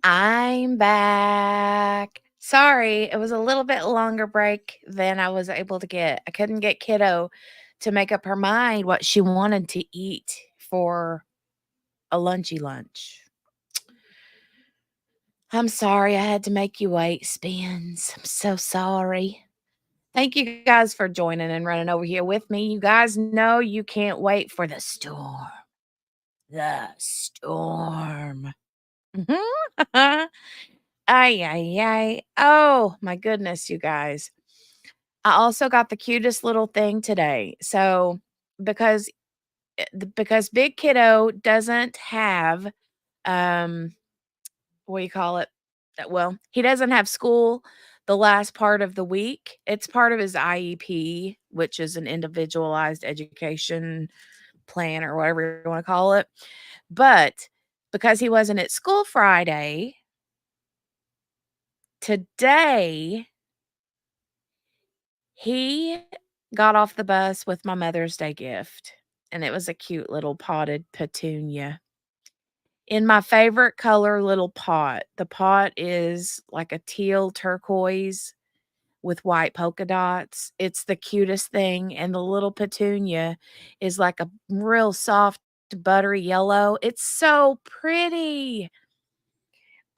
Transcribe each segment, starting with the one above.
I'm back. Sorry, it was a little bit longer break than I was able to get. I couldn't get kiddo to make up her mind what she wanted to eat for a lunchy lunch. I'm sorry I had to make you wait, Spins. I'm so sorry. Thank you guys for joining and running over here with me. You guys know you can't wait for the storm. The storm. Ay, ay, ay. Oh, my goodness, you guys. I also got the cutest little thing today. So, because because Big Kiddo doesn't have um what do you call it? Well, he doesn't have school the last part of the week. It's part of his IEP, which is an individualized education plan or whatever you want to call it. But because he wasn't at school Friday, today he got off the bus with my Mother's Day gift, and it was a cute little potted petunia in my favorite color little pot. The pot is like a teal turquoise with white polka dots. It's the cutest thing, and the little petunia is like a real soft, buttery yellow. It's so pretty.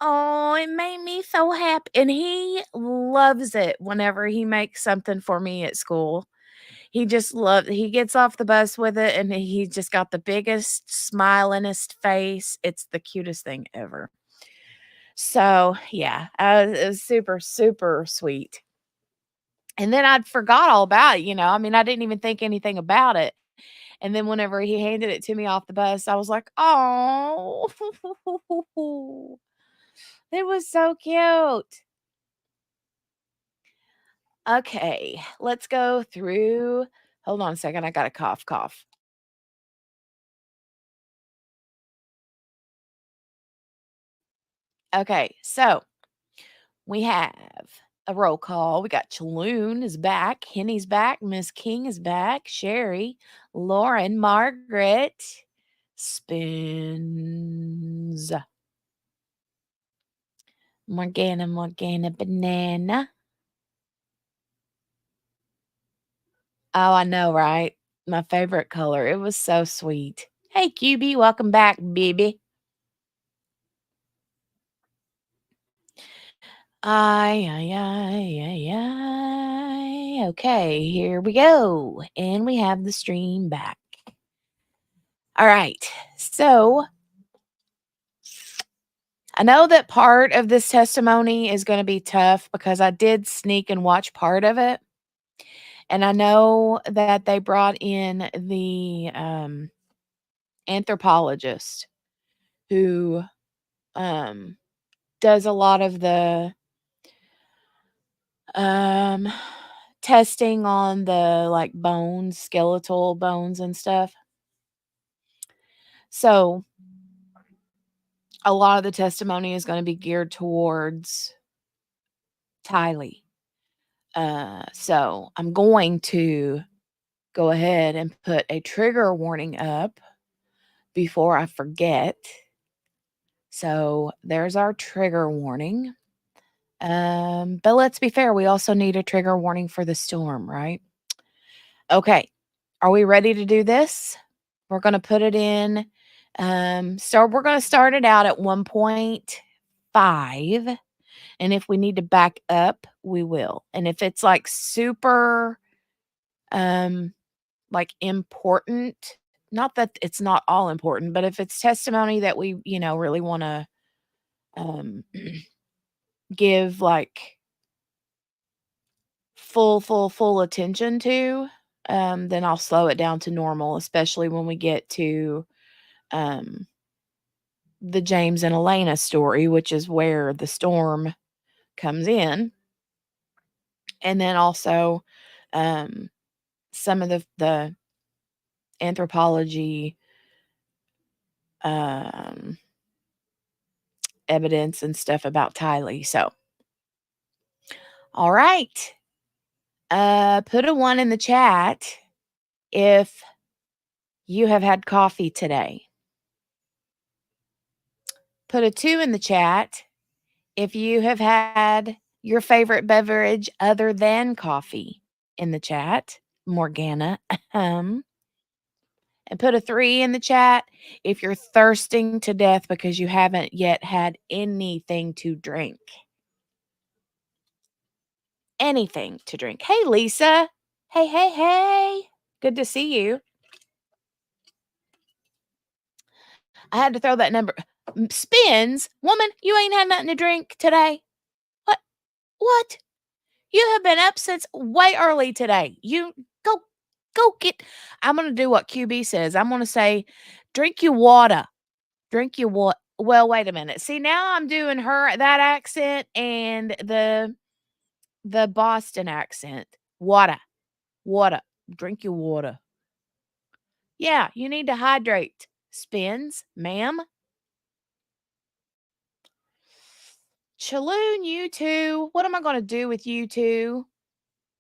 Oh, it made me so happy, and he loves it whenever he makes something for me at school. He gets off the bus with it, and he just got the biggest, smilingest face. It's the cutest thing ever. So, yeah, it was super, super sweet. And then I'd forgot all about it, I mean, I didn't even think anything about it. And then whenever he handed it to me off the bus, I was like, "Oh, it was so cute." Okay, let's go through. Hold on a second, I got a cough. Okay, so we have a roll call. We got Chaloon is back, Henny's back, Miss King is back, Sherry, Lauren, Margaret, Spoons, Morgana, Banana. Oh, I know, right? My favorite color. It was so sweet. Hey, QB, welcome back, baby. Ay. Okay, here we go. And we have the stream back. All right. So I know that part of this testimony is going to be tough because I did sneak and watch part of it. And I know that they brought in the anthropologist who um, does a lot of the um, testing on the like bones, skeletal bones and stuff. So a lot of the testimony is going to be geared towards Tylee. So I'm going to go ahead and put a trigger warning up before I forget. So there's our trigger warning. But let's be fair, we also need a trigger warning for the storm, right? Okay. Are we ready to do this? We're going to put it in. We're going to start it out at 1.5. And if we need to back up, we will. And if it's like super like important, not that it's not all important, but if it's testimony that we, really want to give like full attention to, then I'll slow it down to normal, especially when we get to um the James and Elena story, which is where the storm comes in. And then also um some of the anthropology um evidence and stuff about Tylee. So, all right. Put a 1 in the chat if you have had coffee today. Put a 2 in the chat if you have had your favorite beverage other than coffee in the chat, Morgana, and put a 3 in the chat if you're thirsting to death because you haven't yet had anything to drink. Anything to drink. Hey, Lisa. Hey, hey, hey. Good to see you. I had to throw that number. Spins? Woman, you ain't had nothing to drink today? What? What? You have been up since way early today. You go get. I'm going to do what QB says. I'm going to say, drink your water. Drink your water. Well, wait a minute. See, now I'm doing that accent and the Boston accent. Water. Water. Drink your water. Yeah, you need to hydrate. Spins, ma'am. Chaloon, you two. What am I going to do with you two?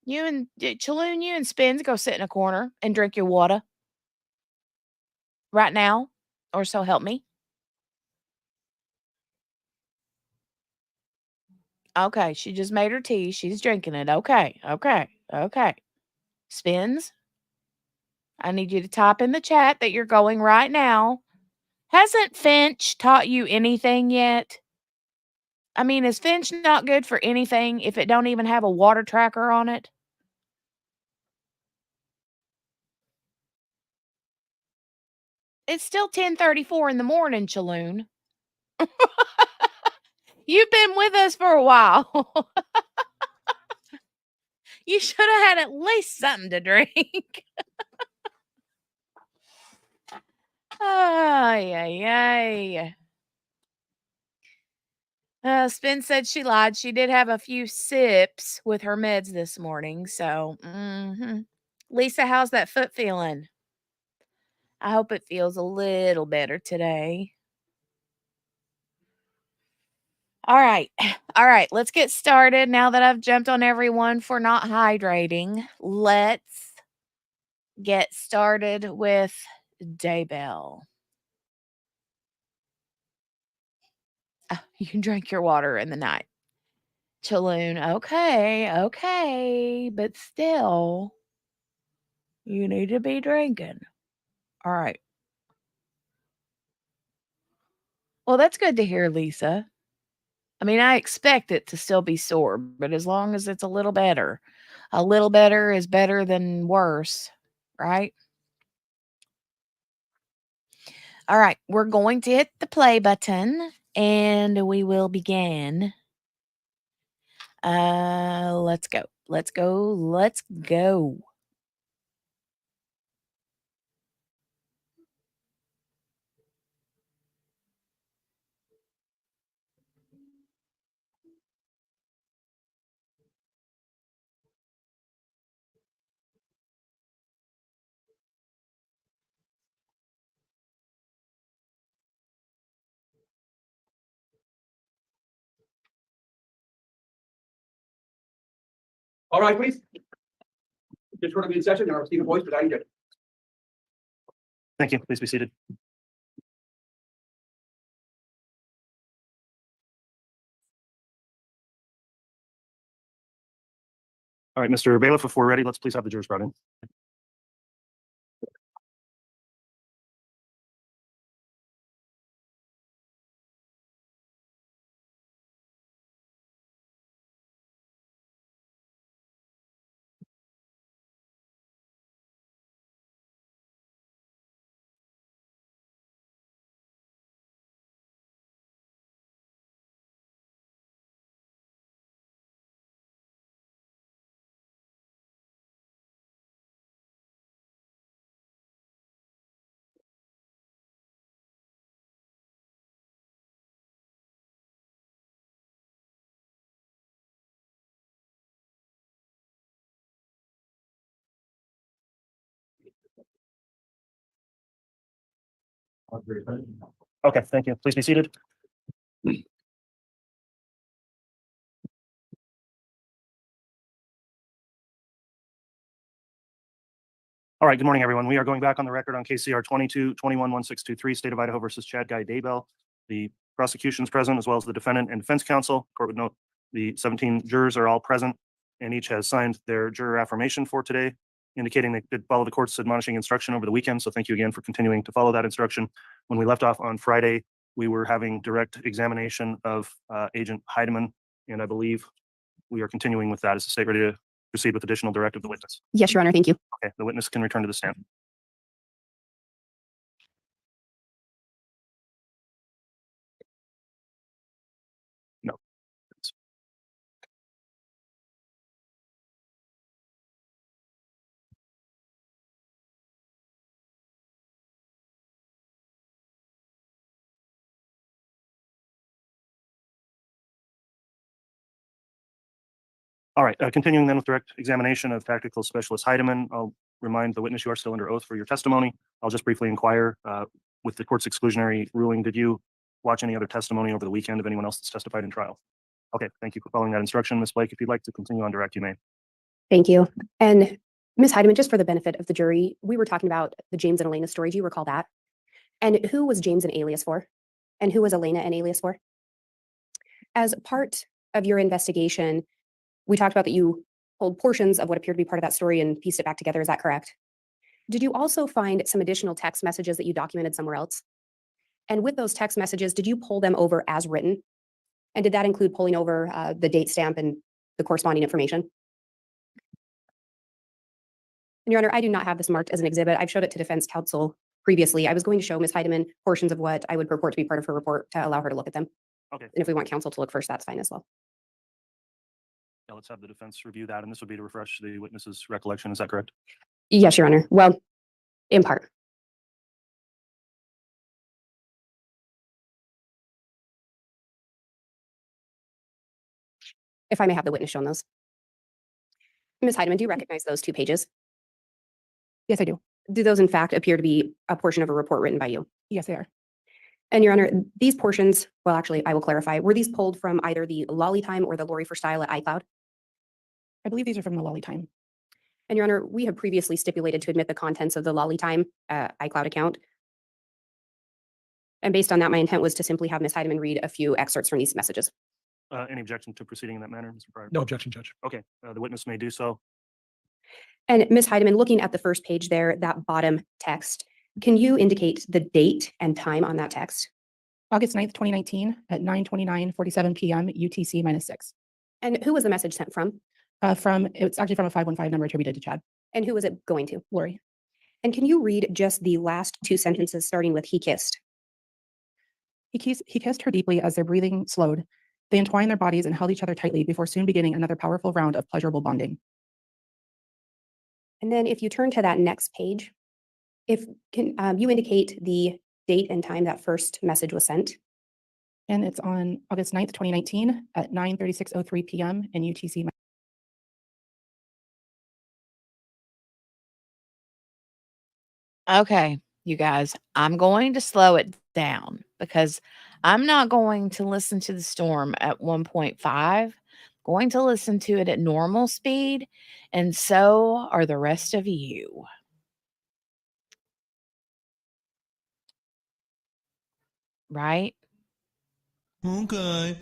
You and Chaloon, you and Spins go sit in a corner and drink your water right now, or so help me. Okay, she just made her tea. She's drinking it. Okay, okay, okay. Spins, I need you to type in the chat that you're going right now. Hasn't Finch taught you anything yet? I mean, is Finch not good for anything if it don't even have a water tracker on it? It's still 10:34 in the morning, Chaloon. You've been with us for a while. You should have had at least something to drink. Ay, ay, ay. Spin said she lied. She did have a few sips with her meds this morning. So, Lisa, how's that foot feeling? I hope it feels a little better today. All right. All right. Let's get started. Now that I've jumped on everyone for not hydrating, let's get started with Daybell. You can drink your water in the night. Chaloon, okay, okay, but still, you need to be drinking. All right. Well, that's good to hear, Lisa. I mean, I expect it to still be sore, but as long as it's a little better is better than worse, right? All right, we're going to hit the play button and we will begin. Let's go. Let's go. Let's go. All right, please. Just sort of in session, or Stephen Voice, but I get. Thank you. Please be seated. All right, Mr. Bailiff, if we're ready, let's please have the jurors brought in. Okay, thank you. Please be seated. All right, good morning, everyone. We are going back on the record on KCR 22-21-1623, State of Idaho versus Chad Guy Daybell. The prosecution's present, as well as the defendant and defense counsel. Court would note the 17 jurors are all present and each has signed their juror affirmation for today, indicating they did follow the court's admonishing instruction over the weekend. So thank you again for continuing to follow that instruction. When we left off on Friday, we were having direct examination of Agent Heidemann, and I believe we are continuing with that. Is the state ready to proceed with additional direct of the witness? Yes, Your Honor. Thank you. Okay, the witness can return to the stand. No. All right, continuing then with direct examination of Tactical Specialist Heidemann, I'll remind the witness you are still under oath for your testimony. I'll just briefly inquire with the court's exclusionary ruling, did you watch any other testimony over the weekend of anyone else that's testified in trial? Okay, thank you for following that instruction. Ms. Blake, if you'd like to continue on direct, you may. Thank you. And Ms. Heidemann, just for the benefit of the jury, we were talking about the James and Elena story. Do you recall that? And who was James an alias for? And who was Elena an alias for? As part of your investigation, we talked about that you pulled portions of what appeared to be part of that story and pieced it back together. Is that correct? Did you also find some additional text messages that you documented somewhere else? And with those text messages, did you pull them over as written? And did that include pulling over the date stamp and the corresponding information? And Your Honor, I do not have this marked as an exhibit. I've showed it to defense counsel previously. I was going to show Ms. Heidemann portions of what I would purport to be part of her report to allow her to look at them. Okay. And if we want counsel to look first, that's fine as well. Yeah, let's have the defense review that, and this would be to refresh the witness's recollection. Is that correct? Yes, Your Honor. Well, in part. If I may have the witness shown those. Ms. Heidemann, do you recognize those 2 pages? Yes, I do. Do those in fact appear to be a portion of a report written by you? Yes, they are. And Your Honor, these portions, well, actually, I will clarify. Were these pulled from either the Lolly Time or the Lori for Style at iCloud? I believe these are from the Lolly Time. And Your Honor, we have previously stipulated to admit the contents of the Lolly Time iCloud account. And based on that, my intent was to simply have Ms. Heidemann read a few excerpts from these messages. Any objection to proceeding in that manner, Mr. Pryor? No objection, Judge. Okay, the witness may do so. And Ms. Heidemann, looking at the first page there, that bottom text, can you indicate the date and time on that text? August 9th, 2019 at 9:29:47 p.m. UTC -6. And who was the message sent from? It's actually from a 515 number attributed to Chad. And who was it going to? Lori. And can you read just the last 2 sentences starting with "he kissed"? He kissed her deeply as their breathing slowed. They entwined their bodies and held each other tightly before soon beginning another powerful round of pleasurable bonding. And then if you turn to that next page, if can you indicate the date and time that first message was sent? And it's on August 9th, 2019 at 9:36:03 p.m. in UTC. Okay, you guys, I'm going to slow it down because I'm not going to listen to the storm at 1.5. Going to listen to it at normal speed, and so are the rest of you. Right? Okay.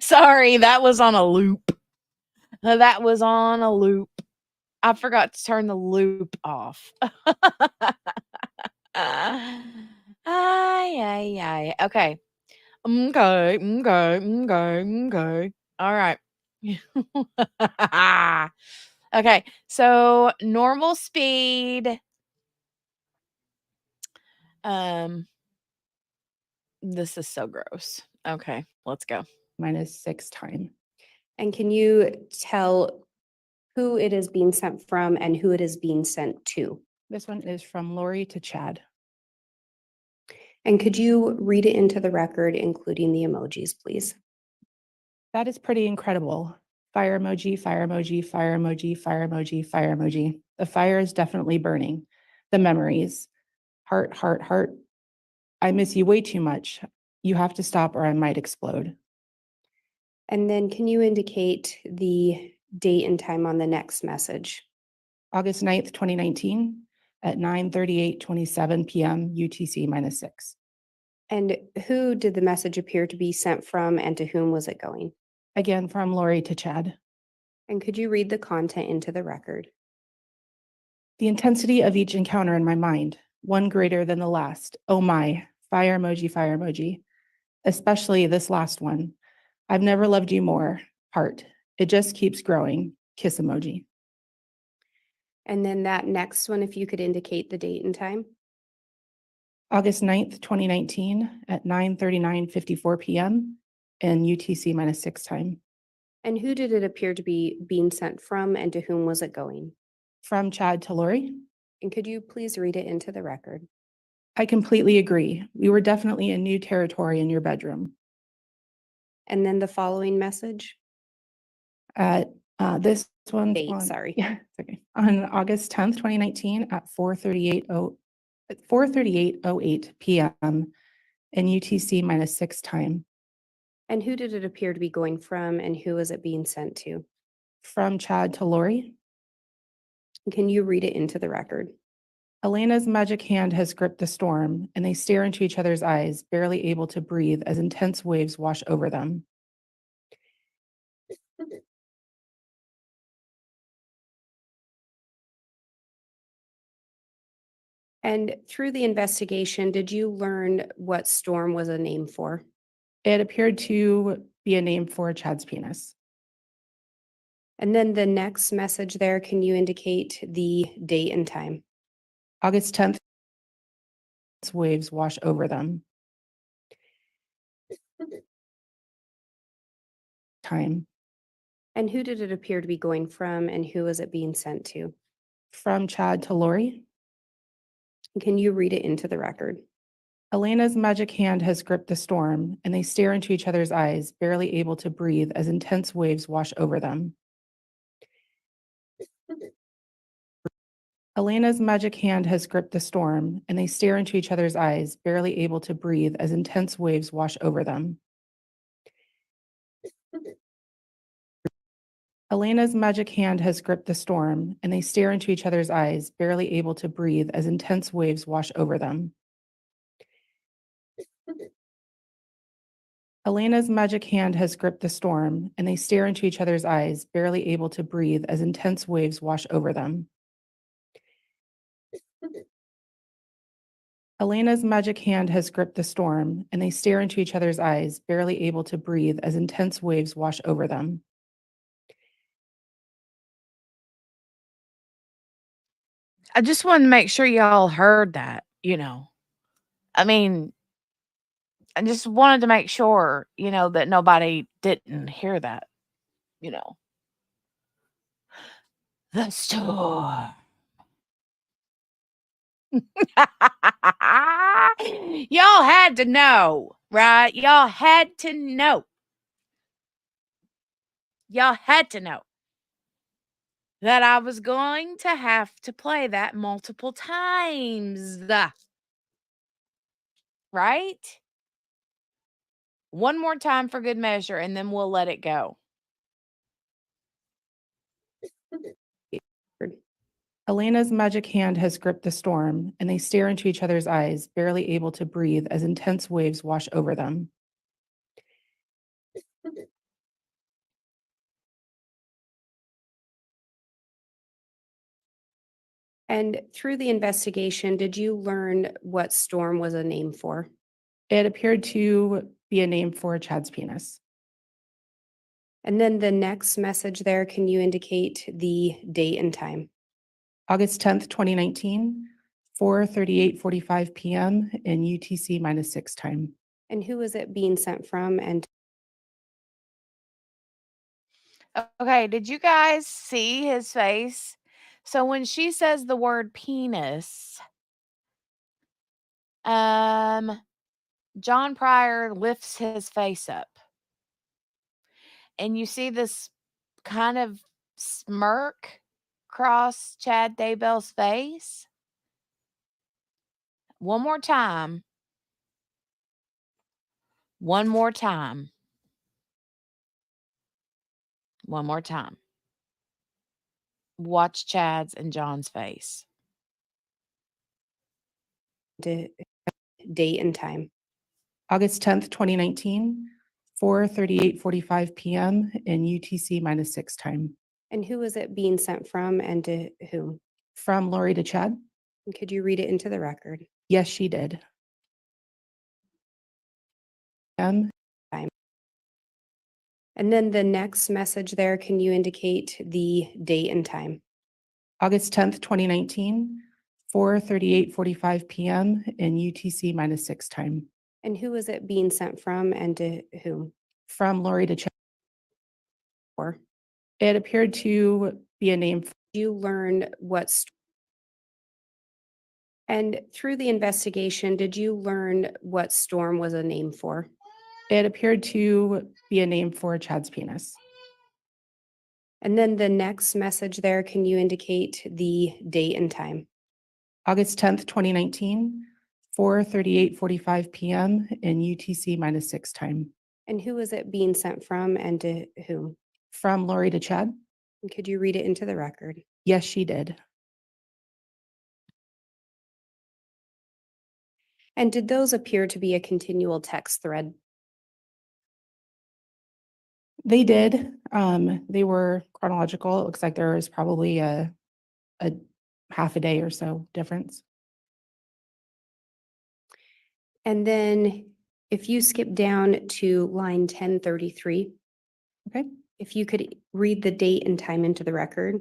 Sorry, that was on a loop. That was on a loop. I forgot to turn the loop off. Ay, ay, ay. Okay. Okay. All right. Okay. So normal speed. This is so gross. Okay, let's go. -6 time. And can you tell who it is being sent from and who it is being sent to? This one is from Lori to Chad. And could you read it into the record, including the emojis, please? That is pretty incredible. Fire emoji, fire emoji, fire emoji, fire emoji, fire emoji. The fire is definitely burning. The memories. Heart, heart, heart. I miss you way too much. You have to stop or I might explode. And then can you indicate the date and time on the next message? August 9th, 2019 at 9:38:27 p.m. UTC -6. And who did the message appear to be sent from and to whom was it going? Again, from Lori to Chad. And could you read the content into the record? The intensity of each encounter in my mind, one greater than the last. Oh my, fire emoji, fire emoji. Especially this last one. I've never loved you more, heart. It just keeps growing, kiss emoji. And then that next one, if you could indicate the date and time. August 9th, 2019 at 9:39:54 p.m. in UTC -6 time. And who did it appear to be being sent from and to whom was it going? From Chad to Lori. And could you please read it into the record? I completely agree. We were definitely in new territory in your bedroom. And then the following message? At this one, Date, sorry. Yeah, it's okay. On August 10th, 2019 at 4:38:08 p.m. in UTC -6 time. And who did it appear to be going from and who was it being sent to? From Chad to Lori. Can you read it into the record? Elena's magic hand has gripped the storm, and they stare into each other's eyes, barely able to breathe as intense waves wash over them. And through the investigation, did you learn what storm was a name for? It appeared to be a name for Chad's penis. And then the next message there, can you indicate the date and time? August 10th, waves wash over them. Time. And who did it appear to be going from and who was it being sent to? From Chad to Lori. Can you read it into the record? Elena's magic hand has gripped the storm, and they stare into each other's eyes, barely able to breathe as intense waves wash over them. Elena's magic hand has gripped the storm, and they stare into each other's eyes, barely able to breathe as intense waves wash over them. Elena's magic hand has gripped the storm, and they stare into each other's eyes, barely able to breathe as intense waves wash over them. Elena's magic hand has gripped the storm, and they stare into each other's eyes, barely able to breathe as intense waves wash over them. Elena's magic hand has gripped the storm, and they stare into each other's eyes, barely able to breathe as intense waves wash over them. I just wanted to make sure y'all heard that, I mean, I just wanted to make sure, that nobody didn't hear that, The storm. Y'all had to know, right? Y'all had to know. Y'all had to know that I was going to have to play that multiple times. Right? One more time for good measure, and then we'll let it go. Elena's magic hand has gripped the storm, and they stare into each other's eyes, barely able to breathe as intense waves wash over them. And through the investigation, did you learn what storm was a name for? It appeared to be a name for Chad's penis. And then the next message there, can you indicate the date and time? August 10th, 2019, 4:38:45 p.m. in UTC -6 time. And who is it being sent from? And Okay, did you guys see his face? So when she says the word penis, John Pryor lifts his face up. And you see this kind of smirk cross Chad Daybell's face. One more time. One more time. One more time. watch Chad's and John's face. Date and time. August 10th, 2019, 4:38:45 PM in UTC -6 time. And who was it being sent from and to whom? From Lori to Chad? And could you read it into the record? Yes, she did. M. And then the next message there, can you indicate the date and time? August 10th, 2019, 4:38:45 PM in UTC -6 time. And who was it being sent from and to whom? From Lori to Chad. Or It appeared to be a name. you learn and through the investigation, did you learn what storm was a name for? It appeared to be a name for Chad's penis. And then the next message there, can you indicate the date and time? August 10th, 2019, 4:38:45 PM in UTC -6 time. And who was it being sent from and to whom? From Lori to Chad? And could you read it into the record? Yes, she did. And did those appear to be a continual text thread? They did. They were chronological. It looks like there was probably a half a day or so difference. And then if you skip down to line 1033, Okay. if you could read the date and time into the record.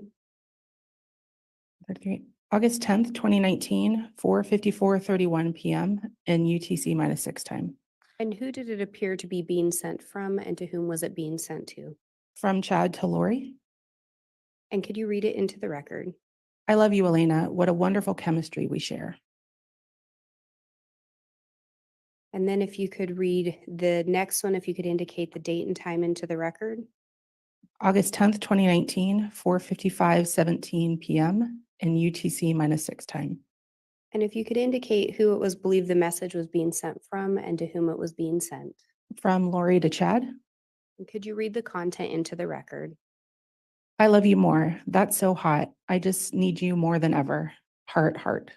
33. August 10th, 2019, 4:54:31 PM in UTC -6 time. And who did it appear to be being sent from and to whom was it being sent to? From Chad to Lori. And could you read it into the record? I love you, Elena. What a wonderful chemistry we share. And then if you could read the next one, if you could indicate the date and time into the record. August 10th, 2019, 4:55:17 PM in UTC -6 time. And if you could indicate who it was believed the message was being sent from and to whom it was being sent. From Lori to Chad. And could you read the content into the record? I love you more. That's so hot. I just need you more than ever. Heart, heart.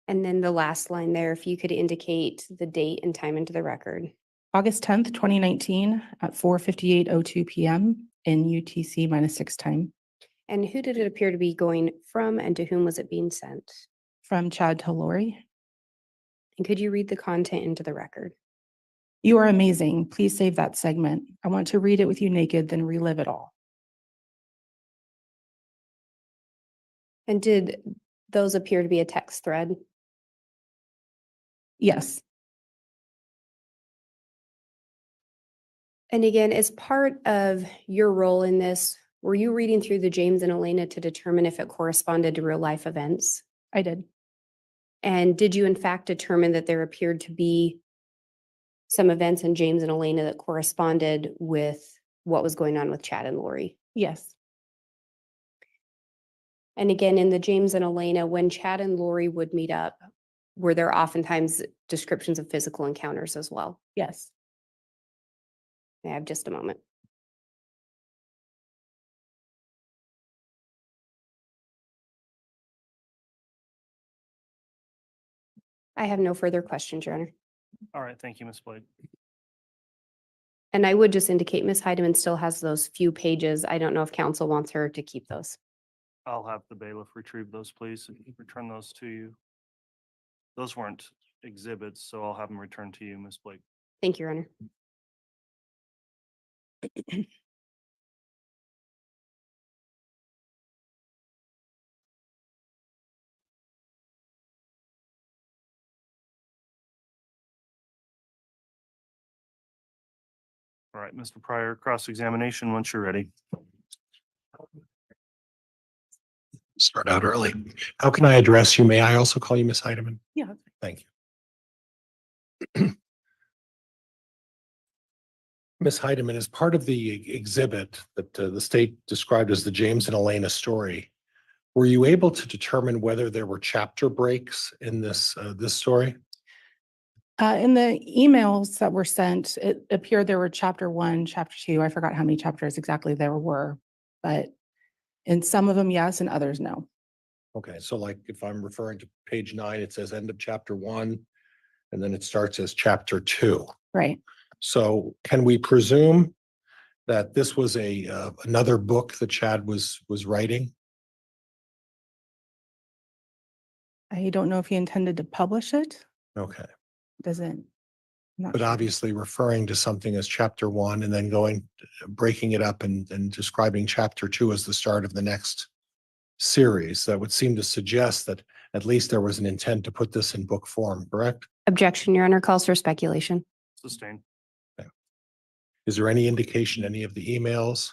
And then the last line there, if you could indicate the date and time into the record. August 10th, 2019 at 4:58:02 PM in UTC -6 time. And who did it appear to be going from and to whom was it being sent? From Chad to Lori. And could you read the content into the record? You are amazing. Please save that segment. I want to read it with you naked, then relive it all. And did those appear to be a text thread? Yes. And again, as part of your role in this, were you reading through the James and Elena to determine if it corresponded to real life events? I did. And did you in fact determine that there appeared to be some events in James and Elena that corresponded with what was going on with Chad and Lori? Yes. And again, in the James and Elena, when Chad and Lori would meet up, were there oftentimes descriptions of physical encounters as well? Yes. I have just a moment. I have no further questions, Your Honor. All right, thank you, Ms. Blake. And I would just indicate Ms. Heidemann still has those few pages. I don't know if council wants her to keep those. I'll have the bailiff retrieve those, please, and return those to you. Those weren't exhibits, so I'll have them returned to you, Ms. Blake. Thank you, Your Honor. All right, Mr. Pryor, cross-examination once you're ready. Start out early. How can I address you? May I also call you Miss Heidemann? Yeah. Thank you. Miss Heidemann, as part of the exhibit that the state described as the James and Elena story, were you able to determine whether there were chapter breaks in this story? In the emails that were sent, it appeared there were chapter 1, chapter 2. I forgot how many chapters exactly there were, but In some of them, yes, and others, no. Okay, so like if I'm referring to page 9, it says end of chapter 1, and then it starts as chapter 2. Right. So can we presume that this was another book that Chad was writing? I don't know if he intended to publish it. Okay, Doesn't. Not but sure. obviously referring to something as chapter 1 and then breaking it up and describing chapter 2 as the start of the next series, that would seem to suggest that at least there was an intent to put this in book form, correct? Objection, Your Honor, calls for speculation. Sustained. Is there any indication, any of the emails,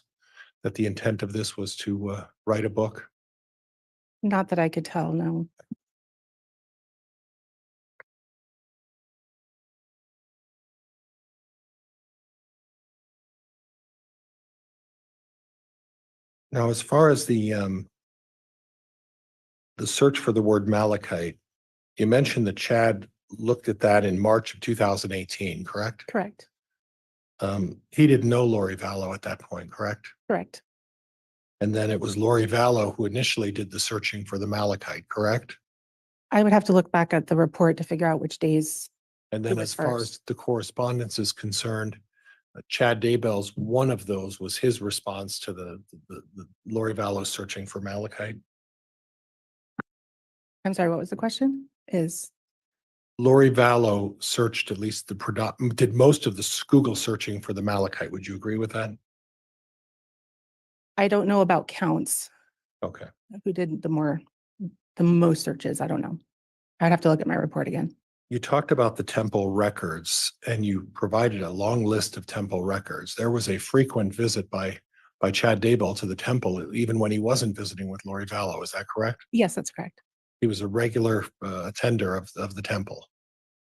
that the intent of this was to write a book? Not that I could tell, no. Now, as far as the search for the word malachite, you mentioned that Chad looked at that in March of 2018, correct? Correct. He didn't know Lori Vallow at that point, correct? Correct. And then it was Lori Vallow who initially did the searching for the malachite, correct? I would have to look back at the report to figure out which days. And then was as far as first. the correspondence is concerned, Chad Daybell's, one of those was his response to the Lori Vallow searching for malachite. I'm sorry, what was the question? Lori Vallow searched at least did most of the Google searching for the malachite. Would you agree with that? I don't know about counts. Okay. Who did the most searches? I don't know. I'd have to look at my report again. You talked about the temple records and you provided a long list of temple records. There was a frequent visit by Chad Daybell to the temple, even when he wasn't visiting with Lori Vallow. Is that correct? Yes, that's correct. He was a regular attender of the temple.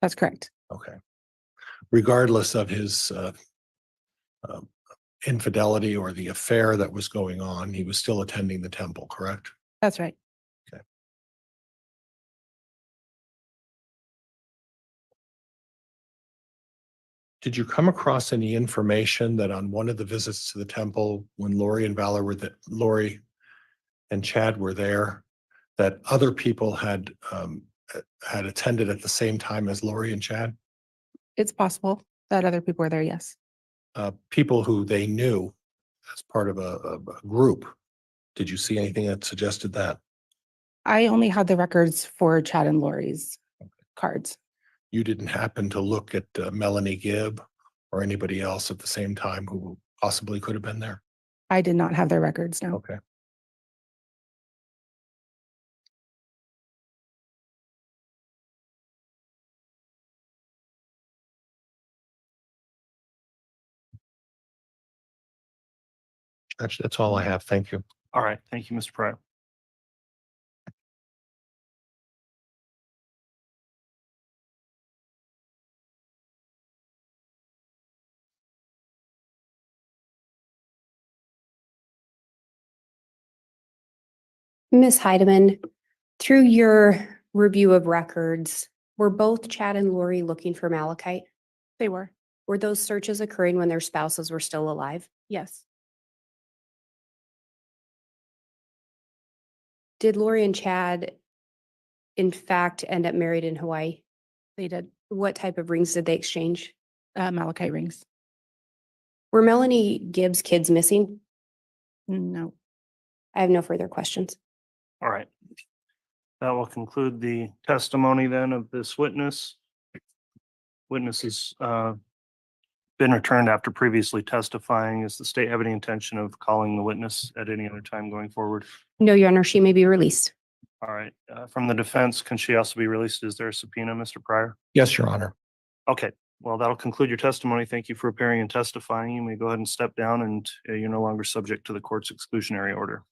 That's correct. Okay. Regardless of his infidelity or the affair that was going on, he was still attending the temple, correct? That's right. Okay. Did you come across any information that on one of the visits to the temple, when Lori and Chad were there, that other people had attended at the same time as Lori and Chad? It's possible that other people were there. Yes. People who they knew as part of a group. Did you see anything that suggested that? I only had the records for Chad and Lori's cards. You didn't happen to look at Melanie Gibb or anybody else at the same time who possibly could have been there? I did not have their records. No. Okay. That's all I have. Thank you. All right. Thank you, Mr. Pryor. Ms. Heidemann, through your review of records, were both Chad and Lori looking for malachite? They were. Were those searches occurring when their spouses were still alive? Yes. Did Lori and Chad, in fact, end up married in Hawaii? They did. What type of rings did they exchange? Malachite rings. Were Melanie Gibbs' kids missing? No. I have no further questions. All right. That will conclude the testimony then of this witness. Witness has been returned after previously testifying. Does the state have any intention of calling the witness at any other time going forward? No, Your Honor, she may be released. All right. From the defense, can she also be released? Is there a subpoena, Mr. Pryor? Yes, Your Honor. Okay. Well, that'll conclude your testimony. Thank you for appearing and testifying. You may go ahead and step down, and you're no longer subject to the court's exclusionary order.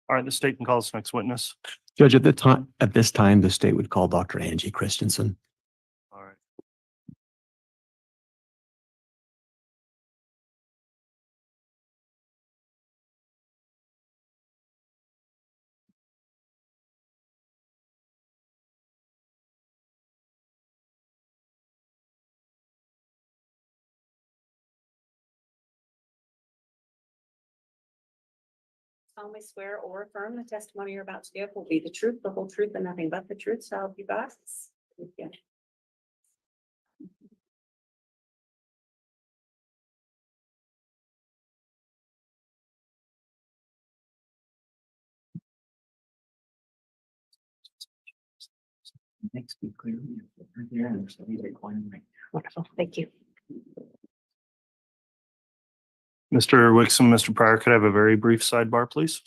All right, the state can call its next witness. Judge, at this time, the state would call Dr. Angie Christensen. solemnly swear or affirm the testimony you're about to give will be the truth, the whole truth, and nothing but the truth. So help you God. Yeah. Next, be clear. Right there, and there's a coin ring. Wonderful. Thank you. Mr. Wixom, Mr. Pryor, could I have a very brief sidebar, please?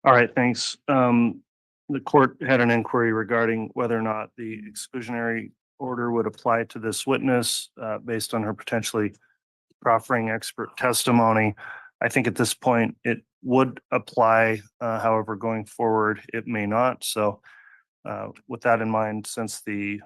All right, thanks. The court had an inquiry regarding whether or not the exclusionary order would apply to this witness based on her potentially proffering expert testimony. I think at this point it would apply. However, going forward, it may not. So with that in mind, since the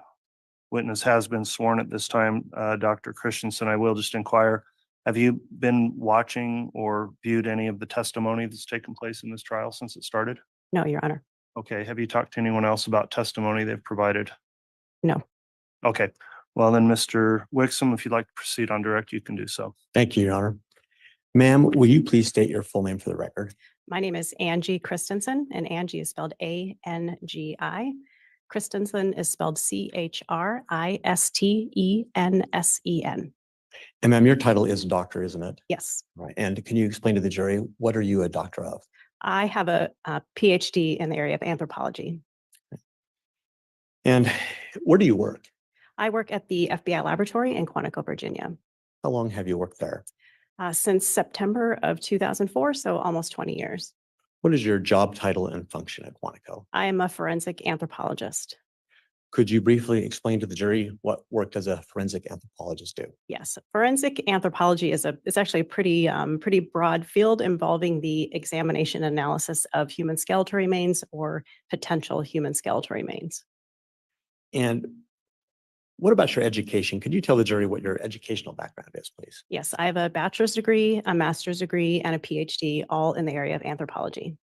witness has been sworn at this time, Dr. Christensen, I will just inquire, have you been watching or viewed any of the testimony that's taken place in this trial since it started? No, Your Honor. Okay, have you talked to anyone else about testimony they've provided? No. Okay, well then, Mr. Wixom, if you'd like to proceed on direct, you can do so. Thank you, Your Honor. Ma'am, will you please state your full name for the record? My name is Angie Christensen, and Angie is spelled A-N-G-I. Christensen is spelled C-H-R-I-S-T-E-N-S-E-N. And ma'am, your title is doctor, isn't it? Yes, Right. And can you explain to the jury, what are you a doctor of? I have a PhD in the area of anthropology. And where do you work? I work at the FBI laboratory in Quantico, Virginia, How long have you worked there? since September of 2004, so almost 20 years. What is your job title and function at Quantico? I am a forensic anthropologist. Could you briefly explain to the jury what work does a forensic anthropologist do? Yes, forensic anthropology is actually a pretty broad field involving the examination and analysis of human skeletal remains or potential human skeletal remains. And what about your education? Could you tell the jury what your educational background is, please? Yes, I have a bachelor's degree, a master's degree, and a PhD, all in the area of anthropology.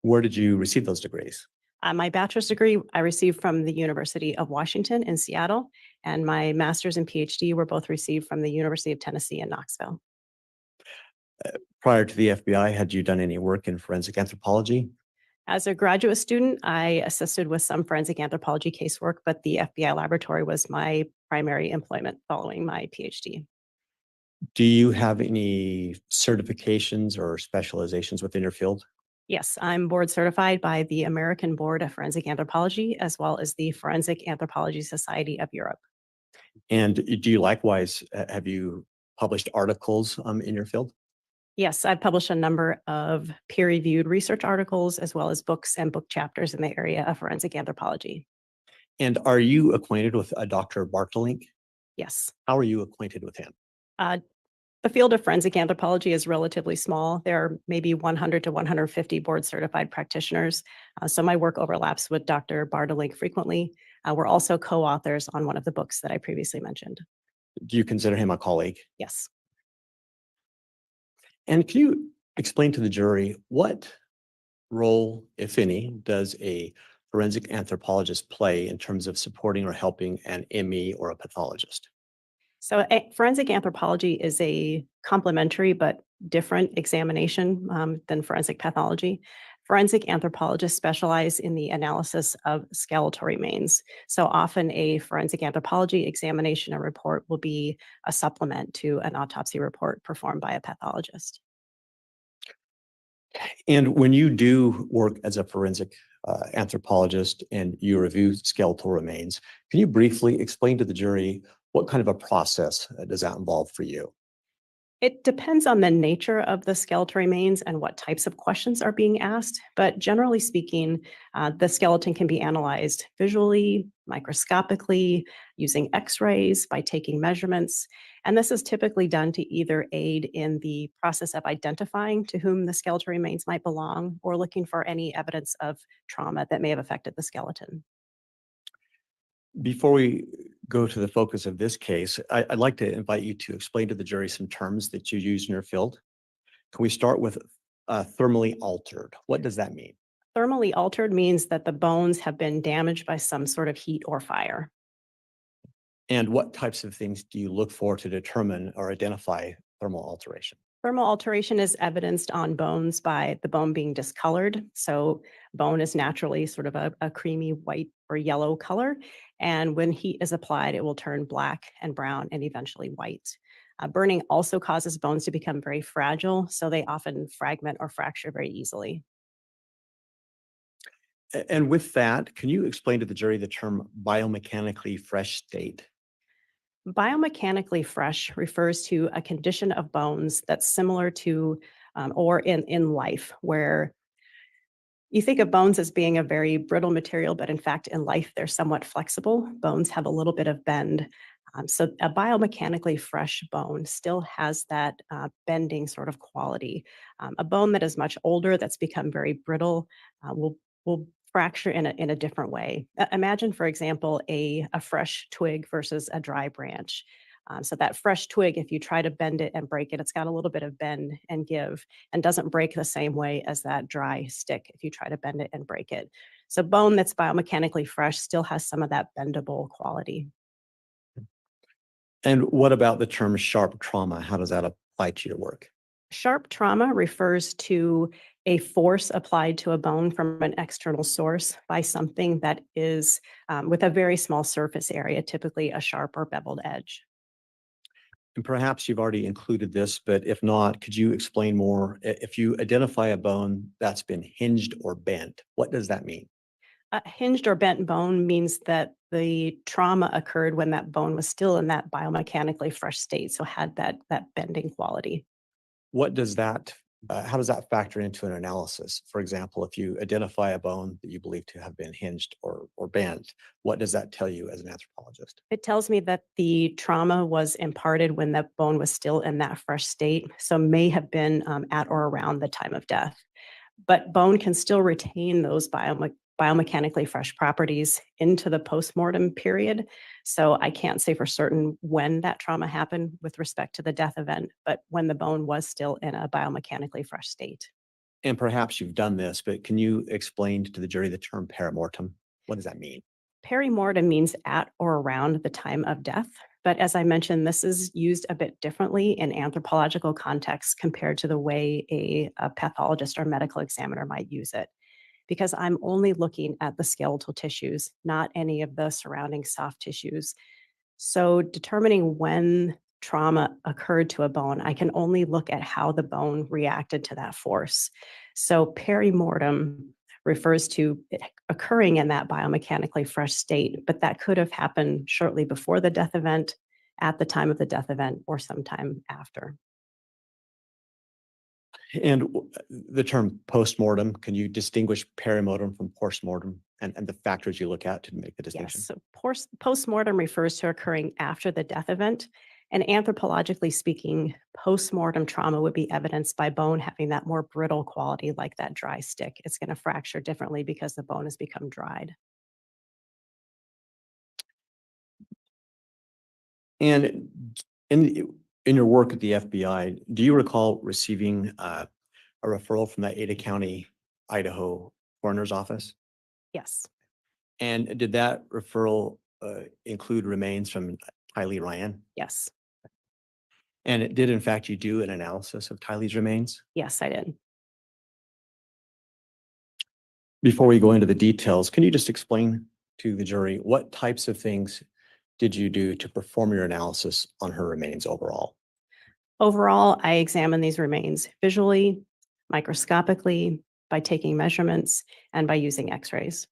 Where did you receive those degrees? My bachelor's degree I received from the University of Washington in Seattle, and my master's and PhD were both received from the University of Tennessee in Knoxville. Prior to the FBI, had you done any work in forensic anthropology? As a graduate student, I assisted with some forensic anthropology casework, but the FBI laboratory was my primary employment following my PhD. Do you have any certifications or specializations within your field? Yes, I'm board certified by the American Board of Forensic Anthropology, as well as the Forensic Anthropology Society of Europe. And do you likewise, have you published articles in your field? Yes, I've published a number of peer-reviewed research articles, as well as books and book chapters in the area of forensic anthropology. And are you acquainted with Dr. Bartelink? Yes. How are you acquainted with him? The field of forensic anthropology is relatively small. There are maybe 100 to 150 board certified practitioners. So my work overlaps with Dr. Bartelink frequently. We're also co-authors on one of the books that I previously mentioned. Do you consider him a colleague? Yes. And can you explain to the jury what role, if any, does a forensic anthropologist play in terms of supporting or helping an ME or a pathologist? So forensic anthropology is a complementary but different examination than forensic pathology. Forensic anthropologists specialize in the analysis of skeletal remains. So often a forensic anthropology examination and report will be a supplement to an autopsy report performed by a pathologist. And when you do work as a forensic anthropologist and you review skeletal remains, can you briefly explain to the jury what kind of a process does that involve for you? It depends on the nature of the skeletal remains and what types of questions are being asked. But generally speaking, the skeleton can be analyzed visually, microscopically, using x-rays, by taking measurements. And this is typically done to either aid in the process of identifying to whom the skeletal remains might belong or looking for any evidence of trauma that may have affected the skeleton. Before we go to the focus of this case, I'd like to invite you to explain to the jury some terms that you use in your field. Can we start with thermally altered? What does that mean? Thermally altered means that the bones have been damaged by some sort of heat or fire. And what types of things do you look for to determine or identify thermal alteration? Thermal alteration is evidenced on bones by the bone being discolored. So bone is naturally sort of a creamy white or yellow color. And when heat is applied, it will turn black and brown and eventually white. Burning also causes bones to become very fragile, so they often fragment or fracture very easily. And with that, can you explain to the jury the term biomechanically fresh state? Biomechanically fresh refers to a condition of bones that's similar to or in life, where you think of bones as being a very brittle material, but in fact, in life, they're somewhat flexible. Bones have a little bit of bend. So a biomechanically fresh bone still has that bending sort of quality. A bone that is much older, that's become very brittle, will fracture in a different way. Imagine, for example, a fresh twig versus a dry branch. So that fresh twig, if you try to bend it and break it, it's got a little bit of bend and give and doesn't break the same way as that dry stick if you try to bend it and break it. So bone that's biomechanically fresh still has some of that bendable quality. And what about the term sharp trauma? How does that apply to your work? Sharp trauma refers to a force applied to a bone from an external source by something that is with a very small surface area, typically a sharp or beveled edge. And perhaps you've already included this, but if not, could you explain more? If you identify a bone that's been hinged or bent, what does that mean? A hinged or bent bone means that the trauma occurred when that bone was still in that biomechanically fresh state, so had that bending quality. What does that, how does that factor into an analysis? For example, if you identify a bone that you believe to have been hinged or bent, what does that tell you as an anthropologist? It tells me that the trauma was imparted when that bone was still in that fresh state, so may have been at or around the time of death. But bone can still retain those biomechanically fresh properties into the postmortem period. So I can't say for certain when that trauma happened with respect to the death event, but when the bone was still in a biomechanically fresh state. And perhaps you've done this, but can you explain to the jury the term perimortem? What does that mean? Perimortem means at or around the time of death. But as I mentioned, this is used a bit differently in anthropological contexts compared to the way a pathologist or medical examiner might use it, because I'm only looking at the skeletal tissues, not any of the surrounding soft tissues. So determining when trauma occurred to a bone, I can only look at how the bone reacted to that force. So perimortem refers to it occurring in that biomechanically fresh state, but that could have happened shortly before the death event, at the time of the death event, or sometime after. And the term postmortem, can you distinguish perimortem from postmortem and the factors you look at to make the distinction? Yes, so postmortem refers to occurring after the death event. And anthropologically speaking, postmortem trauma would be evidenced by bone having that more brittle quality, like that dry stick. It's going to fracture differently because the bone has become dried. And in your work at the FBI, do you recall receiving a referral from the Ada County, Idaho coroner's office? Yes, And did that referral include remains from Tylee Ryan? yes, And it did, in fact, you do an analysis of Tylee's remains? yes, I did. Before we go into the details, can you just explain to the jury what types of things did you do to perform your analysis on her remains overall? Overall, I examined these remains visually, microscopically, by taking measurements, and by using x-rays.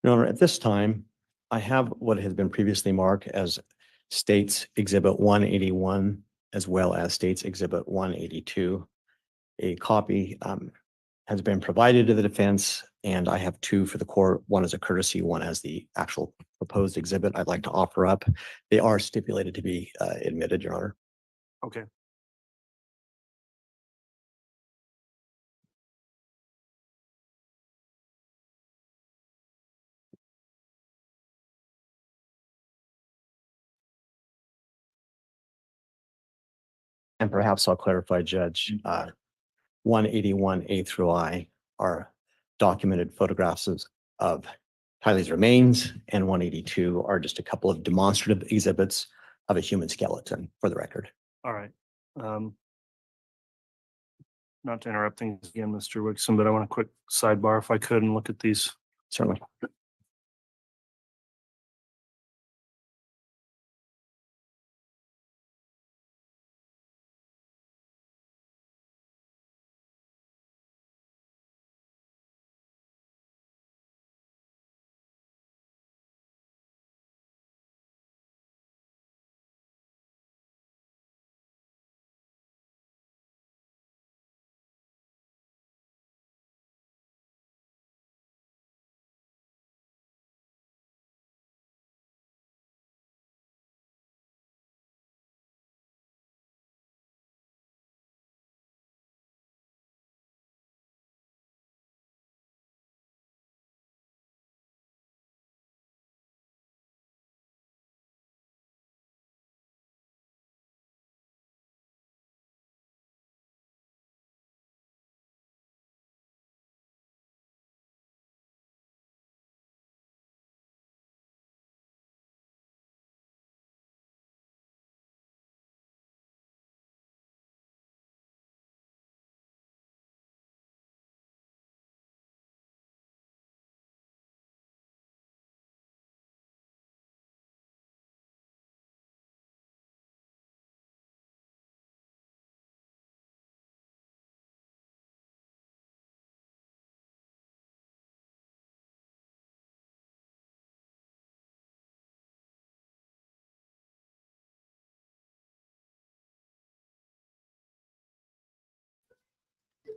Your Honor, at this time, I have what has been previously marked as States Exhibit 181, as well as States Exhibit 182. A copy has been provided to the defense, and I have two for the court. One as a courtesy, one as the actual proposed exhibit I'd like to offer up. They are stipulated to be admitted, Your Honor. Okay. And perhaps I'll clarify, Judge, 181A through I are documented photographs of Tylee's remains, and 182 are just a couple of demonstrative exhibits of a human skeleton, for the record. All right. Not to interrupt things again, Mr. Wixon, but I want a quick sidebar if I could and look at these. Certainly.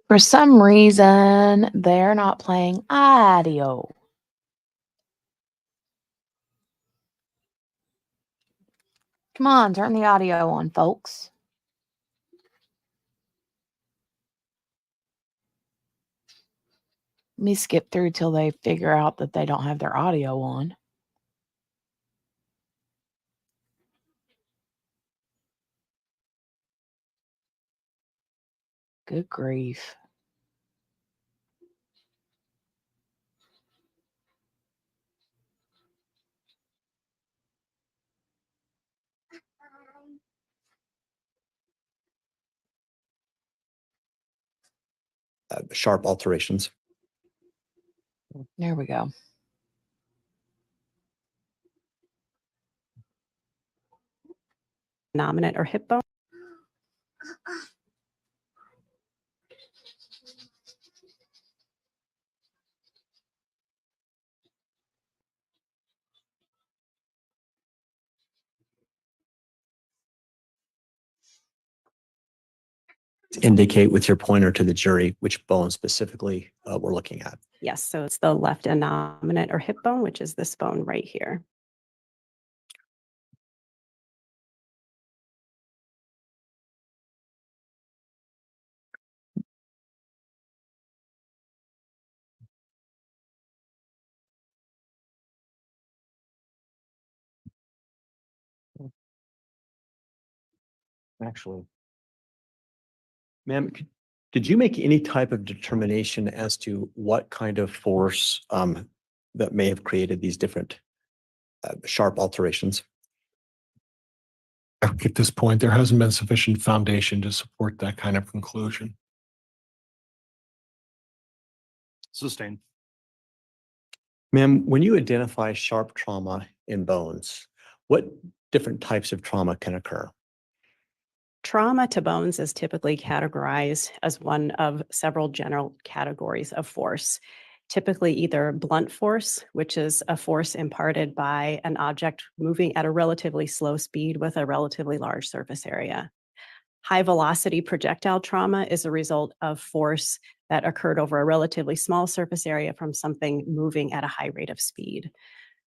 For some reason, they're not playing audio. Come on, turn the audio on, folks. Let me skip through till they figure out that they don't have their audio on. Good grief. Sharp alterations. There we go. Nominate or hip bone. Indicate with your pointer to the jury which bone specifically we're looking at. Yes, so it's the left innominate or hip bone, which is this bone right here. Actually, ma'am, did you make any type of determination as to what kind of force that may have created these different sharp alterations? At this point, there hasn't been sufficient foundation to support that kind of conclusion. Sustained. Ma'am, when you identify sharp trauma in bones, what different types of trauma can occur? Trauma to bones is typically categorized as one of several general categories of force. Typically either blunt force, which is a force imparted by an object moving at a relatively slow speed with a relatively large surface area. High velocity projectile trauma is a result of force that occurred over a relatively small surface area from something moving at a high rate of speed.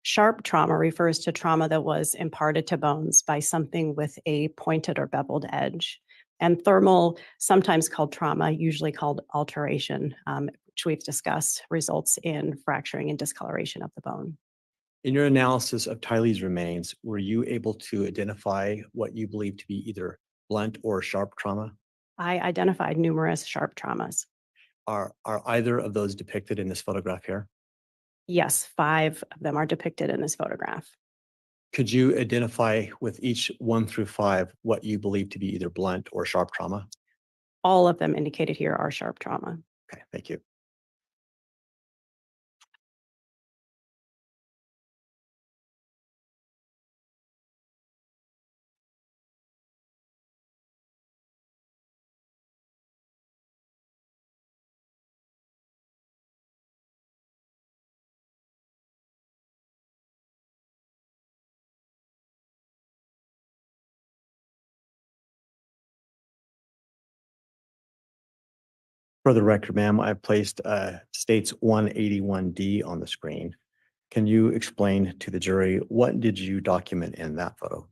Sharp trauma refers to trauma that was imparted to bones by something with a pointed or beveled edge. And thermal, sometimes called trauma, usually called alteration, which we've discussed, results in fracturing and discoloration of the bone. In your analysis of Tylee's remains, were you able to identify what you believe to be either blunt or sharp trauma? I identified numerous sharp traumas. Are either of those depicted in this photograph here? Yes, 5 of them are depicted in this photograph. Could you identify with each 1 through 5 what you believe to be either blunt or sharp trauma? All of them indicated here are sharp trauma. Okay, thank you. For the record, ma'am, I placed states 181D on the screen. Can you explain to the jury what did you document in that photo?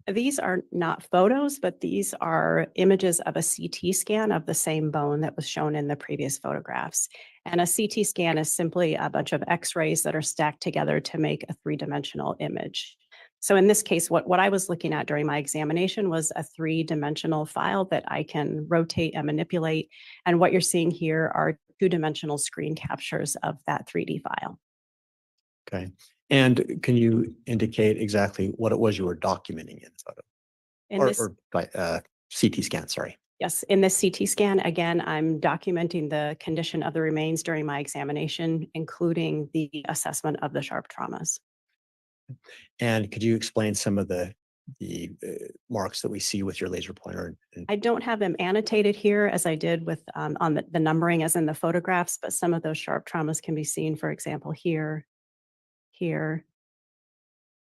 These are not photos, but these are images of a CT scan of the same bone that was shown in the previous photographs. And a CT scan is simply a bunch of X-rays that are stacked together to make a 3-dimensional image. So in this case, what I was looking at during my examination was a 3-dimensional file that I can rotate and manipulate. And what you're seeing here are 2-dimensional screen captures of that 3D file. Okay. And can you indicate exactly what it was you were documenting in the photo? In this, CT scan, sorry. yes, in this CT scan, again, I'm documenting the condition of the remains during my examination, including the assessment of the sharp traumas. And could you explain some of the marks that we see with your laser pointer? I don't have them annotated here as I did with on the numbering as in the photographs, but some of those sharp traumas can be seen, for example, here, here,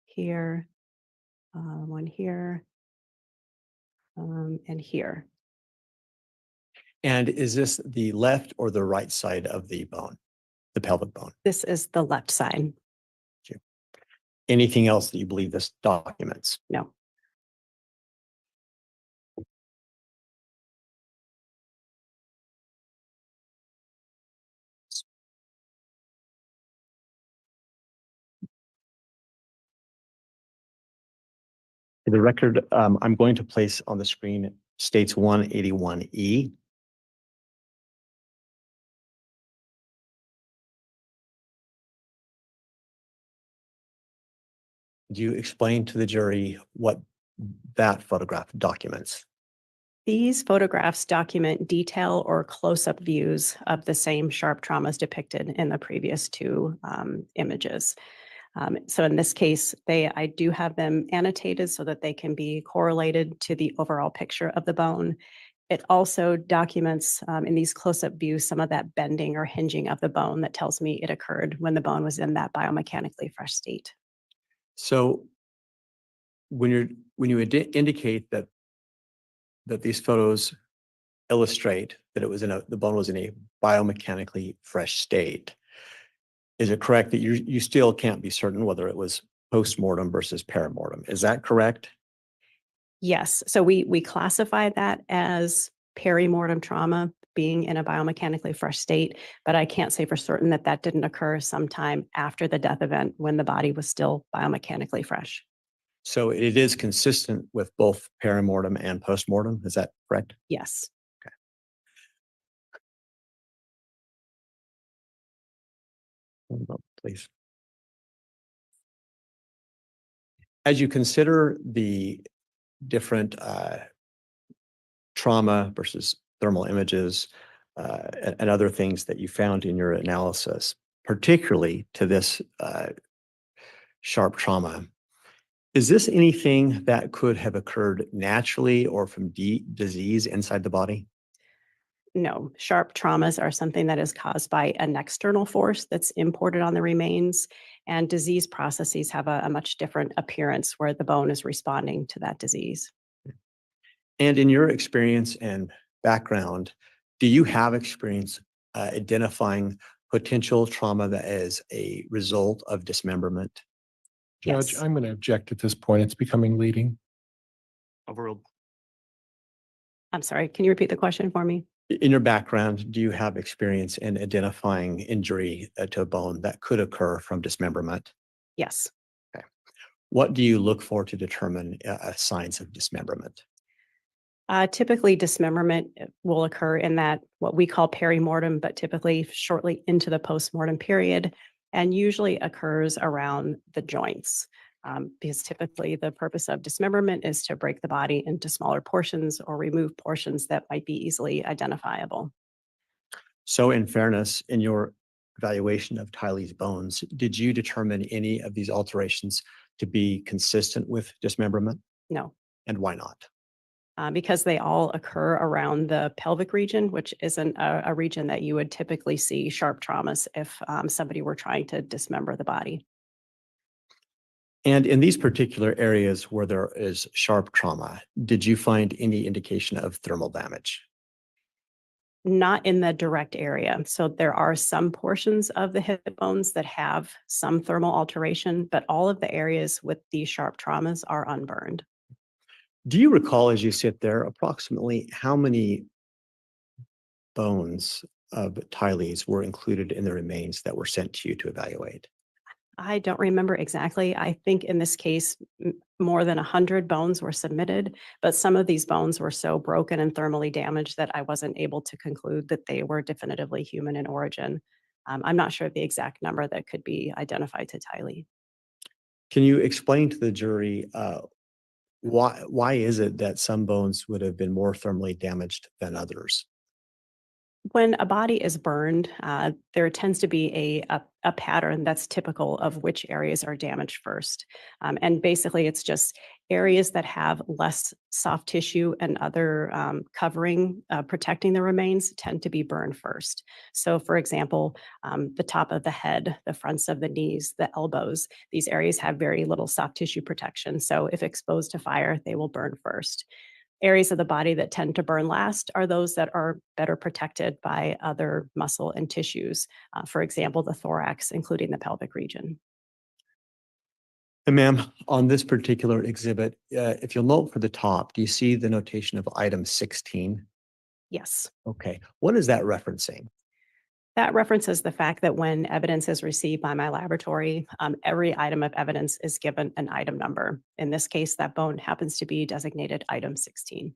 here, one here, and here. And is this the left or the right side of the bone, the pelvic bone? This is the left side. Anything else that you believe this documents? No. For the record, I'm going to place on the screen states 181E. Do you explain to the jury what that photograph documents? These photographs document detail or close-up views of the same sharp traumas depicted in the previous 2 images. So in this case, I do have them annotated so that they can be correlated to the overall picture of the bone. It also documents in these close-up views some of that bending or hinging of the bone that tells me it occurred when the bone was in that biomechanically fresh state. So when you indicate that these photos illustrate that the bone was in a biomechanically fresh state, is it correct that you still can't be certain whether it was post-mortem versus perimortem? Is that correct? Yes. So we classify that as perimortem trauma, being in a biomechanically fresh state, but I can't say for certain that that didn't occur sometime after the death event when the body was still biomechanically fresh. So it is consistent with both perimortem and postmortem. Is that correct? Yes. One moment, please. As you consider the different trauma versus thermal images and other things that you found in your analysis, particularly to this sharp trauma, is this anything that could have occurred naturally or from disease inside the body? No, sharp traumas are something that is caused by an external force that's imported on the remains, and disease processes have a much different appearance where the bone is responding to that disease. And in your experience and background, do you have experience identifying potential trauma that is a result of dismemberment? Judge, Yes. I'm going to object at this point. It's becoming leading. Overruled. I'm sorry, can you repeat the question for me? In your background, do you have experience in identifying injury to a bone that could occur from dismemberment? Yes. What do you look for to determine signs of dismemberment? Typically, dismemberment will occur in that what we call perimortem, but typically shortly into the postmortem period, and usually occurs around the joints. Because typically the purpose of dismemberment is to break the body into smaller portions or remove portions that might be easily identifiable. So in fairness, in your evaluation of Tylee's bones, did you determine any of these alterations to be consistent with dismemberment? No, And why not? because they all occur around the pelvic region, which isn't a region that you would typically see sharp traumas if somebody were trying to dismember the body. And in these particular areas where there is sharp trauma, did you find any indication of thermal damage? Not in the direct area. So there are some portions of the hip bones that have some thermal alteration, but all of the areas with these sharp traumas are unburned. Do you recall as you sit there approximately how many bones of Tylee's were included in the remains that were sent to you to evaluate? I don't remember exactly. I think in this case, more than 100 bones were submitted, but some of these bones were so broken and thermally damaged that I wasn't able to conclude that they were definitively human in origin. I'm not sure of the exact number that could be identified to Tylee. Can you explain to the jury why is it that some bones would have been more thermally damaged than others? When a body is burned, there tends to be a pattern that's typical of which areas are damaged first. And basically, it's just areas that have less soft tissue and other covering, protecting the remains tend to be burned first. So, for example, the top of the head, the fronts of the knees, the elbows, these areas have very little soft tissue protection. So, if exposed to fire, they will burn first. Areas of the body that tend to burn last are those that are better protected by other muscle and tissues. For example, the thorax, including the pelvic region. And ma'am, on this particular exhibit, if you'll note for the top, do you see the notation of item 16? Yes. Okay, what is that referencing? That references the fact that when evidence is received by my laboratory, every item of evidence is given an item number. In this case, that bone happens to be designated item 16.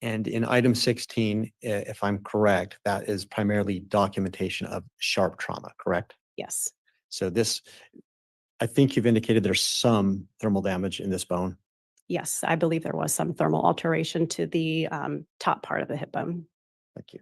And in item 16, if I'm correct, that is primarily documentation of sharp trauma, correct? Yes. So this, I think you've indicated there's some thermal damage in this bone. Yes, I believe there was some thermal alteration to the top part of the hip bone. Thank you.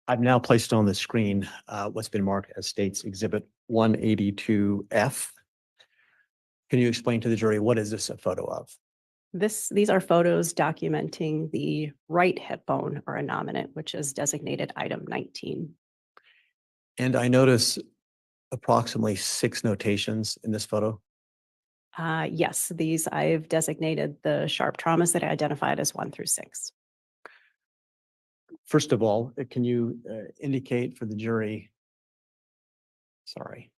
I've now placed on the screen what's been marked as State's Exhibit 182F. Can you explain to the jury what is this a photo of? These are photos documenting the right hip bone or innominate, which is designated item 19. And I notice approximately 6 notations in this photo. Yes, these I've designated the sharp traumas that I identified as 1 through 6. First of all, can you indicate for the jury, sorry,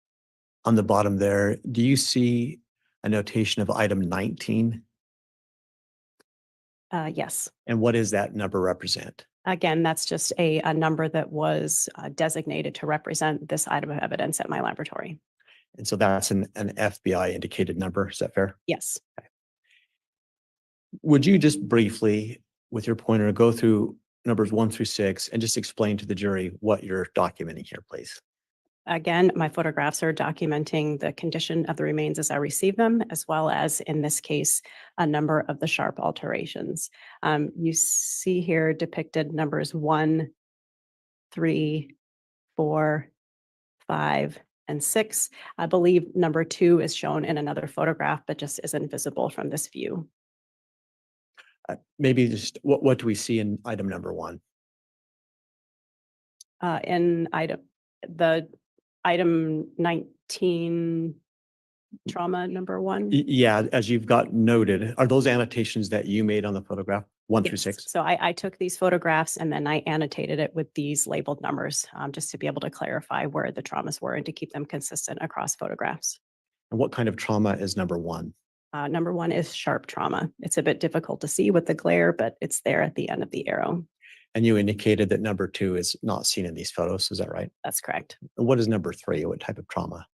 on the bottom there, do you see a notation of item 19? Yes. And what does that number represent? Again, that's just a number that was designated to represent this item of evidence at my laboratory. And so that's an FBI indicated number. Is that fair? Yes. Would you just briefly, with your pointer, go through numbers 1 through 6 and just explain to the jury what you're documenting here, please? Again, my photographs are documenting the condition of the remains as I receive them, as well as, in this case, a number of the sharp alterations. You see here depicted numbers 1, 3, 4, 5, and 6. I believe number 2 is shown in another photograph, but just isn't visible from this view. Maybe just what do we see in item number 1? In the item 19 trauma number 1. Yeah, as you've got noted, are those annotations that you made on the photograph, 1 through Yes. 6? So I took these photographs and then I annotated it with these labeled numbers just to be able to clarify where the traumas were and to keep them consistent across photographs. And what kind of trauma is number 1? Number one is sharp trauma. It's a bit difficult to see with the glare, but it's there at the end of the arrow. And you indicated that number 2 is not seen in these photos. Is that right? That's correct. And what is number 3? What type of trauma?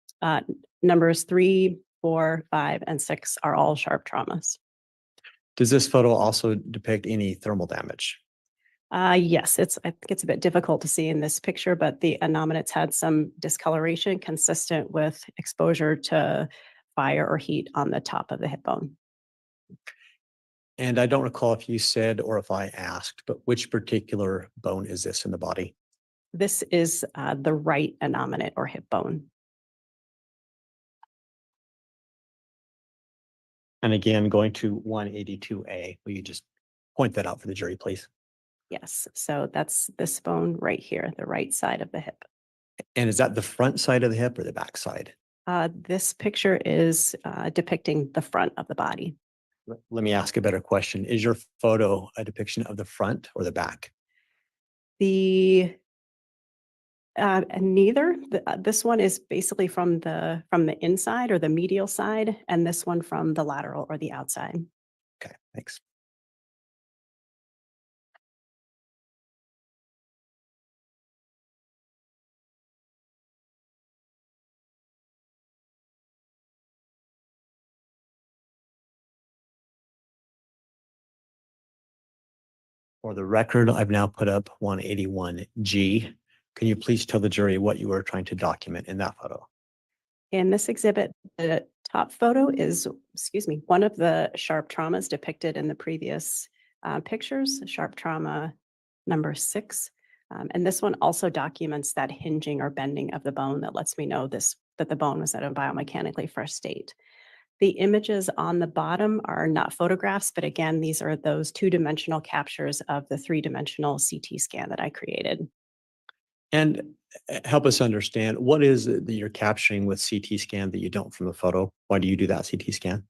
Numbers 3, 4, 5, and 6 are all sharp traumas. Does this photo also depict any thermal damage? Yes, I think it's a bit difficult to see in this picture, but the anominate had some discoloration consistent with exposure to fire or heat on the top of the hip bone. And I don't recall if you said or if I asked, but which particular bone is this in the body? This is the right anominate or hip bone. And again, going to 182A, will you just point that out for the jury, please? Yes, so that's this bone right here, the right side of the hip. And is that the front side of the hip or the back side? This picture is depicting the front of the body. Let me ask a better question. Is your photo a depiction of the front or the back? The neither. This one is basically from the inside or the medial side, and this one from the lateral or the outside. Okay, thanks. For the record, I've now put up 181G. Can you please tell the jury what you were trying to document in that photo? In this exhibit, the top photo is, one of the sharp traumas depicted in the previous pictures, sharp trauma number 6. And this one also documents that hinging or bending of the bone that lets me know that the bone was at a biomechanically fresh state. The images on the bottom are not photographs, but again, these are those 2-dimensional captures of the 3-dimensional CT scan that I created. And help us understand, what is it that you're capturing with CT scan that you don't from the photo? Why do you do that CT scan?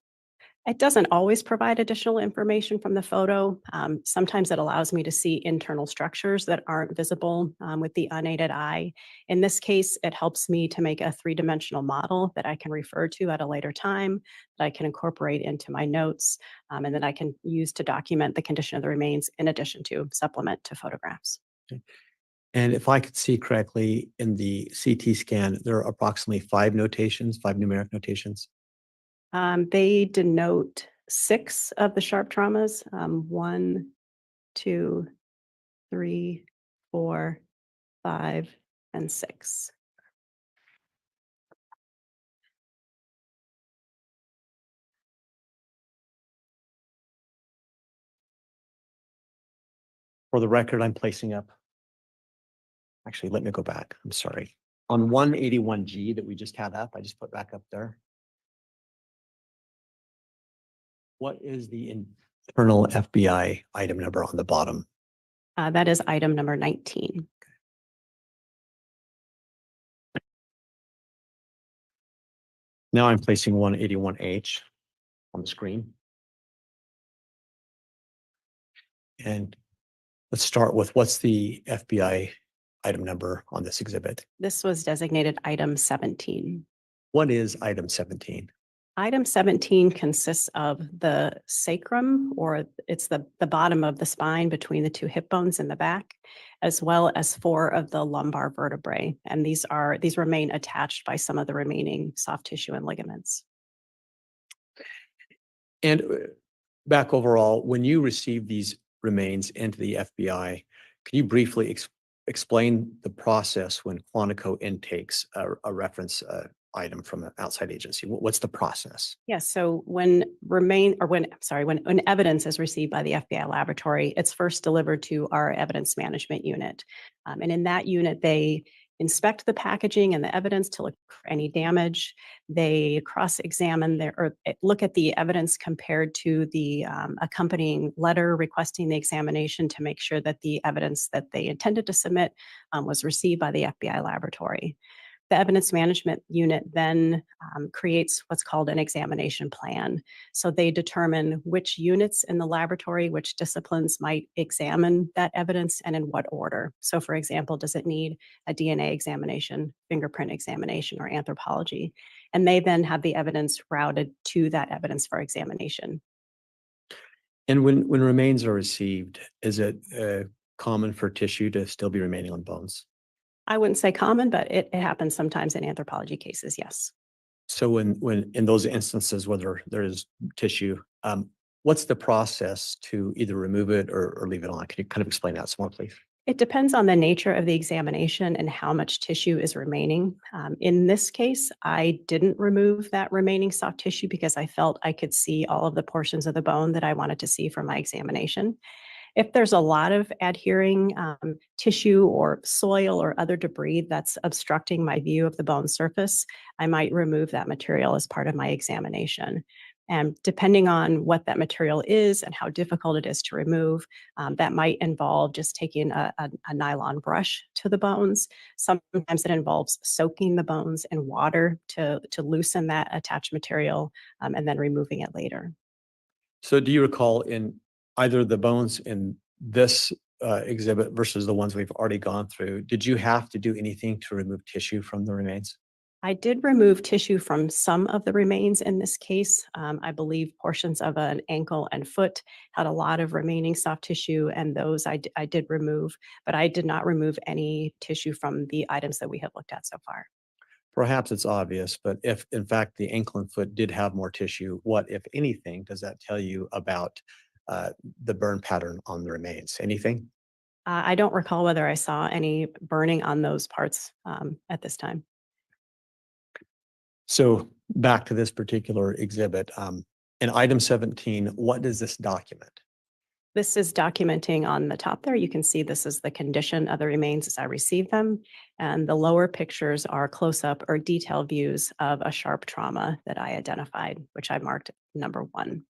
It doesn't always provide additional information from the photo. Sometimes it allows me to see internal structures that aren't visible with the unaided eye. In this case, it helps me to make a 3-dimensional model that I can refer to at a later time, that I can incorporate into my notes, and that I can use to document the condition of the remains in addition to supplement to photographs. Okay. And if I could see correctly in the CT scan, there are approximately 5 notations, 5 numeric notations. They denote 6 of the sharp traumas, 1, 2, 3, 4, 5, and 6. For the record, I'm placing up. Actually, let me go back. I'm sorry. On 181G that we just had up, I just put back up there. What is the internal FBI item number on the bottom? That is item number 19. Now I'm placing 181H on the screen. And let's start with, what's the FBI item number on this exhibit? This was designated item 17. What is item 17? Item 17 consists of the sacrum, or it's the bottom of the spine between the 2 hip bones in the back, as well as 4 of the lumbar vertebrae. And these remain attached by some of the remaining soft tissue and ligaments. And back overall, when you receive these remains into the FBI, can you briefly explain the process when Quantico intakes a reference item from an outside agency? What's the process? Yes. So when evidence is received by the FBI laboratory, it's first delivered to our evidence management unit. And in that unit, they inspect the packaging and the evidence to look for any damage. They cross-examine or look at the evidence compared to the accompanying letter requesting the examination to make sure that the evidence that they intended to submit was received by the FBI laboratory. The evidence management unit then creates what's called an examination plan. So they determine which units in the laboratory, which disciplines might examine that evidence and in what order. So for example, does it need a DNA examination, fingerprint examination, or anthropology? And they then have the evidence routed to that evidence for examination. And when remains are received, is it common for tissue to still be remaining on bones? I wouldn't say common, but it happens sometimes in anthropology cases, yes. So when in those instances, whether there is tissue, what's the process to either remove it or leave it on? Can you kind of explain that some more, please? It depends on the nature of the examination and how much tissue is remaining. In this case, I didn't remove that remaining soft tissue because I felt I could see all of the portions of the bone that I wanted to see from my examination. If there's a lot of adhering tissue or soil or other debris that's obstructing my view of the bone surface, I might remove that material as part of my examination. And depending on what that material is and how difficult it is to remove, that might involve just taking a nylon brush to the bones. Sometimes it involves soaking the bones in water to loosen that attached material and then removing it later. So do you recall in either the bones in this exhibit versus the ones we've already gone through, did you have to do anything to remove tissue from the remains? I did remove tissue from some of the remains in this case. I believe portions of an ankle and foot had a lot of remaining soft tissue, and those I did remove, but I did not remove any tissue from the items that we have looked at so far. Perhaps it's obvious, but if in fact the ankle and foot did have more tissue, what, if anything, does that tell you about the burn pattern on the remains? Anything? I don't recall whether I saw any burning on those parts at this time. So back to this particular exhibit, in item 17, what does this document? This is documenting on the top there. You can see this is the condition of the remains as I received them. And the lower pictures are close-up or detailed views of a sharp trauma that I identified, which I marked number 1.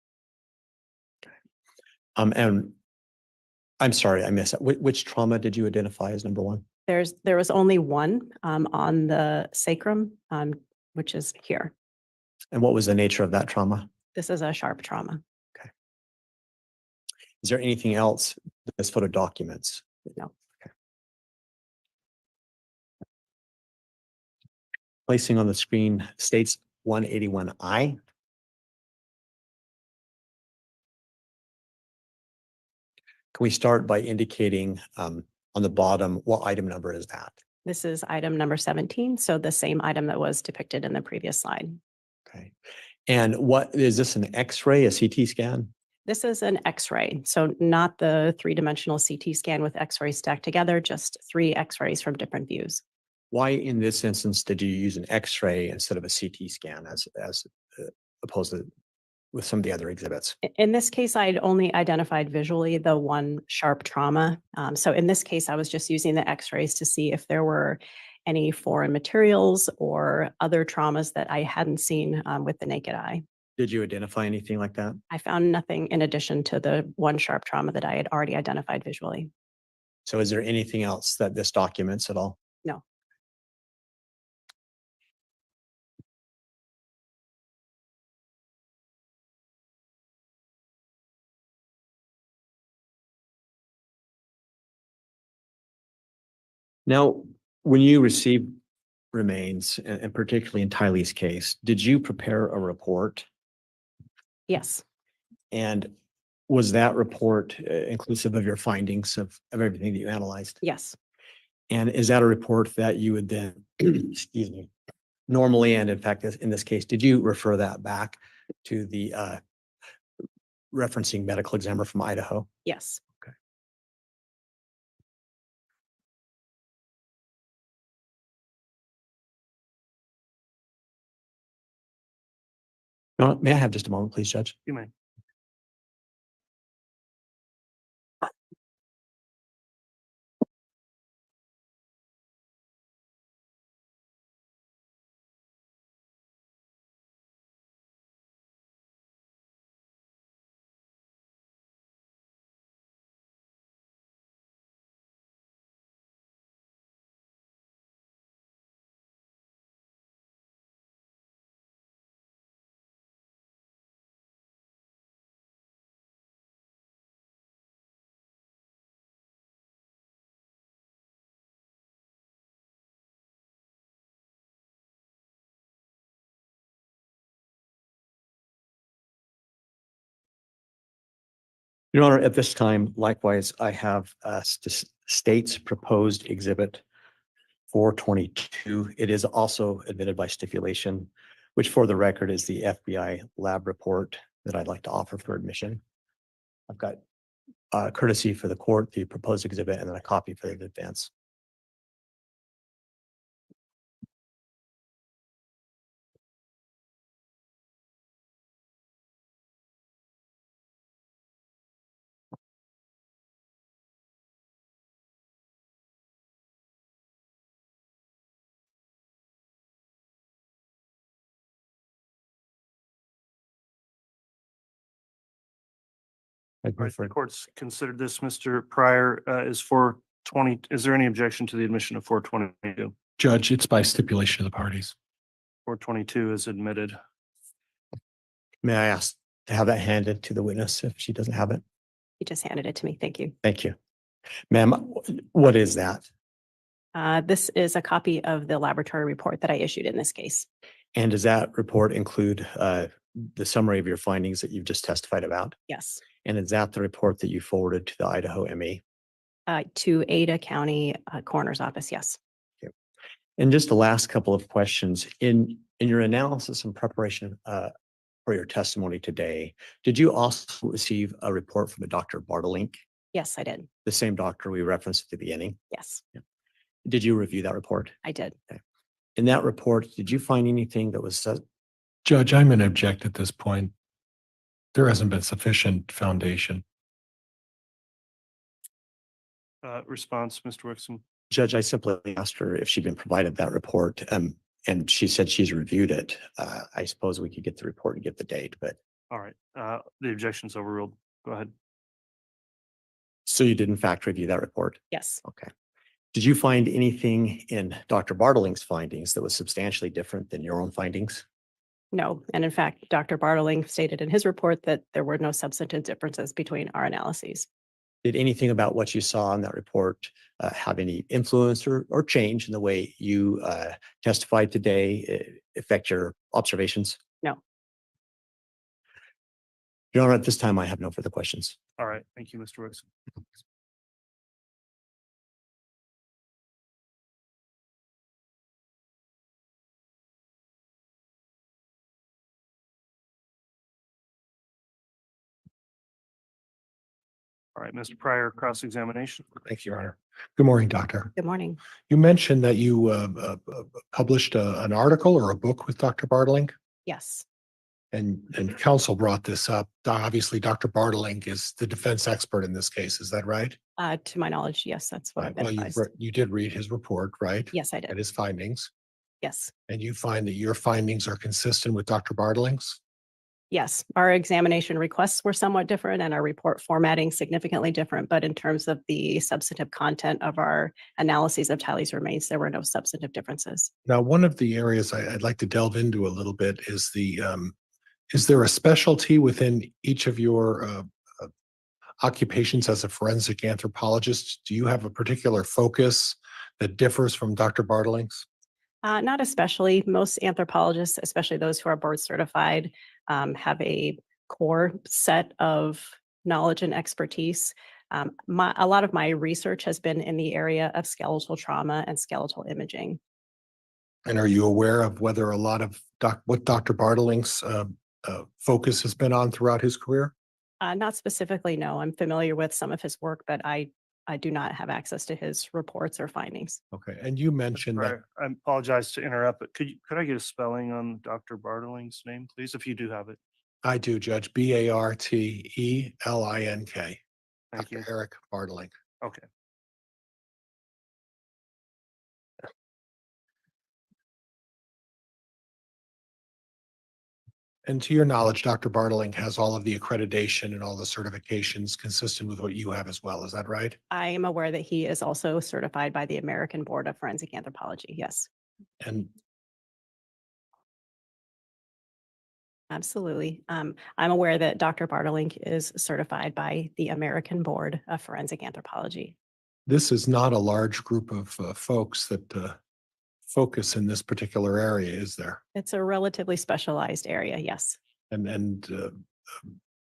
And I'm sorry, I missed that. Which trauma did you identify as number 1? There was only one on the sacrum, which is here. And what was the nature of that trauma? This is a sharp trauma. Is there anything else that this photo documents? No. Placing on the screen states 181I. Can we start by indicating on the bottom, what item number is that? This is item number 17, so the same item that was depicted in the previous slide. Okay. And what is this, an X-ray, a CT scan? This is an X-ray, so not the 3-dimensional CT scan with X-rays stacked together, just 3 X-rays from different views. Why in this instance did you use an X-ray instead of a CT scan as opposed to with some of the other exhibits? In this case, I'd only identified visually the one sharp trauma. So in this case, I was just using the X-rays to see if there were any foreign materials or other traumas that I hadn't seen with the naked eye. Did you identify anything like that? I found nothing in addition to the one sharp trauma that I had already identified visually. So is there anything else that this documents at all? No. Now, when you received remains, and particularly in Tylee's case, did you prepare a report? Yes. And was that report inclusive of your findings of everything that you analyzed? Yes. And is that a report that you would then, excuse me, normally, and in fact, in this case, did you refer that back to the referencing medical examiner from Idaho? Yes. Okay. May I have just a moment, please, Judge? You may. Your Honor, at this time, likewise, I have state's proposed exhibit 422. It is also admitted by stipulation, which for the record is the FBI lab report that I'd like to offer for admission. I've got courtesy for the court, the proposed exhibit, and then a copy for the defense. I'd Right, prefer- the court's considered this, Mr. Pryor, is 420. Is there any objection to the admission of 422? Judge, it's by stipulation of the parties. 422 is admitted. May I ask to have that handed to the witness if she doesn't have it? You just handed it to me. Thank you. Thank you. Ma'am, what is that? This is a copy of the laboratory report that I issued in this case. And does that report include the summary of your findings that you've just testified about? Yes. And is that the report that you forwarded to the Idaho ME? To Ada County Coroner's Office. Yes. And just the last couple of questions. In your analysis and preparation for your testimony today, did you also receive a report from a Dr. Bartelink, Yes, I did. the same doctor we referenced at the beginning? Yes, Did you review that report? I did. In that report, did you find anything that was Judge, I'm going to object at this point. There hasn't been sufficient foundation. Response, Mr. Wixom. Judge, I simply asked her if she'd been provided that report, and she said she's reviewed it. I suppose we could get the report and get the date, but All right, the objection's overruled. Go ahead. so you did in fact review that report? Yes. Okay. Did you find anything in Dr. Bartelink's findings that was substantially different than your own findings? No. And in fact, Dr. Barteling stated in his report that there were no substantive differences between our analyses. Did anything about what you saw in that report have any influence or change in the way you testified today affect your observations? No. Your Honor, at this time, I have no further questions. All right, thank you, Mr. Wixom. All right, Mr. Pryor, cross-examination. Thank you, Your Honor. Good morning, Doctor. Good morning. You mentioned that you published an article or a book with Dr. Bartelink, Yes. and counsel brought this up. Obviously, Dr. Bartelink is the defense expert in this case. Is that right? To my knowledge, yes, that's what I've been Well, advised. you did read his report, right? Yes, I And did. his findings, Yes. and you find that your findings are consistent with Dr. Bartelink's? Yes. Our examination requests were somewhat different and our report formatting significantly different. But in terms of the substantive content of our analyses of Tylee's remains, there were no substantive differences. Now, one of the areas I'd like to delve into a little bit is is there a specialty within each of your occupations as a forensic anthropologist? Do you have a particular focus that differs from Dr. Bartelink's? Not especially. Most anthropologists, especially those who are board certified, have a core set of knowledge and expertise. A lot of my research has been in the area of skeletal trauma and skeletal imaging. And are you aware of whether a lot of what Dr. Bartelink's focus has been on throughout his career? Not specifically, no. I'm familiar with some of his work, but I do not have access to his reports or findings. Okay, and you Mr. mentioned that, Pryor, I apologize to interrupt, but could I get a spelling on Dr. Barteling's name, please, if you do have it? I do, Judge, Bartelink. Thank you. Dr. Eric Bartelink. Okay. And to your knowledge, Dr. Bartelink has all of the accreditation and all the certifications consistent with what you have as well. Is that right? I am aware that he is also certified by the American Board of Forensic Anthropology. Yes, And absolutely. I'm aware that Dr. Bartelink is certified by the American Board of Forensic Anthropology. this is not a large group of folks that focus in this particular area, is there? It's a relatively specialized area. Yes. And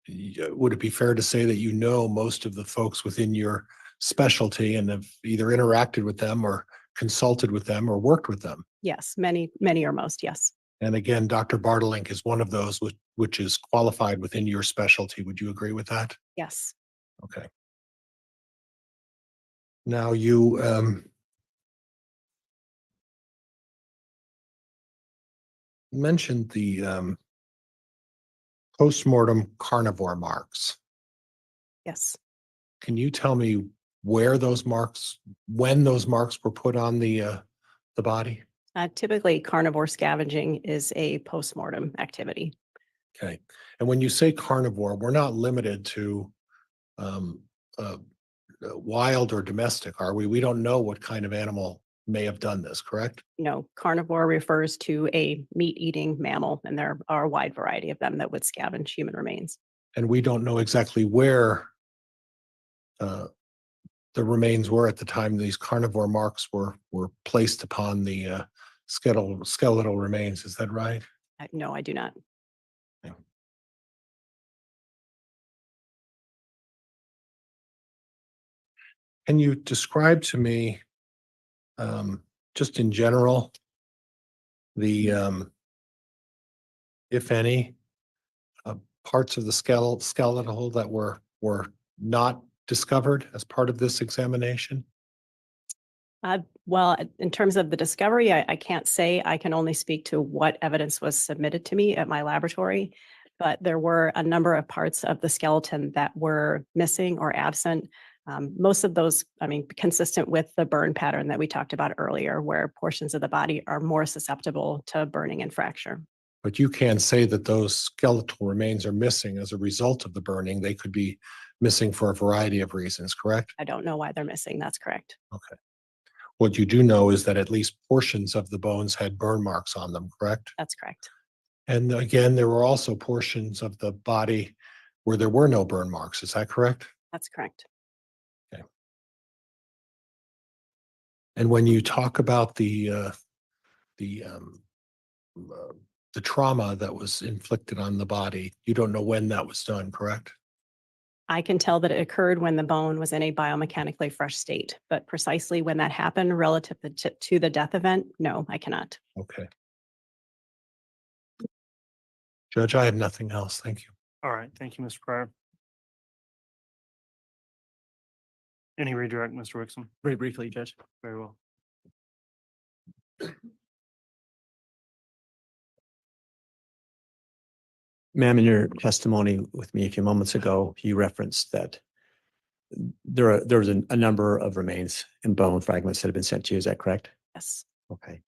would it be fair to say that you know most of the folks within your specialty and have either interacted with them or consulted with them or worked with them? Yes, many or most, yes. And again, Dr. Bartlink is one of those which is qualified within your specialty. Would you agree with that? Yes. Okay. Now you mentioned the postmortem carnivore marks. Yes. Can you tell me where those marks, when those marks were put on the body? Typically, carnivore scavenging is a postmortem activity. Okay. And when you say carnivore, we're not limited to um, wild or domestic, are we? We don't know what kind of animal may have done this, correct? No, carnivore refers to a meat-eating mammal, and there are a wide variety of them that would scavenge human remains. And we don't know exactly where the remains were at the time these carnivore marks were placed upon the skeletal remains. Is that right? No, I do not. Can you describe to me, just in general, the, if any, parts of the skeletal that were not discovered as part of this examination? Well, in terms of the discovery, I can't say. I can only speak to what evidence was submitted to me at my laboratory. But there were a number of parts of the skeleton that were missing or absent. Most of those, I mean, consistent with the burn pattern that we talked about earlier, where portions of the body are more susceptible to burning and fracture. But you can say that those skeletal remains are missing as a result of the burning. They could be missing for a variety of reasons, correct? I don't know why they're missing. That's correct. Okay. What you do know is that at least portions of the bones had burn marks on them, correct? That's correct. And again, there were also portions of the body where there were no burn marks. Is that correct? That's correct. And when you talk about the um, the trauma that was inflicted on the body, you don't know when that was done, correct? I can tell that it occurred when the bone was in a biomechanically fresh state, but precisely when that happened relative to the death event, no, I cannot. Okay. Judge, I have nothing else. Thank you. All right, thank you, Mr. Pryor. Any redirect, Mr. Wixom? Very briefly, Judge. Very well. Ma'am, in your testimony with me a few moments ago, you referenced that there was a number of remains and bone fragments that have been sent to you. Is that correct? Yes. Okay.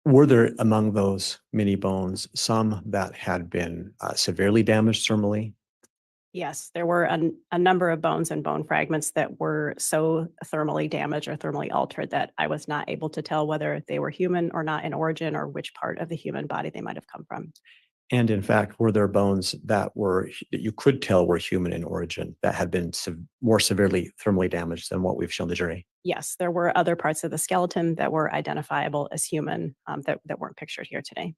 Were there among those many bones some that had been severely damaged thermally? Yes, there were a number of bones and bone fragments that were so thermally damaged or thermally altered that I was not able to tell whether they were human or not in origin or which part of the human body they might have come from. And in fact, were there bones that you could tell were human in origin that had been more severely thermally damaged than what we've shown the jury? Yes, there were other parts of the skeleton that were identifiable as human that weren't pictured here today.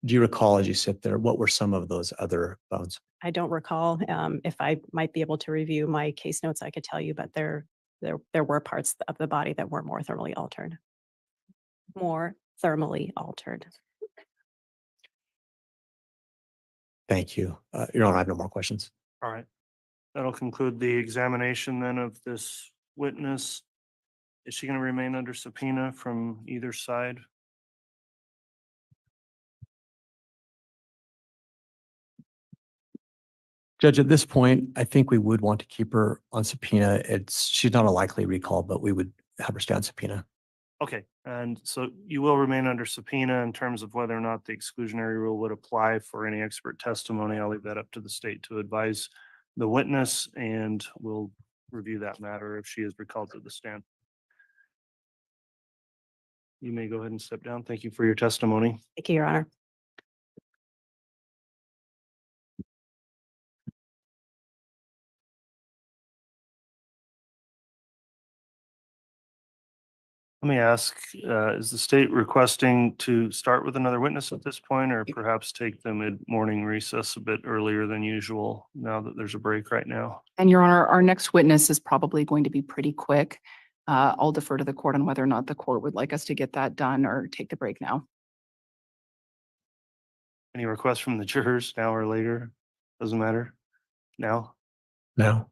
Do you recall as you sit there, what were some of those other bones? I don't recall. If I might be able to review my case notes, I could tell you, but there were parts of the body that were more thermally altered. More thermally altered. Thank you. Your Honor, I have no more questions. All right. That'll conclude the examination then of this witness. Is she going to remain under subpoena from either side? Judge, at this point, I think we would want to keep her on subpoena. She's not a likely recall, but we would have her stay on subpoena. Okay, and so you will remain under subpoena in terms of whether or not the exclusionary rule would apply for any expert testimony. I'll leave that up to the state to advise the witness, and we'll review that matter if she is recalled to the stand. You may go ahead and step down. Thank you for your testimony. Thank you, Your Honor. Let me ask, is the state requesting to start with another witness at this point, or perhaps take the mid-morning recess a bit earlier than usual now that there's a break right now? And Your Honor, our next witness is probably going to be pretty quick. I'll defer to the court on whether or not the court would like us to get that done or take the break now. Any requests from the jurors now or later? Doesn't matter. Now? No.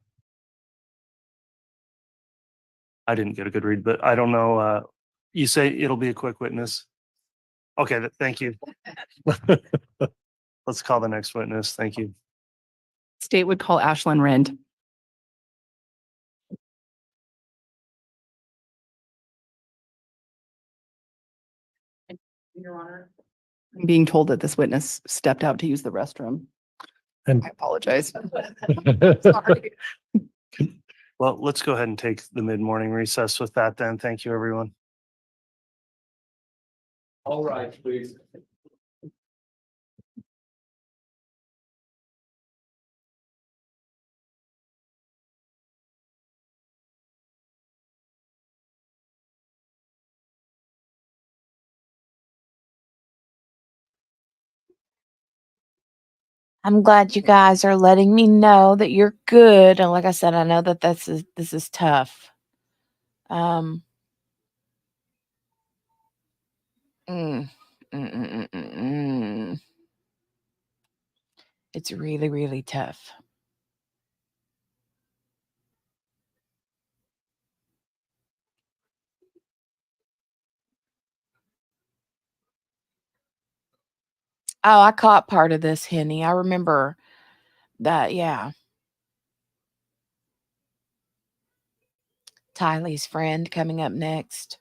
I didn't get a good read, but I don't know. You say it'll be a quick witness? Okay, thank you. Let's call the next witness. Thank you. State would call Ashlyn Rend. Your Honor, I'm being told that this witness stepped out to use the restroom. And I apologize. Sorry. Well, let's go ahead and take the mid-morning recess with that then. Thank you, everyone. All right, please. I'm glad you guys are letting me know that you're good. And like I said, I know that this is tough. Mm, mm, mm, mm, mm, mm. It's really, really tough. Oh, I caught part of this, Henny. I remember that, yeah. Tylee's friend coming up next.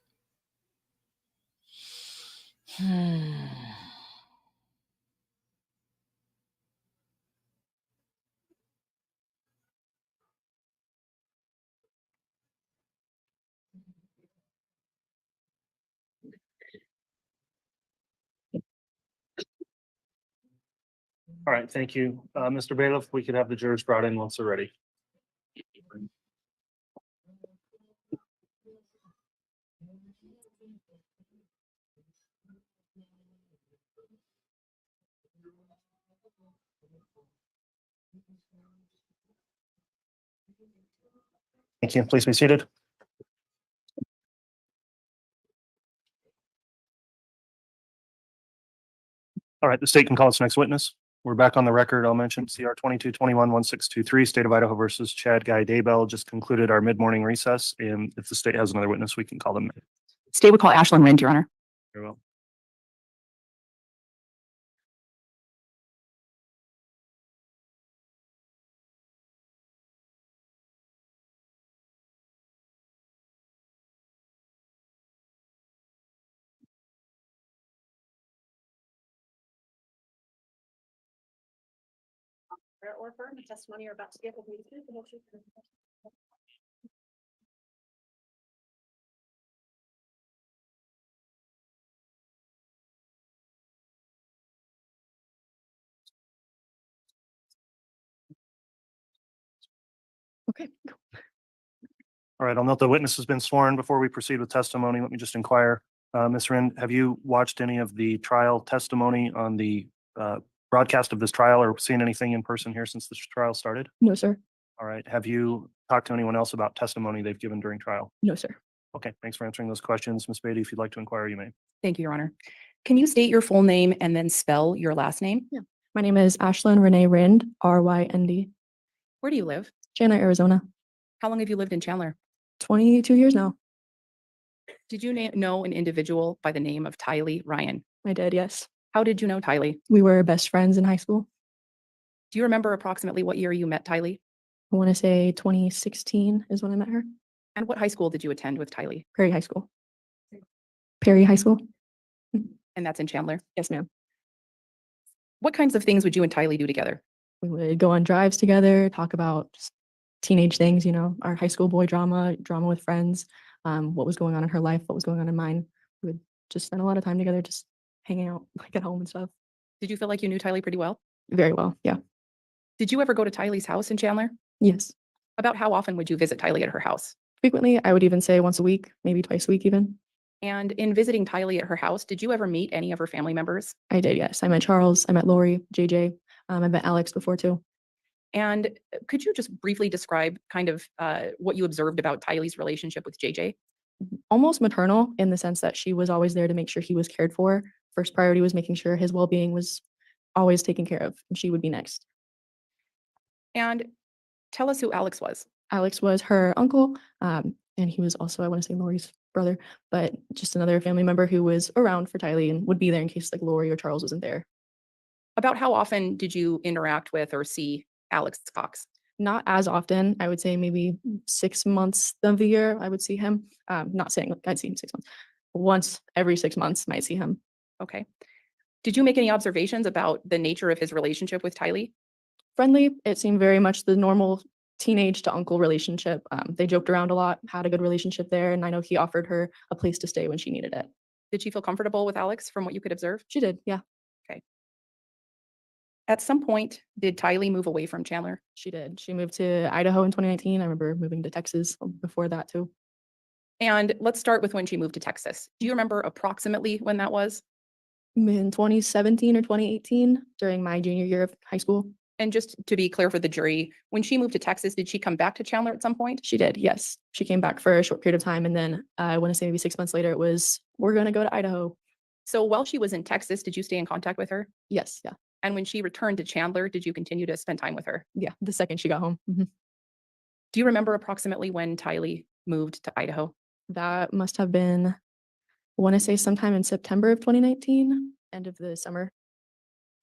All right, thank you. Mr. Bailiff, we could have the jurors brought in once they're ready. Thank you. Please be seated. All right, the state can call its next witness. We're back on the record. I'll mention CR 2221-1623, State of Idaho versus Chad Guy Daybell just concluded our mid-morning recess. And if the state has another witness, we can call them. State would call Ashlyn Rend, Your Honor. Very well. Or affirm the testimony you're about to give will be the truth, the whole truth, and nothing but the truth. Okay. All right, I'll note the witness has been sworn. Before we proceed with testimony, let me just inquire, Ms. Rend, have you watched any of the trial testimony on the broadcast of this trial or seen anything in person here since this trial started? No, sir. All right, have you talked to anyone else about testimony they've given during trial? No, sir. Okay, thanks for answering those questions. Ms. Beatty, if you'd like to inquire, you may. Thank you, Your Honor. Can you state your full name and then spell your last name? Yeah. My name is Ashlyn Renee Rend, RYND, Where do you live? Chandler, Arizona. How long have you lived in Chandler? 22 years now. Did you know an individual by the name of Tylee Ryan? I did, yes. How did you know Tylee? We were best friends in high school. Do you remember approximately what year you met Tylee? I want to say 2016 is when I met her. And what high school did you attend with Tylee? Perry High School. Perry High School. And that's in Chandler. Yes, ma'am. What kinds of things would you and Tylee do together? We would go on drives together, talk about just teenage things, you know, our high school boy drama with friends, what was going on in her life, what was going on in mine. We would just spend a lot of time together, just hanging out like at home and stuff. Did you feel like you knew Tylee pretty well? Very well, yeah. Did you ever go to Tylee's house in Chandler? Yes. About how often would you visit Tylee at her house? Frequently, I would even say once a week, maybe twice a week even. And in visiting Tylee at her house, did you ever meet any of her family members? I did, yes. I met Charles, I met Lori, JJ, I met Alex before too. And could you just briefly describe kind of what you observed about Tylee's relationship with JJ? Almost maternal in the sense that she was always there to make sure he was cared for. First priority was making sure his well-being was always taken care of, and she would be next. And tell us who Alex was. Alex was her uncle, and he was also, I want to say, Lori's brother, but just another family member who was around for Tylee and would be there in case like Lori or Charles wasn't there. About how often did you interact with or see Alex Cox? Not as often. I would say maybe 6 months of the year I would see him. Not saying like I'd see him 6 months. Once every 6 months might see him. Okay. Did you make any observations about the nature of his relationship with Tylee? Friendly. It seemed very much the normal teenage to uncle relationship. They joked around a lot, had a good relationship there, and I know he offered her a place to stay when she needed it. Did she feel comfortable with Alex from what you could observe? She did, yeah. At some point, did Tylee move away from Chandler? She did. She moved to Idaho in 2019. I remember moving to Texas before that too. And let's start with when she moved to Texas. Do you remember approximately when that was? In 2017 or 2018 during my junior year of high school. And just to be clear for the jury, when she moved to Texas, did she come back to Chandler at some point? She did, yes. She came back for a short period of time, and then I want to say maybe 6 months later, it was, we're going to go to Idaho. So while she was in Texas, did you stay in contact with her? Yes, yeah. And when she returned to Chandler, did you continue to spend time with her? Yeah, the second she got home. Mhm. Do you remember approximately when Tylee moved to Idaho? That must have been, I want to say sometime in September of 2019, end of the summer.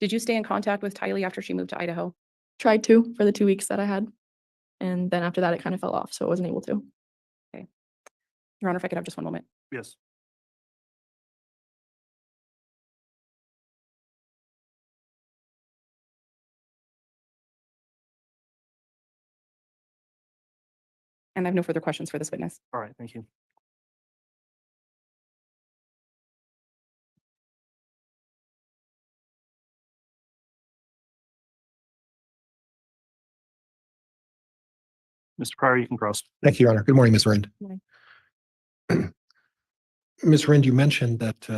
Did you stay in contact with Tylee after she moved to Idaho? Tried to for the 2 weeks that I had. And then after that, it kind of fell off, so I wasn't able to. Your Honor, if I could have just one moment. Yes. And I have no further questions for this witness. All right, thank you. Mr. Pryor, you can cross. Thank you, Your Honor. Good morning, Ms. Rind. Morning. Ms. Rind, you mentioned that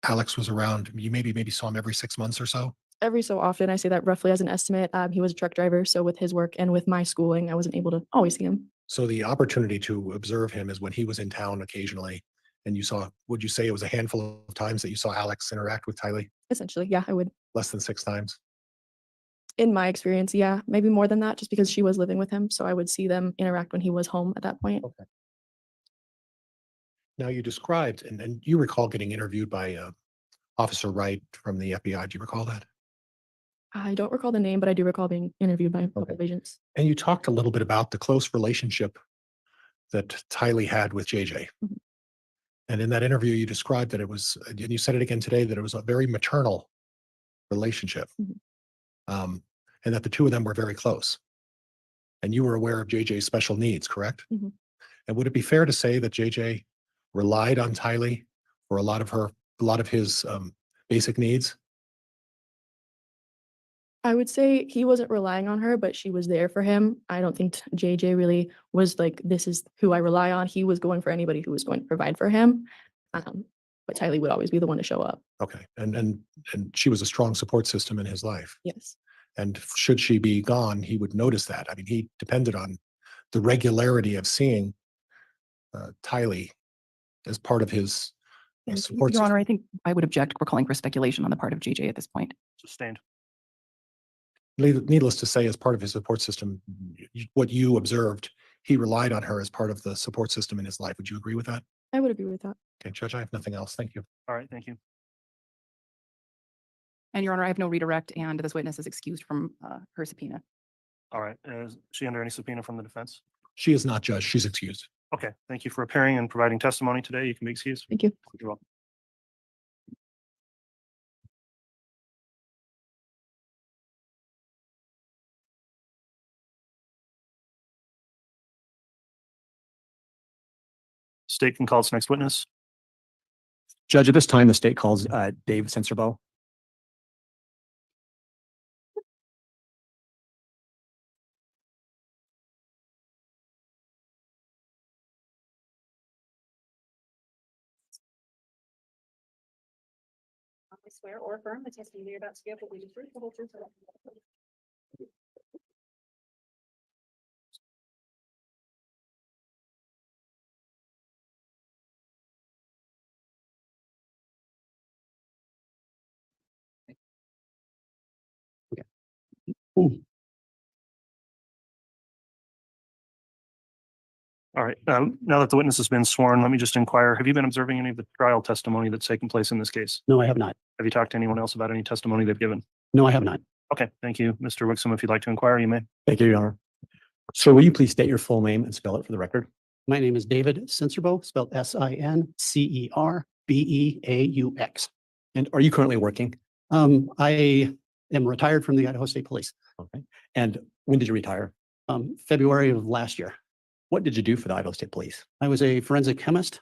Alex was around, you maybe saw him every 6 months or so. Every so often, I say that roughly as an estimate. He was a truck driver, so with his work and with my schooling, I wasn't able to always see him. So the opportunity to observe him is when he was in town occasionally, and you saw, would you say it was a handful of times that you saw Alex interact with Tylee? Essentially, yeah, I would. Less than 6 times? In my experience, yeah, maybe more than that, just because she was living with him, so I would see them interact when he was home at that point. Okay. Now you described, and you recall getting interviewed by Officer Wright from the FBI. Do you recall that? I don't recall the name, but I do recall being interviewed by a couple of agents. And you talked a little bit about the close relationship that Tylee had with JJ. Mhm. And in that interview, you described that it was, and you said it again today, that it was a very maternal relationship. Mhm. And that the two of them were very close. And you were aware of JJ's special needs, correct? Mhm. And would it be fair to say that JJ relied on Tylee for a lot of his basic needs? I would say he wasn't relying on her, but she was there for him. I don't think JJ really was like, this is who I rely on. He was going for anybody who was going to provide for him. But Tylee would always be the one to show up. Okay. And she was a strong support system in his life. Yes. And should she be gone, he would notice that. I mean, he depended on the regularity of seeing Tylee as part of his support Your Honor, system. I think I would object. We're calling for speculation on the part of JJ at this point. Sustained. Needless to say, as part of his support system, what you observed, he relied on her as part of the support system in his life. Would you agree with that? I would agree with that. Okay, Judge, I have nothing else. Thank you. All right, thank you. And Your Honor, I have no redirect, and this witness is excused from her subpoena. All right, is she under any subpoena from the defense? She is not judged. She's excused. Okay, thank you for appearing and providing testimony today. You can be excused. Thank you. You're welcome. State can call its next witness. Judge, at this time, the state calls Dave Senserbo. I swear or affirm the testimony you're about to give will be the truth, the whole truth, and nothing but the truth. All right, now that the witness has been sworn, let me just inquire, have you been observing any of the trial testimony that's taken place in this case? No, I have not. Have you talked to anyone else about any testimony they've given? No, I have not. Okay, thank you. Mr. Wixom, if you'd like to inquire, you may. Thank you, Your Honor. Sir, will you please state your full name and spell it for the record? My name is David Sincerbeau, spelled Sincerbeaux. And are you currently working? I am retired from the Idaho State Police, Okay. And when did you retire? February of last year. What did you do for the Idaho State Police? I was a forensic chemist,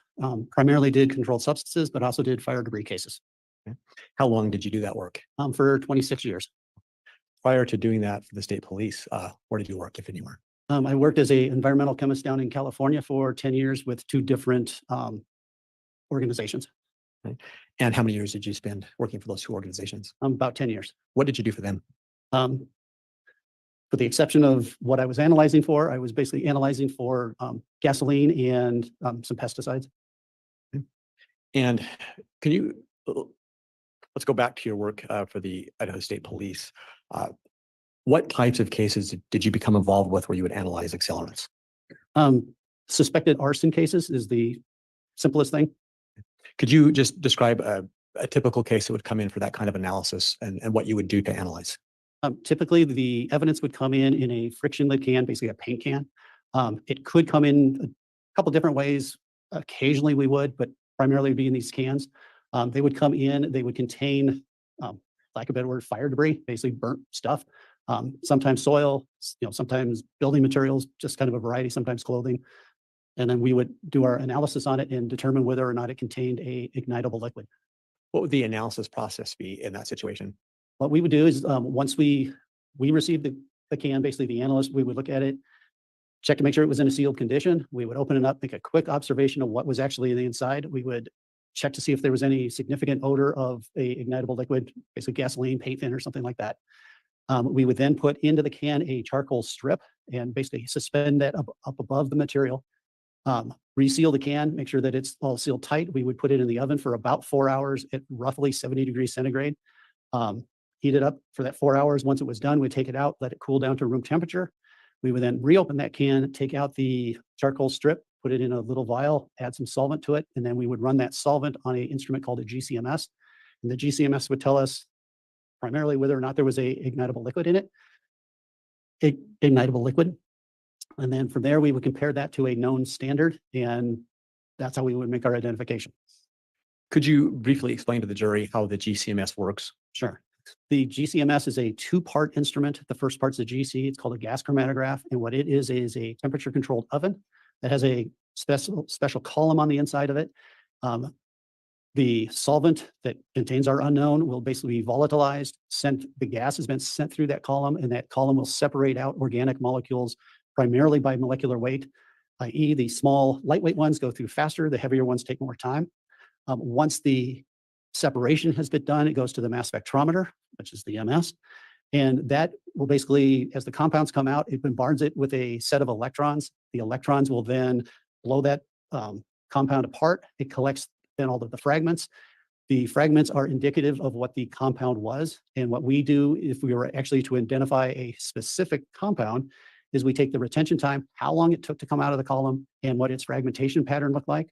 primarily did controlled substances, but also did fire debris cases, How long did you do that work? for 26 years. Prior to doing that for the state police, where did you work, if anywhere? I worked as a environmental chemist down in California for 10 years with two different organizations, And how many years did you spend working for those two organizations? about 10 years. What did you do for them? With the exception of what I was analyzing for, I was basically analyzing for gasoline and some pesticides. And can you, let's go back to your work for the Idaho State Police. What types of cases did you become involved with where you would analyze accelerants? Suspected arson cases is the simplest thing. Could you just describe a typical case that would come in for that kind of analysis and what you would do to analyze? Typically, the evidence would come in a friction lid can, basically a paint can. It could come in a couple different ways. Occasionally we would, but primarily be in these cans. They would come in, they would contain, lack of a better word, fire debris, basically burnt stuff. Sometimes soil, sometimes building materials, just kind of a variety, sometimes clothing. And then we would do our analysis on it and determine whether or not it contained a ignitable liquid. What would the analysis process be in that situation? What we would do is once we received the can, basically the analyst, we would look at it, check to make sure it was in a sealed condition. We would open it up, make a quick observation of what was actually in the inside. We would check to see if there was any significant odor of a ignitable liquid, basically gasoline, paint thinner, or something like that. We would then put into the can a charcoal strip and basically suspend that up above the material. Reseal the can, make sure that it's all sealed tight. We would put it in the oven for about 4 hours at roughly 70 degrees centigrade. Heat it up for that 4 hours. Once it was done, we'd take it out, let it cool down to room temperature. We would then reopen that can, take out the charcoal strip, put it in a little vial, add some solvent to it, and then we would run that solvent on an instrument called a GCMS. And the GCMS would tell us primarily whether or not there was a ignitable liquid in it, ignitable liquid. And then from there, we would compare that to a known standard, and that's how we would make our identification. Could you briefly explain to the jury how the GCMS works? Sure. The GCMS is a two-part instrument. The first part's a GC. It's called a gas chromatograph. And what it is a temperature-controlled oven that has a special column on the inside of it. The solvent that contains our unknown will basically be volatilized, the gas has been sent through that column, and that column will separate out organic molecules primarily by molecular weight, i.e. the small lightweight ones go through faster, the heavier ones take more time. Once the separation has been done, it goes to the mass spectrometer, which is the MS. And that will basically, as the compounds come out, it bombards it with a set of electrons. The electrons will then blow that compound apart. It collects then all of the fragments. The fragments are indicative of what the compound was. And what we do, if we were actually to identify a specific compound, is we take the retention time, how long it took to come out of the column, and what its fragmentation pattern looked like.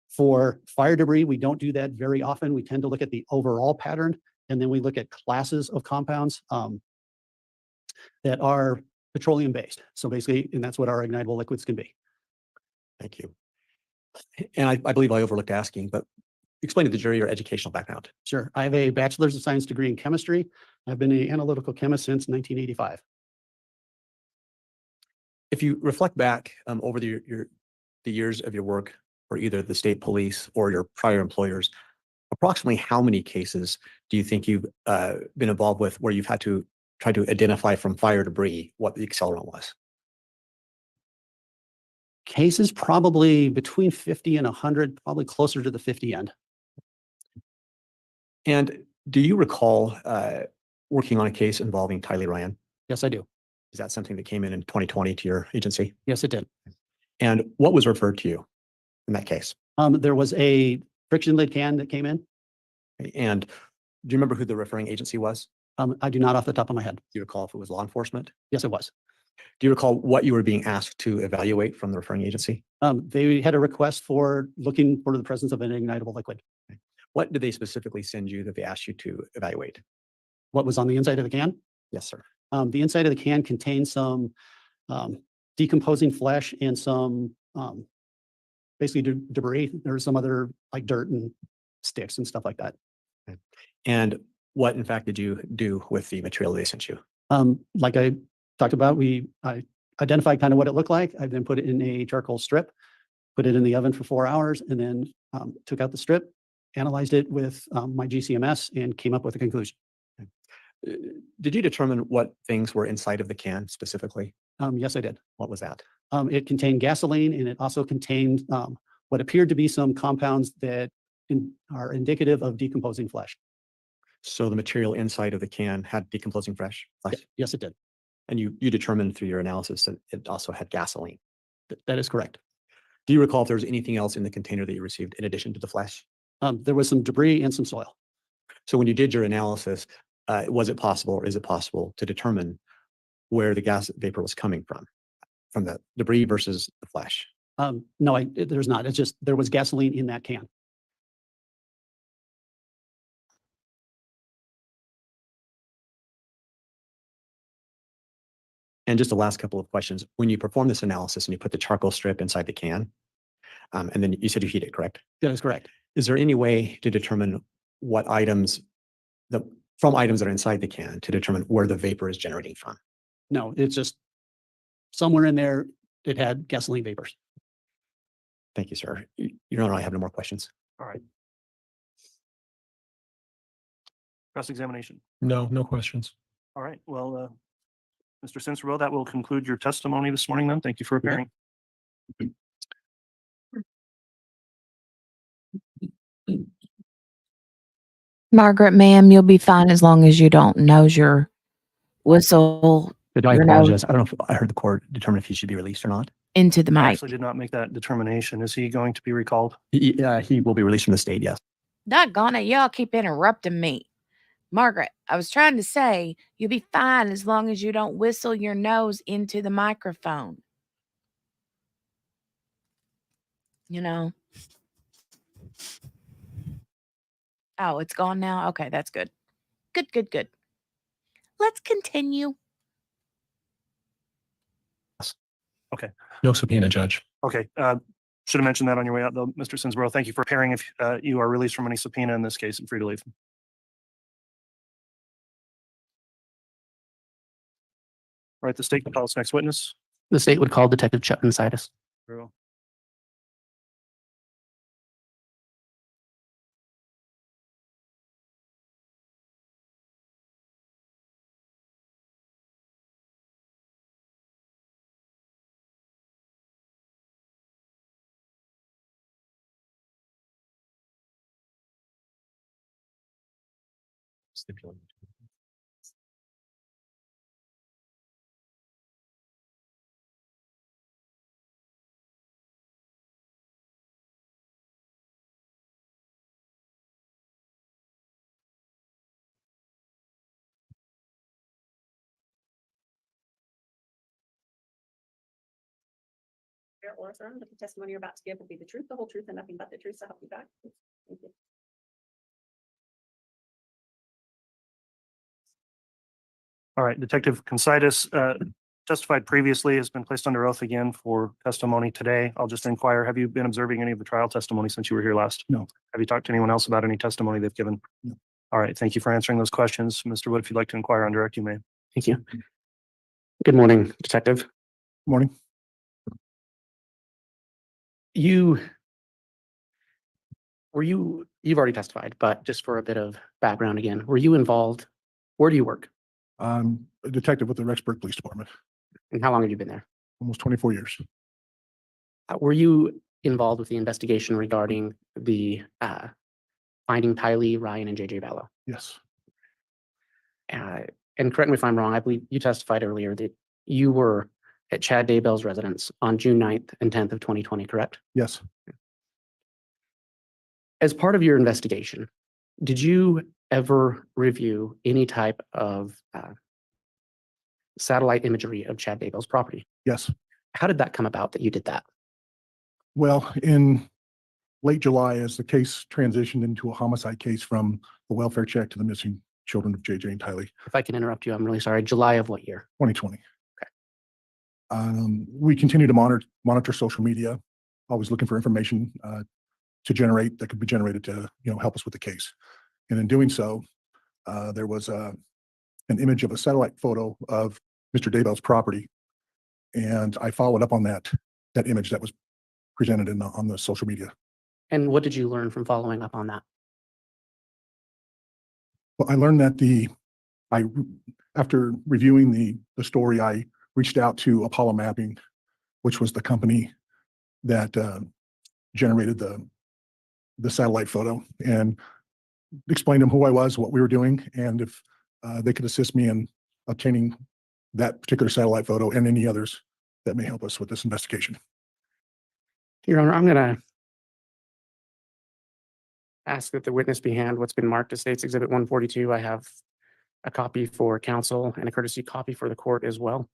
For fire debris, we don't do that very often. We tend to look at the overall pattern, and then we look at classes of compounds that are petroleum-based. So basically, and that's what our ignitable liquids can be. Thank you. And I believe I overlooked asking, but explain to the jury your educational background. Sure. I have a bachelor's of science degree in chemistry. I've been an analytical chemist since 1985. If you reflect back over the years of your work for either the state police or your prior employers, approximately how many cases do you think you've been involved with where you've had to try to identify from fire debris what the accelerant was? Cases probably between 50 and 100, probably closer to the 50 end. And Do you recall working on a case involving Tylee Ryan? Yes, I do. Is that something that came in 2020 to your agency? Yes, it did. And what was referred to you in that case? There was a friction lid can that came in. And do you remember who the referring agency was? I do not off the top of my head. Do you recall if it was law enforcement? Yes, it was. Do you recall what you were being asked to evaluate from the referring agency? They had a request for looking for the presence of an ignitable liquid. What did they specifically send you that they asked you to evaluate? What was on the inside of the can? Yes, sir. The inside of the can contained some decomposing flesh and some basically debris. There's some other like dirt and sticks and stuff like that. And what, in fact, did you do with the material they sent you? Like I talked about, I identified kind of what it looked like. I then put it in a charcoal strip, put it in the oven for 4 hours, and then took out the strip, analyzed it with my GCMS, and came up with a conclusion. Did you determine what things were inside of the can specifically? Yes, I did. What was that? It contained gasoline, and it also contained what appeared to be some compounds that are indicative of decomposing flesh. So the material inside of the can had decomposing flesh? Yes, it did. And you determined through your analysis that it also had gasoline? That is correct. Do you recall if there was anything else in the container that you received in addition to the flesh? There was some debris and some soil. So when you did your analysis, was it possible or is it possible to determine where the gas vapor was coming from the debris versus the flesh? No, there's not. It's just there was gasoline in that can. And just the last couple of questions. When you perform this analysis and you put the charcoal strip inside the can, and then you said you heat it, correct? That is correct. Is there any way to determine what items, from items that are inside the can, to determine where the vapor is generating from? No, it's just somewhere in there, it had gasoline vapors. Thank you, sir. Your Honor, I have no more questions. All right. Cross-examination. No, no questions. All right. Well, Mr. Senserville, that will conclude your testimony this morning then. Thank you for appearing. Margaret, ma'am, you'll be fine as long as you don't nose your whistle I your apologize. I don't know if I heard the court determine if he should be released or not. into the I mic. actually did not make that determination. Is he going to be recalled? He will be released from the state, yes. Doggone it, y'all keep interrupting me. Margaret, I was trying to say you'll be fine as long as you don't whistle your nose into the microphone. You know. Oh, it's gone now? Okay, that's good. Good, good, good. Let's continue. Okay. No subpoena, Judge. Okay. Should have mentioned that on your way out, though, Mr. Sinsborough. Thank you for appearing. If you are released from any subpoena in this case, and free to leave. All right, the state can call its next witness. The state would call Detective Chuck Insidas. Very well. Or affirm that the testimony you're about to give will be the truth, the whole truth, and nothing but the truth, so help you God. Thank you. All right, Detective Considas testified previously, has been placed under oath again for testimony today. I'll just inquire, have you been observing any of the trial testimony since you were here last? No. Have you talked to anyone else about any testimony they've given? No. All right, thank you for answering those questions. Mr. Wood, if you'd like to inquire on direct, you may. Thank you. Good morning, Detective. Morning. You've already testified, but just for a bit of background again, were you involved? Where do you work? I'm a detective with the Rexburg Police Department, And how long have you been there? almost 24 years. Were you involved with the investigation regarding the finding Tylee Ryan and JJ Vallow. Yes, And correct me if I'm wrong, I believe you testified earlier that you were at Chad Daybell's residence on June 9th and 10th of 2020, correct? yes. As part of your investigation, did you ever review any type of satellite imagery of Chad Daybell's property? Yes. How did that come about that you did that? Well, in late July, as the case transitioned into a homicide case from the welfare check to the missing children of JJ and Tylee, If I can interrupt you, I'm really sorry. July of what year? 2020. We continue to monitor social media, always looking for information that could be generated to help us with the case. And in doing so, there was an image of a satellite photo of Mr. Daybell's property, and I followed up on that image that was presented on the social media. And what did you learn from following up on that? Well, I learned that after reviewing the story, I reached out to Apollo Mapping, which was the company that generated the satellite photo, and explained to them who I was, what we were doing, and if they could assist me in obtaining that particular satellite photo and any others that may help us with this investigation. Your Honor, I'm going to ask that the witness be handed what's been marked as State's Exhibit 142. I have a copy for counsel and a courtesy copy for the court as well.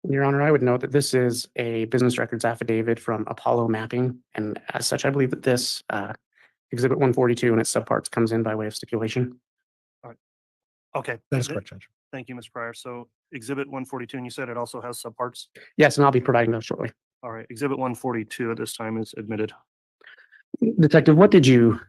Your Honor, I would note that this is a business records affidavit from Apollo Mapping, and as such, I believe that this Exhibit 142 and its subparts comes in by way of stipulation. Okay. That is correct, Judge. Thank you, Mr. Pryor. So Exhibit 142, and you said it also has subparts? Yes, and I'll be providing those shortly. All right, Exhibit 142 at this time is admitted. Detective, what did you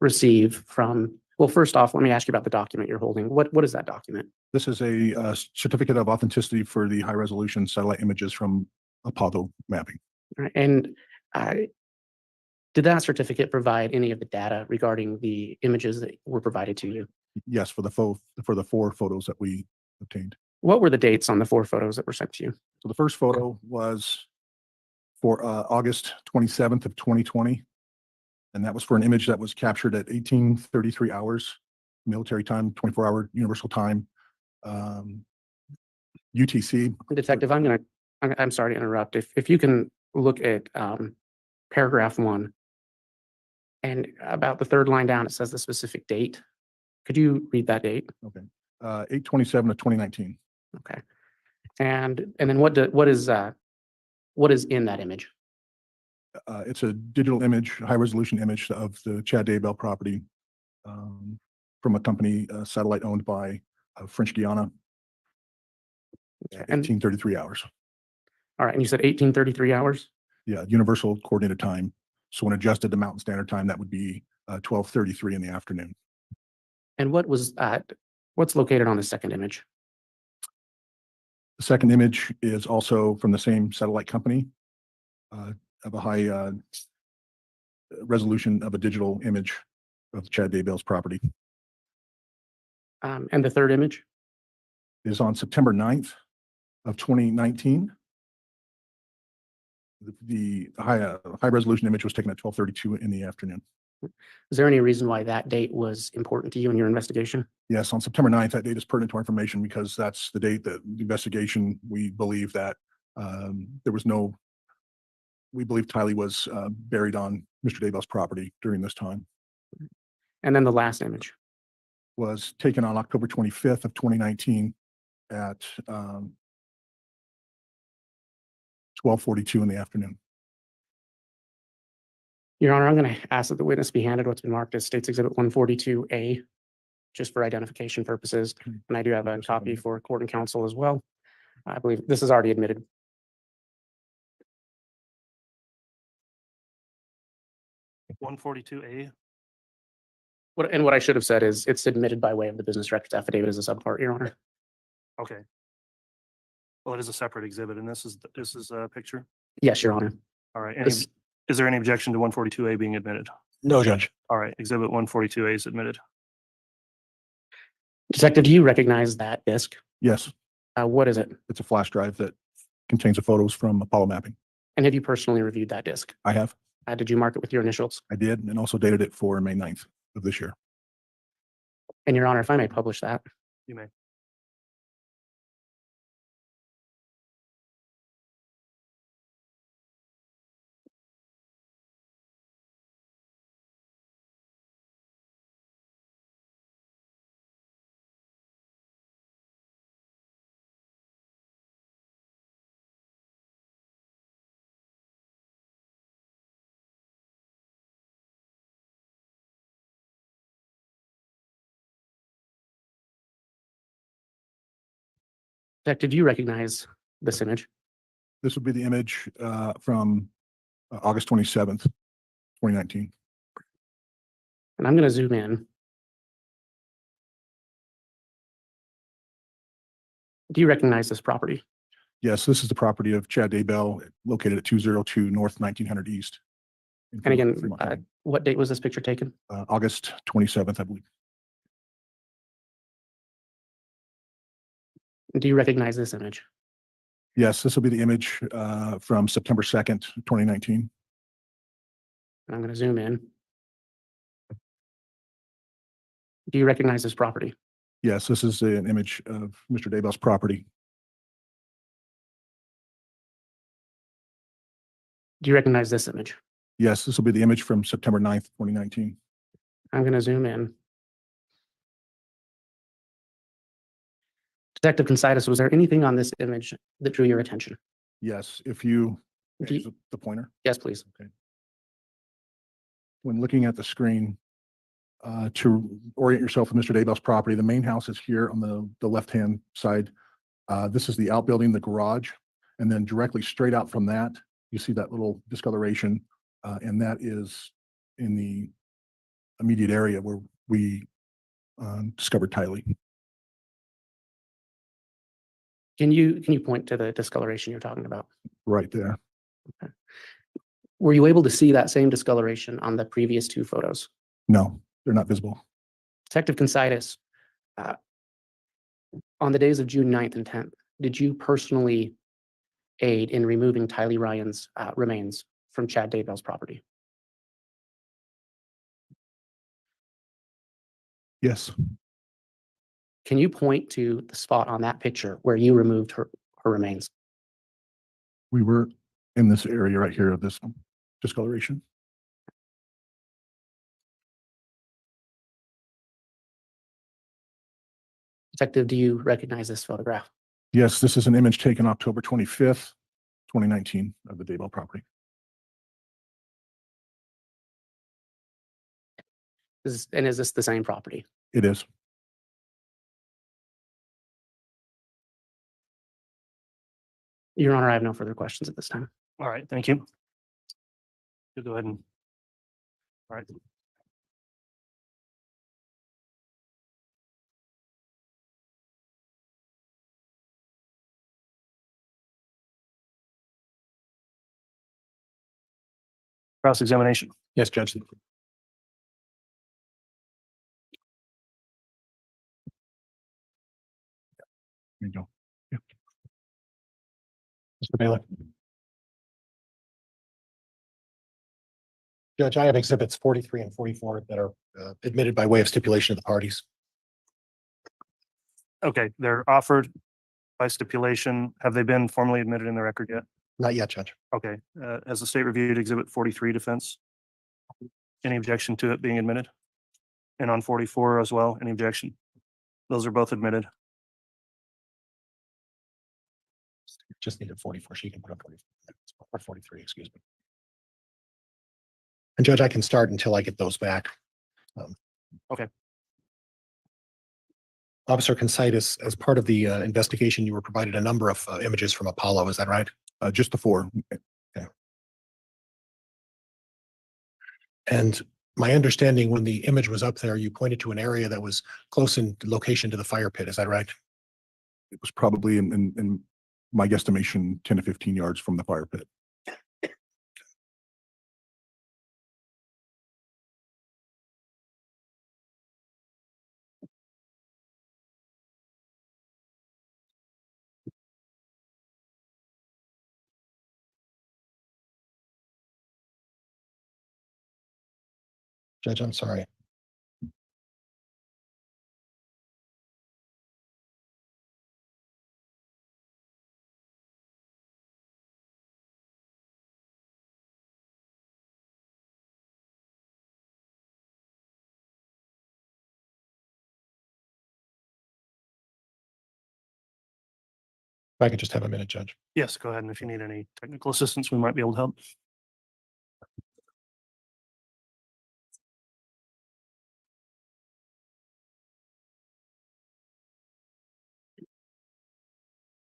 receive from, well, first off, let me ask you about the document you're holding. What is that document? This is a certificate of authenticity for the high-resolution satellite images from Apollo Mapping. All right, and did that certificate provide any of the data regarding the images that were provided to you? Yes, for the four photos that we obtained. What were the dates on the 4 photos that were sent to you? So the first photo was for August 27th of 2020. And that was for an image that was captured at 18:33 hours, military time, 24-hour universal time, UTC. Detective, I'm sorry to interrupt. If you can look at paragraph 1 and about the 3rd line down, it says the specific date. Could you read that date? Okay. 8/27 of 2019. Okay. And then what is in that image? It's a digital image, high-resolution image of the Chad Daybell property from a company, satellite owned by French Guiana. And 18:33 hours. all right, and you said 18:33 hours? Yeah, universal coordinated time. So when adjusted to Mountain Standard Time, that would be 12:33 in the afternoon. And what's located on the second image? The second image is also from the same satellite company of a high resolution of a digital image of Chad Daybell's property. And the 3rd image? Is on September 9th of 2019. The high resolution image was taken at 12:32 in the afternoon. Is there any reason why that date was important to you in your investigation? Yes, on September 9th, that date is pertinent to our information because that's the date that the investigation, we believe that we believe Tylee was buried on Mr. Daybell's property during this time. And then the last image? Was taken on October 25th of 2019 at 12:42 in the afternoon. Your Honor, I'm going to ask that the witness be handed what's been marked as State's Exhibit 142A, just for identification purposes. And I do have a copy for court and counsel as well. I believe this is already admitted. (142A). What I should have said is it's admitted by way of the business records affidavit as a subpart, Your Honor. Okay. Well, it is a separate exhibit, and this is a picture. Yes, Your Honor. All right. This- Is there any objection to 142A being admitted? No, Judge. All right, exhibit 142A is admitted. Detective, do you recognize that disc? Yes, What is it? it's a flash drive that contains the photos from Apollo mapping. And have you personally reviewed that disc? I have, Did you mark it with your initials? I did, and also dated it for May 9th of this year. And Your Honor, if I may publish that. You may. Detective, do you recognize this image? This would be the image from August 27th, 2019. And I'm going to zoom in. Do you recognize this property? Yes, this is the property of Chad Daybell, located at 202 North 1900 East. in And again, Fremont County. what date was this picture taken? August 27th, I believe. Do you recognize this image? Yes, this will be the image from September 2nd, 2019. I'm going to zoom in. Do you recognize this property? Yes, this is an image of Mr. Daybell's property. Do you recognize this image? Yes, this will be the image from September 9th, 2019. I'm going to zoom in. Detective Considas, was there anything on this image that drew your attention? Yes, if you, Do you- here's the pointer. Yes, please. When looking at the screen, to orient yourself with Mr. Daybell's property, the main house is here on the left-hand side. This is the outbuilding, the garage, and then directly straight out from that, you see that little discoloration, and that is in the immediate area where we discovered Tylee. Can you point to the discoloration you're talking about? Right there. Were you able to see that same discoloration on the previous two photos? No, they're not visible. Detective Considas, on the days of June 9th and 10th, did you personally aid in removing Tylee Ryan's remains from Chad Daybell's property? Yes, Can you point to the spot on that picture where you removed her remains? we were in this area right here of this discoloration. Detective, do you recognize this photograph? Yes, this is an image taken October 25th, 2019 of the Daybell property. Is this the same property? It is. Your Honor, I have no further questions at this time. All right, thank you. You go ahead and. All right. Cross-examination. Yes, Judge. There you go. Mr. Bailiff. Judge, I have exhibits 43 and 44 that are admitted by way of stipulation of the parties. Okay, they're offered by stipulation. Have they been formally admitted in the record yet? Not yet, Judge. Okay, has the state reviewed exhibit 43 defense? Any objection to it being admitted? And on 44 as well, any objection? Those are both admitted. Just needed 44. She can put up 44 or 43, excuse me. And Judge, I can start until I get those back. Okay. Officer Considas, as part of the investigation, you were provided a number of images from Apollo. Is that right? Just the four. And my understanding, when the image was up there, you pointed to an area that was close in location to the fire pit. Is that right? It was probably in my guesstimation, 10 to 15 yards from the fire pit. Judge, I'm sorry. If I could just have a minute, Judge. Yes, go ahead. And if you need any technical assistance, we might be able to help.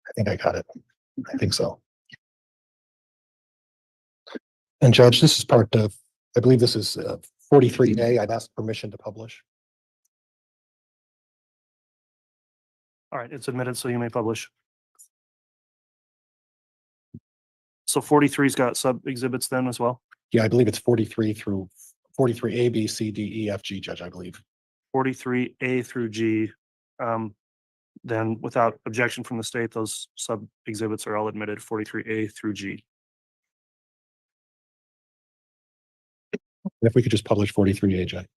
I think I got it. I think so. And Judge, this is part of, I believe this is 43A. I've asked permission to publish. All right, it's admitted, so you may publish. So 43's got sub exhibits then as well. Yeah, I believe it's 43 through 43A, B, C, D, E, F, G, Judge, I believe. 43A through G. Then without objection from the state, those sub exhibits are all admitted, 43A through G. If we could just publish 43A, Judge.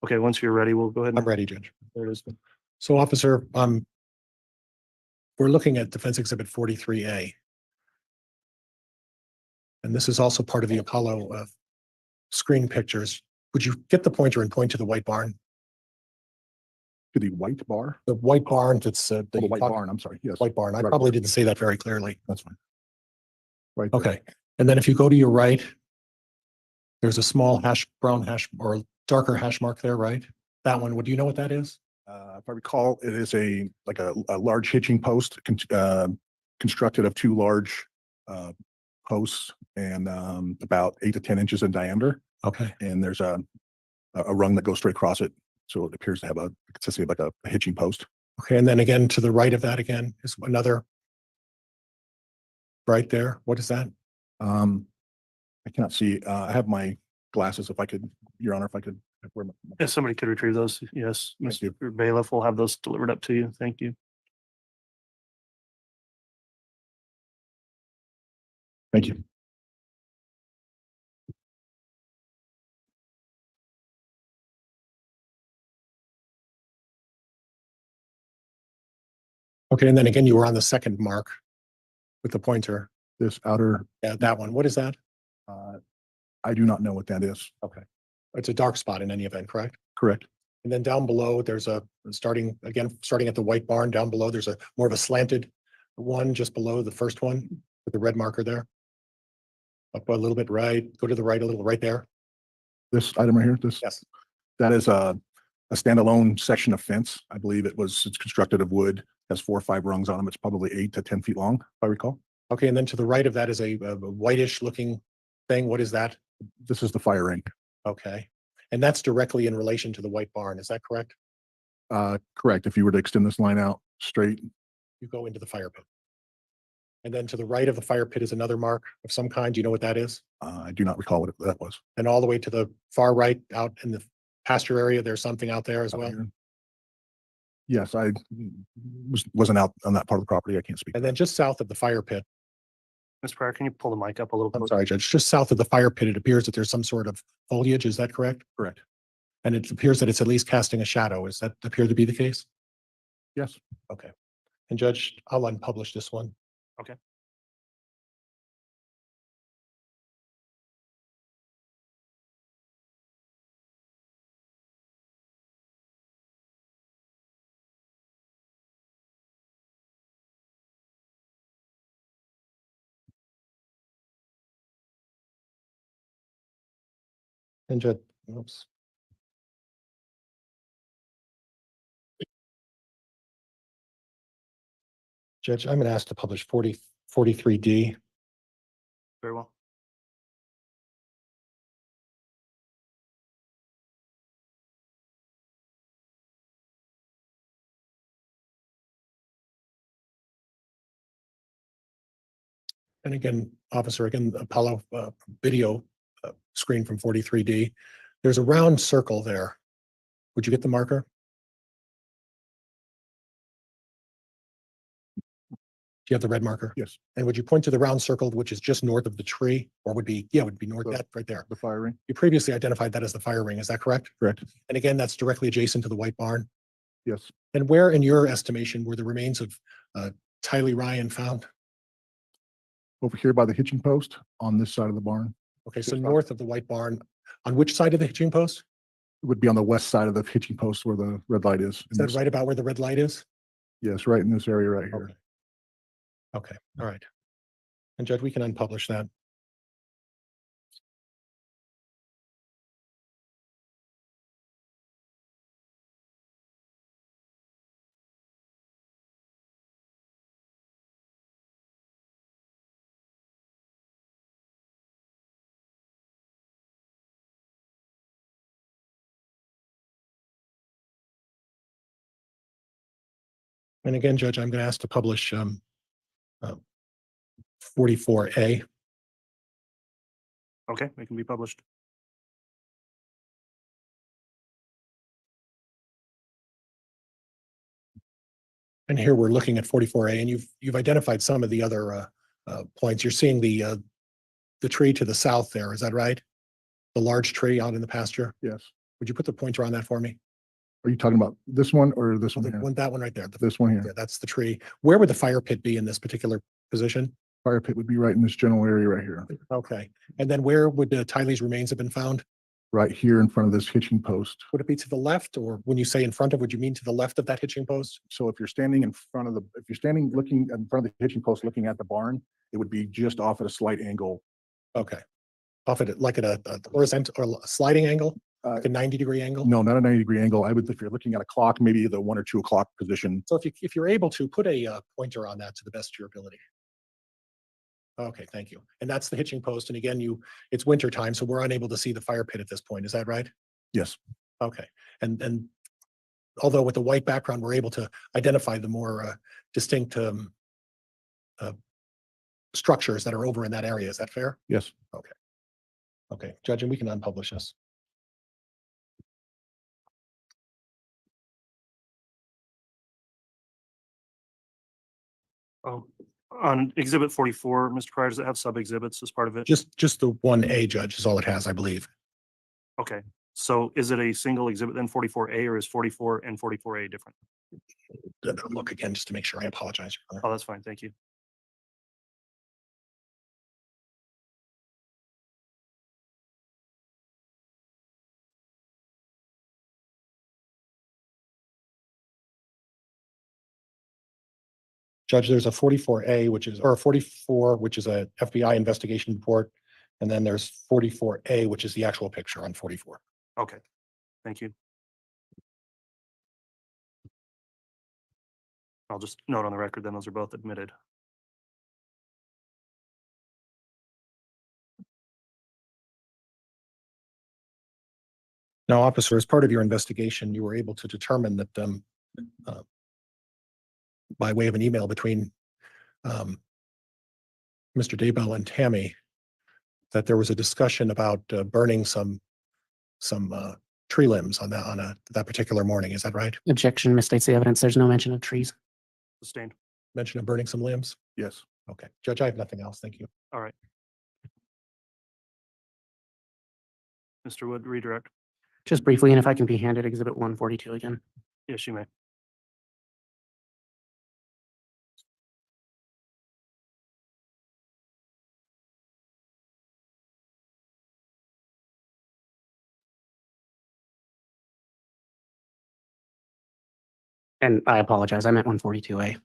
Okay, once you're ready, we'll go ahead. I'm ready, Judge. There it is. So officer, we're looking at Defense Exhibit 43A. And this is also part of the Apollo screen pictures. Would you get the pointer and point to the white barn? To the white bar? The white barn that's Oh, the white barn, I'm sorry, yes. White barn. I Right. probably didn't say that very clearly. That's fine. Right. there. Okay. And then if you go to your right, there's a small brown hash or darker hash mark there, right? That one, do you know what that is? If I recall, it is a large hitching post constructed of two large posts and about 8 to 10 inches in diameter. Okay. And there's a rung that goes straight across it. So it appears to have a consistency of like a hitching post. Okay. And then again, to the right of that again is another right there. What is that? I cannot see. I have my glasses. If I could, Your Honor, if I could. If somebody could retrieve those, yes, Thank you. Mr. Bailiff will have those delivered up to you. Thank you. Thank you. Okay. And then again, you were on the second mark with the pointer. This outer, Yeah, that one. What is that? I do not know what that is. Okay. It's a dark spot in any event, correct? Correct. And then down below, there's starting at the white barn, down below, there's a more of a slanted one just below the first one with the red marker there. Up a little bit right, go to the right a little, right there. This item right here, Yes. that is a standalone section of fence. I believe it's constructed of wood, has 4 or 5 rungs on them. It's probably 8 to 10 feet long, if I recall. Okay, and then to the right of that is a whitish looking thing. What is that? This is the fire ring. Okay. And that's directly in relation to the white barn. Is that correct? Correct. If you were to extend this line out straight, You go into the fire pit. And then to the right of the fire pit is another mark of some kind. Do you know what that is? I do not recall what that was. And all the way to the far right out in the pasture area, there's something out there as Out well. here. Yes, I wasn't out on that part of the property. I can't speak. And then just south of the fire pit, Ms. Pryor, can you pull the mic up a little? I'm closer? sorry, Judge, just south of the fire pit, it appears that there's some sort of foliage. Is that correct? Correct. And it appears that it's at least casting a shadow. Does that appear to be the case? Yes. Okay. And Judge, I'll unpublish this one. Okay. And Judge, oops. Judge, I'm going to ask to publish 43D. Very well. And again, officer, again, Apollo video screen from 43D. There's a round circle there. Would you get the marker? you have the red marker? Yes, And would you point to the round circle, which is just north of the tree, or would be, would be north, The- that right there? the fire ring. You previously identified that as the fire ring, is that correct? Correct. And again, that's directly adjacent to the white barn. Yes. And where, in your estimation, were the remains of Tylee Ryan found? Over here by the hitching post on this side of the barn. Okay, so Just north of the white barn, on which side of the hitching post? It would be on the west side of the hitching post where the red light is. Is that right about where the red light is? Yes, right in this area right here. Okay. Okay, all right. And Judge, we can unpublish that. And again, Judge, I'm going to ask to publish 44A. Okay, it can be published. And here we're looking at 44A, and you've identified some of the other points. You're seeing the tree to the south there, is that right? The large tree out in the pasture? Yes. Would you put the pointer on that for me? Are you talking about this one or this one The here? one, that one right there. This one here. Yeah, that's the tree. Where would the fire pit be in this particular position? Fire pit would be right in this general area right here, Okay. And then where would Tylee's remains have been found? right here in front of this hitching post. Would it be to the left, or when you say in front of, would you mean to the left of that hitching post? So if you're standing in front of if you're standing looking in front of the hitching post, looking at the barn, it would be just off at a slight angle. Okay. Off at it, like at a horizontal or a sliding angle, like a 90-degree angle? No, not a 90-degree angle. I would, if you're looking at a clock, maybe the 1 or 2 o'clock position. So if you're able to put a pointer on that to the best of your ability. Okay, thank you. And that's the hitching post. And again, it's winter time, so we're unable to see the fire pit at this point. Is that right? Yes. Okay. And although with the white background, we're able to identify the more distinct structures that are over in that area. Is that fair? Yes. Okay. Okay, Judge, and we can unpublish this. Oh, on exhibit 44, Mr. Pryor, does it have sub exhibits as part of it? Just the 1A, Judge, is all it has, I believe. Okay, so is it a single exhibit then 44A, or is 44 and 44A different? Look again, just to make sure. I apologize, Your Honor. Oh, that's fine. Thank you. Judge, there's a 44A, or a 44, which is a FBI investigation report. And then there's 44A, which is the actual picture on 44. Okay, thank you. I'll just note on the record then those are both admitted. Now, officer, as part of your investigation, you were able to determine that by way of an email between Mr. Daybell and Tammy, that there was a discussion about burning some tree limbs on that particular morning. Is that right? Objection misstates the evidence. There's no mention of trees. Sustained. Mention of burning some limbs? Yes. Okay. Judge, I have nothing else. Thank you. All right. Mr. Wood, redirect. Just briefly, and if I can be handed exhibit 142 again. Yes, you may. And I apologize. I meant 142A.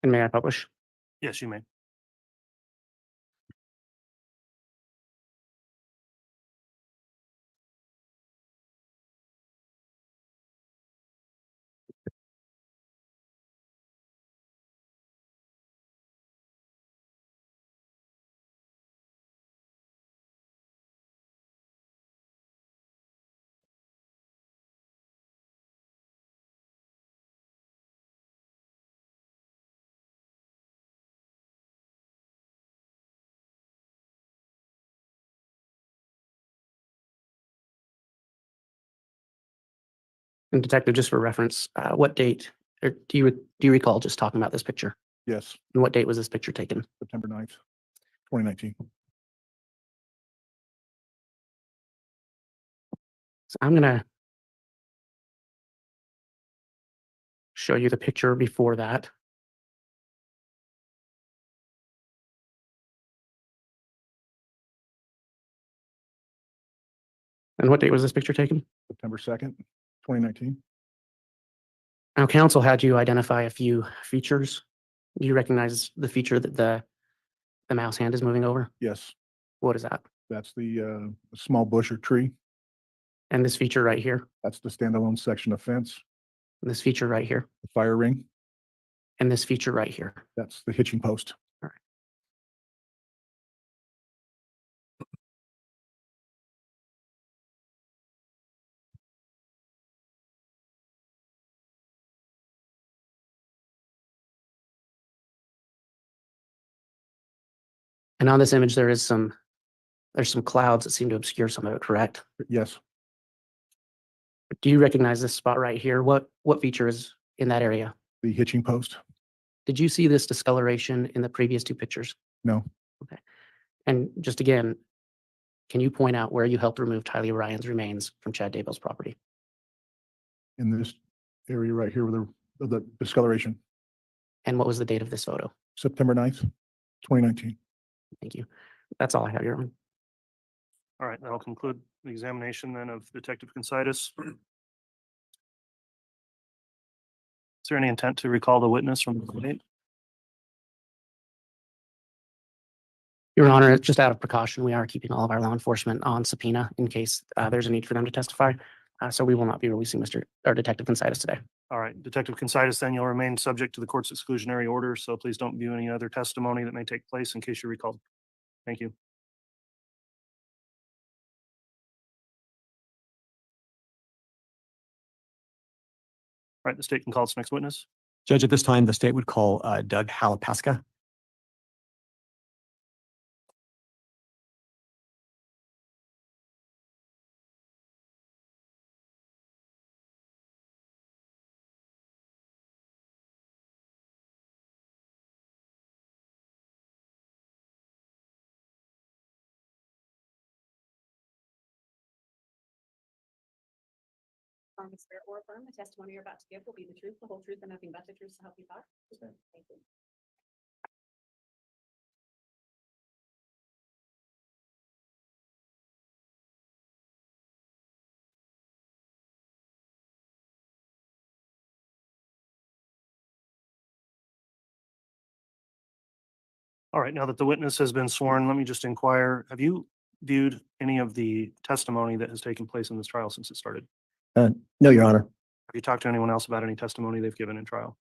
And may I publish? Yes, you may. And Detective, just for reference, what date, or do you recall just talking about this picture? Yes, And what date was this picture taken? September 9th, 2019. So I'm gonna show you the picture before that. And what date was this picture taken? September 2nd, 2019. Now, council had you identify a few features. Do you recognize the feature that the mouse hand is moving over? Yes, What is that? that's the small bush or tree. And this feature right here, That's the standalone section of fence. and this feature right here, The fire ring, and this feature right here. that's the hitching post. And on this image, there's some clouds that seem to obscure some of it, correct? Yes, Do you recognize this spot right here? What feature is in that area? the hitching post. Did you see this discoloration in the previous two pictures? No, And just again, can you point out where you helped remove Tylee Ryan's remains from Chad Daybell's property? in this area right here with the discoloration, And what was the date of this photo? September 9th, 2019. Thank you. That's all I have, Your Honor. All right, that'll conclude the examination then of Detective Considas. Is there any intent to recall the witness from the date? Your Honor, just out of precaution, we are keeping all of our law enforcement on subpoena in case there's a need for them to testify. So we will not be releasing Detective Considas today. All right, Detective Considas, then you'll remain subject to the court's exclusionary order, so please don't view any other testimony that may take place in case you're recalled. Thank you. All right, the state can call its next witness. Judge, at this time, the state would call Doug Halapaska. Swear or affirm the testimony you're about to give will be the truth, the whole truth, and nothing but the truth, so help you God. Thank you. All right, now that the witness has been sworn, let me just inquire, have you viewed any of the testimony that has taken place in this trial since it started? No, Your Honor. Have you talked to anyone else about any testimony they've given in trial?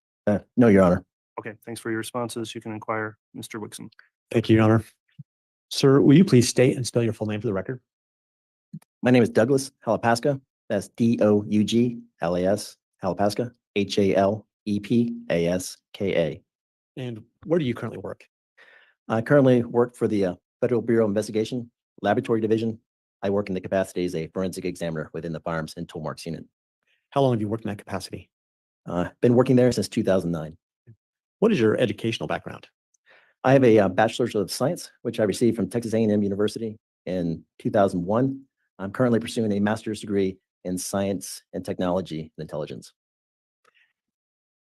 No, Your Honor. Okay, thanks for your responses. You can inquire, Mr. Wixom. Thank you, Your Honor. Sir, will you please state and spell your full name for the record? My name is Douglas Halapaska. That's Douglas, Halapaska, Halepaska. And where do you currently work? I currently work for the Federal Bureau of Investigation Laboratory Division. I work in the capacity as a forensic examiner within the Firearms and Tool Marks Unit. How long have you worked in that capacity? Been working there since 2009. What is your educational background? I have a Bachelor's of Science, which I received from Texas A&M University in 2001. I'm currently pursuing a master's degree in Science and Technology and Intelligence.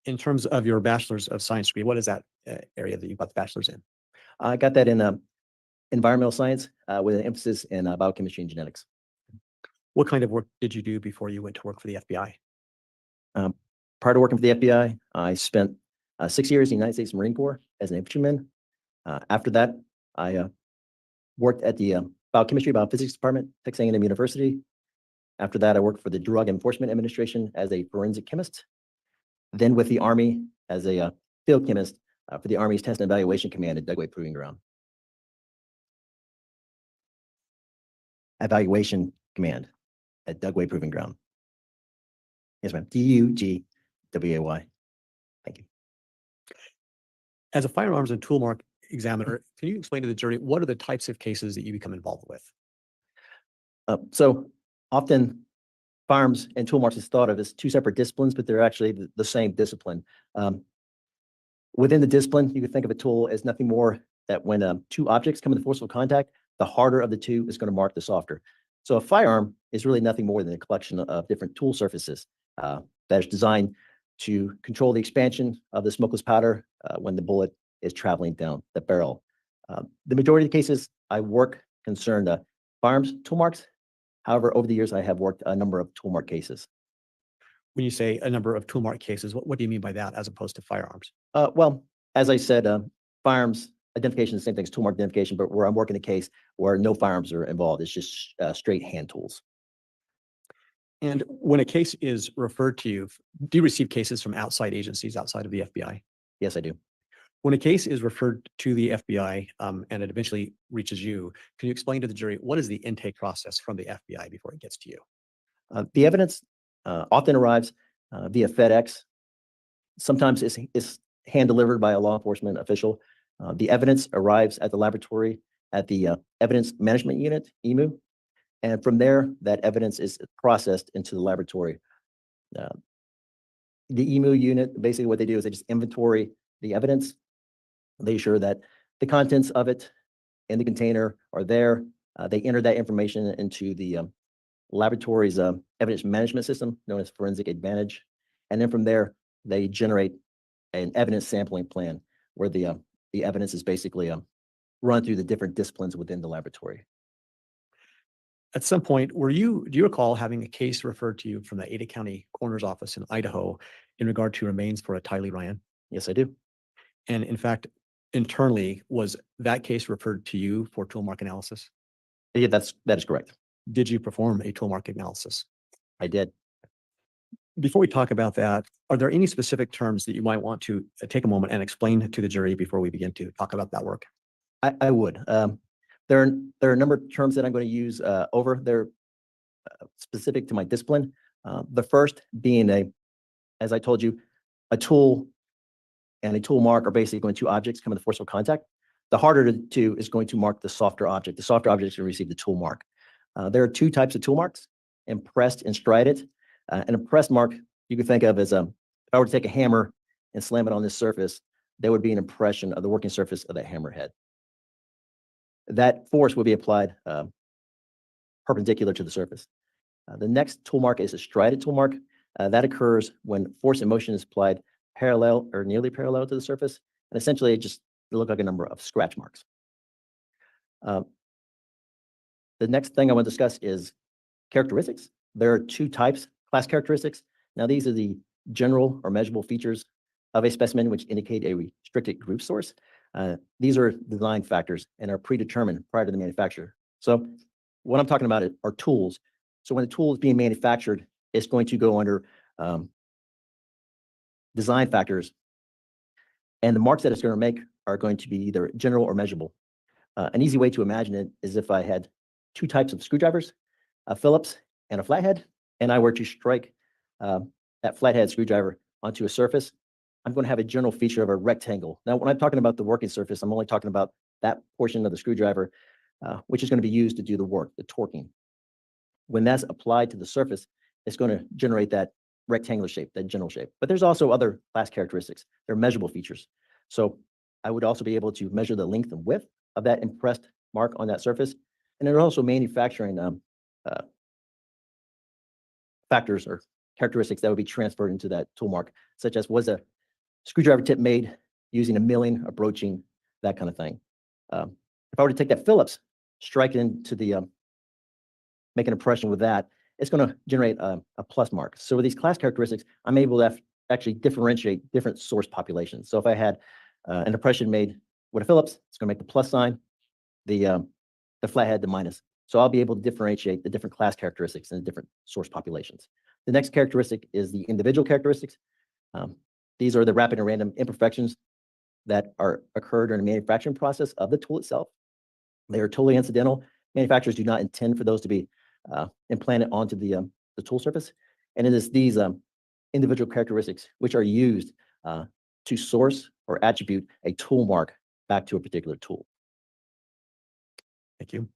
In terms of your Bachelor's of Science degree, what is that area that you got the bachelor's in? I got that in environmental science with an emphasis in biochemistry and genetics. What kind of work did you do before you went to work for the FBI? Prior to working for the FBI, I spent 6 years in the United States Marine Corps as an infantryman. After that, I worked at the Biochemistry Biophysics Department, Texas A&M University. After that, I worked for the Drug Enforcement Administration as a forensic chemist. Then with the Army as a field chemist for the Army's Test and Evaluation Command at Dugway Proving Ground. Evaluation Command at Dugway Proving Ground. Yes, ma'am. DUGWAY. Thank you. As a firearms and tool mark examiner, can you explain to the jury what are the types of cases that you become involved with? So often firearms and tool marks is thought of as two separate disciplines, but they're actually the same discipline. Within the discipline, you could think of a tool as nothing more that when two objects come into forceful contact, the harder of the two is going to mark the softer. So a firearm is really nothing more than a collection of different tool surfaces that is designed to control the expansion of the smokeless powder when the bullet is traveling down the barrel. The majority of the cases I work concerned firearms tool marks. However, over the years, I have worked a number of tool mark cases. When you say a number of tool mark cases, what do you mean by that as opposed to firearms? Well, as I said, firearms identification is the same thing as tool mark identification, but where I'm working a case where no firearms are involved, it's just straight hand tools. And when a case is referred to you, do you receive cases from outside agencies outside of the FBI? Yes, I do. When a case is referred to the FBI and it eventually reaches you, can you explain to the jury what is the intake process from the FBI before it gets to you? The evidence often arrives via FedEx. Sometimes it's hand delivered by a law enforcement official. The evidence arrives at the laboratory at the Evidence Management Unit, EMU. And from there, that evidence is processed into the laboratory. The EMU unit, basically what they do is they just inventory the evidence. They ensure that the contents of it in the container are there. They enter that information into the laboratory's evidence management system known as Forensic Advantage. And then from there, they generate an evidence sampling plan where the evidence is basically run through the different disciplines within the laboratory. At some point, do you recall having a case referred to you from the Ada County Coroner's Office in Idaho in regard to remains for a Tylee Ryan? Yes, I do. And in fact, internally, was that case referred to you for tool mark analysis? Yeah, that is correct. Did you perform a tool mark analysis? I did. Before we talk about that, are there any specific terms that you might want to take a moment and explain to the jury before we begin to talk about that work? I would. There are a number of terms that I'm going to use over. They're specific to my discipline. The first being as I told you, a tool and a tool mark are basically going to objects come into forceful contact. The harder to is going to mark the softer object. The softer object is going to receive the tool mark. There are two types of tool marks: impressed and strided. An impressed mark you can think of as if I were to take a hammer and slam it on this surface, there would be an impression of the working surface of that hammer head. That force will be applied perpendicular to the surface. The next tool mark is a strided tool mark. That occurs when force and motion is applied parallel or nearly parallel to the surface, and essentially it just look like a number of scratch marks. The next thing I want to discuss is characteristics. There are two types, class characteristics. Now these are the general or measurable features of a specimen which indicate a restricted group source. These are design factors and are predetermined prior to the manufacturer. So what I'm talking about are tools. So when the tool is being manufactured, it's going to go under design factors, and the marks that it's going to make are going to be either general or measurable. An easy way to imagine it is if I had two types of screwdrivers, a Phillips and a flathead, and I were to strike that flathead screwdriver onto a surface, I'm going to have a general feature of a rectangle. Now, when I'm talking about the working surface, I'm only talking about that portion of the screwdriver, which is going to be used to do the work, the torquing. When that's applied to the surface, it's going to generate that rectangular shape, that general shape. But there's also other class characteristics. They're measurable features. So I would also be able to measure the length and width of that impressed mark on that surface. And there are also manufacturing factors or characteristics that would be transferred into that tool mark, such as was a screwdriver tip made using a milling, a broaching, that kind of thing. If I were to take that Phillips, strike it into the, make an impression with that, it's going to generate a plus mark. So with these class characteristics, I'm able to actually differentiate different source populations. So if I had an impression made with a Phillips, it's going to make the plus sign, the flathead, the minus. So I'll be able to differentiate the different class characteristics in the different source populations. The next characteristic is the individual characteristics. These are the rapid and random imperfections that are occurred during the manufacturing process of the tool itself. They are totally incidental. Manufacturers do not intend for those to be implanted onto the tool surface. And it is these individual characteristics which are used to source or attribute a tool mark back to a particular tool. Thank you.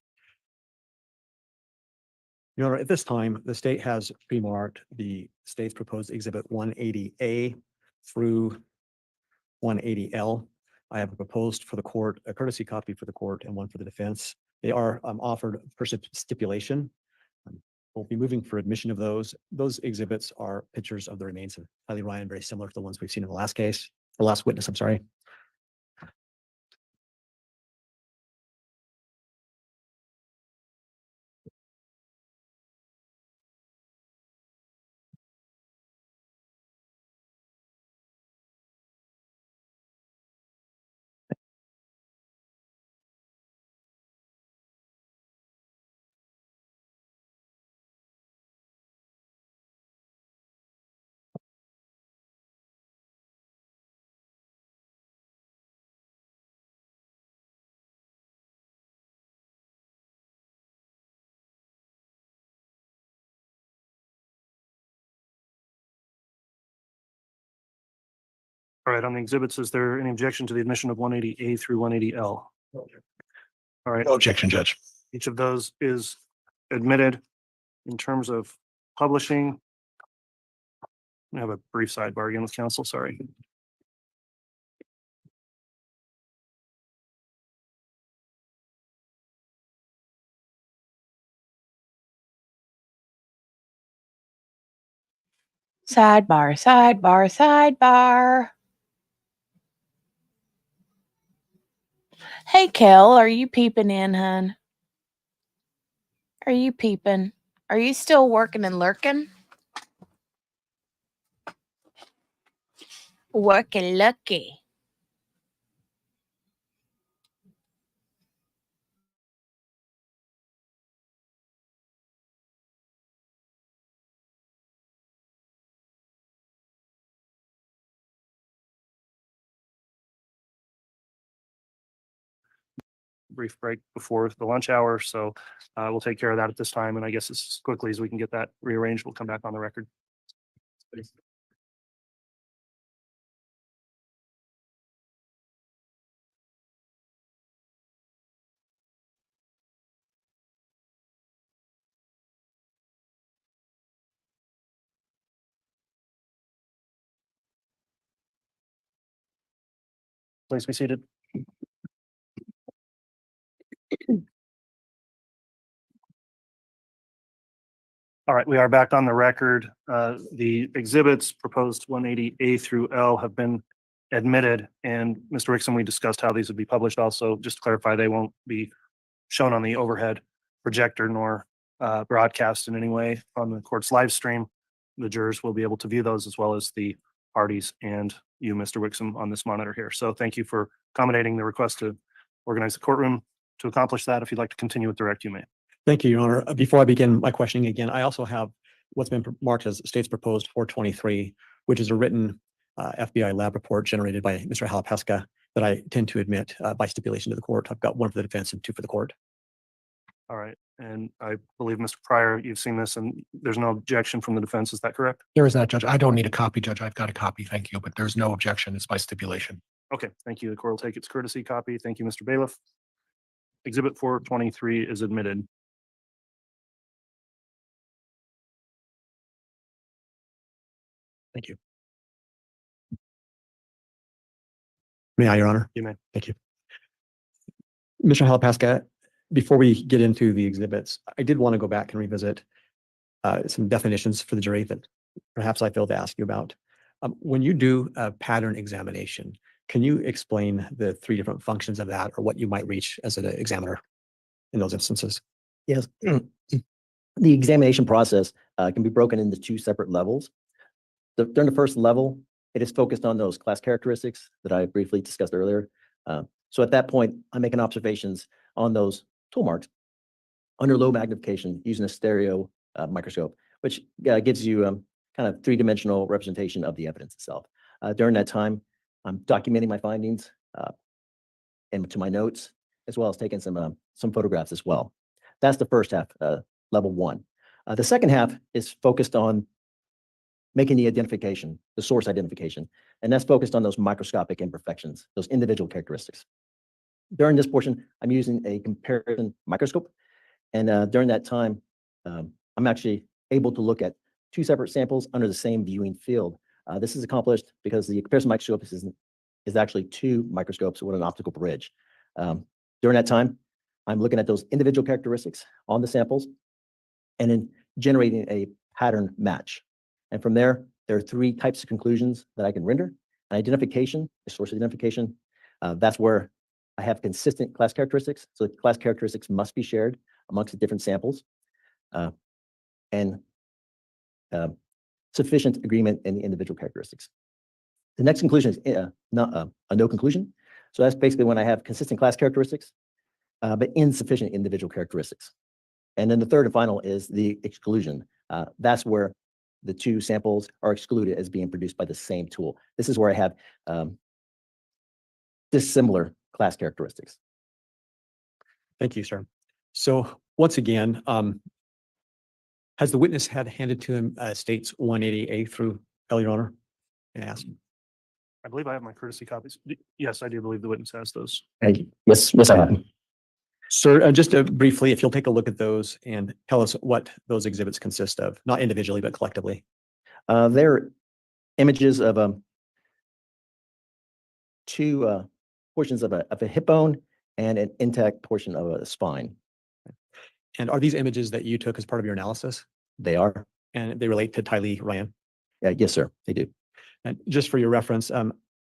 Your Honor, at this time, the state has pre-marked the state's proposed exhibit 180A through 180L. I have proposed for the court, a courtesy copy for the court and one for the defense. They are offered per stipulation. We'll be moving for admission of those. Those exhibits are pictures of the remains of Tylee Ryan, very similar to the ones we've seen in the last case, the last witness, I'm sorry. All right, on the exhibits, is there any objection to the admission of 180A through 180L? All right, No objection, Judge. each of those is admitted. In terms of publishing, I have a brief sidebar again with counsel, sorry. Sidebar, sidebar, sidebar. Hey, Kel, are you peeping in, hun? Are you peeping? Are you still working and lurking? Working lucky. Brief break before the lunch hour, so we'll take care of that at this time, and I guess as quickly as we can get that rearranged, we'll come back on the record. Please be seated. All right, we are back on the record. The exhibits proposed 180A through L have been admitted, and Mr. Rickson, we discussed how these would be published also. Just to clarify, they won't be shown on the overhead projector nor broadcast in any way on the court's live stream. The jurors will be able to view those as well as the parties and you, Mr. Wixom, on this monitor here. So thank you for accommodating the request to organize the courtroom. To accomplish that, if you'd like to continue with direct, you may. Thank you, Your Honor. Before I begin my questioning again, I also have what's been marked as state's proposed 423, which is a written FBI lab report generated by Mr. Halapeska that I tend to admit by stipulation to the court. I've got one for the defense and two for the court. All right, and I believe, Mr. Pryor, you've seen this and there's no objection from the defense. Is that correct? There is not, Judge. I don't need a copy, Judge. I've got a copy. Thank you, but there's no objection. It's by stipulation. Okay, thank you. The court will take its courtesy copy. Thank you, Mr. Bailiff. Exhibit 423 is admitted. Thank you. May I, Your Honor? You may. Thank you. Mr. Halapeska, before we get into the exhibits, I did want to go back and revisit some definitions for the jury that perhaps I failed to ask you about. When you do a pattern examination, can you explain the three different functions of that or what you might reach as an examiner in those instances? Yes. The examination process can be broken into two separate levels. During the first level, it is focused on those class characteristics that I briefly discussed earlier. So at that point, I'm making observations on those tool marks under low magnification using a stereo microscope, which gives you kind of three-dimensional representation of the evidence itself. During that time, I'm documenting my findings into my notes, as well as taking some photographs as well. That's the first half, level one. The second half is focused on making the identification, the source identification, and that's focused on those microscopic imperfections, those individual characteristics. During this portion, I'm using a comparison microscope, and during that time, I'm actually able to look at two separate samples under the same viewing field. This is accomplished because the comparison microscope is actually two microscopes with an optical bridge. During that time, I'm looking at those individual characteristics on the samples and then generating a pattern match. And from there are three types of conclusions that I can render. An identification, a source identification. That's where I have consistent class characteristics. So the class characteristics must be shared amongst the different samples. And sufficient agreement in the individual characteristics. The next conclusion is not a no conclusion. So that's basically when I have consistent class characteristics, but insufficient individual characteristics. And then the third and final is the exclusion. That's where the two samples are excluded as being produced by the same tool. This is where I have dissimilar class characteristics. Thank you, sir. So once again, has the witness had handed to him states 180A through Your Honor? And ask. I believe I have my courtesy copies. Yes, I do believe the witness has those. Thank you. Yes, I have. Sir, just briefly, if you'll take a look at those and tell us what those exhibits consist of, not individually, but collectively. They're images of two portions of a hip bone and an intact portion of a spine. And are these images that you took as part of your analysis? They are. And they relate to Tylee Ryan? Yes, sir, they do. And just for your reference,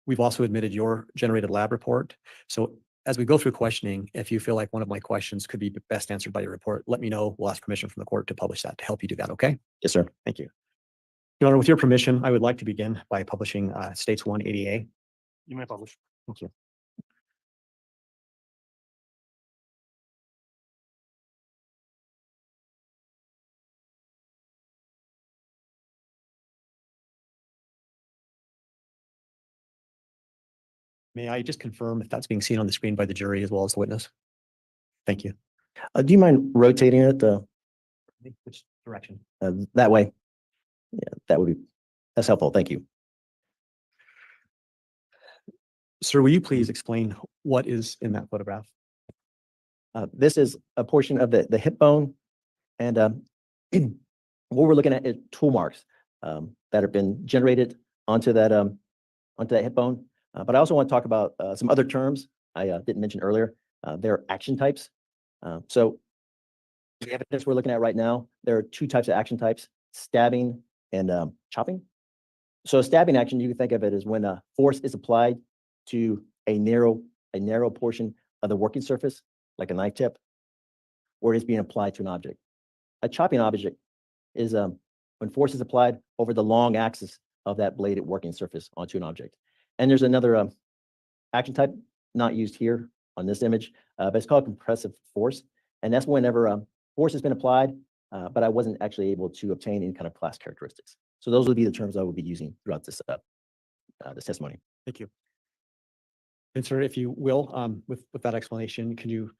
we've also admitted your generated lab report. So as we go through questioning, if you feel like one of my questions could be best answered by your report, let me know. We'll ask permission from the court to publish that to help you do that, okay? Yes, sir. Thank you. Your Honor, with your permission, I would like to begin by publishing states 180A. You may publish. Thank you. May I just confirm if that's being seen on the screen by the jury as well as the witness? Thank you. Do you mind rotating it Which direction? that way? Yeah, that's helpful. Thank you. Sir, will you please explain what is in that photograph? This is a portion of the hip bone, and what we're looking at is tool marks that have been generated onto that hip bone. But I also want to talk about some other terms I didn't mention earlier. They're action types. So the evidence we're looking at right now, there are two types of action types: stabbing and chopping. So a stabbing action, you can think of it as when a force is applied to a narrow portion of the working surface, like a knife tip, or it's being applied to an object. A chopping object is when force is applied over the long axis of that bladed working surface onto an object. And there's another action type not used here on this image, but it's called compressive force. And that's whenever force has been applied, but I wasn't actually able to obtain any kind of class characteristics. So those would be the terms I would be using throughout this testimony. Thank you. And sir, if you will, with that explanation, can you,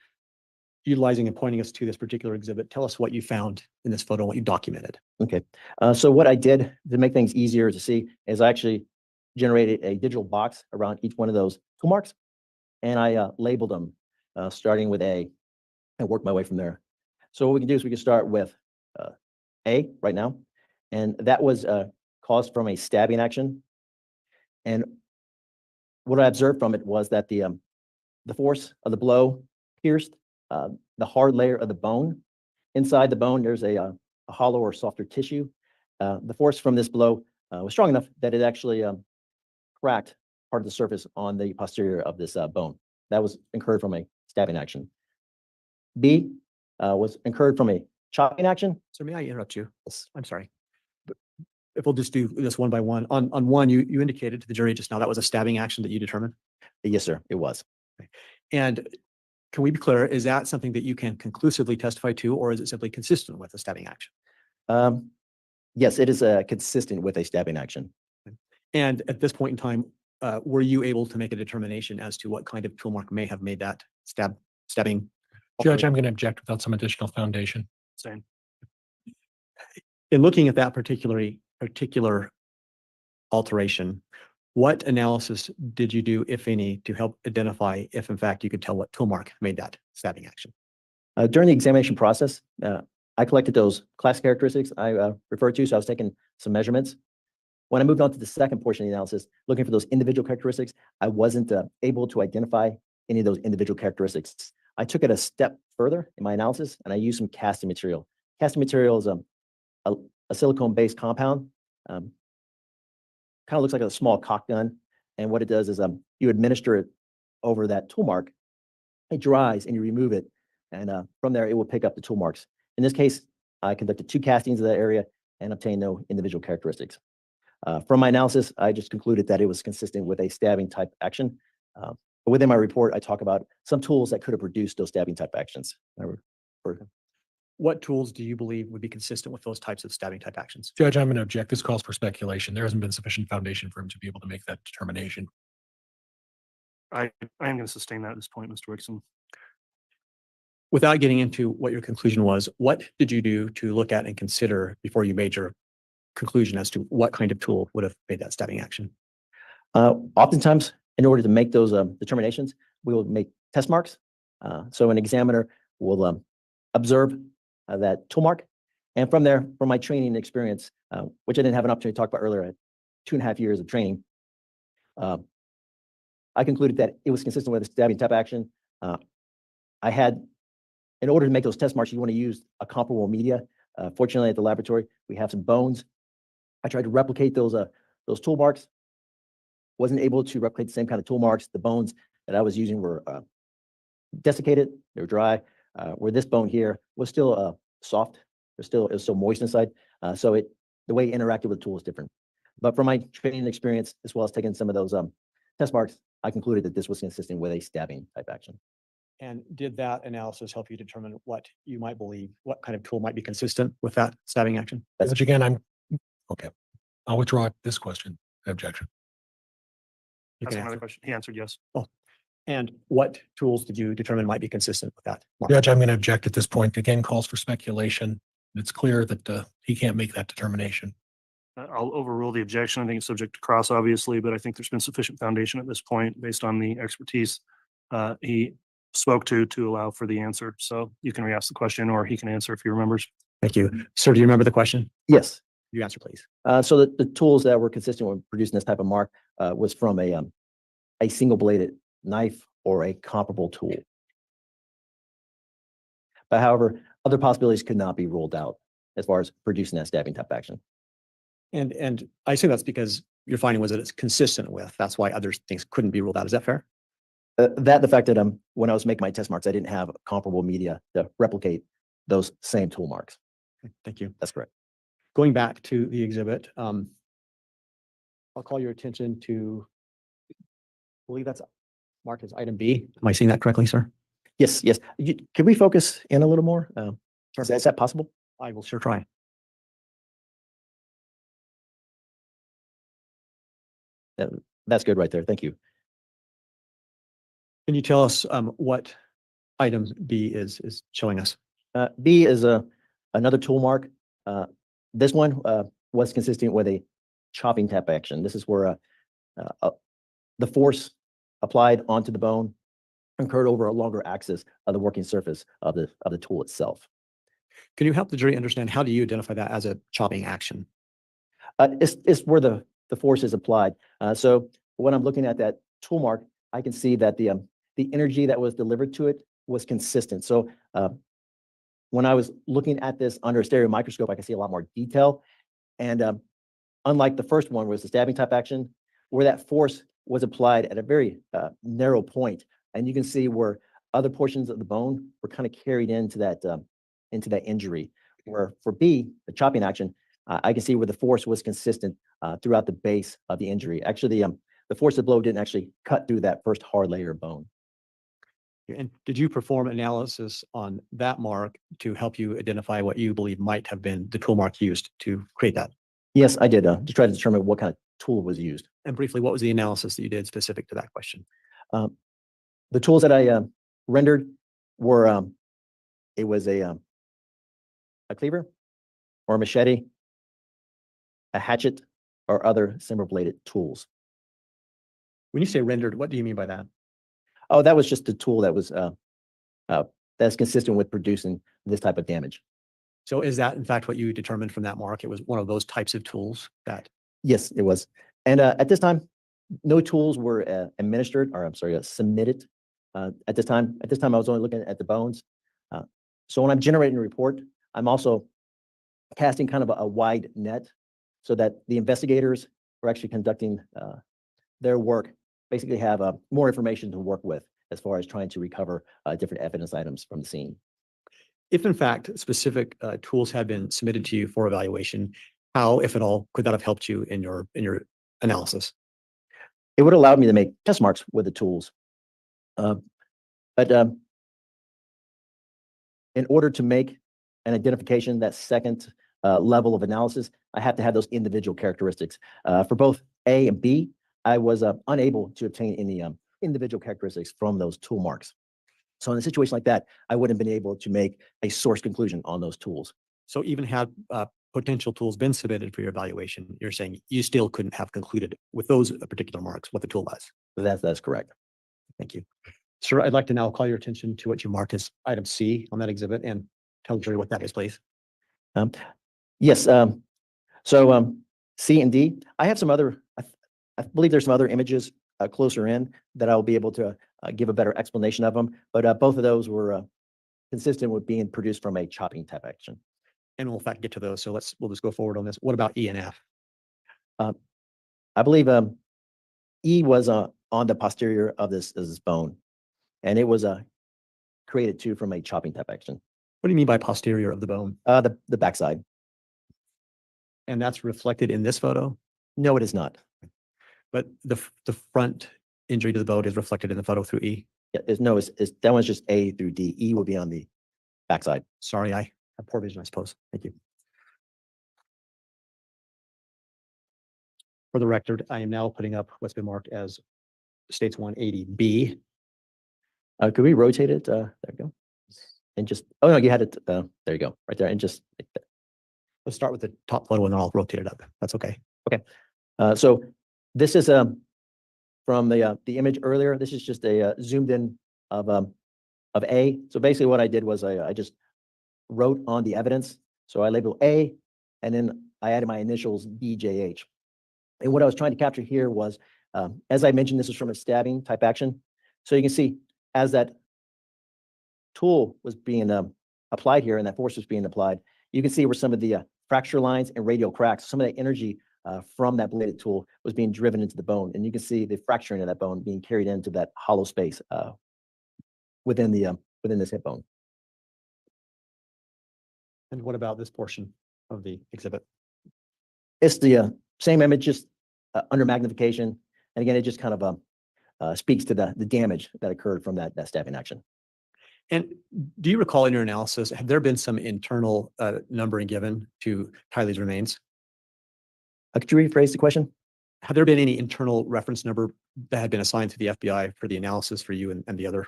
utilizing and pointing us to this particular exhibit, tell us what you found in this photo, what you documented? Okay. So what I did to make things easier to see is I actually generated a digital box around each one of those tool marks, and I labeled them starting with A and worked my way from there. So what we can do is we can start with A right now, and that was caused from a stabbing action. And what I observed from it was that the force of the blow pierced the hard layer of the bone. Inside the bone, there's a hollow or softer tissue. The force from this blow was strong enough that it actually cracked part of the surface on the posterior of this bone. That was incurred from a stabbing action. B was incurred from a chopping action. Sir, may I interrupt you? Yes. I'm sorry. But if we'll just do this one by one. On one, you indicated to the jury just now that was a stabbing action that you determined? Yes, sir, it was. Okay. And can we be clear, is that something that you can conclusively testify to, or is it simply consistent with a stabbing action? Yes, it is consistent with a stabbing action. And at this point in time, were you able to make a determination as to what kind of tool mark may have made that stabbing? Judge, I'm going to object without some additional foundation. Same. In looking at that particular alteration, what analysis did you do, if any, to help identify if in fact you could tell what tool mark made that stabbing action? During the examination process, I collected those class characteristics I referred to, so I was taking some measurements. When I moved on to the second portion of the analysis, looking for those individual characteristics, I wasn't able to identify any of those individual characteristics. I took it a step further in my analysis, and I used some casting material. Casting material is a silicone-based compound. Kind of looks like a small caulk gun, and what it does is you administer it over that tool mark. It dries, and you remove it, and from there, it will pick up the tool marks. In this case, I conducted 2 castings of that area and obtained no individual characteristics. From my analysis, I just concluded that it was consistent with a stabbing type action. But within my report, I talk about some tools that could have produced those stabbing type actions. What tools do you believe would be consistent with those types of stabbing type actions? Judge, I'm going to object. This calls for speculation. There hasn't been sufficient foundation for him to be able to make that determination. I am going to sustain that at this point, Mr. Wixom. Without getting into what your conclusion was, what did you do to look at and consider before you made your conclusion as to what kind of tool would have made that stabbing action? Oftentimes, in order to make those determinations, we will make test marks. So an examiner will observe that tool mark. And from there, from my training experience, which I didn't have an opportunity to talk about earlier, I had 2.5 years of training, I concluded that it was consistent with a stabbing type action. In order to make those test marks, you want to use a comparable media. Fortunately, at the laboratory, we have some bones. I tried to replicate those tool marks. Wasn't able to replicate the same kind of tool marks. The bones that I was using were desiccated, they were dry. Where this bone here was still soft, it was still moist inside. So the way it interacted with the tool is different. But from my training experience, as well as taking some of those test marks, I concluded that this was consistent with a stabbing type action. And did that analysis help you determine what you might believe, what kind of tool might be consistent with that stabbing action? Judge, again, okay. I'll withdraw this question. Objection. You That's can another answer. question. He answered yes. Oh, and what tools did you determine might be consistent with that? mark? Judge, I'm going to object at this point. Again, calls for speculation. It's clear that he can't make that determination. I'll overrule the objection. I think it's subject to cross, obviously, but I think there's been sufficient foundation at this point based on the expertise he spoke to allow for the answer. So you can re-ask the question, or he can answer if he remembers. Thank you. Sir, do you remember the question? Yes. You answer, please. So the tools that were consistent with producing this type of mark was from a single-bladed knife or a comparable tool. But however, other possibilities could not be ruled out as far as producing that stabbing type action. And I assume that's because your finding was that it's consistent with, that's why other things couldn't be ruled out. Is that fair? The fact that when I was making my test marks, I didn't have comparable media to replicate those same tool marks. Okay, thank you. That's correct. Going back to the exhibit, I'll call your attention to, I believe that's marked as item B. Am I seeing that correctly, sir? Yes. Can we focus in a little more? Is that possible? I will sure try. That's good right there. Thank you. Can you tell us what item B is showing us? B is another tool mark. This one was consistent with a chopping type action. This is where the force applied onto the bone occurred over a longer axis of the working surface of the tool itself. Can you help the jury understand how do you identify that as a chopping action? It's where the force is applied. So when I'm looking at that tool mark, I can see that the energy that was delivered to it was consistent. So when I was looking at this under a stereo microscope, I can see a lot more detail. And unlike the first one, was the stabbing type action, where that force was applied at a very narrow point, and you can see where other portions of the bone were kind of carried into that injury. Where for B, the chopping action, I can see where the force was consistent throughout the base of the injury. Actually, the force of the blow didn't actually cut through that first hard layer of bone. And did you perform analysis on that mark to help you identify what you believe might have been the tool mark used to create that? Yes, I did, to try to determine what kind of tool was used. And briefly, what was the analysis that you did specific to that question? The tools that I rendered were, it was a cleaver or a machete, a hatchet, or other similar bladed tools. When you say rendered, what do you mean by that? Oh, that was just a tool that was that's consistent with producing this type of damage. So is that in fact what you determined from that mark? It was one of those types of tools that, Yes, it was. And at this time, no tools were administered, or I'm sorry, submitted. At this time, I was only looking at the bones. So when I'm generating a report, I'm also casting kind of a wide net so that the investigators who are actually conducting their work basically have more information to work with as far as trying to recover different evidence items from the scene. if in fact specific tools had been submitted to you for evaluation, how, if at all, could that have helped you in your analysis? It would allow me to make test marks with the tools. But in order to make an identification, that second level of analysis, I have to have those individual characteristics. For both A and B, I was unable to obtain any individual characteristics from those tool marks. So in a situation like that, I wouldn't have been able to make a source conclusion on those tools. So even had potential tools been submitted for your evaluation, you're saying you still couldn't have concluded with those particular marks what the tool was? That's correct. Thank you. Sir, I'd like to now call your attention to what you marked as item C on that exhibit and tell the jury what that is, please. Yes. So C and D, I have some other, I believe there's some other images closer in that I'll be able to give a better explanation of them. But both of those were consistent with being produced from a chopping type action. And we'll in fact get to those. So we'll just go forward on this. What about E and F? I believe E was on the posterior of this bone, and it was created too from a chopping type action. What do you mean by posterior of the bone? The backside. And that's reflected in this photo? No, it is not. But the front injury to the bone is reflected in the photo through E? Yeah, that one's just A through D. E will be on the backside. Sorry, I have poor vision, I suppose. Thank you. For the record, I am now putting up what's been marked as States 180B. Could we rotate it? There we go. And just, oh no, you had it. There you go, right there. And just like that. Let's start with the top photo and then I'll rotate it up. That's okay. Okay. So this is from the image earlier. This is just a zoomed in of A. So basically what I did was I just wrote on the evidence. So I labeled A, and then I added my initials BJH. And what I was trying to capture here was, as I mentioned, this is from a stabbing type action. So you can see as that tool was being applied here and that force was being applied, you can see where some of the fracture lines and radial cracks, some of that energy from that bladed tool was being driven into the bone. And you can see the fracturing of that bone being carried into that hollow space within this hip bone. And what about this portion of the exhibit? It's the same image, just under magnification. And again, it just kind of speaks to the damage that occurred from that stabbing action. And do you recall in your analysis, have there been some internal numbering given to Tylee's remains? Could you rephrase the question? Have there been any internal reference number that had been assigned to the FBI for the analysis for you and the other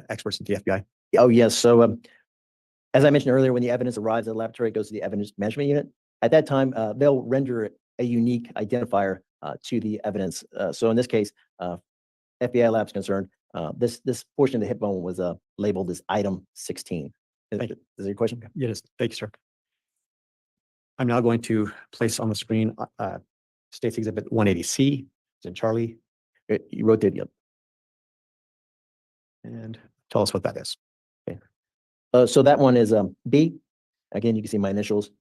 experts at the FBI? Oh, yes. So as I mentioned earlier, when the evidence arrives at the laboratory, it goes to the evidence management unit. At that time, they'll render a unique identifier to the evidence. So in this case, FBI lab's concerned, this portion of the hip bone was labeled as item 16. Is that your question? Yes, thank you, sir. I'm now going to place on the screen States Exhibit 180C. It's in Charlie. You wrote it, yep. And tell us what that is. Okay. So that one is B. Again, you can see my initials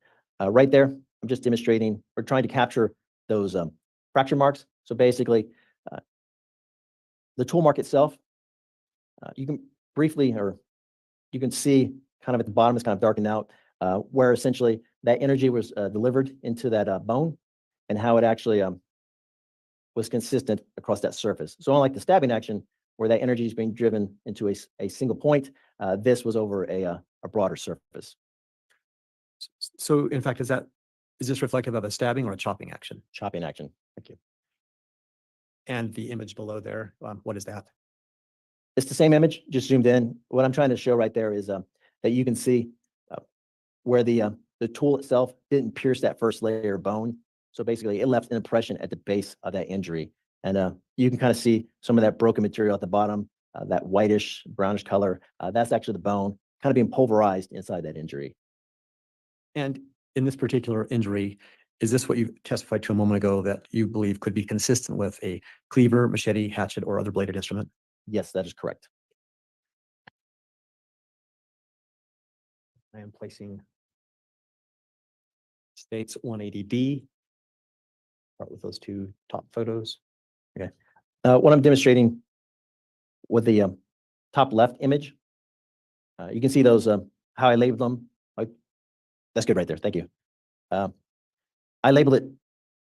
right there. I'm just demonstrating, we're trying to capture those fracture marks. So basically, the tool mark itself, you can briefly, or you can see kind of at the bottom, it's kind of darkened out, where essentially that energy was delivered into that bone and how it actually was consistent across that surface. So unlike the stabbing action, where that energy is being driven into a single point, this was over a broader surface. So in fact, is this reflective of a stabbing or a chopping action? Chopping action. Thank you. And the image below there, what is that? It's the same image, just zoomed in. What I'm trying to show right there is that you can see where the tool itself didn't pierce that first layer of bone. So basically, it left an impression at the base of that injury. And you can kind of see some of that broken material at the bottom, that whitish, brownish color. That's actually the bone kind of being pulverized inside that injury. And in this particular injury, is this what you testified to a moment ago that you believe could be consistent with a cleaver, machete, hatchet, or other bladed instrument? Yes, that is correct. I am placing states 180D. Start with those two top photos. Okay. What I'm demonstrating with the top left image, you can see those, how I labeled them. That's good right there. Thank you. I labeled it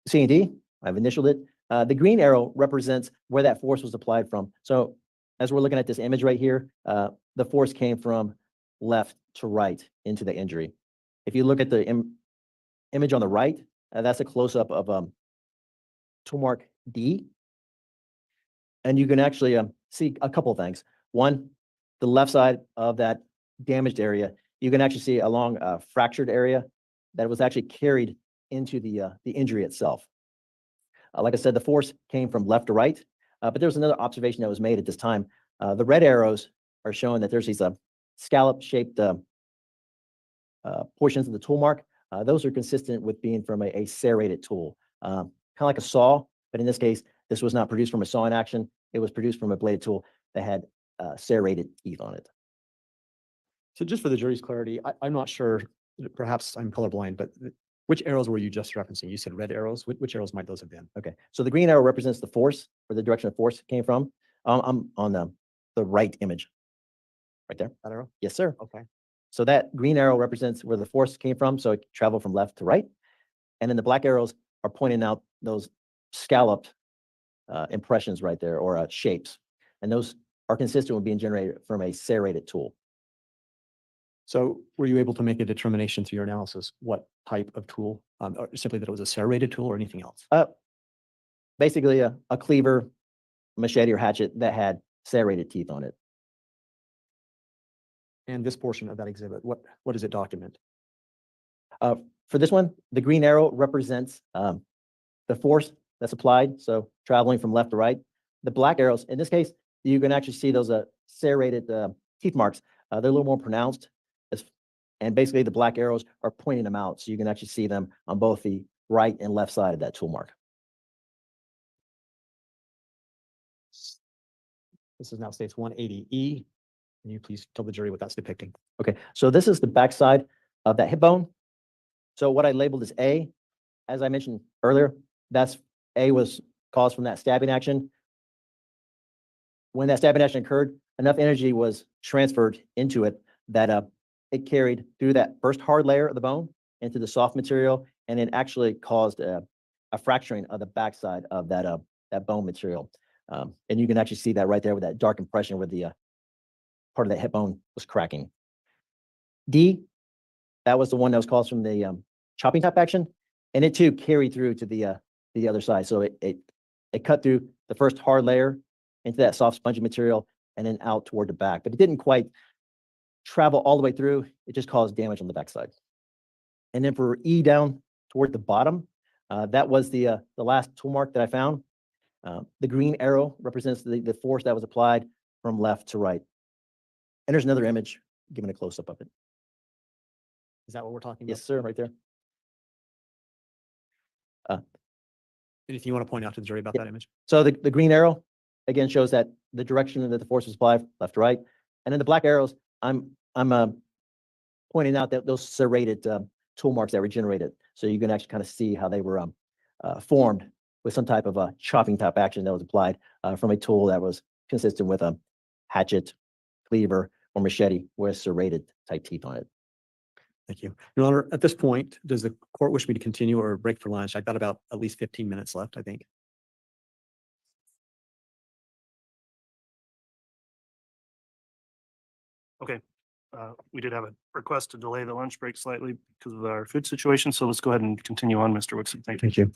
C and D. I've initialed it. The green arrow represents where that force was applied from. So as we're looking at this image right here, the force came from left to right into the injury. If you look at the image on the right, that's a close-up of tool mark D. And you can actually see a couple of things. One, the left side of that damaged area, you can actually see a long fractured area that was actually carried into the injury itself. Like I said, the force came from left to right, but there was another observation that was made at this time. The red arrows are showing that there's these scallop-shaped portions of the tool mark. Those are consistent with being from a serrated tool, kind of like a saw, but in this case, this was not produced from a sawing action. It was produced from a bladed tool that had serrated teeth on it. So just for the jury's clarity, I'm not sure, perhaps I'm colorblind, but which arrows were you just referencing? You said red arrows. Which arrows might those have been? Okay, so the green arrow represents the force, where the direction of force came from. I'm on the right image, right there. That arrow? Yes, sir. Okay. So that green arrow represents where the force came from, so it traveled from left to right. And then the black arrows are pointing out those scalloped impressions right there, or shapes. And those are consistent with being generated from a serrated tool. So were you able to make a determination through your analysis what type of tool, or simply that it was a serrated tool or anything else? Basically a cleaver, machete, or hatchet that had serrated teeth on it. And this portion of that exhibit, what does it document? For this one, the green arrow represents the force that's applied, so traveling from left to right. The black arrows, in this case, you can actually see those serrated teeth marks. They're a little more pronounced, and basically the black arrows are pointing them out, so you can actually see them on both the right and left side of that tool mark. This is now states 180E. Can you please tell the jury what that's depicting? Okay, so this is the backside of that hip bone. So what I labeled as A, as I mentioned earlier, that's A was caused from that stabbing action. When that stabbing action occurred, enough energy was transferred into it that it carried through that first hard layer of the bone into the soft material, and it actually caused a fracturing of the backside of that bone material. And you can actually see that right there with that dark impression where the part of that hip bone was cracking. D, that was the one that was caused from the chopping type action, and it too carried through to the other side. So it cut through the first hard layer into that soft spongy material and then out toward the back, but it didn't quite travel all the way through. It just caused damage on the backside. And then for E down toward the bottom, that was the last tool mark that I found. The green arrow represents the force that was applied from left to right. And there's another image giving a close-up of it. Is that what we're talking about? Yes, sir, right there. Anything you want to point out to the jury about that image? So the green arrow, again, shows that the direction that the force was applied, left to right. And then the black arrows, I'm pointing out that those serrated tool marks that were generated. So you can actually kind of see how they were formed with some type of a chopping type action that was applied from a tool that was consistent with a hatchet, cleaver, or machete with serrated type teeth on it. Thank you. Your Honor, at this point, does the court wish me to continue or break for lunch? I've got about at least 15 minutes left, I think. Okay, we did have a request to delay the lunch break slightly because of our food situation, so let's go ahead and continue on, Mr. Wixon. Thank you. Thank you.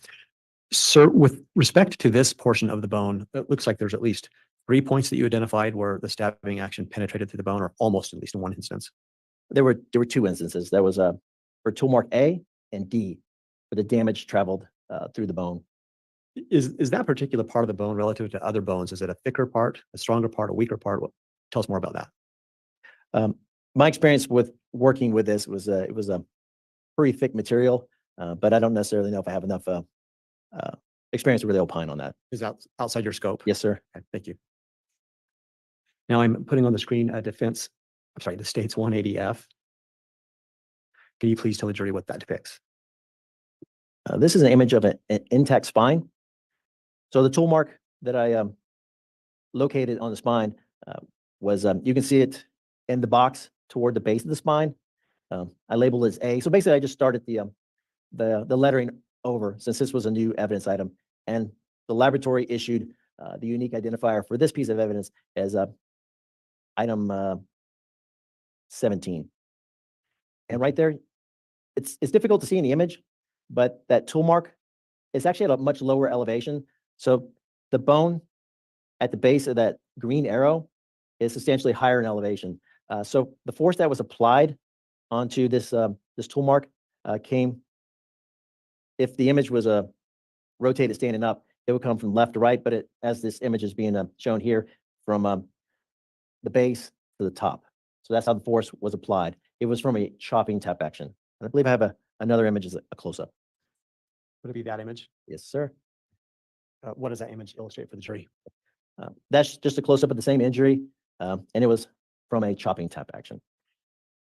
Sir, with respect to this portion of the bone, it looks like there's at least 3 points that you identified where the stabbing action penetrated through the bone, or almost at least in one instance. There were two instances. That was for tool mark A and D, where the damage traveled through the bone. Is that particular part of the bone relative to other bones? Is it a thicker part, a stronger part, a weaker part? Tell us more about that. My experience with working with this was it was pretty thick material, but I don't necessarily know if I have enough experience to really opine on that. Is that outside your scope? Yes, sir. Okay, thank you. Now I'm putting on the screen the state's 180F. Can you please tell the jury what that depicts? This is an image of an intact spine. So the tool mark that I located on the spine was, you can see it in the box toward the base of the spine. I labeled it as A. So basically I just started the lettering over since this was a new evidence item, and the laboratory issued the unique identifier for this piece of evidence as item 17. And right there, it's difficult to see in the image, but that tool mark is actually at a much lower elevation. So the bone at the base of that green arrow is substantially higher in elevation. So the force that was applied onto this tool mark came, if the image was rotated standing up, it would come from left to right, but as this image is being shown here, from the base to the top. So that's how the force was applied. It was from a chopping tap action. And I believe I have another image as a close-up. Would it be that image? Yes, sir. What does that image illustrate for the jury? That's just a close-up of the same injury, and it was from a chopping tap action.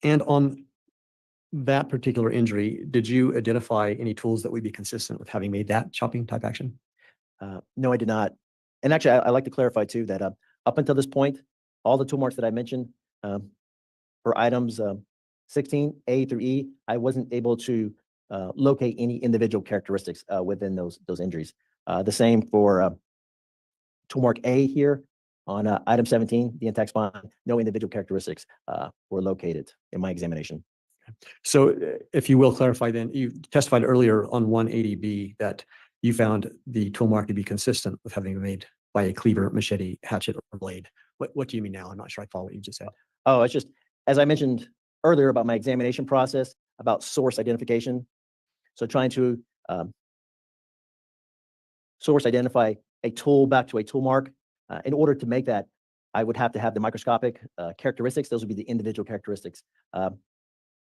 And on that particular injury, did you identify any tools that would be consistent with having made that chopping type action? No, I did not. And actually, I like to clarify too that up until this point, all the tool marks that I mentioned for items 16, A through E, I wasn't able to locate any individual characteristics within those injuries. The same for tool mark A here on item 17, the intact spine. No individual characteristics were located in my examination. So if you will clarify, then you testified earlier on 180B that you found the tool mark to be consistent with having been made by a cleaver, machete, hatchet, or blade. What do you mean now? I'm not sure I follow what you just said. Oh, it's just, as I mentioned earlier about my examination process, about source identification. So trying to source identify a tool back to a tool mark. In order to make that, I would have to have the microscopic characteristics. Those would be the individual characteristics.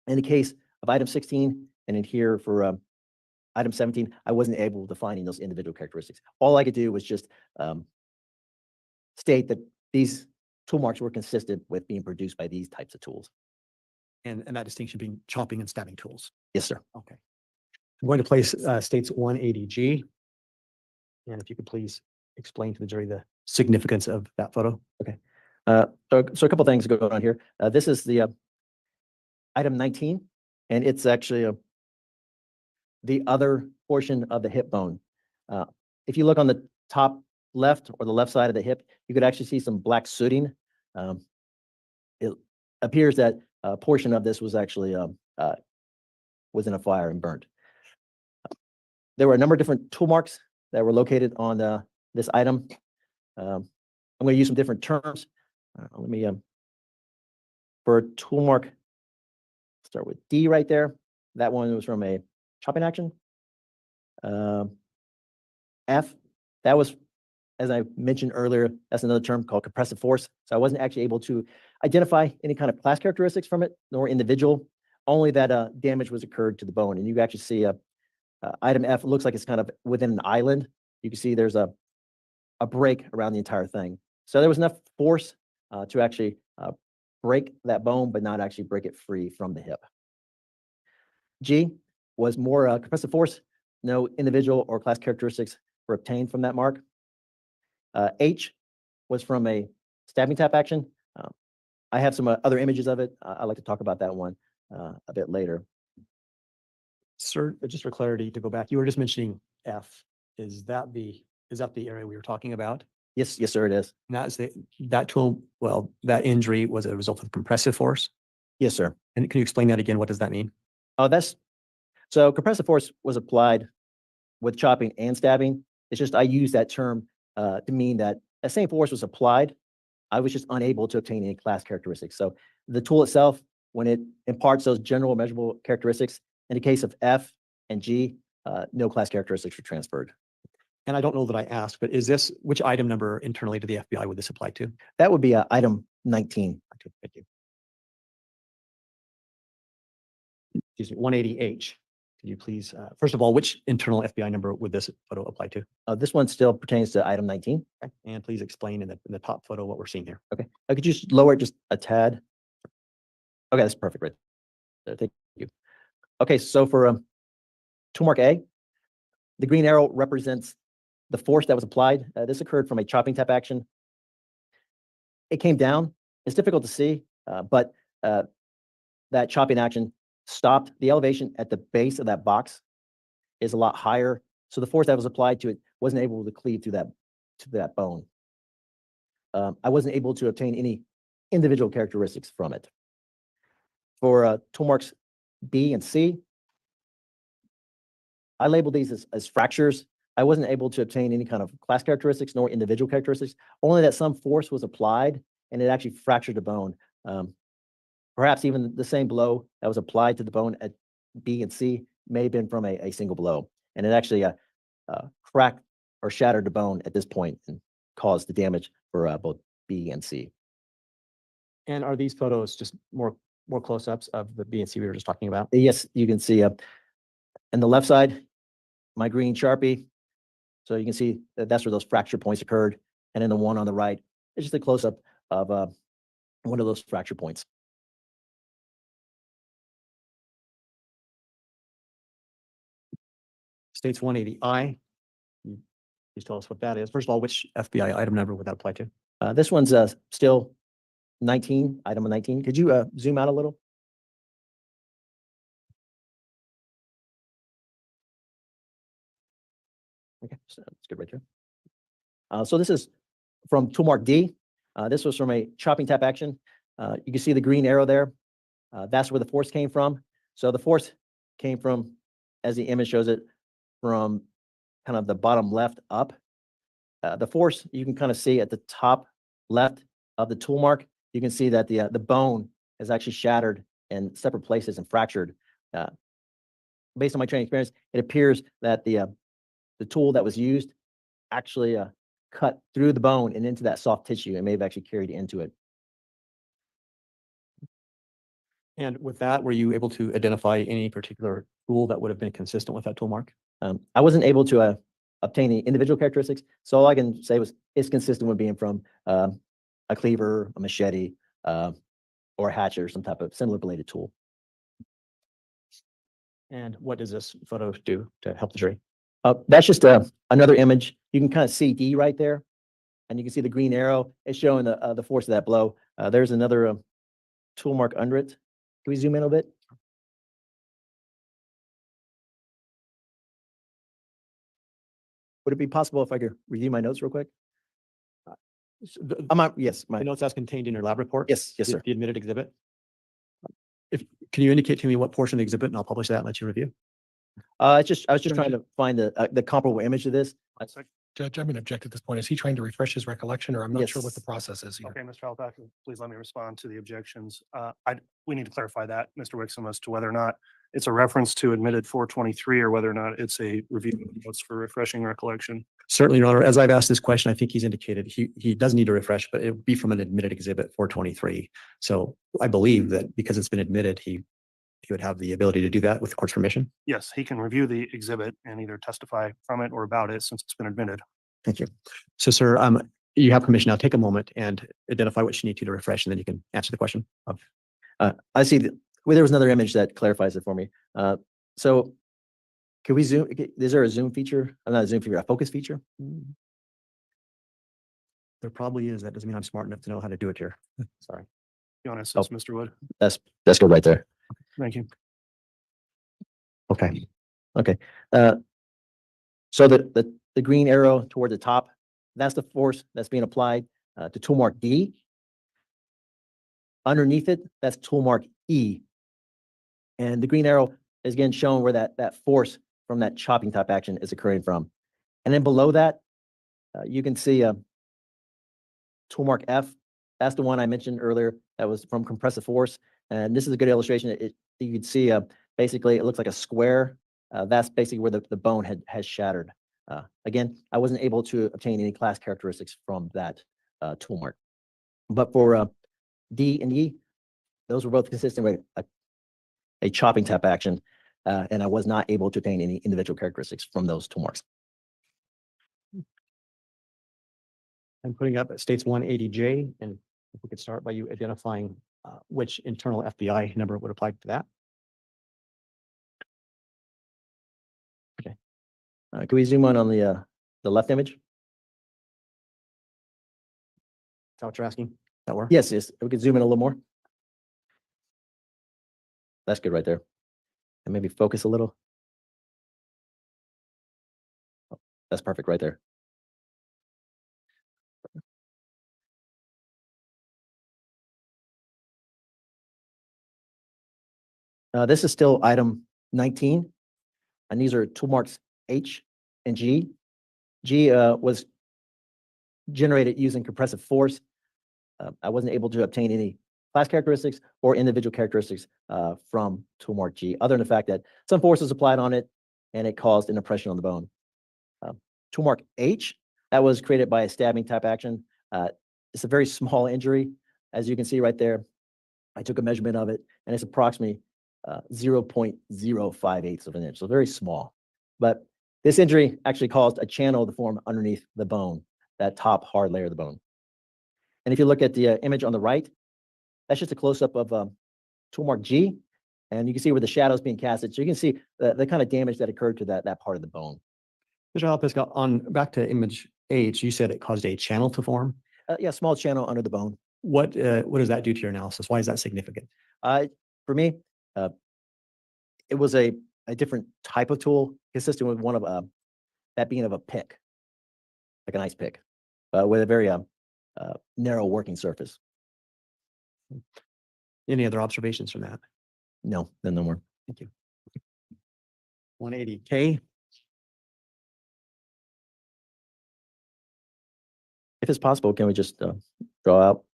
In the case of item 16, and in here for item 17, I wasn't able to find those individual characteristics. All I could do was just state that these tool marks were consistent with being produced by these types of tools. And that distinction being chopping and stabbing tools. Yes, sir. Okay. I'm going to place states 180G. And if you could please explain to the jury the significance of that photo. Okay. So a couple things going on here. This is the item 19, and it's actually the other portion of the hip bone. If you look on the top left or the left side of the hip, you could actually see some black sooting. It appears that a portion of this was actually was in a fire and burnt. There were a number of different tool marks that were located on this item. I'm going to use some different terms. Let me, for a tool mark, start with D right there. That one was from a chopping action. F, that was, as I mentioned earlier, that's another term called compressive force. So I wasn't actually able to identify any kind of class characteristics from it, nor individual, only that damage was occurred to the bone. And you actually see item F, it looks like it's kind of within an island. You can see there's a break around the entire thing. So there was enough force to actually break that bone, but not actually break it free from the hip. G was more compressive force. No individual or class characteristics were obtained from that mark. H was from a stabbing tap action. I have some other images of it. I'd like to talk about that one a bit later. Sir, just for clarity, to go back, you were just mentioning F. Is that the area we were talking about? Yes, sir, it is. And that injury was a result of compressive force? Yes, sir. And can you explain that again? What does that mean? Oh, so compressive force was applied with chopping and stabbing. It's just I use that term to mean that the same force was applied. I was just unable to obtain any class characteristics. So the tool itself, when it imparts those general measurable characteristics, in the case of F and G, no class characteristics were transferred. And I don't know that I asked, but which item number internally to the FBI would this apply to? That would be item 19. Okay, thank you. excuse me, 180H. Could you please, first of all, which internal FBI number would this photo apply to? This one still pertains to item 19. Okay. And please explain in the top photo what we're seeing here. Okay. I could just lower it just a tad. Okay, that's perfect right there. Thank you. Okay, so for toolmark A, the green arrow represents the force that was applied. This occurred from a chopping tap action. It came down. It's difficult to see, but that chopping action stopped. The elevation at the base of that box is a lot higher. So the force that was applied to it wasn't able to cleave to that bone. I wasn't able to obtain any individual characteristics from it. For tool marks B and C, I labeled these as fractures. I wasn't able to obtain any kind of class characteristics nor individual characteristics, only that some force was applied and it actually fractured the bone. Perhaps even the same blow that was applied to the bone at B and C may have been from a single blow. And it actually cracked or shattered the bone at this point and caused the damage for both B and C. And are these photos just more close-ups of the B and C we were just talking about? Yes, you can see on the left side, my green Sharpie. So you can see that's where those fracture points occurred. And then the one on the right is just a close-up of one of those fracture points. States 180I. Please tell us what that is. First of all, which FBI item number would that apply to? This one's still 19, item 19. Could you zoom out a little? Okay, so that's good right there. So this is from toolmark D. This was from a chopping tap action. You can see the green arrow there. That's where the force came from. So the force came from, as the image shows it, from kind of the bottom left up. The force you can kind of see at the top left of the tool mark. You can see that the bone is actually shattered in separate places and fractured. Based on my training experience, it appears that the tool that was used actually cut through the bone and into that soft tissue and may have actually carried into it. And with that, were you able to identify any particular tool that would have been consistent with that tool mark? I wasn't able to obtain the individual characteristics, so all I can say was it's consistent with being from a cleaver, a machete, or a hatchet or some type of similar bladed tool. And what does this photo do to help the jury? That's just another image. You can kind of see D right there, and you can see the green arrow. It's showing the force of that blow. There's another tool mark under it. Can we zoom in a bit? Would it be possible if I could review my notes real quick? Yes. The notes as contained in your lab report? Yes, sir. The admitted exhibit? Can you indicate to me what portion of the exhibit, and I'll publish that and let you review? I was just trying to find the comparable image of this. Judge, I'm going to object at this point. Is he trying to refresh his recollection, or I'm not sure what the process is here? Okay, Mr. Alpach, please let me respond to the objections. We need to clarify that, Mr. Wixom, as to whether or not it's a reference to admitted 423 or whether or not it's a review of notes for refreshing recollection. Certainly, Your Honor. As I've asked this question, I think he's indicated he does need to refresh, but it would be from an admitted exhibit 423. So I believe that because it's been admitted, he would have the ability to do that with the court's permission. Yes, he can review the exhibit and either testify from it or about it since it's been admitted. Thank you. So, sir, you have permission now. Take a moment and identify what you need to refresh, and then you can answer the question. I see. There was another image that clarifies it for me. So can we zoom? Is there a zoom feature? Not a zoom feature, a focus feature? There probably is. That doesn't mean I'm smart enough to know how to do it here. Sorry. You want to assist, Mr. Wood? That's good right there. Thank you. Okay. Okay. So the green arrow toward the top, that's the force that's being applied to tool mark D. Underneath it, that's tool mark E. And the green arrow is again showing where that force from that chopping type action is occurring from. And then below that, you can see tool mark F. That's the one I mentioned earlier that was from compressive force. And this is a good illustration. You can see basically it looks like a square. That's basically where the bone has shattered. Again, I wasn't able to obtain any class characteristics from that tool mark. But for D and E, those were both consistent with a chopping type action, and I was not able to obtain any individual characteristics from those tool marks. I'm putting up states 180J, and if we could start by you identifying which internal FBI number would apply to that. Can we zoom in on the left image? Is that what you're asking? That work? Yes, yes. We could zoom in a little more. That's good right there. And maybe focus a little. Oh, that's perfect right there. This is still item 19, and these are tool marks H and G. G was generated using compressive force. I wasn't able to obtain any class characteristics or individual characteristics from tool mark G, other than the fact that some force was applied on it and it caused an impression on the bone. Tool mark H, that was created by a stabbing type action. It's a very small injury. As you can see right there, I took a measurement of it, and it's approximately 0.058 of an inch, so very small. But this injury actually caused a channel to form underneath the bone, that top hard layer of the bone. And if you look at the image on the right, that's just a close-up of tool mark G, and you can see where the shadow's being casted. So you can see the kind of damage that occurred to that part of the bone. Mr. Alpesca, on back to image H, you said it caused a channel to form. Yeah, small channel under the bone. What does that do to your analysis? Why is that significant? For me, it was a different type of tool, consistent with one of that being of a pick, like an ice pick, with a very narrow working surface. Any other observations from that? No, then no more. Thank you. 180K. If it's possible, can we just draw out?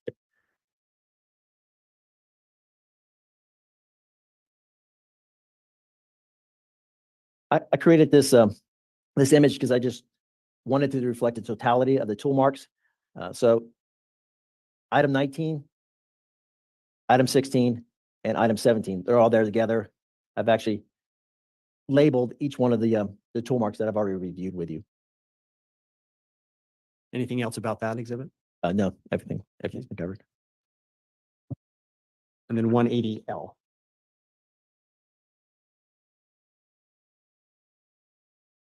I created this this image because I just wanted to reflect the totality of the tool marks. So item 19, item 16, and item 17, they're all there together. I've actually labeled each one of the tool marks that I've already reviewed with you. Anything else about that exhibit? No, everything's been covered. And then 180L.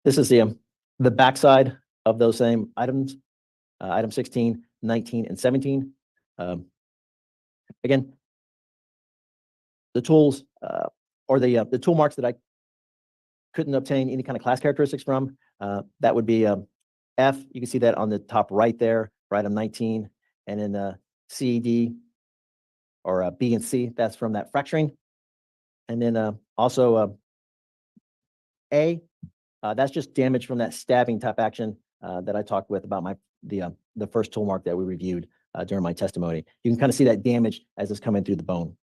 This is the backside of those same items, item 16, 19, and 17. Again, the tools or the tool marks that I couldn't obtain any kind of class characteristics from, that would be F. You can see that on the top right there for item 19, and then C, D, or B and C, that's from that fracturing. And then also A, that's just damage from that stabbing type action that I talked with about the first tool mark that we reviewed during my testimony. You can kind of see that damage as it's coming through the bone.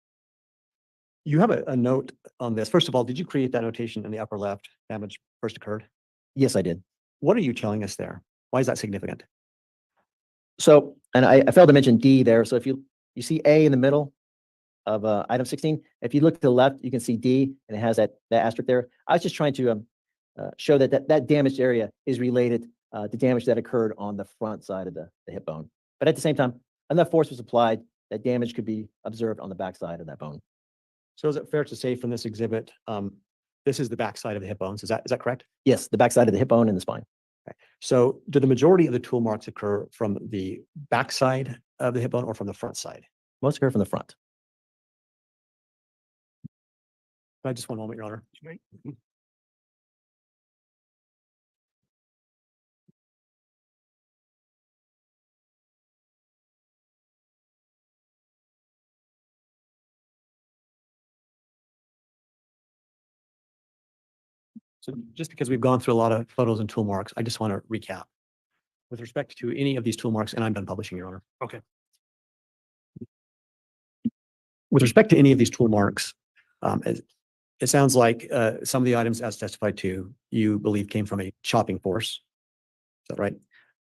You have a note on this. First of all, did you create that notation in the upper left, damage first occurred? Yes, I did. What are you telling us there? Why is that significant? So, and I failed to mention D there. So if you see A in the middle of item 16, if you look to the left, you can see D, and it has that asterisk there. I was just trying to show that damaged area is related to damage that occurred on the front side of the hip bone. But at the same time, enough force was applied that damage could be observed on the back side of that bone. So is it fair to say from this exhibit, this is the backside of the hip bones? Is that correct? Yes, the backside of the hip bone and the spine. Okay. So do the majority of the tool marks occur from the backside of the hip bone or from the front side? Most occur from the front. Just one moment, Your Honor. So just because we've gone through a lot of photos and tool marks, I just want to recap. With respect to any of these tool marks, and I'm done publishing, Your Honor. Okay. With respect to any of these tool marks, it sounds like some of the items as testified to, you believe came from a chopping force. Is that right?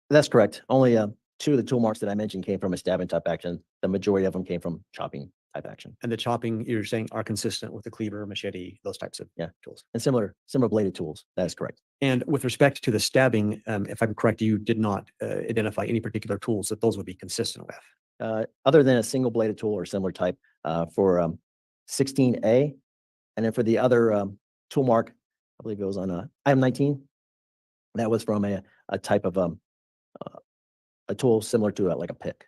That's correct. Only 2 of the tool marks that I mentioned came from a stabbing type action. The majority of them came from chopping type action. And the chopping, you're saying, are consistent with the cleaver, machete, those types of Yeah. tools. And similar bladed tools. That is correct. And with respect to the stabbing, if I'm correct, you did not identify any particular tools that those would be consistent with. Other than a single bladed tool or similar type for 16A. And then for the other tool mark, I believe it was on item 19. That was from a type of a tool similar to like a pick.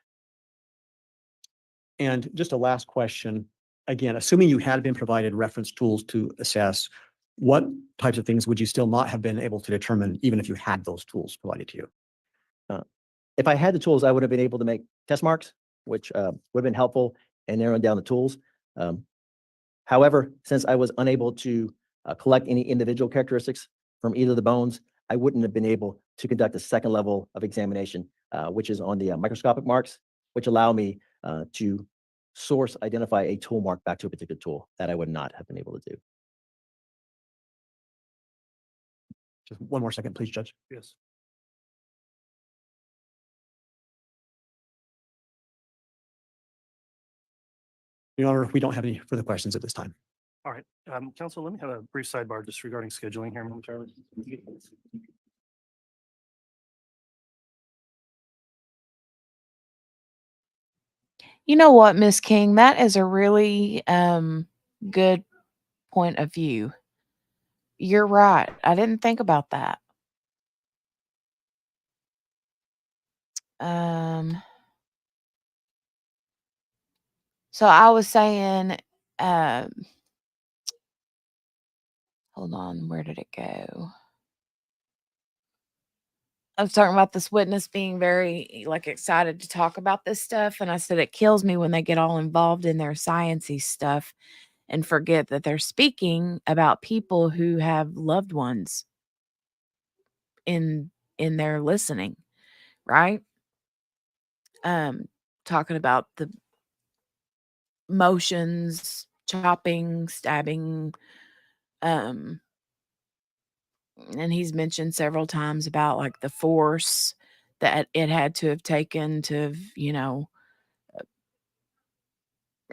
And just a last question, again, assuming you had been provided reference tools to assess, what types of things would you still not have been able to determine even if you had those tools provided to you? If I had the tools, I would have been able to make test marks, which would have been helpful in narrowing down the tools. However, since I was unable to collect any individual characteristics from either of the bones, I wouldn't have been able to conduct a second level of examination, which is on the microscopic marks, which allow me to identify a tool mark back to a particular tool that I would not have been able to do. Just one more second, please, Judge. Yes. Your Honor, we don't have any further questions at this time. All right, counsel, let me have a brief sidebar just regarding scheduling here momentarily. You know what, Miss King? That is a really good point of view. You're right. I didn't think about that. So I was saying, hold on, where did it go? I was talking about this witness being very like excited to talk about this stuff. And I said, it kills me when they get all involved in their sciencey stuff and forget that they're speaking about people who have loved ones in their listening, right? Talking about the motions, chopping, stabbing, and he's mentioned several times about like the force that it had to have taken to,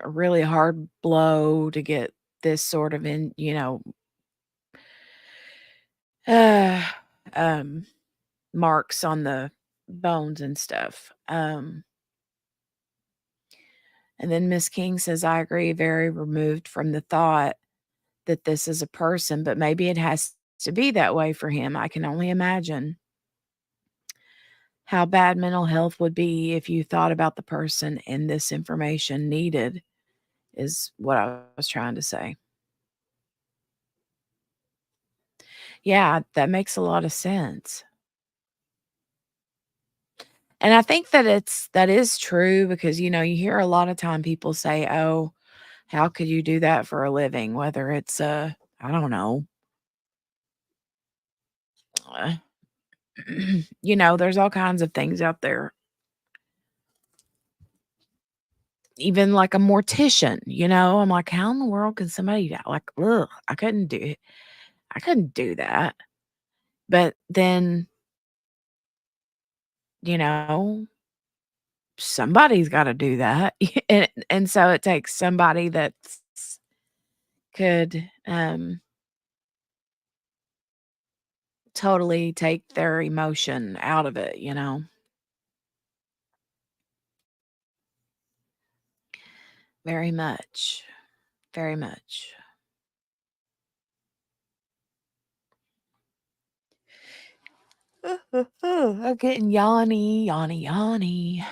a really hard blow to get this sort of marks on the bones and stuff. And then Miss King says, I agree, very removed from the thought that this is a person, but maybe it has to be that way for him. I can only imagine how bad mental health would be if you thought about the person and this information needed, is what I was trying to say. Yeah, that makes a lot of sense. And I think that is true because, you hear a lot of time people say, oh, how could you do that for a living? Whether it's, I don't know. There's all kinds of things out there. Even like a mortician, I'm like, how in the world can somebody like, ugh, I couldn't do that. But then, somebody's got to do that. and so it takes somebody that's could totally take their emotion out of it, Very much. Very much. I'm getting yawny, yawny, yawny.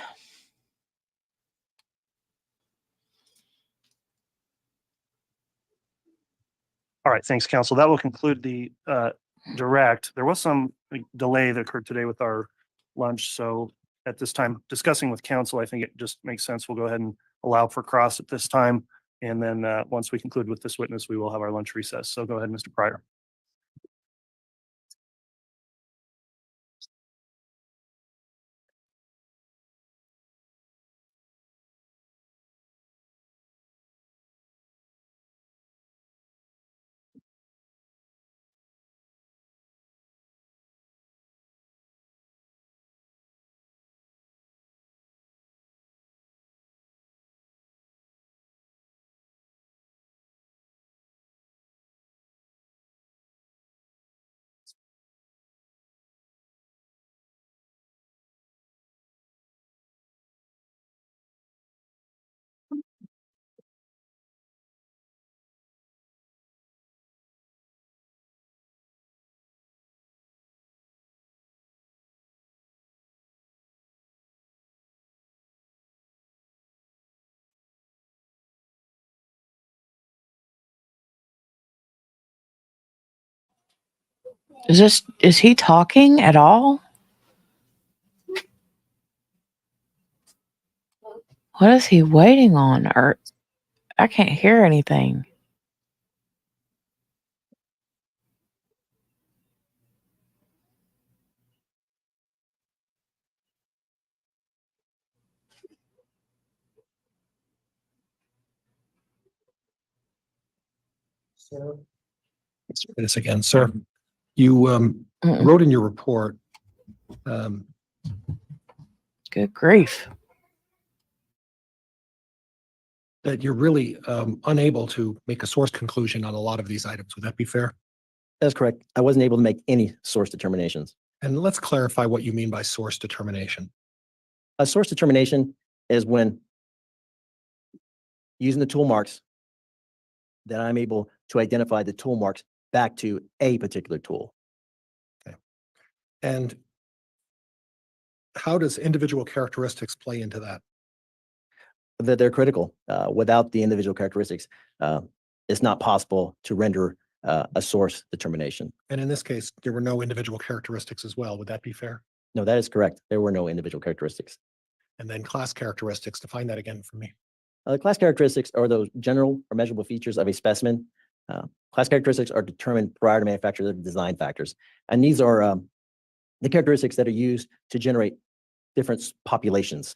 All right, thanks, counsel. That will conclude the direct. There was some delay that occurred today with our lunch. So at this time, discussing with counsel, I think it just makes sense. We'll go ahead and allow for cross at this time. And then once we conclude with this witness, we will have our lunch recess. So go ahead, Mr. Pryor. Is he talking at all? What is he waiting on? Or I can't hear anything. Let's try this again, sir. You wrote in your report, Good grief. that you're really unable to make a source conclusion on a lot of these items. Would that be fair? That's correct. I wasn't able to make any source determinations. And let's clarify what you mean by source determination. A source determination is when using the tool marks that I'm able to identify the tool marks back to a particular tool. And how does individual characteristics play into that? That they're critical. Without the individual characteristics, it's not possible to render a source determination. And in this case, there were no individual characteristics as well. Would that be fair? No, that is correct. There were no individual characteristics. And then class characteristics, define that again for me. Class characteristics are those general or measurable features of a specimen. Class characteristics are determined prior to manufacture. They're design factors. And these are the characteristics that are used to generate different populations.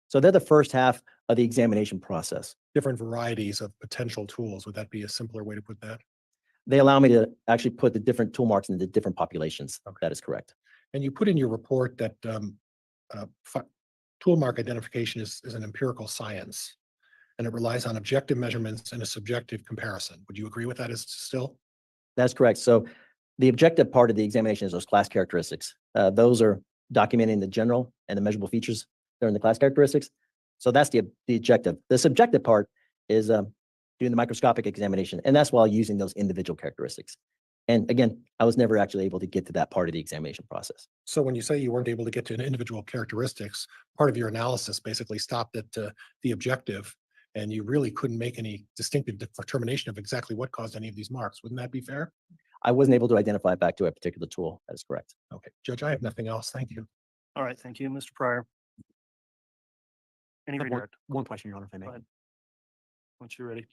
So they're the first half of the examination process. Different varieties of potential tools. Would that be a simpler way to put that? They allow me to actually put the different tool marks into different populations. Okay. That is correct. And you put in your report that tool mark identification is an empirical science, and it relies on objective measurements and a subjective comparison. Would you agree with that as still? That's correct. So the objective part of the examination is those class characteristics. Those are documenting the general and the measurable features that are in the class characteristics. So that's the objective. The subjective part is doing the microscopic examination, and that's while using those individual characteristics. And again, I was never actually able to get to that part of the examination process. So when you say you weren't able to get to individual characteristics, part of your analysis basically stopped at the objective, and you really couldn't make any distinctive determination of exactly what caused any of these marks. Wouldn't that be fair? I wasn't able to identify it back to a particular tool. That is correct. Okay, Judge, I have nothing else. Thank you. All right, thank you, Mr. Pryor. Any I have redirect? one question, Your Honor, if I may. Go ahead. Once you're ready.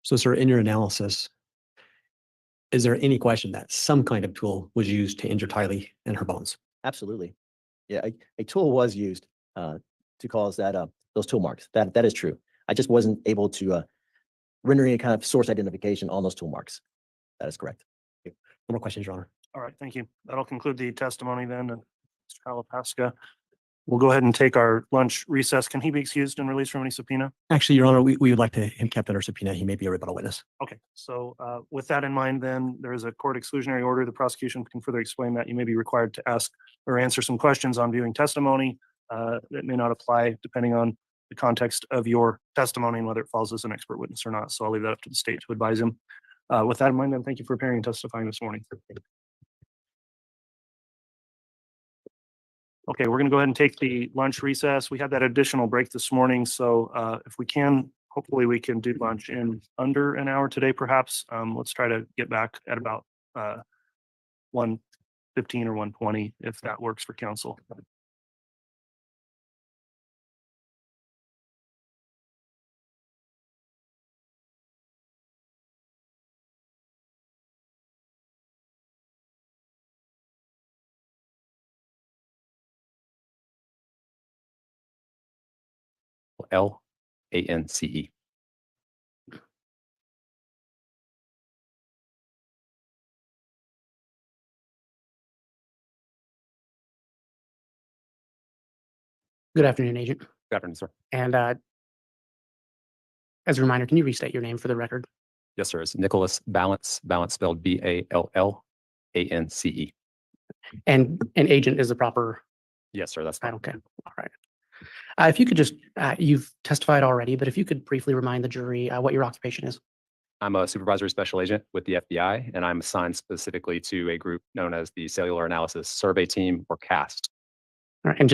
So, sir, in your analysis, is there any question that some kind of tool was used to injure Tylee and her bones? Absolutely. Yeah, a tool was used to cause that those tool marks. That is true. I just wasn't able to render any kind of source identification on those tool marks. That is correct. No more questions, Your Honor. All right, thank you. That'll conclude the testimony then. Mr. Kalapaska. We'll go ahead and take our lunch recess. Can he be excused and released from any subpoena? Actually, Your Honor, we would like to him kept under subpoena. He may be a rebuttal witness. Okay, so with that in mind, then there is a court exclusionary order. The prosecution can further explain that you may be required to ask or answer some questions on viewing testimony that may not apply depending on the context of your testimony and whether it falls as an expert witness or not. So I'll leave that up to the state to advise him. With that in mind, then thank you for appearing and testifying this morning. Okay, we're going to go ahead and take the lunch recess. We had that additional break this morning, so if we can, hopefully we can do lunch in under an hour today, perhaps. Let's try to get back at about 1:15 or 1:20, if that works for council. Lance. Good afternoon, Agent. Good afternoon, sir. And as a reminder, can you restate your name for the record? Yes, sir. It's Nicholas Balance spelled Ballance. And an agent is the proper Yes, sir. That's fine. title. Okay, all right. If you could just, you've testified already, but if you could briefly remind the jury what your occupation is. I'm a supervisory special agent with the FBI, and I'm assigned specifically to a group known as the Cellular Analysis Survey Team, or CAST. All right, and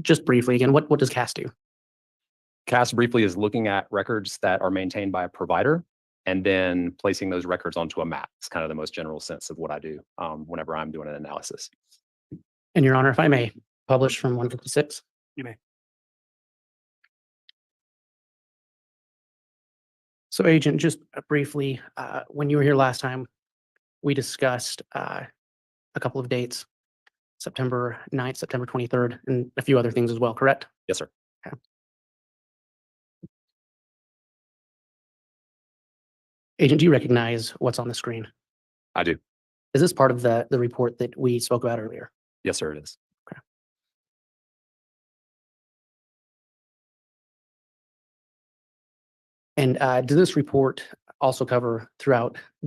just briefly again, what does CAST do? CAS briefly is looking at records that are maintained by a provider and then placing those records onto a map. It's kind of the most general sense of what I do whenever I'm doing an analysis. And Your Honor, if I may, publish from 156. You may. So Agent, just briefly, when you were here last time, we discussed a couple of dates, September 9th, September 23rd, and a few other things as well, correct? Yes, sir. Okay. Agent, do you recognize what's on the screen? I do. Is this part of the report that we spoke about earlier? Yes, sir, it is. Okay. And does this report also cover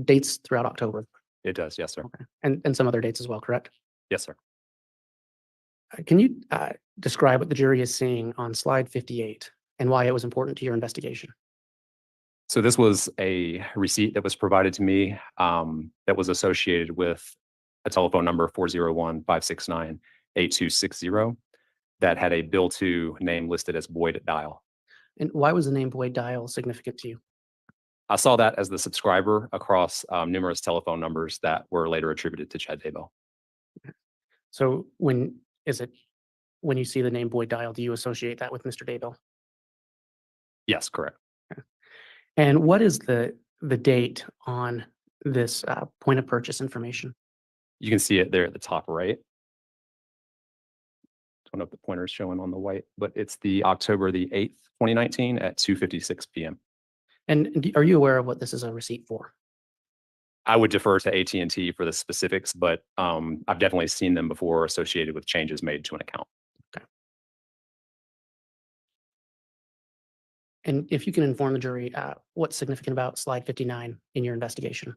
dates throughout October? It does, yes, sir. Okay. And some other dates as well, correct? Yes, sir. Can you describe what the jury is seeing on slide 58 and why it was important to your investigation? So this was a receipt that was provided to me that was associated with a telephone number 401-569-8260 that had a bill to name listed as Boyd Dial. And why was the name Boyd Dial significant to you? I saw that as the subscriber across numerous telephone numbers that were later attributed to Chad Daybell. So when you see the name Boyd Dial, do you associate that with Mr. Daybell? Yes, correct. And what is the date on this point of purchase information? You can see it there at the top right. Don't know if the pointer is showing on the white, but it's the October the 8th, 2019 at 2:56 p.m. And are you aware of what this is a receipt for? I would defer to AT&T for the specifics, but I've definitely seen them before associated with changes made to an account. Okay. And if you can inform the jury, what's significant about slide 59 in your investigation?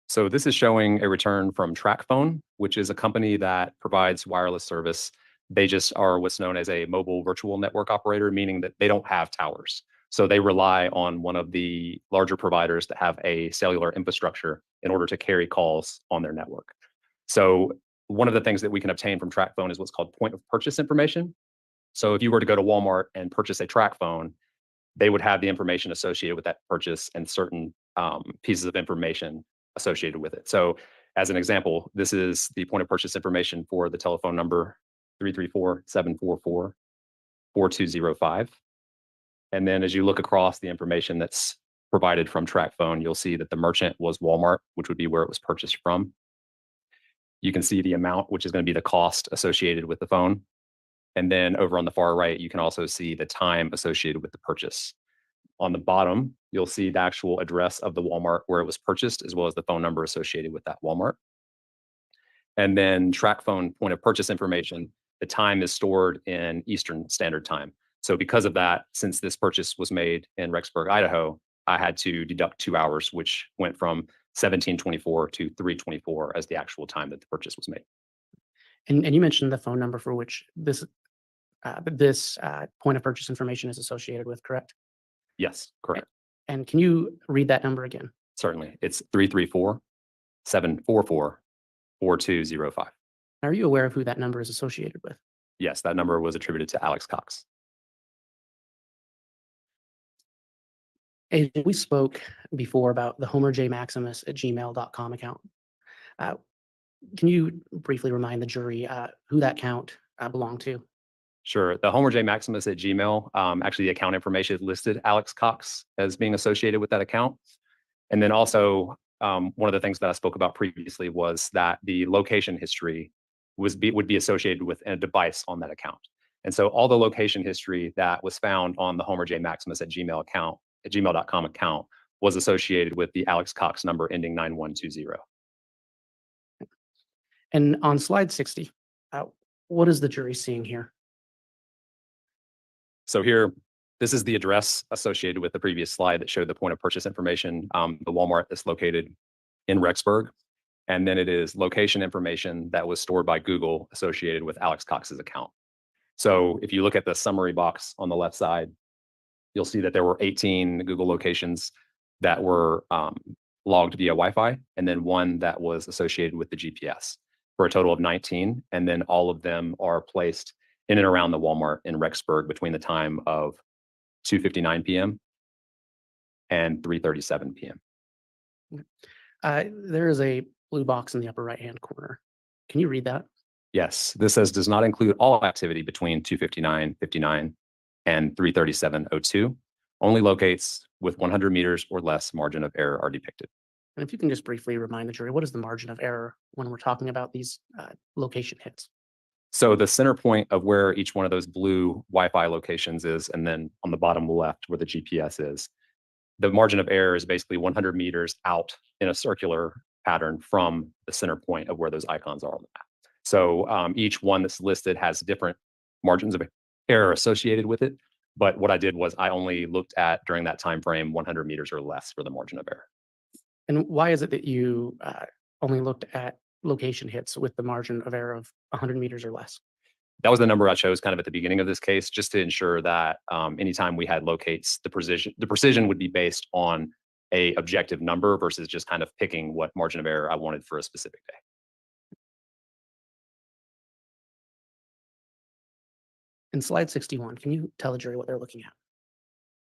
So this is showing a return from TracFone, which is a company that provides wireless service. They just are what's known as a mobile virtual network operator, meaning that they don't have towers. So they rely on one of the larger providers that have a cellular infrastructure in order to carry calls on their network. So one of the things that we can obtain from TracFone is what's called point of purchase information. So if you were to go to Walmart and purchase a TracFone, they would have the information associated with that purchase and certain pieces of information associated with it. So as an example, this is the point of purchase information for the telephone number 334-744-4205. And then as you look across the information that's provided from TracFone, you'll see that the merchant was Walmart, which would be where it was purchased from. You can see the amount, which is going to be the cost associated with the phone. And then over on the far right, you can also see the time associated with the purchase. On the bottom, you'll see the actual address of the Walmart where it was purchased, as well as the phone number associated with that Walmart. And then TracFone point of purchase information, the time is stored in Eastern Standard Time. So because of that, since this purchase was made in Rexburg, Idaho, I had to deduct 2 hours, which went from 1724 to 324 as the actual time that the purchase was made. And you mentioned the phone number for which this point of purchase information is associated with, correct? Yes, correct. And can you read that number again? Certainly. It's 334-744-4205. Are you aware of who that number is associated with? Yes, that number was attributed to Alex Cox. Agent, we spoke before about the homerjmaximus@gmail.com account. Can you briefly remind the jury who that account belonged to? Sure. The Homer J. Maximus at Gmail, actually the account information listed Alex Cox as being associated with that account. And then also one of the things that I spoke about previously was that the location history would be associated with a device on that account. And so all the location history that was found on the Homer J. Maximus at gmail.com account was associated with the Alex Cox number ending 9120. And on slide 60, what is the jury seeing here? So here, this is the address associated with the previous slide that showed the point of purchase information, the Walmart that's located in Rexburg. And then it is location information that was stored by Google associated with Alex Cox's account. So if you look at the summary box on the left side, you'll see that there were 18 Google locations that were logged via Wi-Fi, and then one that was associated with the GPS for a total of 19. And then all of them are placed in and around the Walmart in Rexburg between the time of 2:59 PM, and 3:37 PM. There is a blue box in the upper right-hand corner. Can you read that? Yes, this says does not include all activity between 2:59:59 and 3:37:02. Only locates with 100 meters or less margin of error are depicted. And if you can just briefly remind the jury, what is the margin of error when we're talking about these location hits? So the center point of where each one of those blue Wi-Fi locations is, and then on the bottom left where the GPS is, the margin of error is basically 100 meters out in a circular pattern from the center point of where those icons are on the map. So each one that's listed has different margins of error associated with it. But what I did was I only looked at during that time frame 100 meters or less for the margin of error. And why is it that you only looked at location hits with the margin of error of 100 meters or less? That was the number I chose kind of at the beginning of this case, just to ensure that anytime we had locates, the precision would be based on a objective number versus just kind of picking what margin of error I wanted for a specific day. In slide 61, can you tell the jury what they're looking at?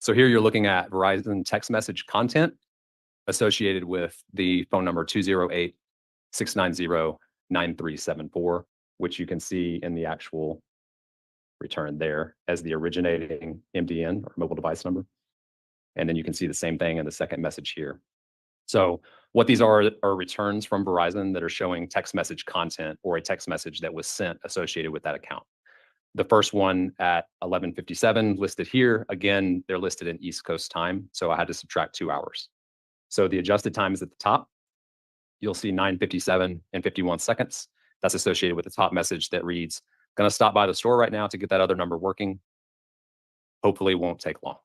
So here you're looking at Verizon text message content associated with the phone number 208-690-9374, which you can see in the actual return there as the originating MDN or mobile device number. And then you can see the same thing in the second message here. So what these are returns from Verizon that are showing text message content or a text message that was sent associated with that account. The first one at 11:57 listed here. Again, they're listed in East Coast time, so I had to subtract 2 hours. So the adjusted time is at the top. You'll see 9:57 and 51 seconds. That's associated with the top message that reads, "Gonna stop by the store right now to get that other number working. Hopefully it won't take long."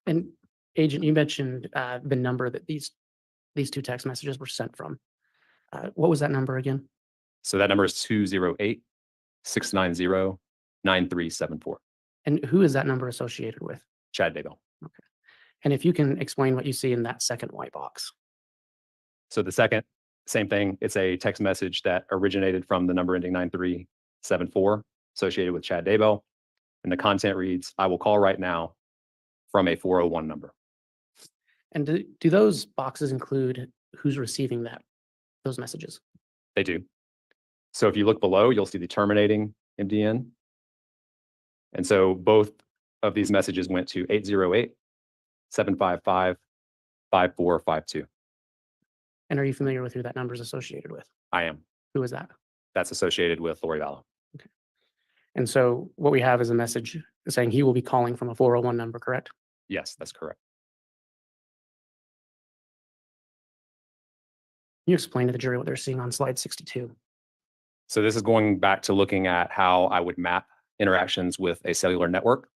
And Agent, you mentioned the number that these two text messages were sent from. What was that number again? So that number is 208-690-9374. And who is that number associated with? Chad Daybell. Okay. And if you can explain what you see in that second white box. So the second, same thing. It's a text message that originated from the number ending 9374 associated with Chad Daybell. And the content reads, "I will call right now from a 401 number." And do those boxes include who's receiving those messages? They do. So if you look below, you'll see the terminating MDN. And so both of these messages went to 808-755-5452. And are you familiar with who that number is associated with? I am. Who is that? That's associated with Lori Vallow. Okay. And so what we have is a message saying he will be calling from a 401 number, correct? Yes, that's correct. Can you explain to the jury what they're seeing on slide 62? So this is going back to looking at how I would map interactions with a cellular network.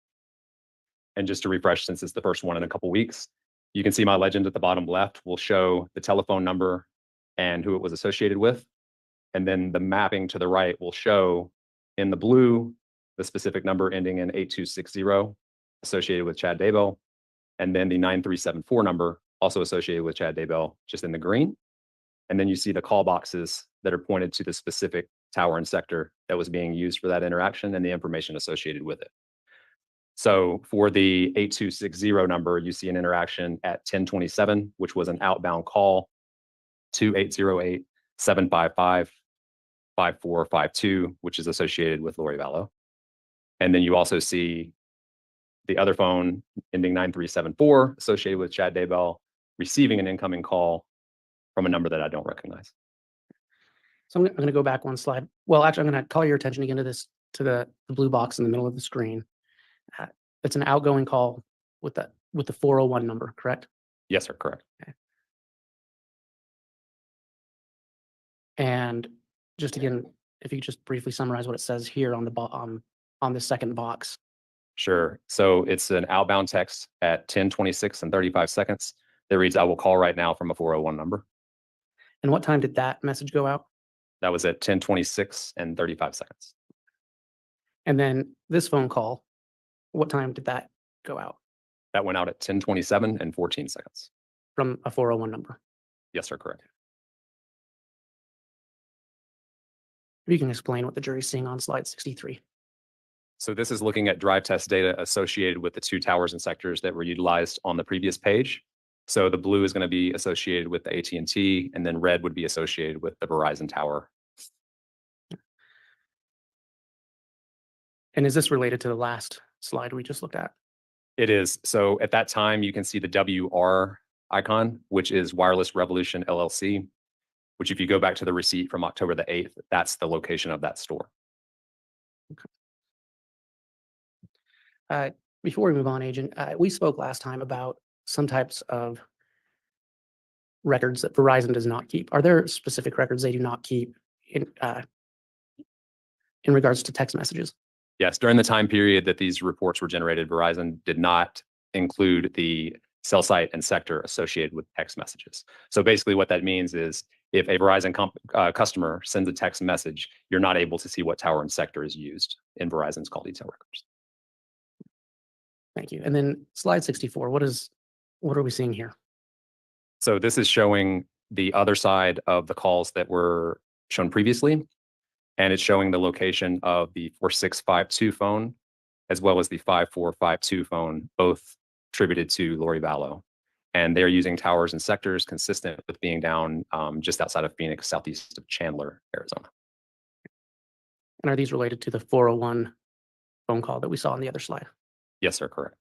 And just to refresh, since it's the first one in a couple weeks, you can see my legend at the bottom left will show the telephone number and who it was associated with. And then the mapping to the right will show in the blue, the specific number ending in 8260 associated with Chad Daybell. And then the 9374 number also associated with Chad Daybell, just in the green. And then you see the call boxes that are pointed to the specific tower and sector that was being used for that interaction and the information associated with it. So for the 8260 number, you see an interaction at 1027, which was an outbound call to 808-755-5452, which is associated with Lori Vallow. And then you also see the other phone ending 9374 associated with Chad Daybell receiving an incoming call from a number that I don't recognize. So I'm going to go back one slide. Well, actually, I'm going to call your attention again to the blue box in the middle of the screen. It's an outgoing call with the 401 number, correct? Yes, sir, correct. Okay. And just again, if you could just briefly summarize what it says here on the second box. Sure. So it's an outbound text at 1026 and 35 seconds that reads, "I will call right now from a 401 number." And what time did that message go out? That was at 1026 and 35 seconds. And then this phone call, what time did that go out? That went out at 1027 and 14 seconds. From a 401 number? Yes, sir, correct. If you can explain what the jury's seeing on slide 63. So this is looking at drive test data associated with the two towers and sectors that were utilized on the previous page. So the blue is going to be associated with the AT&T, and then red would be associated with the Verizon tower. And is this related to the last slide we just looked at? It is. So at that time, you can see the WR icon, which is Wireless Revolution LLC, which if you go back to the receipt from October the 8th, that's the location of that store. Before we move on, Agent, we spoke last time about some types of records that Verizon does not keep. Are there specific records they do not keep in regards to text messages? Yes, during the time period that these reports were generated, Verizon did not include the cell site and sector associated with text messages. So basically what that means is if a Verizon customer sends a text message, you're not able to see what tower and sector is used in Verizon's call detail records. Thank you. And then slide 64, what are we seeing here? So this is showing the other side of the calls that were shown previously, and it's showing the location of the 4652 phone as well as the 5452 phone, both attributed to Lori Vallow. And they're using towers and sectors consistent with being down just outside of Phoenix, southeast of Chandler, Arizona. And are these related to the 401 phone call that we saw on the other slide? Yes, sir, correct.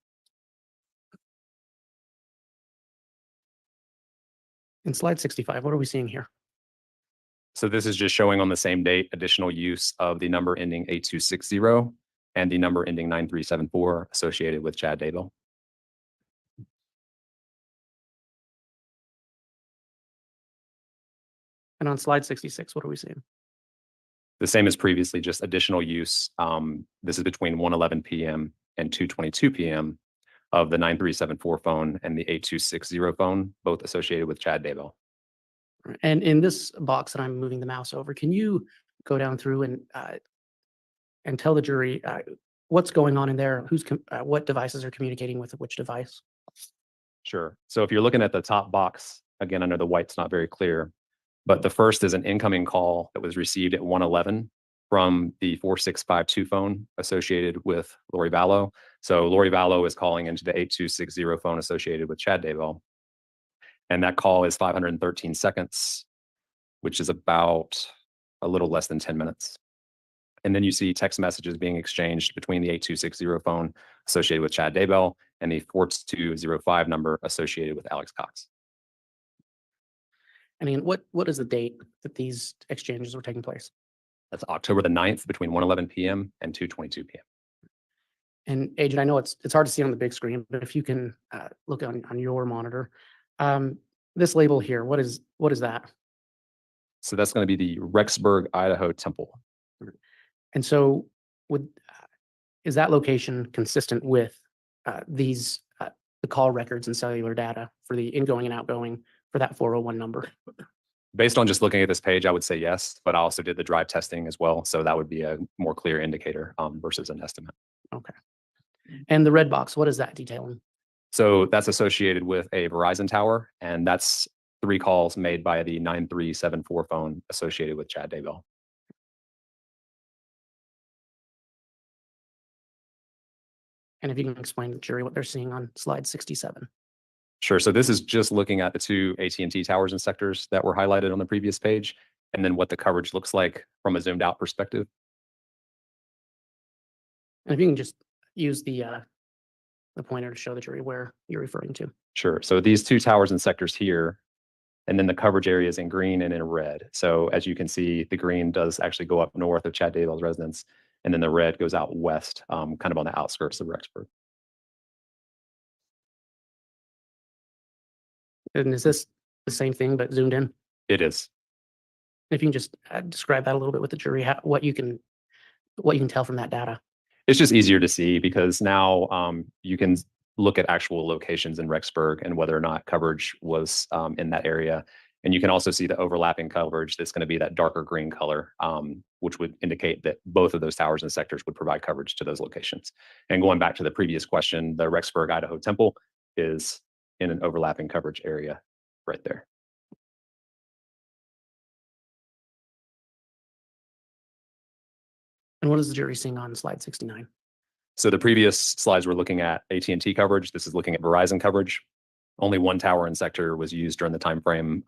In slide 65, what are we seeing here? So this is just showing on the same date additional use of the number ending 8260 and the number ending 9374 associated with Chad Daybell. And on slide 66, what are we seeing? The same as previously, just additional use. This is between 1:11 p.m. and 2:22 p.m. of the 9374 phone and the 8260 phone, both associated with Chad Daybell. And in this box that I'm moving the mouse over, can you go down through and tell the jury what's going on in there? What devices are communicating with which device? Sure. So if you're looking at the top box, again, under the white, it's not very clear, but the first is an incoming call that was received at 1:11 from the 4652 phone associated with Lori Vallow. So Lori Vallow is calling into the 8260 phone associated with Chad Daybell. And that call is 513 seconds, which is about a little less than 10 minutes. And then you see text messages being exchanged between the 8260 phone associated with Chad Daybell and the 4205 number associated with Alex Cox. I mean, what is the date that these exchanges were taking place? That's October the 9th between 1:11 p.m. and 2:22 p.m. And Agent, I know it's hard to see on the big screen, but if you can look on your monitor, this label here, what is that? So that's going to be the Rexburg, Idaho Temple. And so is that location consistent with the call records and cellular data for the incoming and outgoing for that 401 number? Based on just looking at this page, I would say yes, but I also did the drive testing as well. So that would be a more clear indicator versus an estimate. Okay. And the red box, what is that detailing? So that's associated with a Verizon tower, and that's 3 calls made by the 9374 phone associated with Chad Daybell. And if you can explain to the jury what they're seeing on slide 67. Sure. So this is just looking at the 2 AT&T towers and sectors that were highlighted on the previous page, and then what the coverage looks like from a zoomed out perspective. And if you can just use the pointer to show the jury where you're referring to. Sure. So these 2 towers and sectors here, and then the coverage areas in green and in red. So as you can see, the green does actually go up north of Chad Daybell's residence, and then the red goes out west, kind of on the outskirts of Rexburg. And is this the same thing but zoomed in? It is. If you can just describe that a little bit with the jury, what you can tell from that data. It's just easier to see because now you can look at actual locations in Rexburg and whether or not coverage was in that area. And you can also see the overlapping coverage that's going to be that darker green color, which would indicate that both of those towers and sectors would provide coverage to those locations. And going back to the previous question, the Rexburg, Idaho Temple is in an overlapping coverage area right there. And what is the jury seeing on slide 69? So the previous slides were looking at AT&T coverage. This is looking at Verizon coverage. Only one tower and sector was used during the time frame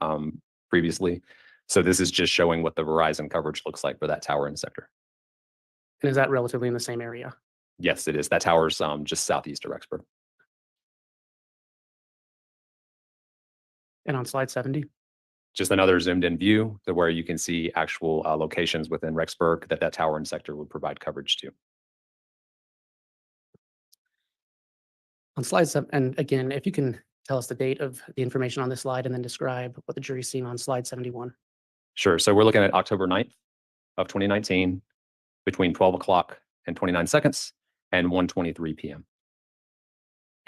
previously. So this is just showing what the Verizon coverage looks like for that tower and sector. And is that relatively in the same area? Yes, it is. That tower's just southeast of Rexburg. And on slide 70? Just another zoomed in view to where you can see actual locations within Rexburg that tower and sector would provide coverage to. On slide 7, and again, if you can tell us the date of the information on this slide and then describe what the jury's seeing on slide 71. Sure. So we're looking at October 9th of 2019 between 12 o'clock and 29 seconds and 1:23 p.m.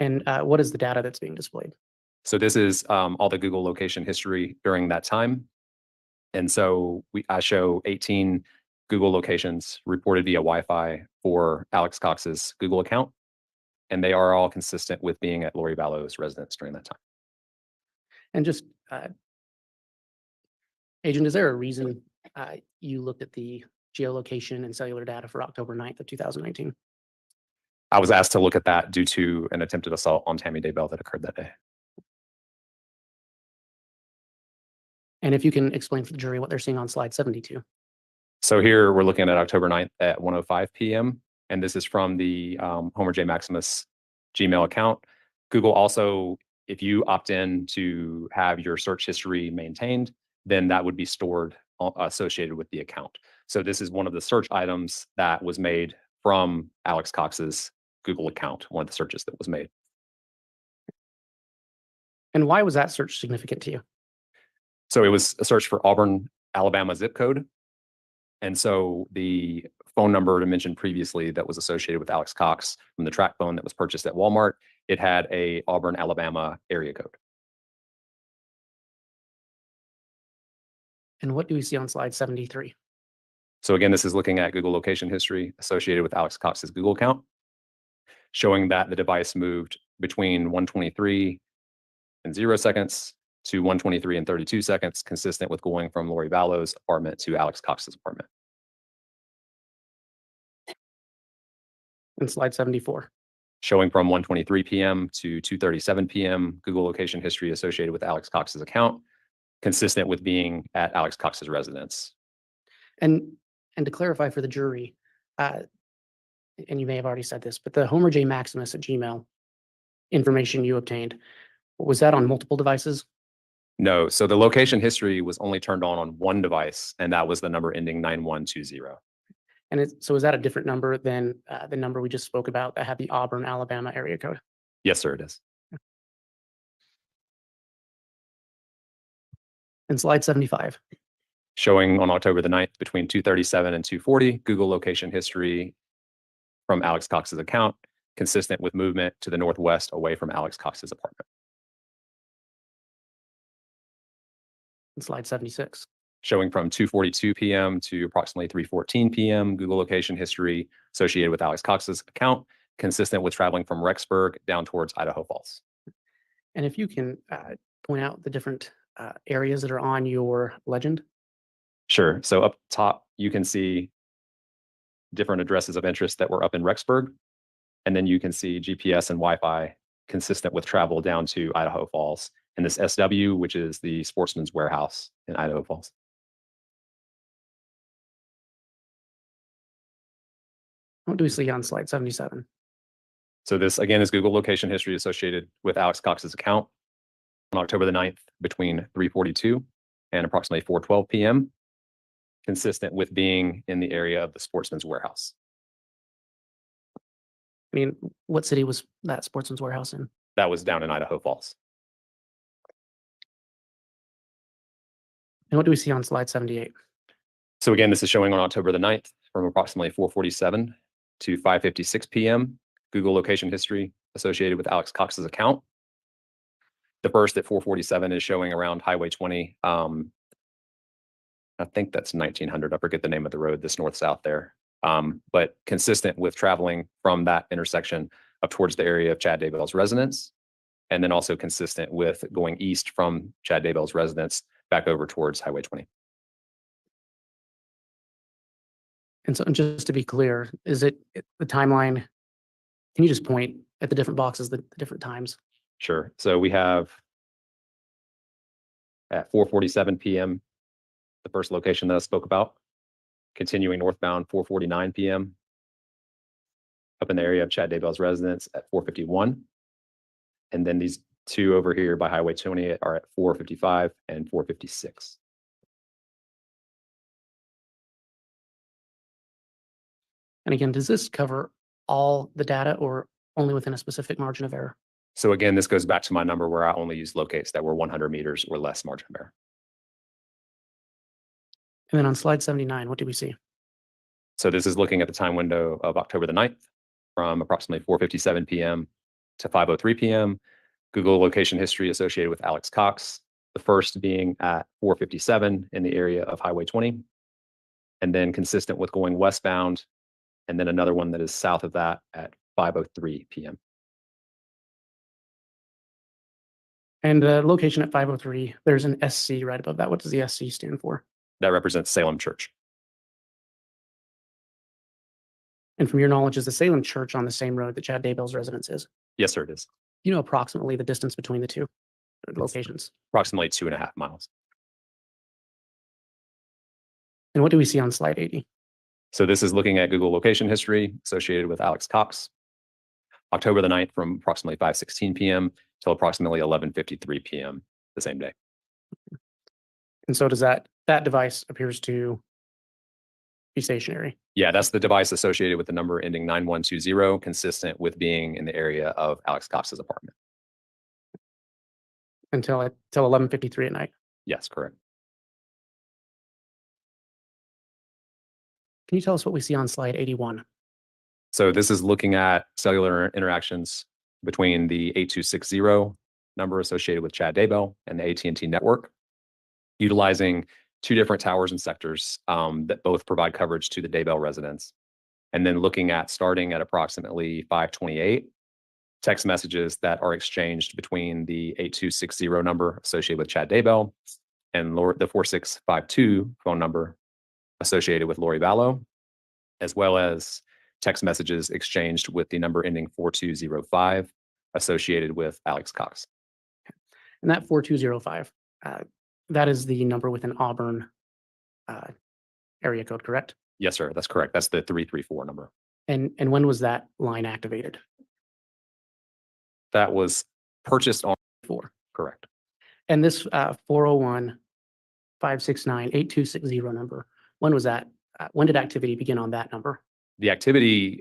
And what is the data that's being displayed? So this is all the Google location history during that time. And so I show 18 Google locations reported via Wi-Fi for Alex Cox's Google account. And they are all consistent with being at Lori Vallow's residence during that time. And just, Agent, is there a reason you looked at the geolocation and cellular data for October 9th of 2019? I was asked to look at that due to an attempted assault on Tammy Daybell that occurred that day. And if you can explain for the jury what they're seeing on slide 72. So here we're looking at October 9th at 1:05 p.m. And this is from the Homer J. Maximus Gmail account. Google also, if you opt in to have your search history maintained, then that would be stored associated with the account. So this is one of the search items that was made from Alex Cox's Google account, one of the searches that was made. And why was that search significant to you? So it was a search for Auburn, Alabama zip code. And so the phone number I mentioned previously that was associated with Alex Cox from the track phone that was purchased at Walmart, it had a Auburn, Alabama area code. And what do we see on slide 73? So again, this is looking at Google location history associated with Alex Cox's Google account, showing that the device moved between 1:23 and 0 seconds to 1:23 and 32 seconds, consistent with going from Lori Vallow's apartment to Alex Cox's apartment. And slide 74. Showing from 1:23 p.m. to 2:37 p.m. Google location history associated with Alex Cox's account, consistent with being at Alex Cox's residence. And to clarify for the jury, and you may have already said this, but the Homer J. Maximus at Gmail information you obtained, was that on multiple devices? No, so the location history was only turned on one device, and that was the number ending 9120. And so is that a different number than the number we just spoke about that had the Auburn, Alabama area code? Yes, sir, it is. And slide 75. Showing on October the 9th between 2:37 and 2:40, Google location history from Alex Cox's account, consistent with movement to the northwest away from Alex Cox's apartment. And slide 76. Showing from 2:42 p.m. to approximately 3:14 p.m. Google location history associated with Alex Cox's account, consistent with traveling from Rexburg down towards Idaho Falls. And if you can point out the different areas that are on your legend. Sure. So up top, you can see different addresses of interest that were up in Rexburg. And then you can see GPS and Wi-Fi consistent with travel down to Idaho Falls. And this SW, which is the Sportsman's Warehouse in Idaho Falls. What do we see on slide 77? So this, again, is Google location history associated with Alex Cox's account on October the 9th between 3:42 and approximately 4:12 p.m., consistent with being in the area of the Sportsman's Warehouse. I mean, what city was that Sportsman's Warehouse in? That was down in Idaho Falls. And what do we see on slide 78? So again, this is showing on October the 9th from approximately 4:47 to 5:56 p.m. Google location history associated with Alex Cox's account. The first at 4:47 is showing around Highway 20. I think that's 1900. I forget the name of the road, this north-south there. But consistent with traveling from that intersection up towards the area of Chad Daybell's residence, and then also consistent with going east from Chad Daybell's residence back over towards Highway 20. And so, and just to be clear, is it the timeline Can you just point at the different boxes, the different times? Sure. So we have at 4:47 PM, the first location that I spoke about, continuing northbound 4:49 PM, up in the area of Chad Daybell's residence at 4:51. And then these two over here by Highway 20 are at 4:55 and 4:56. And again, does this cover all the data or only within a specific margin of error? So again, this goes back to my number where I only used locates that were 100 meters or less margin of error. And then on slide 79, what do we see? So this is looking at the time window of October the 9th from approximately 4:57 PM to 5:03 PM. Google location history associated with Alex Cox, the first being at 4:57 in the area of Highway 20, and then consistent with going westbound, and then another one that is south of that at 5:03 PM. And the location at 503, there's an SC right above that. What does the SC stand for? That represents Salem Church. And from your knowledge, is the Salem Church on the same road that Chad Daybell's residence is? Yes, sir, it is. You know approximately the distance between the two locations. Approximately 2.5 miles. And what do we see on slide 80? So this is looking at Google location history associated with Alex Cox. October the 9th from approximately 5:16 PM till approximately 11:53 PM the same day. And so does that device appears to be stationary? Yeah, that's the device associated with the number ending 9120, consistent with being in the area of Alex Cox's apartment. Until 11:53 at night. Yes, correct. Can you tell us what we see on slide 81? So this is looking at cellular interactions between the 8260 number associated with Chad Daybell and the AT&T network, utilizing two different towers and sectors that both provide coverage to the Daybell residents. And then looking at starting at approximately 5:28, text messages that are exchanged between the 8260 number associated with Chad Daybell and the 4652 phone number associated with Lori Vallow, as well as text messages exchanged with the number ending 4205 associated with Alex Cox. And that 4205, that is the number with an Auburn area code, correct? Yes, sir. That's correct. That's the 334 number. And when was that line activated? That was purchased on 4. correct. And this 401-569-8260 number, when was that? When did activity begin on that number? The activity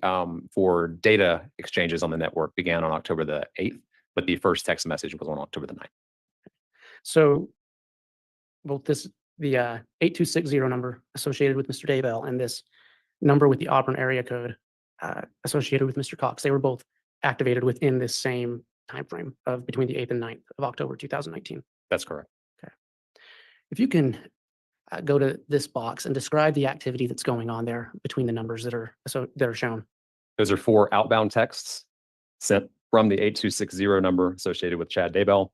for data exchanges on the network began on October the 8th, but the first text message was on October the 9th. So both the 8260 number associated with Mr. Daybell and this number with the Auburn area code associated with Mr. Cox, they were both activated within this same timeframe of between the 8th and 9th of October 2019. That's correct. Okay. If you can go to this box and describe the activity that's going on there between the numbers that are shown. Those are 4 outbound texts sent from the 8260 number associated with Chad Daybell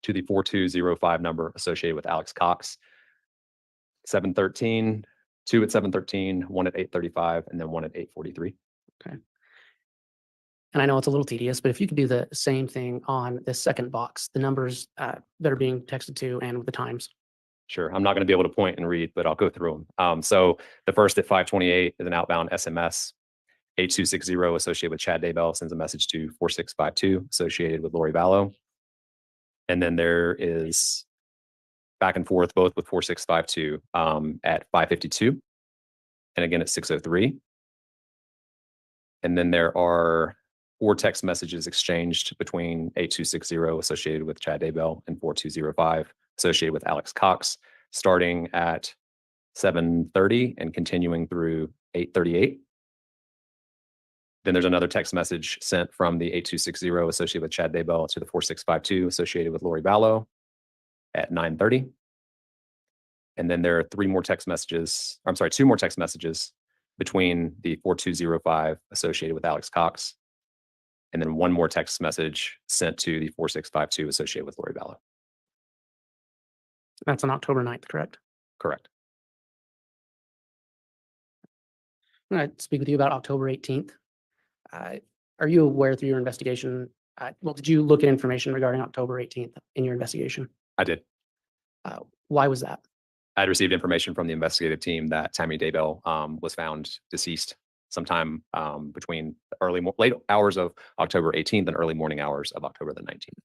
to the 4205 number associated with Alex Cox. 713, 2 at 713, 1 at 835, and then 1 at 843. Okay. And I know it's a little tedious, but if you could do the same thing on this second box, the numbers that are being texted to and the times. Sure. I'm not going to be able to point and read, but I'll go through them. So the first at 5:28 is an outbound SMS. 8260 associated with Chad Daybell sends a message to 4652 associated with Lori Vallow. And then there is back and forth both with 4652 at 5:52 and again at 6:03. And then there are 4 text messages exchanged between 8260 associated with Chad Daybell and 4205 associated with Alex Cox, starting at 7:30 and continuing through 8:38. Then there's another text message sent from the 8260 associated with Chad Daybell to the 4652 associated with Lori Vallow at 9:30. And then there are 2 more text messages between the 4205 associated with Alex Cox, and then 1 more text message sent to the 4652 associated with Lori Vallow. That's on October 9th, correct? Correct. I'm going to speak with you about October 18th. are you aware through your investigation, well, did you look at information regarding October 18th in your investigation? I did. Why was that? I had received information from the investigative team that Tammy Daybell was found deceased sometime between the late hours of October 18th and early morning hours of October the 19th.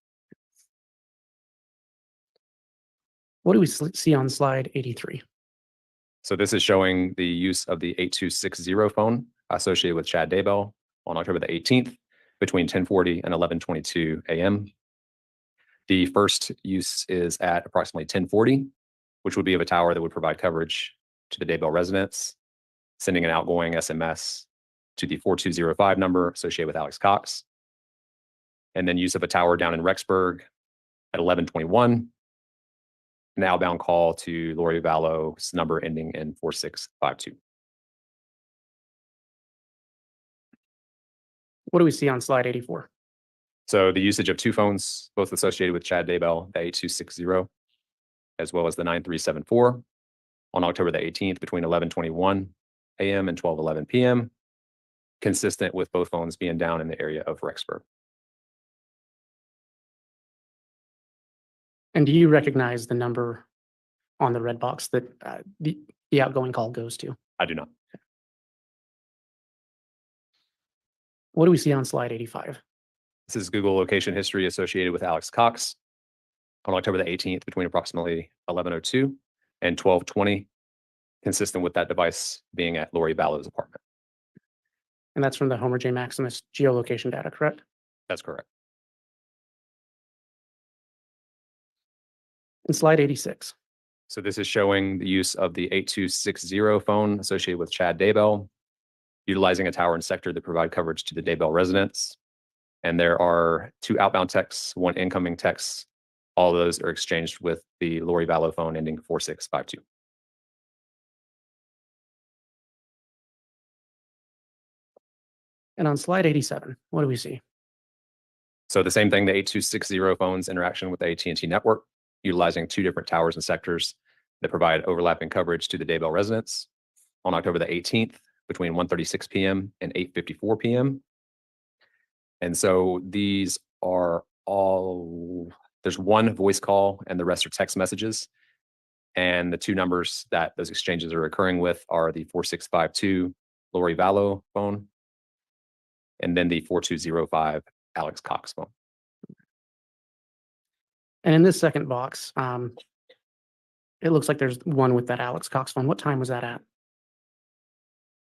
What do we see on slide 83? So this is showing the use of the 8260 phone associated with Chad Daybell on October the 18th between 10:40 and 11:22 a.m. The first use is at approximately 10:40, which would be of a tower that would provide coverage to the Daybell residence, sending an outgoing SMS to the 4205 number associated with Alex Cox. And then use of a tower down in Rexburg at 11:21, an outbound call to Lori Vallow's number ending in 4652. What do we see on slide 84? So the usage of two phones, both associated with Chad Daybell, the 8260, as well as the 9374 on October the 18th between 11:21 a.m. and 12:11 p.m., consistent with both phones being down in the area of Rexburg. And do you recognize the number on the red box that the outgoing call goes to? I do not. What do we see on slide 85? This is Google location history associated with Alex Cox on October the 18th between approximately 11:02 and 12:20, consistent with that device being at Lori Vallow's apartment. And that's from the Homer J. Maximus geolocation data, correct? That's correct. And slide 86. So this is showing the use of the 8260 phone associated with Chad Daybell, utilizing a tower and sector that provide coverage to the Daybell residence. And there are two outbound texts, one incoming text. All of those are exchanged with the Lori Vallow phone ending 4652. And on slide 87, what do we see? So the same thing, the 8260 phone's interaction with the AT&T network, utilizing two different towers and sectors that provide overlapping coverage to the Daybell residence on October the 18th between 1:36 p.m. and 8:54 p.m. And so these are all, there's one voice call and the rest are text messages. And the two numbers that those exchanges are occurring with are the 4652 Lori Vallow phone and then the 4205 Alex Cox phone. And in this second box, it looks like there's one with that Alex Cox phone. What time was that at?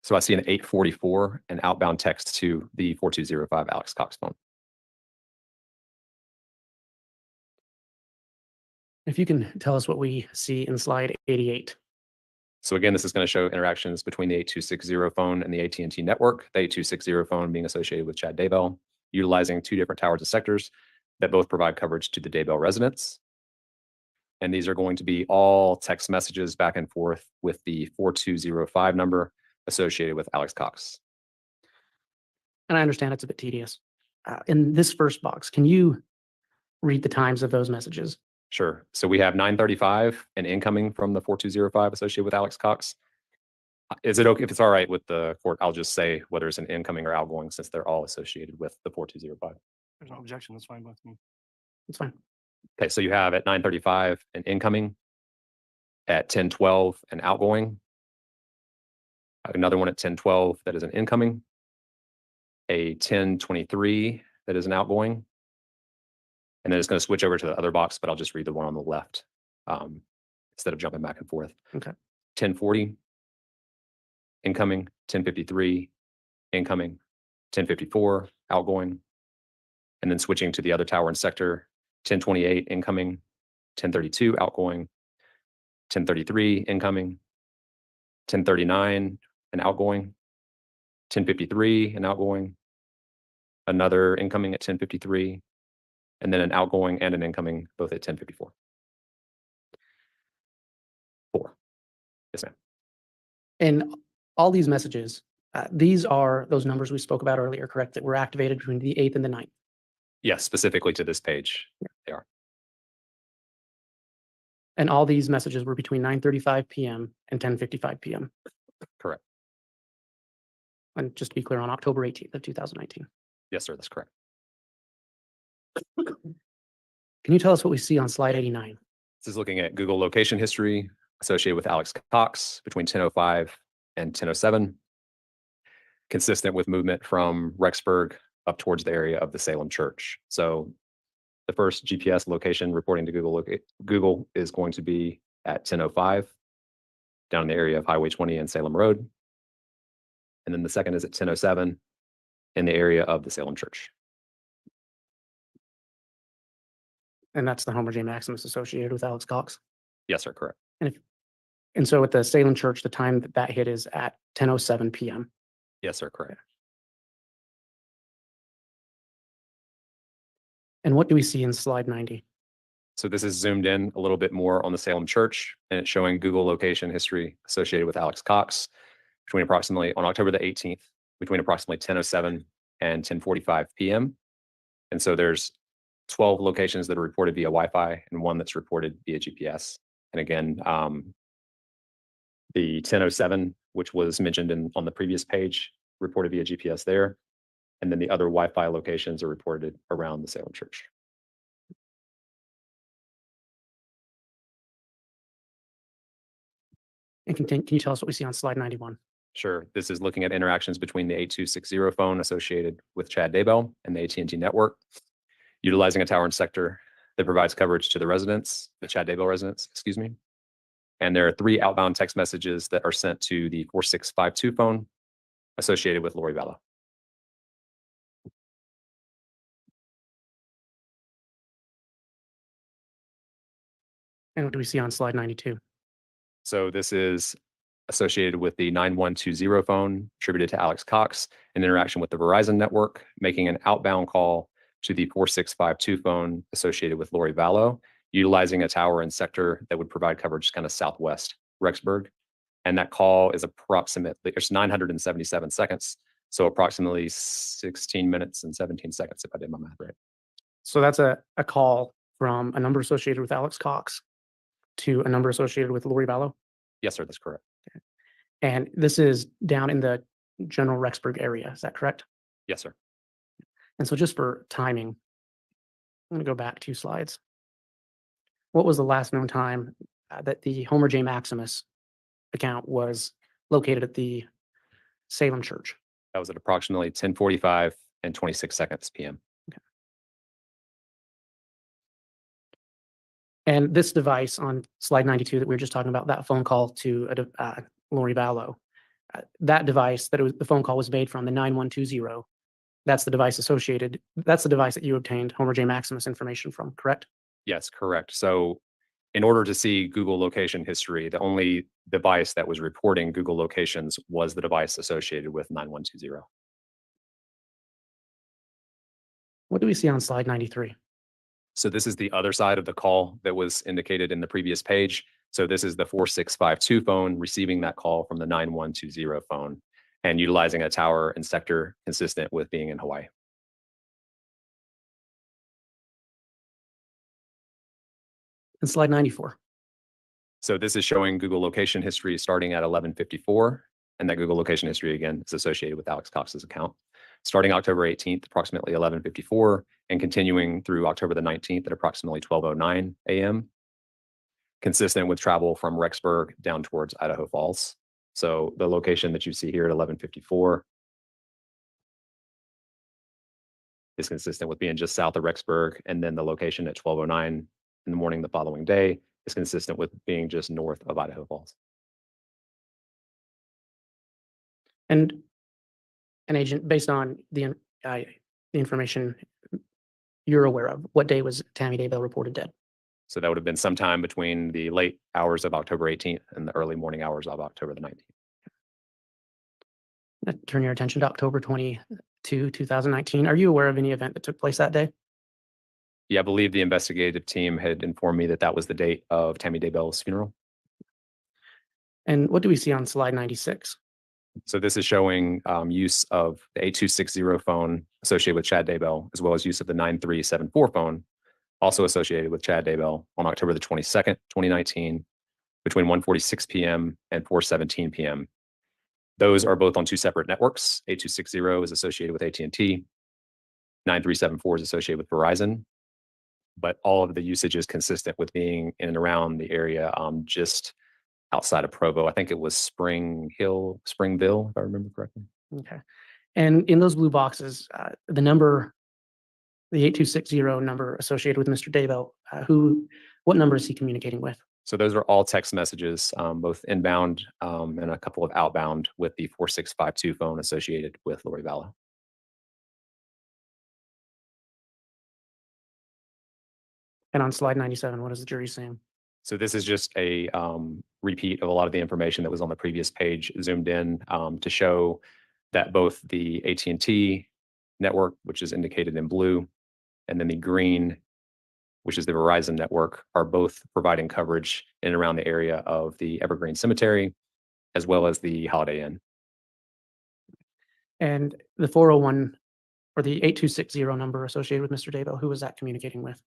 So I see an 8:44 and outbound text to the 4205 Alex Cox phone. If you can tell us what we see in slide 88. So again, this is going to show interactions between the 8260 phone and the AT&T network, the 8260 phone being associated with Chad Daybell, utilizing two different towers and sectors that both provide coverage to the Daybell residence. And these are going to be all text messages back and forth with the 4205 number associated with Alex Cox. And I understand it's a bit tedious. In this first box, can you read the times of those messages? Sure. So we have 9:35 and incoming from the 4205 associated with Alex Cox. Is it okay if it's all right with the court? I'll just say whether it's an incoming or outgoing since they're all associated with the 4205. There's no objection. That's fine with me. It's fine. Okay, so you have at 9:35 an incoming, at 10:12 an outgoing, another one at 10:12 that is an incoming, a 10:23 that is an outgoing, and then it's going to switch over to the other box, but I'll just read the one on the left instead of jumping back and forth. Okay. 10:40 incoming, 10:53 incoming, 10:54 outgoing, and then switching to the other tower and sector, 10:28 incoming, 10:32 outgoing, 10:33 incoming, 10:39 an outgoing, 10:53 an outgoing, another incoming at 10:53, and then an outgoing and an incoming both at 10:54. 4. Yes, ma'am. And all these messages, these are those numbers we spoke about earlier, correct? That were activated between the 8th and the 9th. Yes, specifically to this page, they are. And all these messages were between 9:35 p.m. and 10:55 p.m. Correct. And just to be clear, on October 18th of 2019. Yes, sir, that's correct. Can you tell us what we see on slide 89? This is looking at Google location history associated with Alex Cox between 10:05 and 10:07, consistent with movement from Rexburg up towards the area of the Salem Church. So the first GPS location reporting to Google is going to be at 10:05 down in the area of Highway 20 and Salem Road. And then the second is at 10:07 in the area of the Salem Church. And that's the Homer J. Maximus associated with Alex Cox. Yes, sir, correct. And so at the Salem Church, the time that hit is at 10:07 p.m. Yes, sir, correct. And what do we see in slide 90? So this is zoomed in a little bit more on the Salem Church, and it's showing Google location history associated with Alex Cox between approximately on October the 18th, between approximately 10:07 and 10:45 p.m. And so there's 12 locations that are reported via Wi-Fi and one that's reported via GPS. And again, the 10:07, which was mentioned on the previous page, reported via GPS there. And then the other Wi-Fi locations are reported around the Salem Church. And can you tell us what we see on slide 91? Sure. This is looking at interactions between the 8260 phone associated with Chad Daybell and the AT&T network, utilizing a tower and sector that provides coverage to the residents, the Chad Daybell residents, excuse me. And there are 3 outbound text messages that are sent to the 4652 phone associated with Lori Vallow. And what do we see on slide 92? So this is associated with the 9120 phone attributed to Alex Cox, an interaction with the Verizon network, making an outbound call to the 4652 phone associated with Lori Vallow, utilizing a tower and sector that would provide coverage kind of southwest Rexburg. And that call is approximately, it's 977 seconds. So approximately 16 minutes and 17 seconds, if I did my math right. So that's a call from a number associated with Alex Cox to a number associated with Lori Vallow. Yes, sir, that's correct. And this is down in the general Rexburg area. Is that correct? Yes, sir. And so just for timing, I'm going to go back 2 slides. What was the last known time that the Homer J. Maximus account was located at the Salem Church? That was at approximately 10:45 and 26 seconds p.m. And this device on slide 92 that we were just talking about, that phone call to Lori Vallow, that device the phone call was made from, the 9120, that's the device associated, that's the device that you obtained Homer J. Maximus information from, correct? Yes, correct. So in order to see Google location history, the only device that was reporting Google locations was the device associated with 9120. What do we see on slide 93? So this is the other side of the call that was indicated in the previous page. So this is the 4652 phone receiving that call from the 9120 phone and utilizing a tower and sector consistent with being in Hawaii. And slide 94. So this is showing Google location history starting at 11:54, and that Google location history again is associated with Alex Cox's account. Starting October 18th, approximately 11:54, and continuing through October the 19th at approximately 12:09 a.m. Consistent with travel from Rexburg down towards Idaho Falls. So the location that you see here at 11:54 is consistent with being just south of Rexburg, and then the location at 12:09 in the morning the following day is consistent with being just north of Idaho Falls. And an agent, based on the information you're aware of, what day was Tammy Daybell reported dead? So that would have been sometime between the late hours of October 18th and the early morning hours of October the 19th. Turn your attention to October 22, 2019. Are you aware of any event that took place that day? Yeah, I believe the investigative team had informed me that that was the date of Tammy Daybell's funeral. And what do we see on slide 96? So this is showing use of the 8260 phone associated with Chad Daybell, as well as use of the 9374 phone, also associated with Chad Daybell on October the 22nd, 2019, between 1:46 p.m. and 4:17 p.m. Those are both on 2 separate networks. 8260 is associated with AT&T, 9374 is associated with Verizon. But all of the usage is consistent with being in and around the area just outside of Provo. I think it was Springville, if I remember correctly. Okay. And in those blue boxes, the number, the 8260 number associated with Mr. Daybell, what number is he communicating with? So those are all text messages, both inbound and a couple of outbound with the 4652 phone associated with Lori Vallow. And on slide 97, what is the jury saying? So this is just a repeat of a lot of the information that was on the previous page, zoomed in to show that both the AT&T network, which is indicated in blue, and then the green, which is the Verizon network, are both providing coverage in and around the area of the Evergreen Cemetery, as well as the Holiday Inn. And the 401 or the 8260 number associated with Mr. Daybell, who was that communicating with?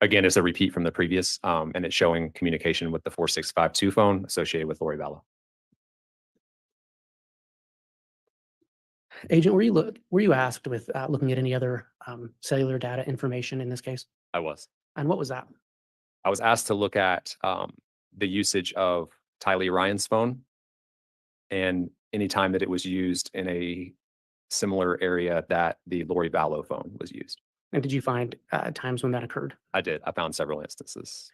Again, it's a repeat from the previous, and it's showing communication with the 4652 phone associated with Lori Vallow. Agent, were you asked with looking at any other cellular data information in this case? I was. And what was that? I was asked to look at the usage of Tylee Ryan's phone and any time that it was used in a similar area that the Lori Vallow phone was used. And did you find times when that occurred? I did. I found several instances.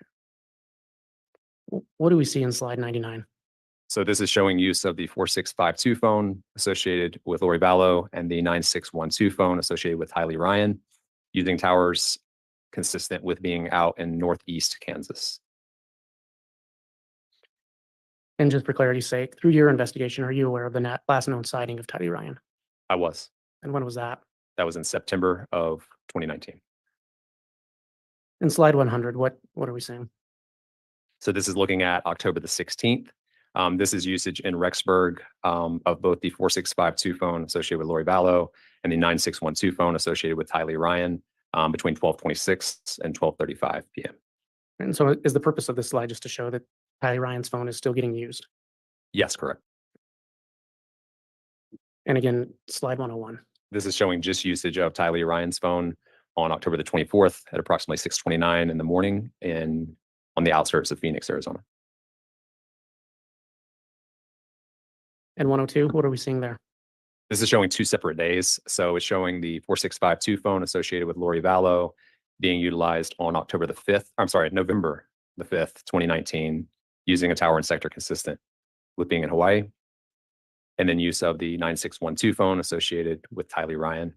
What do we see in slide 99? So this is showing use of the 4652 phone associated with Lori Vallow and the 9612 phone associated with Tylee Ryan, using towers consistent with being out in northeast Kansas. And just for clarity's sake, through your investigation, are you aware of the last known sighting of Tylee Ryan? I was. And when was that? That was in September of 2019. In slide 100, what are we saying? So this is looking at October the 16th. This is usage in Rexburg of both the 4652 phone associated with Lori Vallow and the 9612 phone associated with Tylee Ryan between 12:26 and 12:35 p.m. And so is the purpose of this slide just to show that Tylee Ryan's phone is still getting used? Yes, correct. And again, slide 101. This is showing just usage of Tylee Ryan's phone on October the 24th at approximately 6:29 in the morning on the outskirts of Phoenix, Arizona. And 102, what are we seeing there? This is showing two separate days. So it's showing the 4652 phone associated with Lori Vallow being utilized on November the 5th, 2019, using a tower and sector consistent with being in Hawaii. And then use of the 9612 phone associated with Tylee Ryan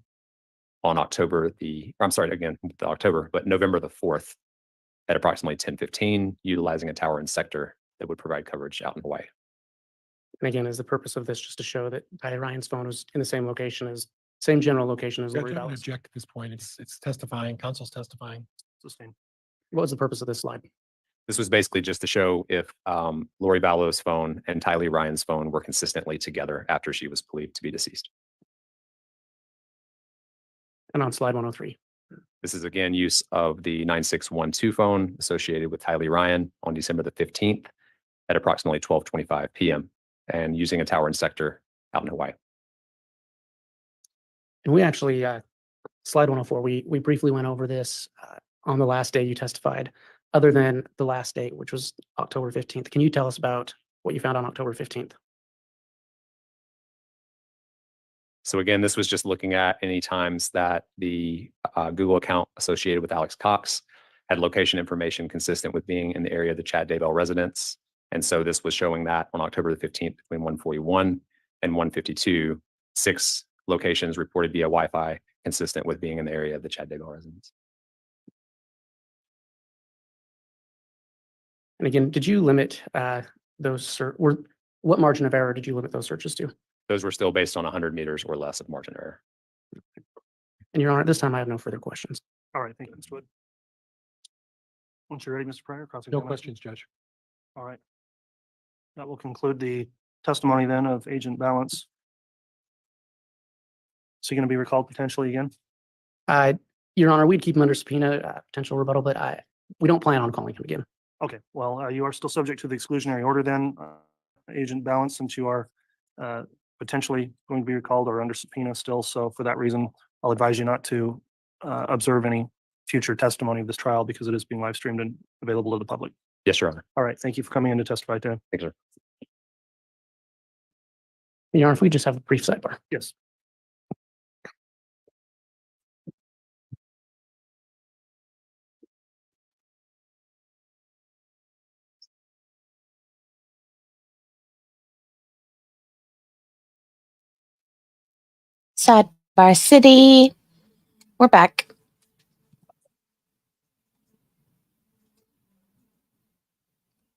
on November the 4th at approximately 10:15, utilizing a tower and sector that would provide coverage out in Hawaii. And again, is the purpose of this just to show that Tylee Ryan's phone was in the same general location as Judge, Lori I would Vallow's? object at this point. It's testifying, counsel's testifying. Sustained. What was the purpose of this slide? This was basically just to show if Lori Vallow's phone and Tylee Ryan's phone were consistently together after she was believed to be deceased. And on slide 103. This is again use of the 9612 phone associated with Tylee Ryan on December the 15th at approximately 12:25 p.m. and using a tower and sector out in Hawaii. And we actually, slide 104, we briefly went over this on the last day you testified, other than the last date, which was October 15th. Can you tell us about what you found on October 15th? So again, this was just looking at any times that the Google account associated with Alex Cox had location information consistent with being in the area of the Chad Daybell residence. And so this was showing that on October the 15th between 1:41 and 1:52, 6 locations reported via Wi-Fi consistent with being in the area of the Chad Daybell residence. And again, did you limit what margin of error did you limit those searches to? Those were still based on 100 meters or less of margin of error. And Your Honor, at this time I have no further questions. All right, thank you, Mr. Wood. Once you're ready, Mr. Pryor, No questions, Judge. All right. That will conclude the testimony then of Agent Balance. Is he going to be recalled potentially again? Your Honor, we'd keep him under subpoena, potential rebuttal, but we don't plan on calling him again. Okay, well, you are still subject to the exclusionary order then, Agent Balance, since you are potentially going to be recalled or under subpoena still. So for that reason, I'll advise you not to observe any future testimony of this trial because it is being live streamed and available to the public. Yes, Your Honor. All right, thank you for coming in to testify, Dan. Thanks, sir. Your Honor, if we just have a brief sidebar. Yes. Sidebar City. We're back.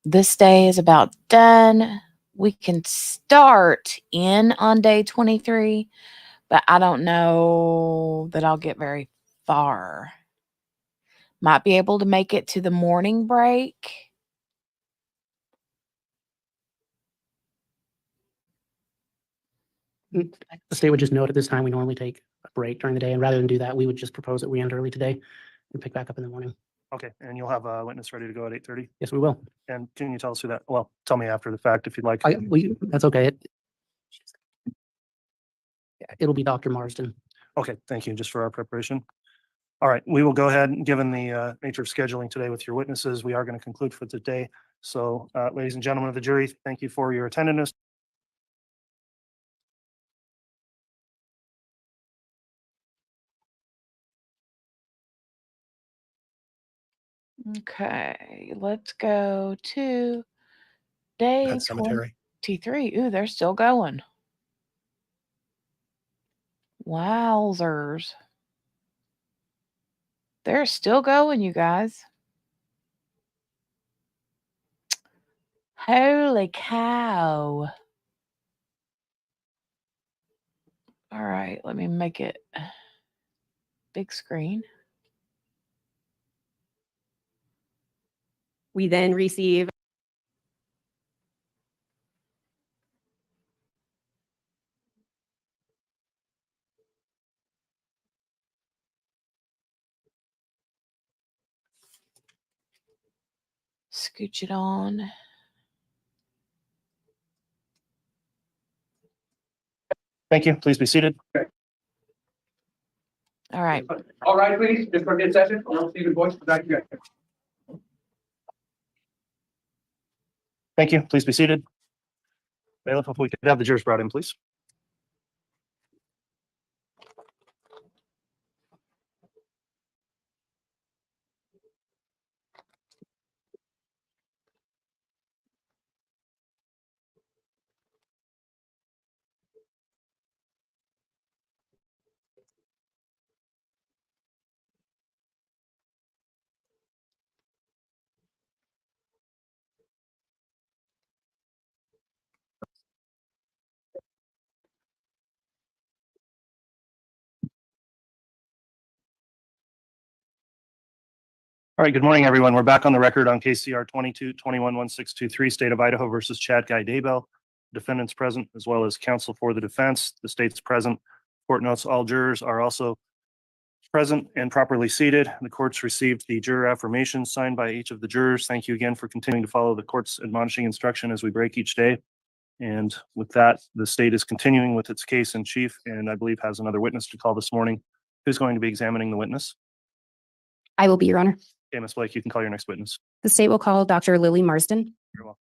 This day is about done. We can start in on day 23, but I don't know that I'll get very far. Might be able to make it to the morning break. The state would just note at this time, we normally take a break during the day, and rather than do that, we would just propose that we end early today and pick back up in the morning. Okay, and you'll have a witness ready to go at 8:30? Yes, we will. And can you tell us who that, well, tell me after the fact if you'd like. That's okay. It'll be Dr. Marsden. Okay, thank you, just for our preparation. All right, we will go ahead, and given the nature of scheduling today with your witnesses, we are going to conclude for today. So, ladies and gentlemen of the jury, thank you for your attendance. Okay, let's go to day Pet Cemetery. 23. Ooh, they're still going. Wowzers. They're still going, you guys. Holy cow. All right, let me make it big screen. We then receive Scooch it on. Thank you. Please be seated. All right. All right, please, just for this session, Stephen Boyce, back here. Thank you. Please be seated. Bailiff, if we could have the jurors brought in, please. All right, good morning, everyone. We're back on the record on KCR 22-21-1623, State of Idaho versus Chad Guy Daybell. Defendants present, as well as counsel for the defense. The state's present. Court notes all jurors are also present and properly seated. The court's received the juror affirmations signed by each of the jurors. Thank you again for continuing to follow the court's admonishing instruction as we break each day. And with that, the state is continuing with its case in chief, and I believe has another witness to call this morning. Who's going to be examining the witness? I will be, Your Honor. Okay, Ms. Blake, you can call your next witness. The state will call Dr. Lily Marsden. Very well.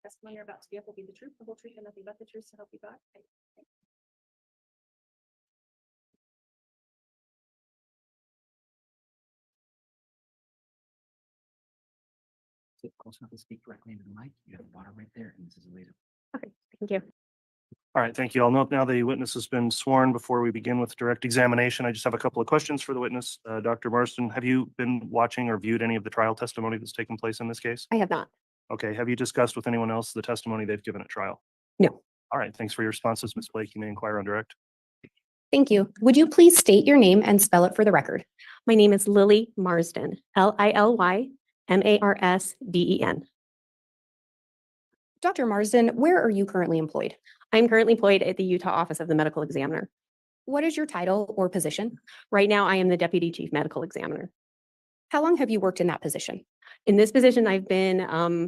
Testimony you're about to give will be the truth, the whole truth, and nothing but the truth to help you God. Sit close enough to speak directly into the mic. You have the bottle right there, and this is a laser. Okay, thank you. All right, thank you. I'll note now the witness has been sworn. Before we begin with direct examination, I just have a couple of questions for the witness. Dr. Marsden, have you been watching or viewed any of the trial testimony that's taken place in this case? I have not. Okay, have you discussed with anyone else the testimony they've given at trial? No. All right, thanks for your responses, Ms. Blake. You may inquire on direct. Thank you. Would you please state your name and spell it for the record? My name is Lily Marsden, Lillymarsden. Dr. Marsden, where are you currently employed? I'm currently employed at the Utah Office of the Medical Examiner. What is your title or position? Right now, I am the Deputy Chief Medical Examiner. How long have you worked in that position? In this position, I've been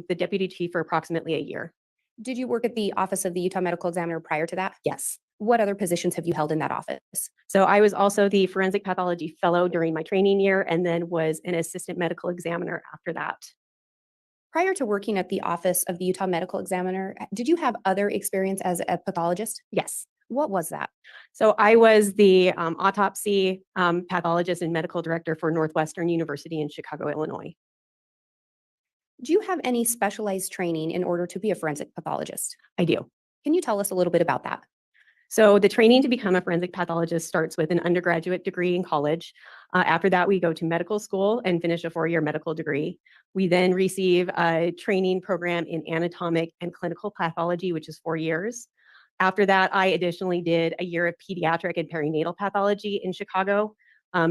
the Deputy Chief for approximately a year. Did you work at the Office of the Utah Medical Examiner prior to that? Yes. What other positions have you held in that office? So I was also the Forensic Pathology Fellow during my training year and then was an Assistant Medical Examiner after that. Prior to working at the Office of the Utah Medical Examiner, did you have other experience as a pathologist? Yes. What was that? So I was the autopsy pathologist and medical director for Northwestern University in Chicago, Illinois. Do you have any specialized training in order to be a forensic pathologist? I do. Can you tell us a little bit about that? So the training to become a forensic pathologist starts with an undergraduate degree in college. After that, we go to medical school and finish a 4-year medical degree. We then receive a training program in anatomic and clinical pathology, which is 4 years. After that, I additionally did a year of pediatric and perinatal pathology in Chicago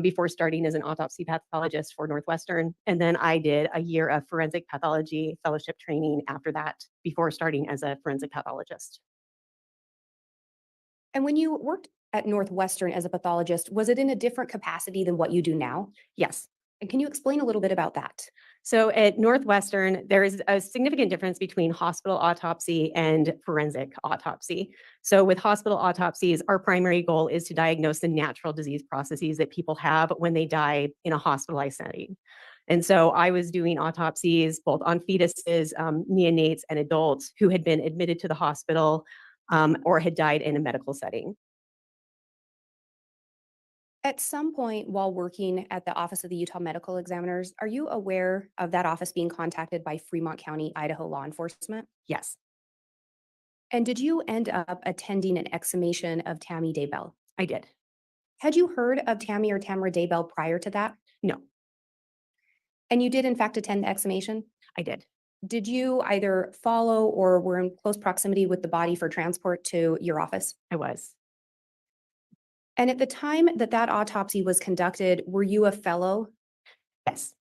before starting as an autopsy pathologist for Northwestern. And then I did a year of forensic pathology fellowship training after that before starting as a forensic pathologist. And when you worked at Northwestern as a pathologist, was it in a different capacity than what you do now? Yes. And can you explain a little bit about that? So at Northwestern, there is a significant difference between hospital autopsy and forensic autopsy. So with hospital autopsies, our primary goal is to diagnose the natural disease processes that people have when they die in a hospitalized setting. And so I was doing autopsies both on fetuses, neonates, and adults who had been admitted to the hospital or had died in a medical setting. At some point while working at the Office of the Utah Medical Examiners, are you aware of that office being contacted by Fremont County, Idaho law enforcement? Yes, And did you end up attending an exhumation of Tammy Daybell? I did. Had you heard of Tammy or Tamara Daybell prior to that? No, And you did in fact attend the exhumation? I did. Did you either follow or were in close proximity with the body for transport to your office? I was. And at the time that that autopsy was conducted, were you a fellow? Yes.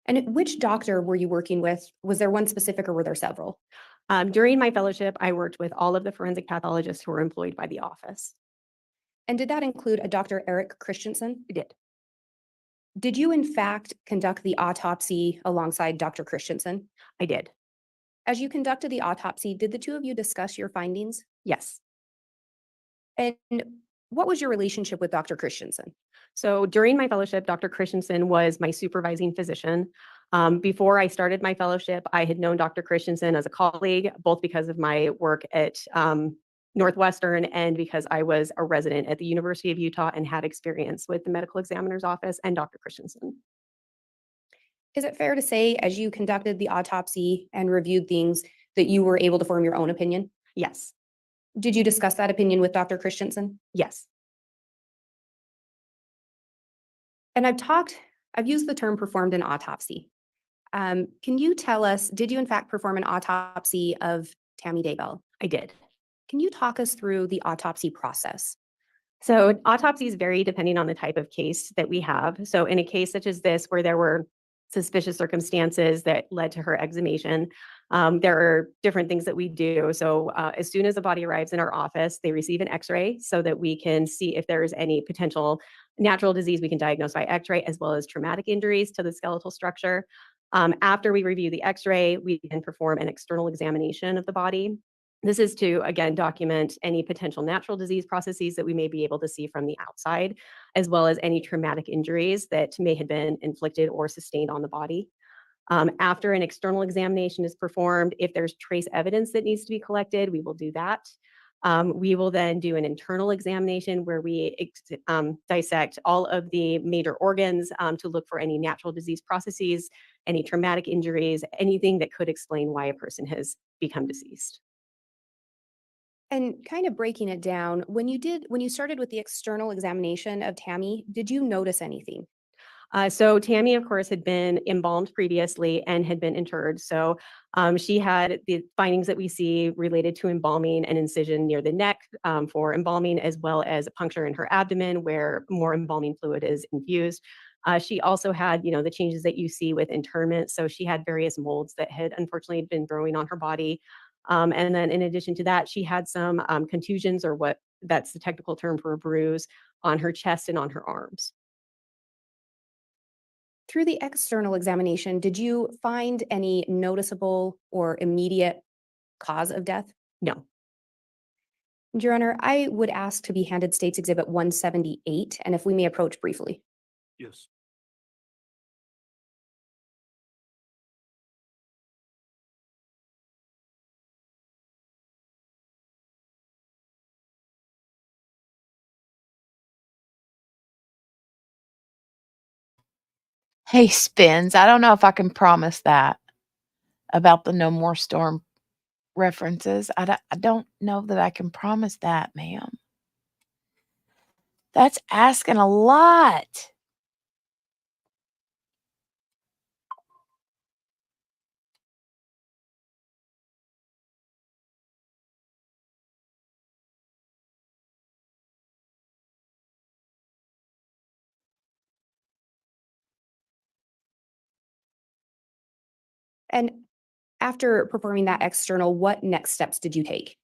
And which doctor were you working with? Was there one specific or were there several? During my fellowship, I worked with all of the forensic pathologists who were employed by the office. And did that include a Dr. Eric Christensen? I did. Did you in fact conduct the autopsy alongside Dr. Christensen? I did. As you conducted the autopsy, did the two of you discuss your findings? Yes. And what was your relationship with Dr. Christensen? So during my fellowship, Dr. Christensen was my supervising physician. Before I started my fellowship, I had known Dr. Christensen as a colleague, both because of my work at Northwestern and because I was a resident at the University of Utah and had experience with the medical examiner's office and Dr. Christensen. Is it fair to say, as you conducted the autopsy and reviewed things, that you were able to form your own opinion? Yes. Did you discuss that opinion with Dr. Christensen? Yes. And I've used the term performed an autopsy. Can you tell us, did you in fact perform an autopsy of Tammy Daybell? I did. Can you talk us through the autopsy process? So autopsies vary depending on the type of case that we have. So in a case such as this, where there were suspicious circumstances that led to her exhumation, there are different things that we do. So as soon as the body arrives in our office, they receive an X-ray so that we can see if there is any potential natural disease we can diagnose by X-ray, as well as traumatic injuries to the skeletal structure. After we review the X-ray, we can perform an external examination of the body. This is to, again, document any potential natural disease processes that we may be able to see from the outside, as well as any traumatic injuries that may have been inflicted or sustained on the body. After an external examination is performed, if there's trace evidence that needs to be collected, we will do that. We will then do an internal examination where we dissect all of the major organs to look for any natural disease processes, any traumatic injuries, anything that could explain why a person has become deceased. And kind of breaking it down, when you started with the external examination of Tammy, did you notice anything? So Tammy, of course, had been embalmed previously and had been interred. So she had the findings that we see related to embalming, an incision near the neck for embalming, as well as a puncture in her abdomen where more embalming fluid is infused. She also had, the changes that you see with internment. So she had various molds that had unfortunately been growing on her body. And then in addition to that, she had some contusions, or what that's the technical term for a bruise, on her chest and on her arms. Through the external examination, did you find any noticeable or immediate cause of death? No. Your Honor, I would ask to be handed State's Exhibit 178, and if we may approach briefly. Yes. Hey, Spins, I don't know if I can promise that about the no more storm references. I don't know that I can promise that, ma'am. That's asking a lot. And after performing that external, what next steps did you take?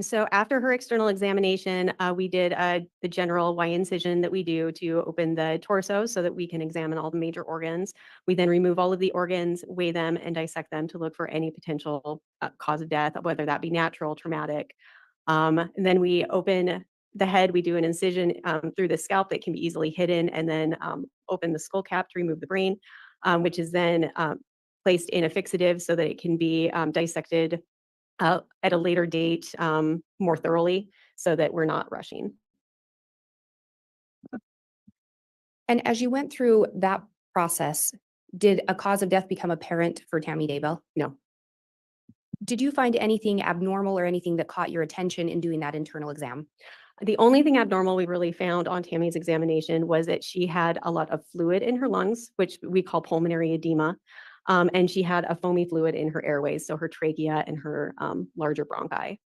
So after her external examination, we did the general Y incision that we do to open the torso so that we can examine all the major organs. We then remove all of the organs, weigh them, and dissect them to look for any potential cause of death, whether that be natural, traumatic. And then we open the head, we do an incision through the scalp that can be easily hidden, and then open the skull cap to remove the brain, which is then placed in a fixative so that it can be dissected at a later date more thoroughly so that we're not rushing. And as you went through that process, did a cause of death become apparent for Tammy Daybell? No. Did you find anything abnormal or anything that caught your attention in doing that internal exam? The only thing abnormal we really found on Tammy's examination was that she had a lot of fluid in her lungs, which we call pulmonary edema. And she had a foamy fluid in her airways, so her trachea and her larger bronchi.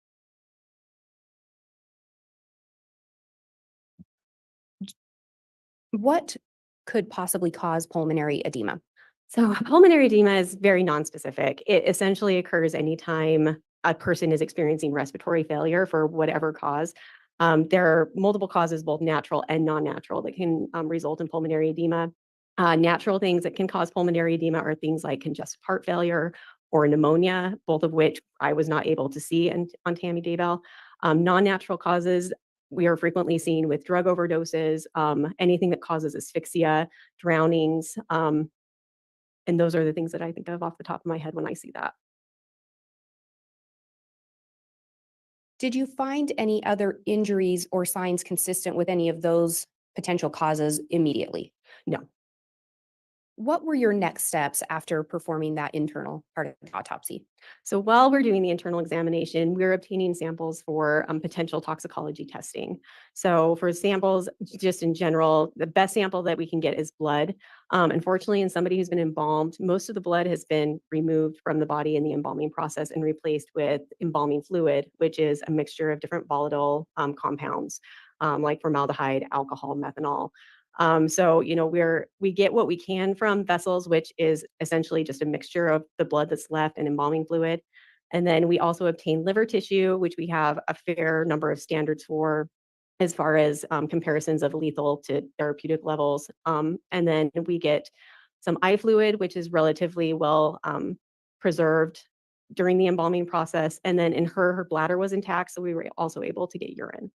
What could possibly cause pulmonary edema? So pulmonary edema is very nonspecific. It essentially occurs anytime a person is experiencing respiratory failure for whatever cause. There are multiple causes, both natural and non-natural, that can result in pulmonary edema. Natural things that can cause pulmonary edema are things like congestive heart failure or pneumonia, both of which I was not able to see on Tammy Daybell. Non-natural causes we are frequently seen with drug overdoses, anything that causes asphyxia, drownings, and those are the things that I think of off the top of my head when I see that. Did you find any other injuries or signs consistent with any of those potential causes immediately? No. What were your next steps after performing that internal part of the autopsy? So while we're doing the internal examination, we're obtaining samples for potential toxicology testing. So for samples, just in general, the best sample that we can get is blood. Unfortunately, in somebody who's been embalmed, most of the blood has been removed from the body in the embalming process and replaced with embalming fluid, which is a mixture of different volatile compounds like formaldehyde, alcohol, methanol. So, you know, we get what we can from vessels, which is essentially just a mixture of the blood that's left and embalming fluid. And then we also obtain liver tissue, which we have a fair number of standards for as far as comparisons of lethal to therapeutic levels. And then we get some eye fluid, which is relatively well preserved during the embalming process. And then in her bladder was intact, so we were also able to get urine.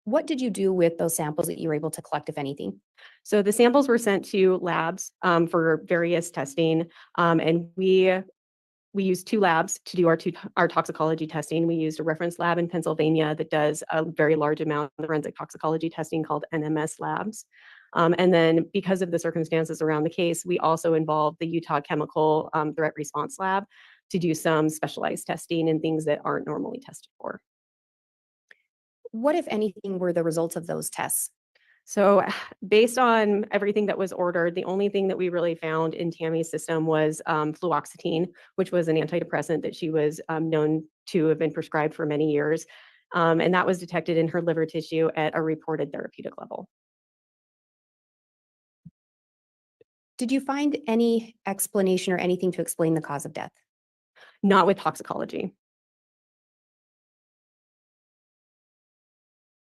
What did you do with those samples that you were able to collect, if anything? So the samples were sent to labs for various testing, and we used two labs to do our toxicology testing. We used a reference lab in Pennsylvania that does a very large amount of forensic toxicology testing called NMS labs. And then because of the circumstances around the case, we also involved the Utah Chemical Threat Response Lab to do some specialized testing and things that aren't normally tested for. What, if anything, were the results of those tests? So based on everything that was ordered, the only thing that we really found in Tammy's system was fluoxetine, which was an antidepressant that she was known to have been prescribed for many years. And that was detected in her liver tissue at a reported therapeutic level. Did you find any explanation or anything to explain the cause of death? not with toxicology.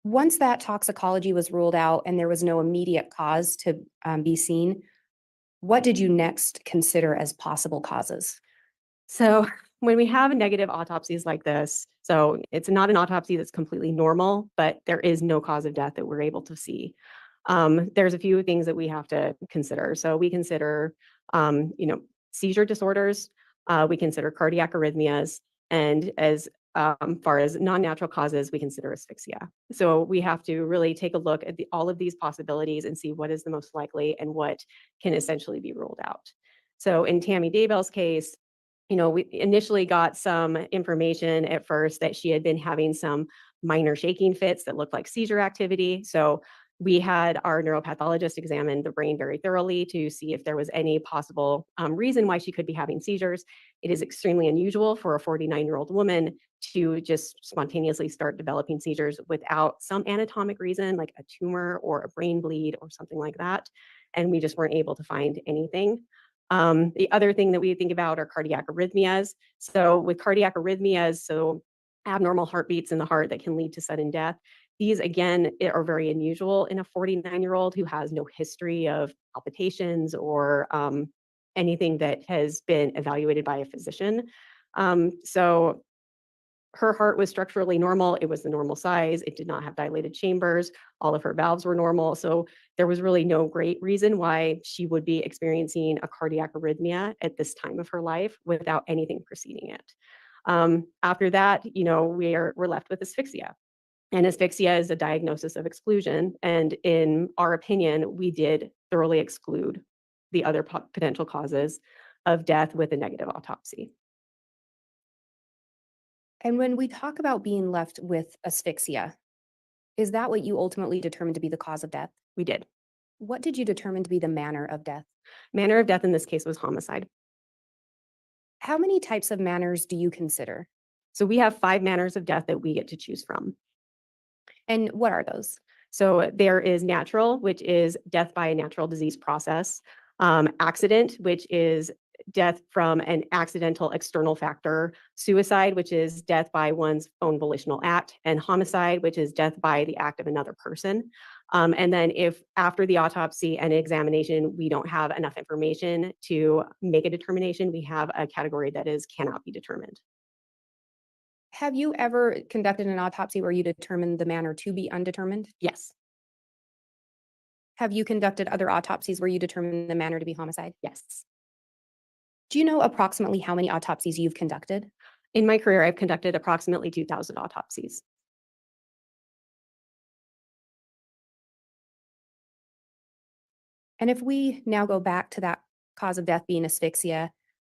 Once that toxicology was ruled out and there was no immediate cause to be seen, what did you next consider as possible causes? So when we have negative autopsies like this, so it's not an autopsy that's completely normal, but there is no cause of death that we're able to see. There's a few things that we have to consider. So we consider, seizure disorders, we consider cardiac arrhythmias, and as far as non-natural causes, we consider asphyxia. So we have to really take a look at all of these possibilities and see what is the most likely and what can essentially be ruled out. So in Tammy Daybell's case, we initially got some information at first that she had been having some minor shaking fits that looked like seizure activity. So we had our neuropathologist examine the brain very thoroughly to see if there was any possible reason why she could be having seizures. It is extremely unusual for a 49-year-old woman to just spontaneously start developing seizures without some anatomic reason, like a tumor or a brain bleed or something like that. And we just weren't able to find anything. The other thing that we think about are cardiac arrhythmias. So with cardiac arrhythmias, so abnormal heartbeats in the heart that can lead to sudden death. These, again, are very unusual in a 49-year-old who has no history of palpitations or anything that has been evaluated by a physician. So her heart was structurally normal. It was the normal size. It did not have dilated chambers. All of her valves were normal. So there was really no great reason why she would be experiencing a cardiac arrhythmia at this time of her life without anything preceding it. After that, we're left with asphyxia. And asphyxia is a diagnosis of exclusion. And in our opinion, we did thoroughly exclude the other potential causes of death with a negative autopsy. And when we talk about being left with asphyxia, is that what you ultimately determined to be the cause of death? We did. What did you determine to be the manner of death? Manner of death in this case was homicide. How many types of manners do you consider? So we have 5 manners of death that we get to choose from. And what are those? So there is natural, which is death by a natural disease process. Accident, which is death from an accidental external factor. Suicide, which is death by one's own volitional act. And homicide, which is death by the act of another person. And then if after the autopsy and examination, we don't have enough information to make a determination, we have a category that is cannot be determined. Have you ever conducted an autopsy where you determined the manner to be undetermined? Yes. Have you conducted other autopsies where you determined the manner to be homicide? Yes. Do you know approximately how many autopsies you've conducted? In my career, I've conducted approximately 2,000 autopsies. And if we now go back to that cause of death being asphyxia,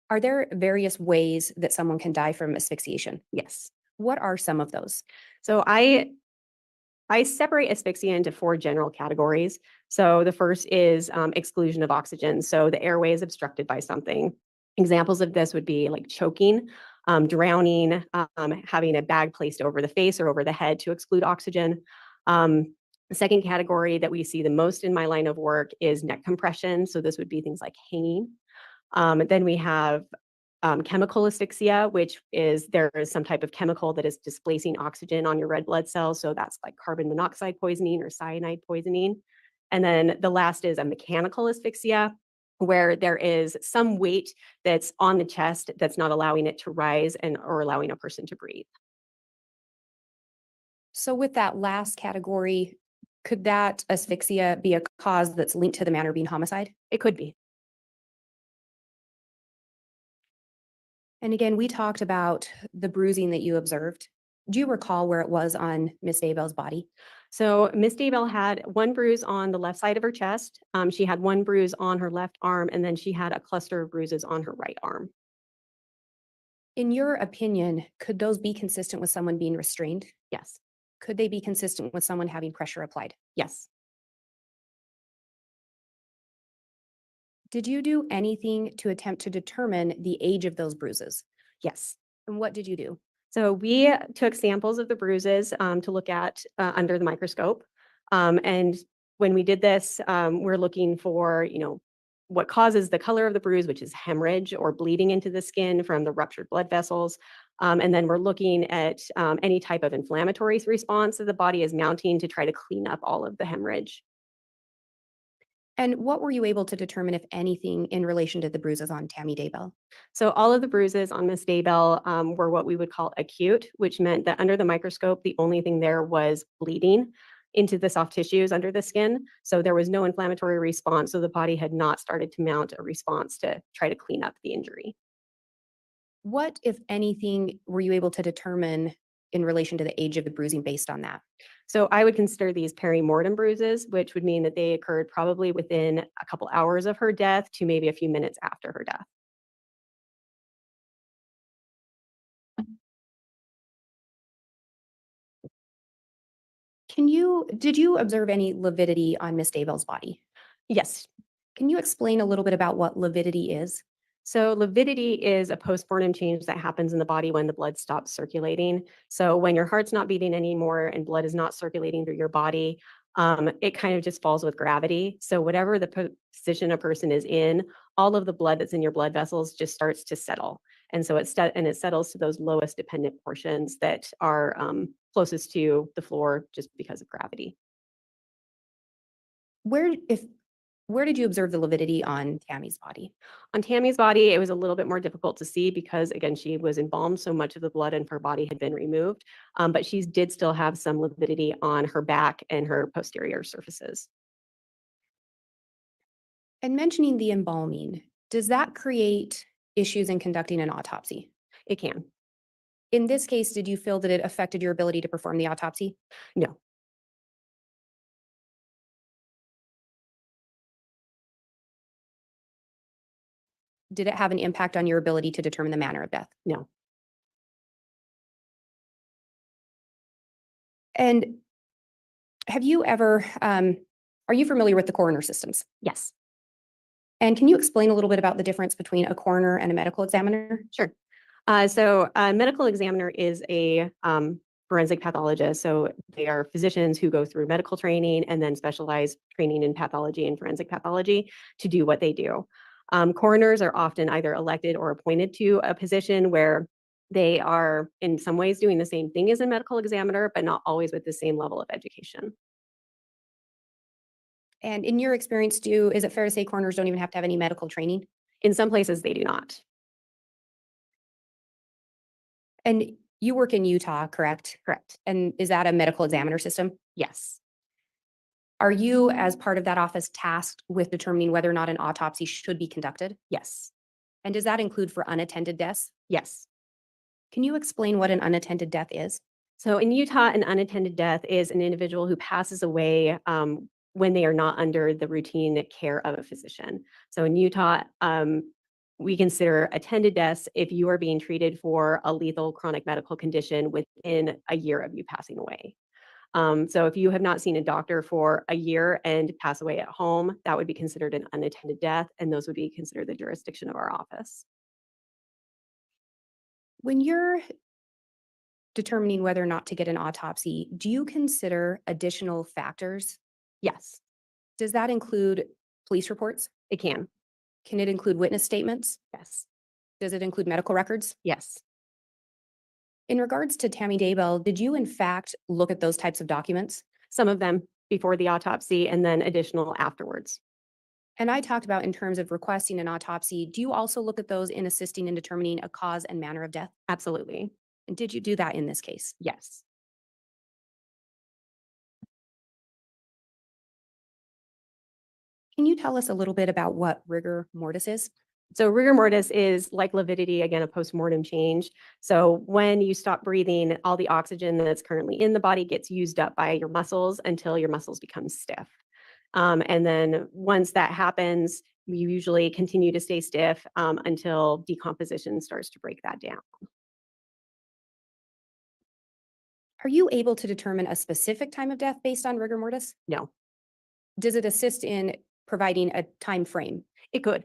are there various ways that someone can die from asphyxiation? Yes. What are some of those? So I separate asphyxia into 4 general categories. So the first is exclusion of oxygen. So the airway is obstructed by something. Examples of this would be like choking, drowning, having a bag placed over the face or over the head to exclude oxygen. The second category that we see the most in my line of work is neck compression. So this would be things like hanging. Then we have chemical asphyxia, which is there is some type of chemical that is displacing oxygen on your red blood cells. So that's like carbon monoxide poisoning or cyanide poisoning. And then the last is a mechanical asphyxia, where there is some weight that's on the chest that's not allowing it to rise or allowing a person to breathe. So with that last category, could that asphyxia be a cause that's linked to the manner being homicide? It could be. And again, we talked about the bruising that you observed. Do you recall where it was on Miss Daybell's body? So Miss Daybell had 1 bruise on the left side of her chest. She had 1 bruise on her left arm, and then she had a cluster of bruises on her right arm. In your opinion, could those be consistent with someone being restrained? Yes. Could they be consistent with someone having pressure applied? Yes. Did you do anything to attempt to determine the age of those bruises? Yes. And what did you do? So we took samples of the bruises to look at under the microscope. And when we did this, we're looking for, what causes the color of the bruise, which is hemorrhage or bleeding into the skin from the ruptured blood vessels. And then we're looking at any type of inflammatory response that the body is mounting to try to clean up all of the hemorrhage. And what were you able to determine, if anything, in relation to the bruises on Tammy Daybell? So all of the bruises on Miss Daybell were what we would call acute, which meant that under the microscope, the only thing there was bleeding into the soft tissues under the skin. So there was no inflammatory response. So the body had not started to mount a response to try to clean up the injury. What, if anything, were you able to determine in relation to the age of the bruising based on that? So I would consider these perimortem bruises, which would mean that they occurred probably within a couple hours of her death to maybe a few minutes after her death. Did you observe any lividity on Miss Daybell's body? Yes. Can you explain a little bit about what lividity is? So lividity is a postmortem change that happens in the body when the blood stops circulating. So when your heart's not beating anymore and blood is not circulating through your body, it kind of just falls with gravity. So whatever the position a person is in, all of the blood that's in your blood vessels just starts to settle. And so it settles to those lowest dependent portions that are closest to the floor just because of gravity. Where did you observe the lividity on Tammy's body? On Tammy's body, it was a little bit more difficult to see because, again, she was embalmed, so much of the blood in her body had been removed, but she did still have some lividity on her back and her posterior surfaces. And mentioning the embalming, does that create issues in conducting an autopsy? It can. In this case, did you feel that it affected your ability to perform the autopsy? No. Did it have an impact on your ability to determine the manner of death? No. And have you ever, are you familiar with the coroner systems? Yes. And can you explain a little bit about the difference between a coroner and a medical examiner? Sure. So a medical examiner is a forensic pathologist. So they are physicians who go through medical training and then specialized training in pathology and forensic pathology to do what they do. Coroners are often either elected or appointed to a position where they are in some ways doing the same thing as a medical examiner, but not always with the same level of education. And in your experience, is it fair to say coroners don't even have to have any medical training? In some places, they do not. And you work in Utah, correct? Correct. And is that a medical examiner system? Yes. Are you, as part of that office, tasked with determining whether or not an autopsy should be conducted? Yes. And does that include for unattended deaths? Yes. Can you explain what an unattended death is? So in Utah, an unattended death is an individual who passes away when they are not under the routine care of a physician. So in Utah, we consider attended deaths if you are being treated for a lethal chronic medical condition within a year of you passing away. So if you have not seen a doctor for a year and pass away at home, that would be considered an unattended death, and those would be considered the jurisdiction of our office. When you're determining whether or not to get an autopsy, do you consider additional factors? Yes. Does that include police reports? It can. Can it include witness statements? Yes. Does it include medical records? Yes. In regards to Tammy Daybell, did you in fact look at those types of documents? Some of them before the autopsy and then additional afterwards. And I talked about in terms of requesting an autopsy, do you also look at those in assisting in determining a cause and manner of death? Absolutely. And did you do that in this case? Yes. Can you tell us a little bit about what rigor mortis is? So rigor mortis is like lividity, again, a postmortem change. So when you stop breathing, all the oxygen that's currently in the body gets used up by your muscles until your muscles become stiff. And then once that happens, you usually continue to stay stiff until decomposition starts to break that down. Are you able to determine a specific time of death based on rigor mortis? No. Does it assist in providing a time frame? It could.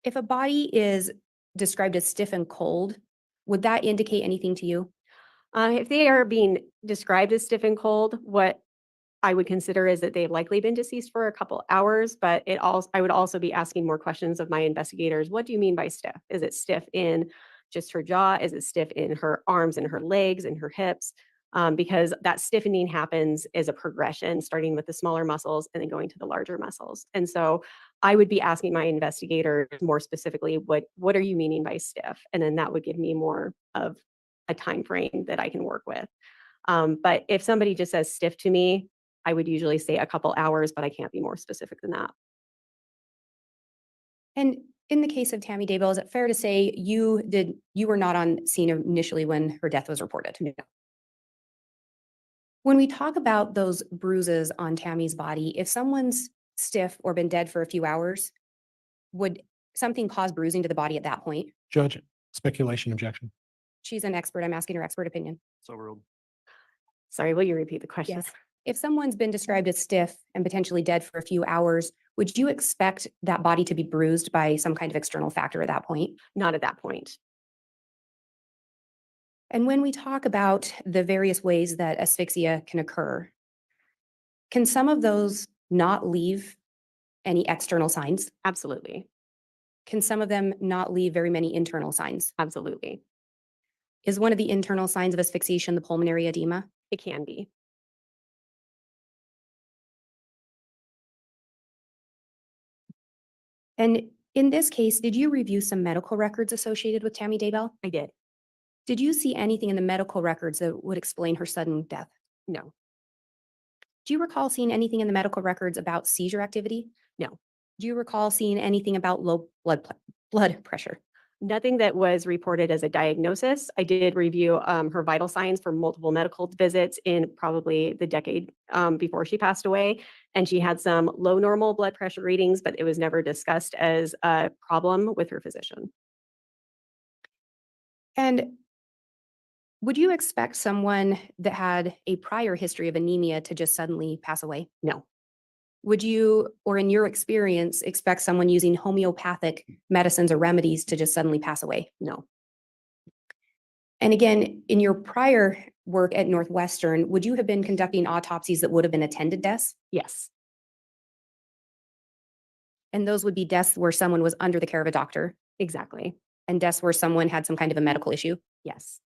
If a body is described as stiff and cold, would that indicate anything to you? If they are being described as stiff and cold, what I would consider is that they've likely been deceased for a couple hours, but I would also be asking more questions of my investigators. What do you mean by stiff? Is it stiff in just her jaw? Is it stiff in her arms and her legs and her hips? Because that stiffening happens as a progression, starting with the smaller muscles and then going to the larger muscles. And so I would be asking my investigators more specifically, what are you meaning by stiff? And then that would give me more of a time frame that I can work with. But if somebody just says stiff to me, I would usually say a couple hours, but I can't be more specific than that. And in the case of Tammy Daybell, is it fair to say you were not on scene initially when her death was reported? No. When we talk about those bruises on Tammy's body, if someone's stiff or been dead for a few hours, would something cause bruising to the body at that point? Judge, speculation, objection. She's an expert. I'm asking her expert opinion. So overruled. Sorry, will you repeat the question? Yes. If someone's been described as stiff and potentially dead for a few hours, would you expect that body to be bruised by some kind of external factor at that point? Not at that point. And when we talk about the various ways that asphyxia can occur, can some of those not leave any external signs? Absolutely. Can some of them not leave very many internal signs? Absolutely. Is one of the internal signs of asphyxiation the pulmonary edema? It can be. And in this case, did you review some medical records associated with Tammy Daybell? I did. Did you see anything in the medical records that would explain her sudden death? No. Do you recall seeing anything in the medical records about seizure activity? No. Do you recall seeing anything about low blood pressure? Nothing that was reported as a diagnosis. I did review her vital signs for multiple medical visits in probably the decade before she passed away. And she had some low normal blood pressure readings, but it was never discussed as a problem with her physician. And would you expect someone that had a prior history of anemia to just suddenly pass away? No. Would you, or in your experience, expect someone using homeopathic medicines or remedies to just suddenly pass away? No. And again, in your prior work at Northwestern, would you have been conducting autopsies that would have been attended deaths? Yes. And those would be deaths where someone was under the care of a doctor? Exactly. And deaths where someone had some kind of a medical issue? Yes.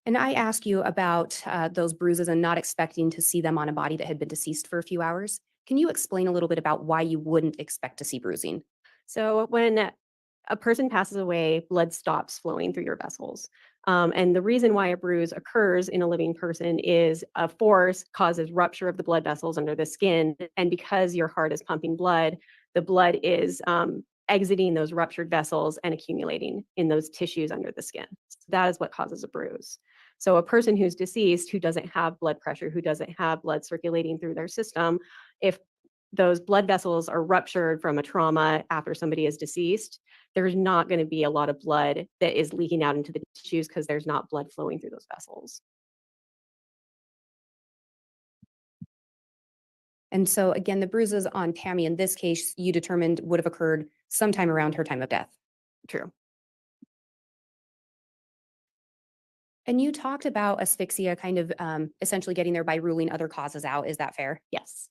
And I ask you about those bruises and not expecting to see them on a body that had been deceased for a few hours. Can you explain a little bit about why you wouldn't expect to see bruising? So when a person passes away, blood stops flowing through your vessels. And the reason why a bruise occurs in a living person is a force causes rupture of the blood vessels under the skin. And because your heart is pumping blood, the blood is exiting those ruptured vessels and accumulating in those tissues under the skin. So that is what causes a bruise. So a person who's deceased, who doesn't have blood pressure, who doesn't have blood circulating through their system, if those blood vessels are ruptured from a trauma after somebody is deceased, there's not going to be a lot of blood that is leaking out into the tissues because there's not blood flowing through those vessels. And so again, the bruises on Tammy in this case, you determined would have occurred sometime around her time of death. True. And you talked about asphyxia kind of essentially getting there by ruling other causes out. Is that fair? Yes.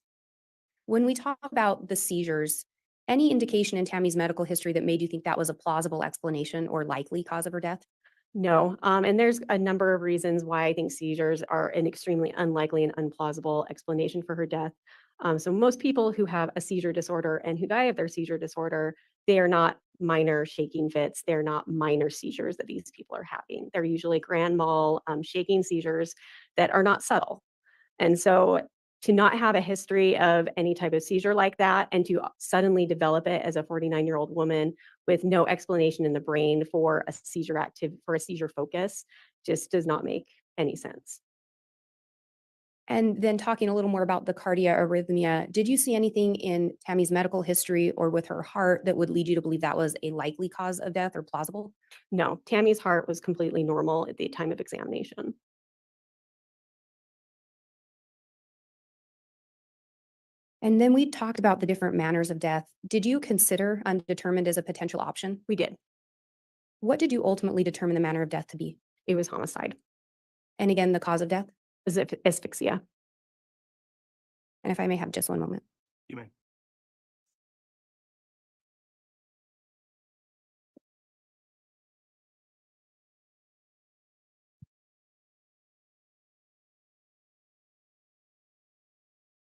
When we talk about the seizures, any indication in Tammy's medical history that made you think that was a plausible explanation or likely cause of her death? No. And there's a number of reasons why I think seizures are an extremely unlikely and unplausible explanation for her death. So most people who have a seizure disorder and who die of their seizure disorder, they are not minor shaking fits. They're not minor seizures that these people are having. They're usually grand mal shaking seizures that are not subtle. And so to not have a history of any type of seizure like that and to suddenly develop it as a 49-year-old woman with no explanation in the brain for a seizure focus just does not make any sense. And then talking a little more about the cardia arrhythmia, did you see anything in Tammy's medical history or with her heart that would lead you to believe that was a likely cause of death or plausible? No, Tammy's heart was completely normal at the time of examination. And then we talked about the different manners of death. Did you consider undetermined as a potential option? We did. What did you ultimately determine the manner of death to be? It was homicide. And again, the cause of death? Is it asphyxia? And if I may have just one moment. You may.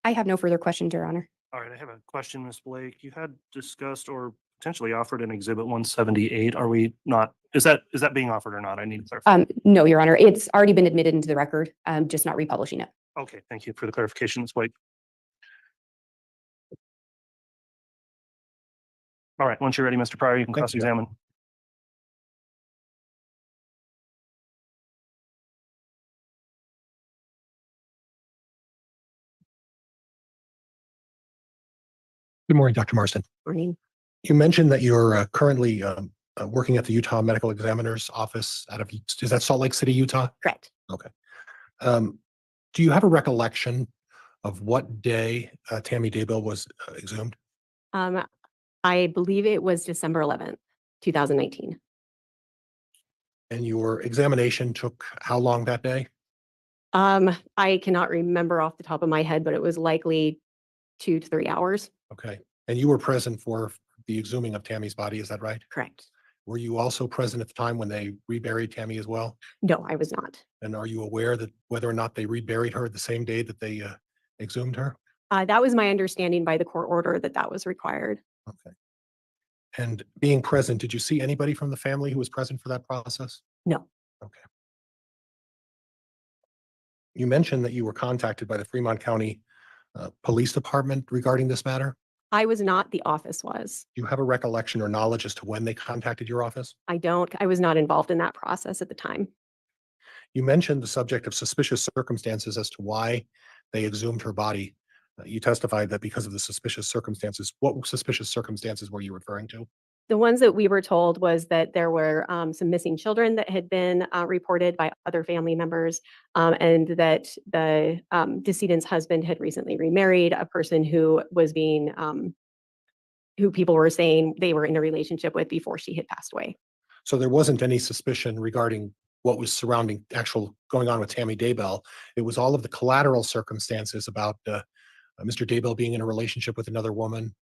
I have no further questions, Your Honor. All right, I have a question, Ms. Blake. You had discussed or potentially offered an exhibit 178. Are we not, is that being offered or not? I need to clarify. No, Your Honor, it's already been admitted into the record. I'm just not republishing it. Okay, thank you for the clarification, Ms. Blake. All right, once you're ready, Mr. Pryor, you can Thank you. cross-examine. Good morning, Dr. Marston. Morning. You mentioned that you're currently working at the Utah Medical Examiner's Office is that Salt Lake City, Utah? Correct. Okay. Do you have a recollection of what day Tammy Daybell was exhumed? I believe it was December 11th, 2019. And your examination took how long that day? I cannot remember off the top of my head, but it was likely 2 to 3 hours. Okay. And you were present for the exhuming of Tammy's body, is that right? Correct. Were you also present at the time when they reburied Tammy as well? No, I was not. And are you aware that whether or not they reburied her the same day that they exhumed her? That was my understanding by the court order that that was required. Okay. And being present, did you see anybody from the family who was present for that process? No. Okay. You mentioned that you were contacted by the Fremont County Police Department regarding this matter. I was not, the office was. Do you have a recollection or knowledge as to when they contacted your office? I don't, I was not involved in that process at the time. You mentioned the subject of suspicious circumstances as to why they exhumed her body. You testified that because of the suspicious circumstances. What suspicious circumstances were you referring to? The ones that we were told was that there were some missing children that had been reported by other family members, and that the decedent's husband had recently remarried a person who was being, who people were saying they were in a relationship with before she had passed away. So there wasn't any suspicion regarding what was surrounding actual going on with Tammy Daybell. It was all of the collateral circumstances about Mr. Daybell being in a relationship with another woman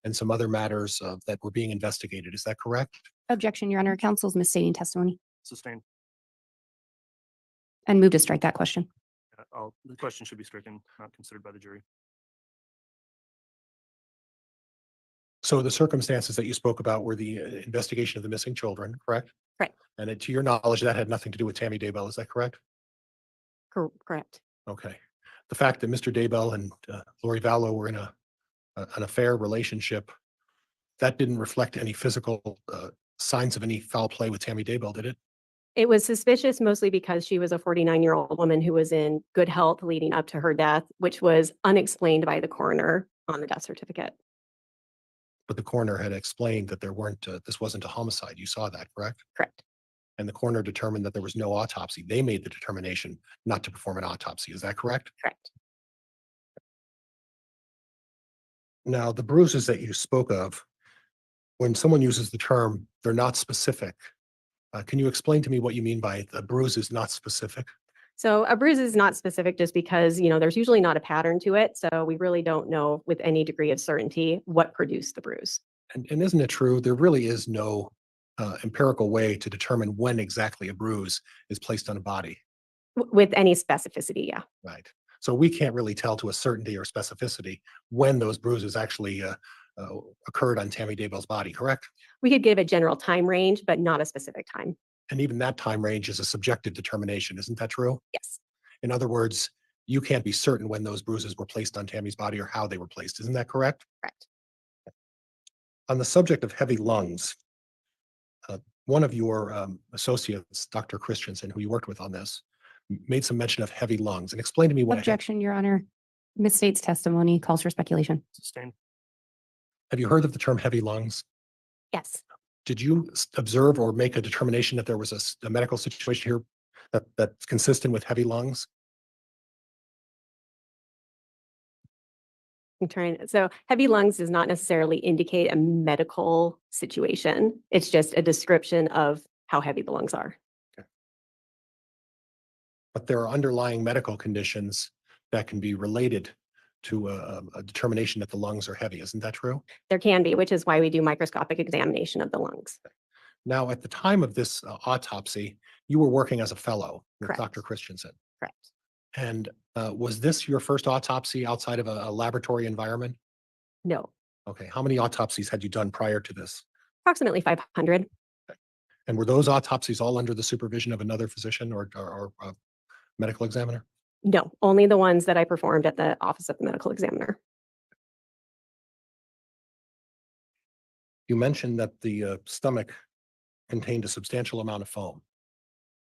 and some other matters that were being investigated. Is that correct? Objection, Your Honor. Counsel's misstating testimony Sustained. and move to strike that question. The question should be stricken, not considered by the jury. So the circumstances that you spoke about were the investigation of the missing children, correct? Correct. And to your knowledge, that had nothing to do with Tammy Daybell. Is that correct? Correct. Okay. The fact that Mr. Daybell and Lori Vallow were in an affair relationship, that didn't reflect any physical signs of any foul play with Tammy Daybell, did it? It was suspicious mostly because she was a 49-year-old woman who was in good health leading up to her death, which was unexplained by the coroner on the death certificate. But the coroner had explained that there weren't, this wasn't a homicide. You saw that, correct? Correct. And the coroner determined that there was no autopsy. They made the determination not to perform an autopsy. Is that correct? Correct. Now, the bruises that you spoke of, when someone uses the term, they're not specific. Can you explain to me what you mean by the bruise is not specific? So a bruise is not specific just because, you know, there's usually not a pattern to it. So we really don't know with any degree of certainty what produced the bruise. And isn't it true? There really is no empirical way to determine when exactly a bruise is placed on a body. With any specificity, yeah. Right. So we can't really tell to a certainty or specificity when those bruises actually occurred on Tammy Daybell's body, correct? We could give a general time range, but not a specific time. And even that time range is a subjective determination. Isn't that true? Yes. In other words, you can't be certain when those bruises were placed on Tammy's body or how they were placed. Isn't that correct? Correct. On the subject of heavy lungs, one of your associates, Dr. Christensen, who you worked with on this, made some mention of heavy lungs. And explain to me what Objection, Your Honor. Misstates testimony, calls for speculation. Sustained. Have you heard of the term heavy lungs? Yes. Did you observe or make a determination that there was a medical situation here that's consistent with heavy lungs? I'm trying. So heavy lungs does not necessarily indicate a medical situation. It's just a description of how heavy the lungs are. but there are underlying medical conditions that can be related to a determination that the lungs are heavy. Isn't that true? There can be, which is why we do microscopic examination of the lungs. Now, at the time of this autopsy, you were working as a fellow with Correct. Dr. Christensen. Correct. And was this your first autopsy outside of a laboratory environment? No, Okay, how many autopsies had you done prior to this? approximately 500. And were those autopsies all under the supervision of another physician or medical examiner? No, only the ones that I performed at the office of the medical examiner. You mentioned that the stomach contained a substantial amount of foam.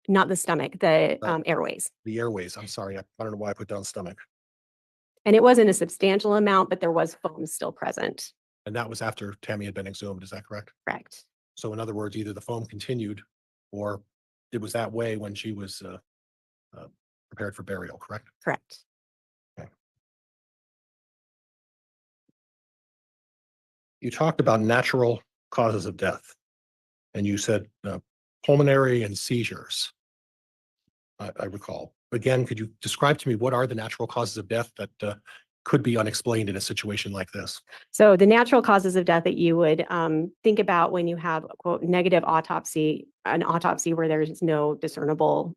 Not the stomach, the airways. The airways, I'm sorry, I don't know why I put down stomach. And it wasn't a substantial amount, but there was foam still present. And that was after Tammy had been exhumed, is that correct? Correct. So in other words, either the foam continued or it was that way when she was prepared for burial, correct? Correct. You talked about natural causes of death, and you said pulmonary and seizures. I recall. Again, could you describe to me what are the natural causes of death that could be unexplained in a situation like this? So the natural causes of death that you would think about when you have a quote negative autopsy, an autopsy where there's no discernible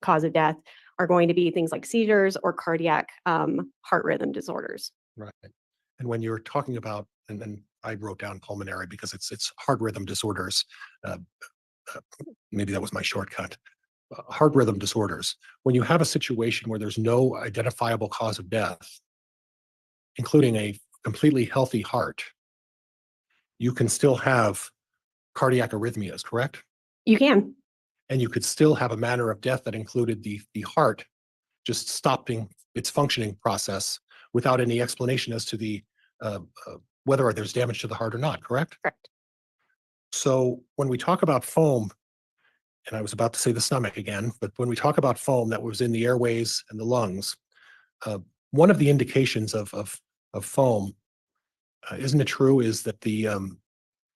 cause of death, are going to be things like seizures or cardiac heart rhythm disorders. Right. And when you're talking about, and then I wrote down pulmonary because it's heart rhythm disorders. Maybe that was my shortcut. Heart rhythm disorders. When you have a situation where there's no identifiable cause of death, including a completely healthy heart, you can still have cardiac arrhythmias, correct? You can. And you could still have a manner of death that included the heart just stopping its functioning process without any explanation as to the whether there's damage to the heart or not, correct? Correct. So when we talk about foam, and I was about to say the stomach again, but when we talk about foam that was in the airways and the lungs, one of the indications of foam, isn't it true, is that the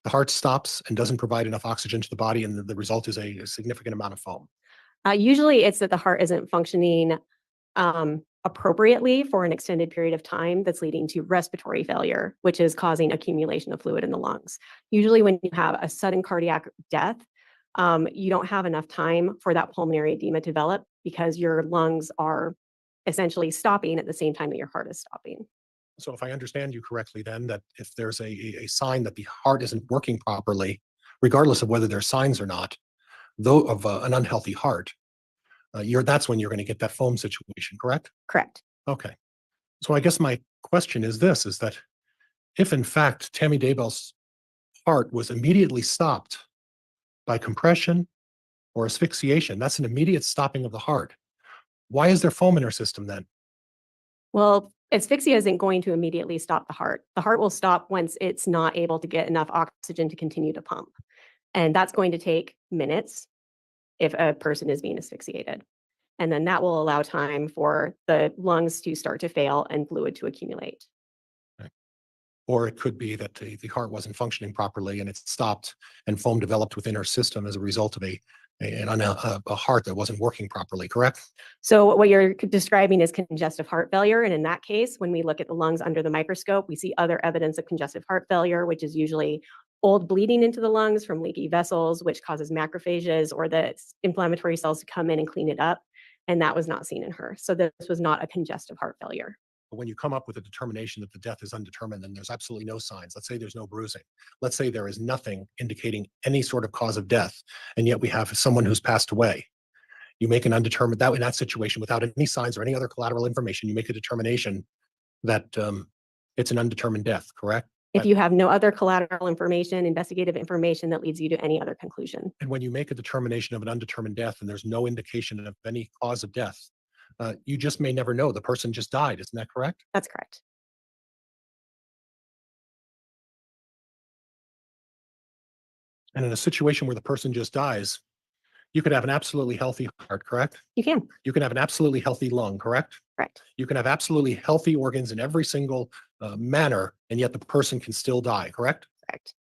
heart stops and doesn't provide enough oxygen to the body, and the result is a significant amount of foam. Usually it's that the heart isn't functioning appropriately for an extended period of time that's leading to respiratory failure, which is causing accumulation of fluid in the lungs. Usually when you have a sudden cardiac death, you don't have enough time for that pulmonary edema to develop because your lungs are essentially stopping at the same time that your heart is stopping. So if I understand you correctly, then that if there's a sign that the heart isn't working properly, regardless of whether there's signs or not, though of an unhealthy heart, that's when you're going to get that foam situation, correct? Correct. Okay. So I guess my question is this, is that if in fact Tammy Daybell's heart was immediately stopped by compression or asphyxiation, that's an immediate stopping of the heart. Why is there foam in her system then? Well, asphyxia isn't going to immediately stop the heart. The heart will stop once it's not able to get enough oxygen to continue to pump. And that's going to take minutes if a person is being asphyxiated. And then that will allow time for the lungs to start to fail and fluid to accumulate. Or it could be that the heart wasn't functioning properly and it stopped and foam developed within her system as a result of a heart that wasn't working properly, correct? So what you're describing is congestive heart failure. And in that case, when we look at the lungs under the microscope, we see other evidence of congestive heart failure, which is usually old bleeding into the lungs from leaky vessels, which causes macrophages or the inflammatory cells to come in and clean it up. And that was not seen in her. So this was not a congestive heart failure. But when you come up with a determination that the death is undetermined and there's absolutely no signs, let's say there's no bruising, let's say there is nothing indicating any sort of cause of death, and yet we have someone who's passed away, you make an undetermined, that in that situation without any signs or any other collateral information, you make a determination that it's an undetermined death, correct? If you have no other collateral information, investigative information that leads you to any other conclusion. And when you make a determination of an undetermined death and there's no indication of any cause of death, you just may never know. The person just died. Isn't that correct? That's correct. And in a situation where the person just dies, you could have an absolutely healthy heart, correct? You can. You can have an absolutely healthy lung, correct? Correct. You can have absolutely healthy organs in every single manner, and yet the person can still die, correct? Correct.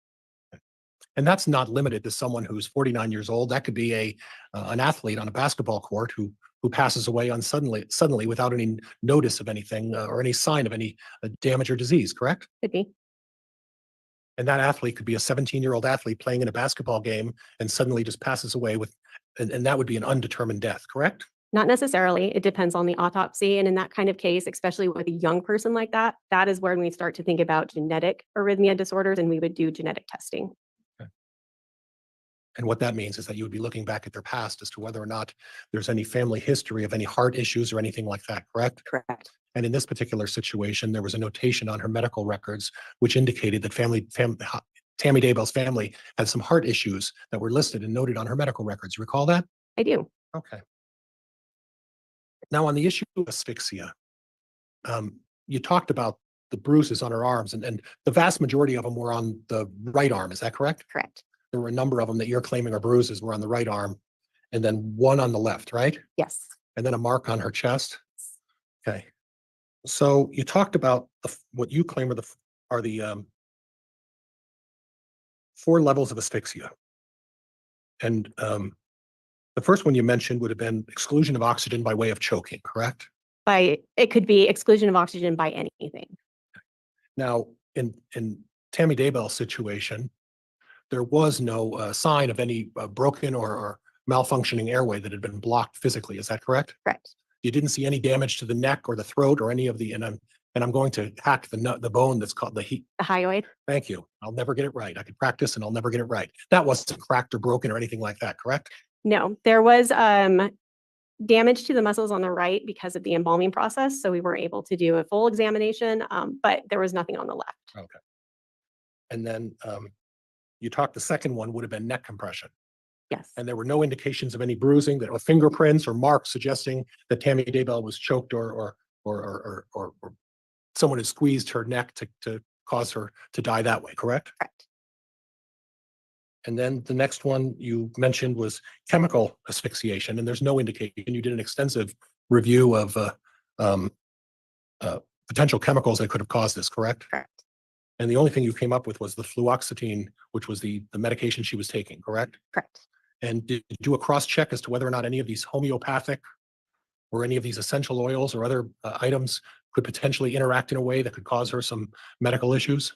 And that's not limited to someone who's 49 years old. That could be an athlete on a basketball court who passes away suddenly without any notice of anything or any sign of any damage or disease, correct? Could be. And that athlete could be a 17-year-old athlete playing in a basketball game and suddenly just passes away and that would be an undetermined death, correct? Not necessarily. It depends on the autopsy. And in that kind of case, especially with a young person like that, that is where we start to think about genetic arrhythmia disorders, and we would do genetic testing. And what that means is that you would be looking back at their past as to whether or not there's any family history of any heart issues or anything like that, correct? Correct. And in this particular situation, there was a notation on her medical records which indicated that Tammy Daybell's family had some heart issues that were listed and noted on her medical records. Recall that? I do. Okay. Now, on the issue of asphyxia, you talked about the bruises on her arms, and the vast majority of them were on the right arm. Is that correct? Correct. There were a number of them that you're claiming are bruises were on the right arm, and then one on the left, right? Yes. And then a mark on her chest. Okay. So you talked about what you claim are the 4 levels of asphyxia. And the first one you mentioned would have been exclusion of oxygen by way of choking, correct? It could be exclusion of oxygen by anything. Now, in Tammy Daybell's situation, there was no sign of any broken or malfunctioning airway that had been blocked physically. Is that correct? Correct. You didn't see any damage to the neck or the throat or any of the, and I'm going to hack the bone that's called the hyoid. Thank you. I'll never get it right. I could practice and I'll never get it right. That wasn't cracked or broken or anything like that, correct? No, there was damage to the muscles on the right because of the embalming process. So we weren't able to do a full examination, but there was nothing on the left. Okay. And then you talked the second one would have been neck compression. Yes. And there were no indications of any bruising, that or fingerprints or marks suggesting that Tammy Daybell was choked or someone had squeezed her neck to cause her to die that way, correct? Correct. And then the next one you mentioned was chemical asphyxiation, and there's no indication. You did an extensive review of potential chemicals that could have caused this, correct? Correct. And the only thing you came up with was the fluoxetine, which was the medication she was taking, correct? Correct. And did you do a cross-check as to whether or not any of these homeopathic or any of these essential oils or other items could potentially interact in a way that could cause her some medical issues?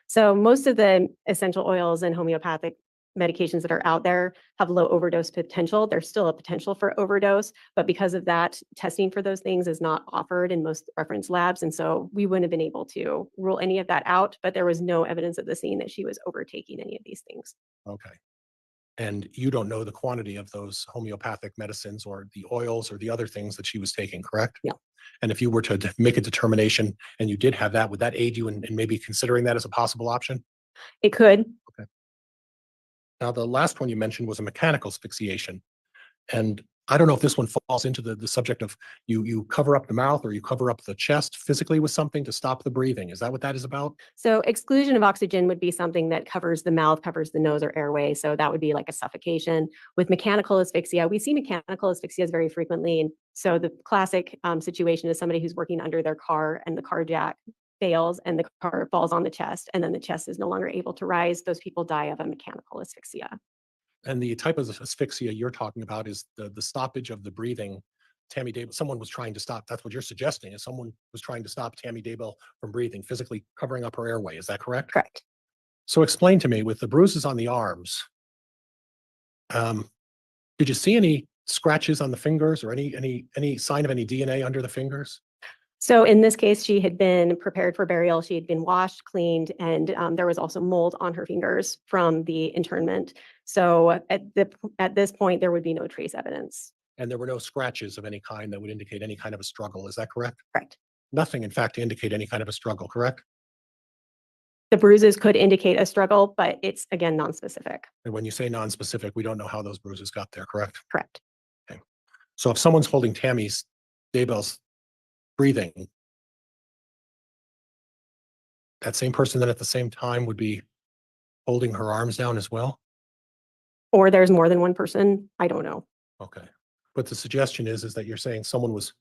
So most of the essential oils and homeopathic medications that are out there have low overdose potential. There's still a potential for overdose, but because of that, testing for those things is not offered in most reference labs. And so we wouldn't have been able to rule any of that out, but there was no evidence at the scene that she was overtaking any of these things. Okay. And you don't know the quantity of those homeopathic medicines or the oils or the other things that she was taking, correct? No. And if you were to make a determination and you did have that, would that aid you in maybe considering that as a possible option? It could. Okay. Now, the last one you mentioned was a mechanical asphyxiation. And I don't know if this one falls into the subject of you cover up the mouth or you cover up the chest physically with something to stop the breathing. Is that what that is about? So exclusion of oxygen would be something that covers the mouth, covers the nose or airway. So that would be like a suffocation. With mechanical asphyxia, we see mechanical asphyxias very frequently. And so the classic situation is somebody who's working under their car and the car jack fails and the car falls on the chest and then the chest is no longer able to rise. Those people die of a mechanical asphyxia. And the type of asphyxia you're talking about is the stoppage of the breathing. Tammy Daybell, someone was trying to stop. That's what you're suggesting, is someone was trying to stop Tammy Daybell from breathing, physically covering up her airway. Is that correct? Correct. So explain to me, with the bruises on the arms, did you see any scratches on the fingers or any sign of any DNA under the fingers? So in this case, she had been prepared for burial. She had been washed, cleaned, and there was also mold on her fingers from the internment. So at this point, there would be no trace evidence. And there were no scratches of any kind that would indicate any kind of a struggle. Is that correct? Correct. Nothing, in fact, to indicate any kind of a struggle, correct? The bruises could indicate a struggle, but it's, again, nonspecific. And when you say nonspecific, we don't know how those bruises got there, correct? Correct. Okay. So if someone's holding Tammy Daybell's breathing, that same person then at the same time would be holding her arms down as well? Or there's more than one person. I don't know. Okay. But the suggestion is that you're saying someone was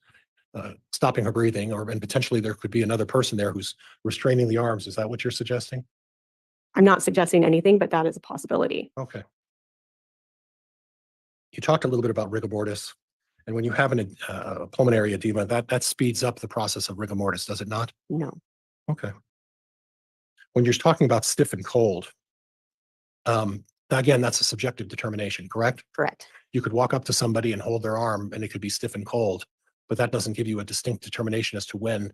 stopping her breathing, and potentially there could be another person there who's restraining the arms. Is that what you're suggesting? I'm not suggesting anything, but that is a possibility. Okay. You talked a little bit about rigor mortis, and when you have a pulmonary edema, that speeds up the process of rigor mortis, does it not? No. Okay. When you're talking about stiff and cold, again, that's a subjective determination, correct? Correct. You could walk up to somebody and hold their arm, and it could be stiff and cold, but that doesn't give you a distinct determination as to when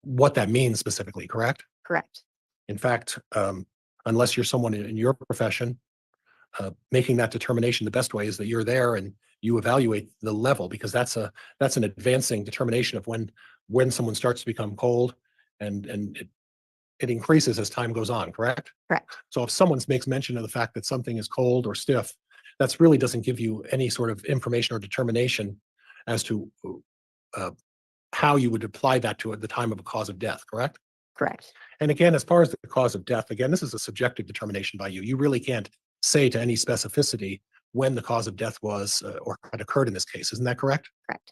what that means specifically, correct? Correct. In fact, unless you're someone in your profession, making that determination, the best way is that you're there and you evaluate the level, because that's an advancing determination of when someone starts to become cold, and it increases as time goes on, correct? Correct. So if someone makes mention of the fact that something is cold or stiff, that's really doesn't give you any sort of information or determination as to how you would apply that to at the time of a cause of death, correct? Correct. And again, as far as the cause of death, again, this is a subjective determination by you. You really can't say to any specificity when the cause of death was or had occurred in this case. Isn't that correct? Correct.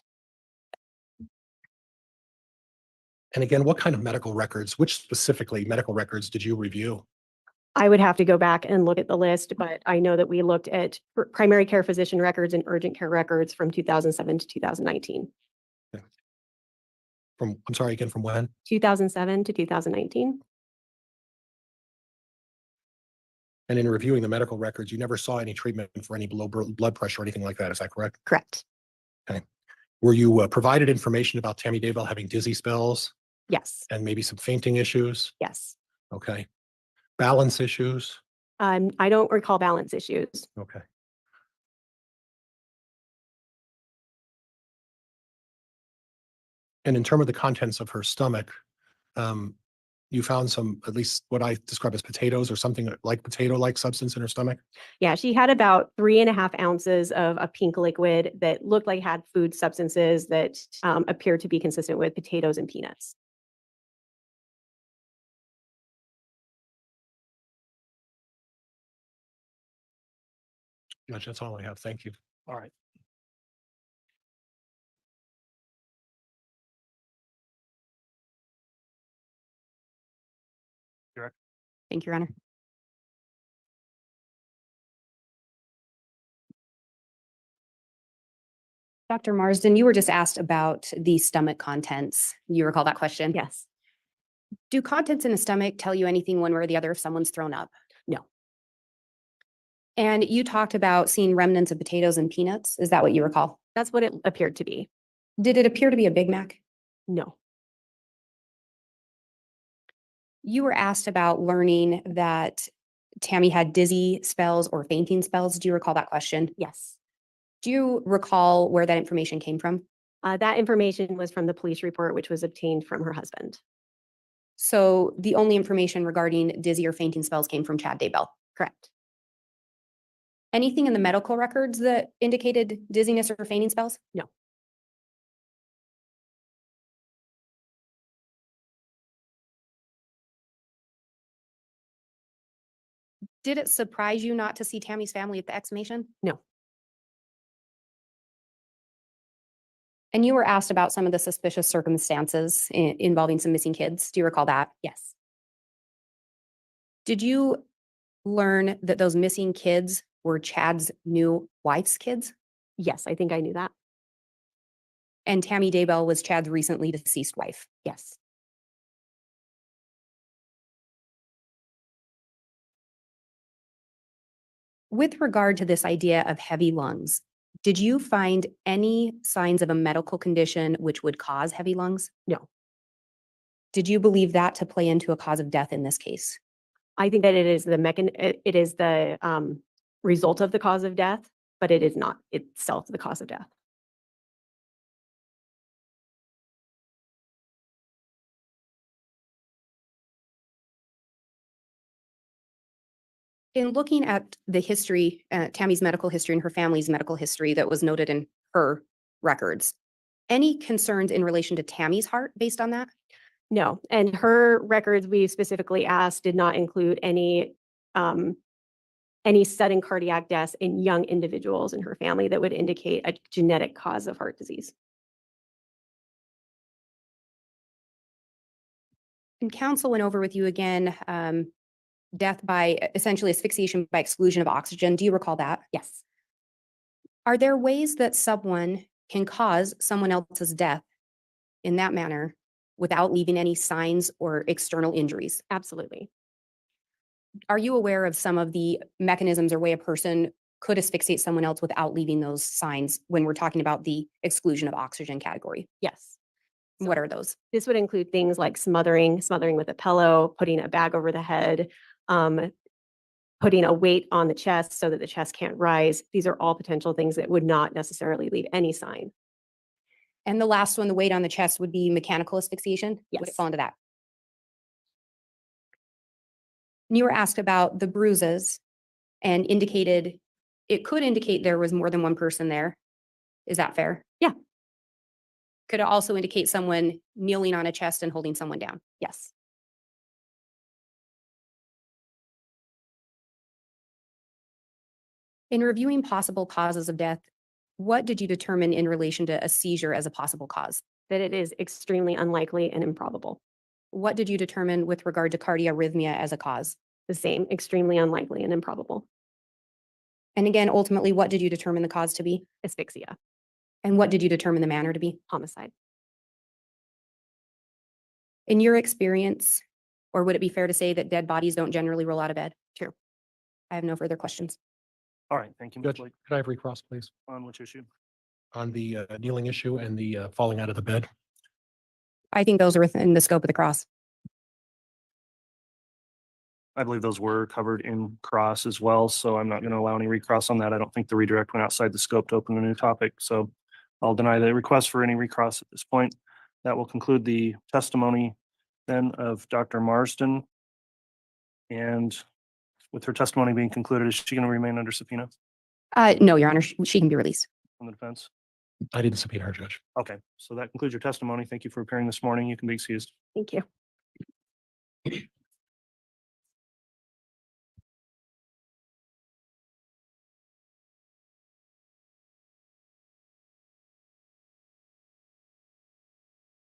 And again, what kind of medical records, which specifically medical records did you review? I would have to go back and look at the list, but I know that we looked at primary care physician records and urgent care records from 2007 to 2019. I'm sorry, again, from when? 2007 to 2019. And in reviewing the medical records, you never saw any treatment for any low blood pressure or anything like that. Is that correct? Correct. Okay. Were you provided information about Tammy Daybell having dizzy spells Yes. and maybe some fainting issues? Yes. Okay. Balance issues? I don't recall balance issues. Okay. And in terms of the contents of her stomach, you found some, at least what I describe as potatoes or something like potato-like substance in her stomach? Yeah, she had about 3.5 ounces of a pink liquid that looked like had food substances that appeared to be consistent with potatoes and peanuts. Judge, that's all I have. Thank you. All right. Thank you, Your Honor. Dr. Marsden, you were just asked about the stomach contents. You recall that question? Yes. Do contents in the stomach tell you anything one way or the other if someone's thrown up? No. And you talked about seeing remnants of potatoes and peanuts. Is that what you recall? That's what it appeared to be. Did it appear to be a Big Mac? No. You were asked about learning that Tammy had dizzy spells or fainting spells. Do you recall that question? Yes. Do you recall where that information came from? That information was from the police report, which was obtained from her husband. So the only information regarding dizzy or fainting spells came from Chad Daybell. Correct. Anything in the medical records that indicated dizziness or fainting spells? No. Did it surprise you not to see Tammy's family at the exhumation? No. And you were asked about some of the suspicious circumstances involving some missing kids. Do you recall that? Yes. Did you learn that those missing kids were Chad's new wife's kids? Yes, I think I knew that. And Tammy Daybell was Chad's recently deceased wife? Yes. With regard to this idea of heavy lungs, did you find any signs of a medical condition which would cause heavy lungs? No. Did you believe that to play into a cause of death in this case? I think that it is the result of the cause of death, but it is not itself the cause of death. In looking at the history, Tammy's medical history and her family's medical history that was noted in her records, any concerns in relation to Tammy's heart based on that? No, and her records we specifically asked did not include any sudden cardiac deaths in young individuals in her family that would indicate a genetic cause of heart disease. And counsel went over with you again, death by essentially asphyxiation by exclusion of oxygen. Do you recall that? Yes, Are there ways that someone can cause someone else's death in that manner without leaving any signs or external injuries? absolutely. Are you aware of some of the mechanisms or way a person could asphyxiate someone else without leaving those signs when we're talking about the exclusion of oxygen category? Yes. What are those? This would include things like smothering with a pillow, putting a bag over the head, putting a weight on the chest so that the chest can't rise. These are all potential things that would not necessarily leave any sign. And the last one, the weight on the chest, would be mechanical asphyxiation? Would it Yes. fall into that? And you were asked about the bruises and indicated, it could indicate there was more than one person there. Is that fair? Yeah. Could it also indicate someone kneeling on a chest and holding someone down? Yes. In reviewing possible causes of death, what did you determine in relation to a seizure as a possible cause? That it is extremely unlikely and improbable. What did you determine with regard to cardiorhythmia as a cause? The same, extremely unlikely and improbable. And again, ultimately, what did you determine the cause to be? Asphyxia. And what did you determine the manner to be? Homicide. In your experience, or would it be fair to say that dead bodies don't generally roll out of bed? True. I have no further questions. All right, thank you, Ms. Judge, Blake. could I have recross, please? On which issue? On the kneeling issue and the falling out of the bed? I think those are within the scope of the cross. I believe those were covered in cross as well, so I'm not going to allow any recross on that. I don't think the redirect went outside the scope to open a new topic, so I'll deny the request for any recross at this point. That will conclude the testimony then of Dr. Marsden. And with her testimony being concluded, is she going to remain under subpoena No, Your Honor, she can be released. from the defense? I didn't subpoena her, Judge. Okay, so that concludes your testimony. Thank you for appearing this morning. You can be excused. Thank you.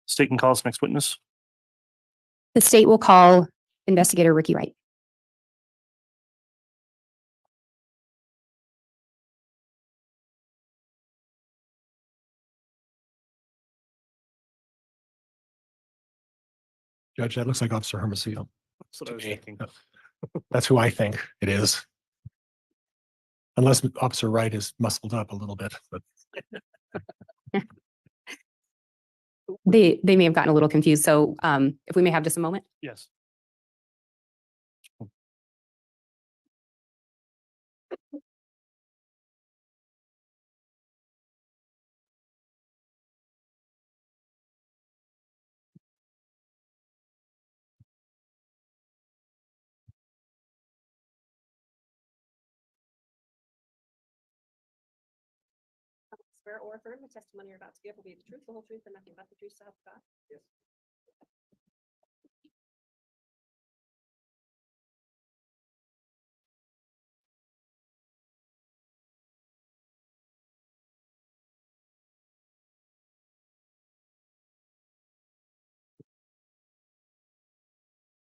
State can call us next witness. The state will call investigator Ricky Wright. Judge, that looks like Officer Hermosillo. That's what I was to me. thinking. That's who I think it is. Unless Officer Wright is muscled up a little bit, but They may have gotten a little confused, so if we may have just a moment. Yes. Swear or affirm the testimony you're about to give will be the truth, the whole truth, and nothing but the truth, so help you God. Yes.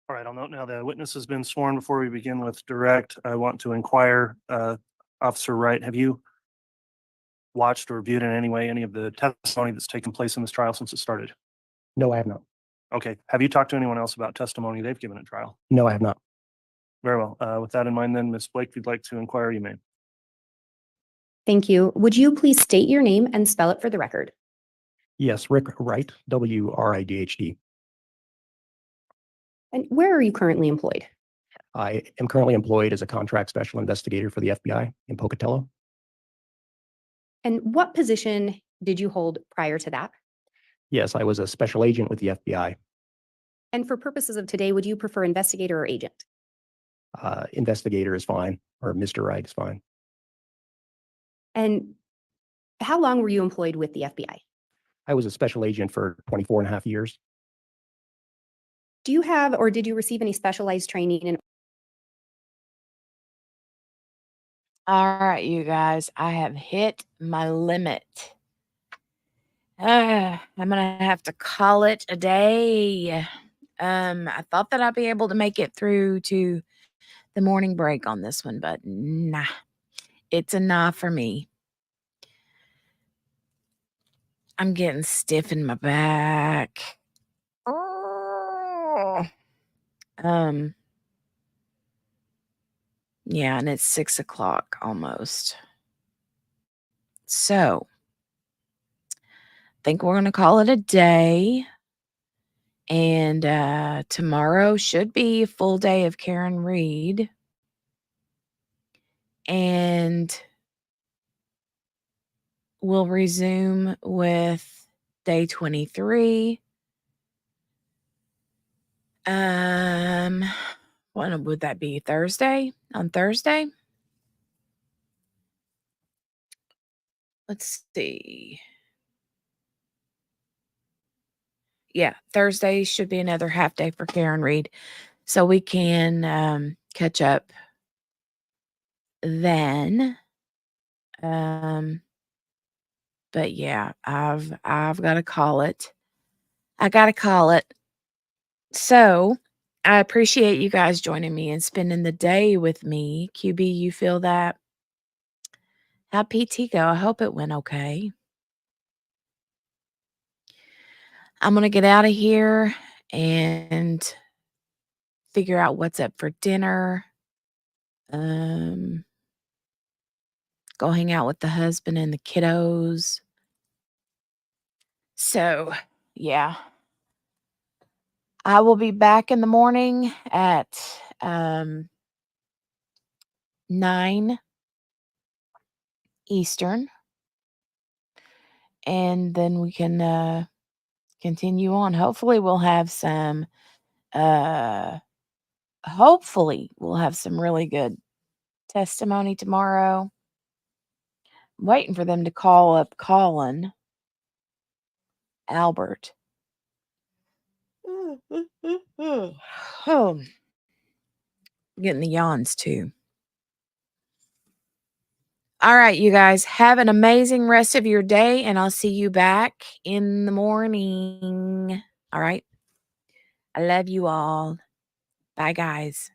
All right, I'll note now the witness has been sworn. Before we begin with direct, I want to inquire, Officer Wright, have you watched or viewed in any way any of the testimony that's taken place in this trial since it started? No, I have not. Okay, have you talked to anyone else about testimony they've given at trial? No, I have not. Very well. With that in mind then, Ms. Blake, if you'd like to inquire, you may. Thank you. Would you please state your name and spell it for the record? Yes, Rick Wright, WRIGHD. And where are you currently employed? I am currently employed as a contract special investigator for the FBI in Pocatello. And what position did you hold prior to that? Yes, I was a special agent with the FBI. And for purposes of today, would you prefer investigator or agent? Investigator is fine, or Mr. Wright is fine. And how long were you employed with the FBI? I was a special agent for 24 and a half years. Do you have or did you receive any specialized training in? All right, you guys, I have hit my limit. I'm gonna have to call it a day. I thought that I'd be able to make it through to the morning break on this one, but nah, it's a nah for me. I'm getting stiff in my back. Oh. Yeah, and it's 6 o'clock almost. So, I think we're going to call it a day. And tomorrow should be a full day of Karen Reed. And we'll resume with day 23. When would that be? Thursday? On Thursday? Let's see. Yeah, Thursday should be another half day for Karen Reed. So we can catch up then. But yeah, I've got to call it. I got to call it. So I appreciate you guys joining me and spending the day with me. QB, you feel that? How'd PT go? I hope it went okay. I'm going to get out of here and figure out what's up for dinner. Go hang out with the husband and the kiddos. So, yeah. I will be back in the morning at 9 Eastern. And then we can continue on. Hopefully we'll have some really good testimony tomorrow. I'm waiting for them to call up Colin Albert. Oh, getting the yawns too. All right, you guys, have an amazing rest of your day, and I'll see you back in the morning. All right. I love you all. Bye, guys.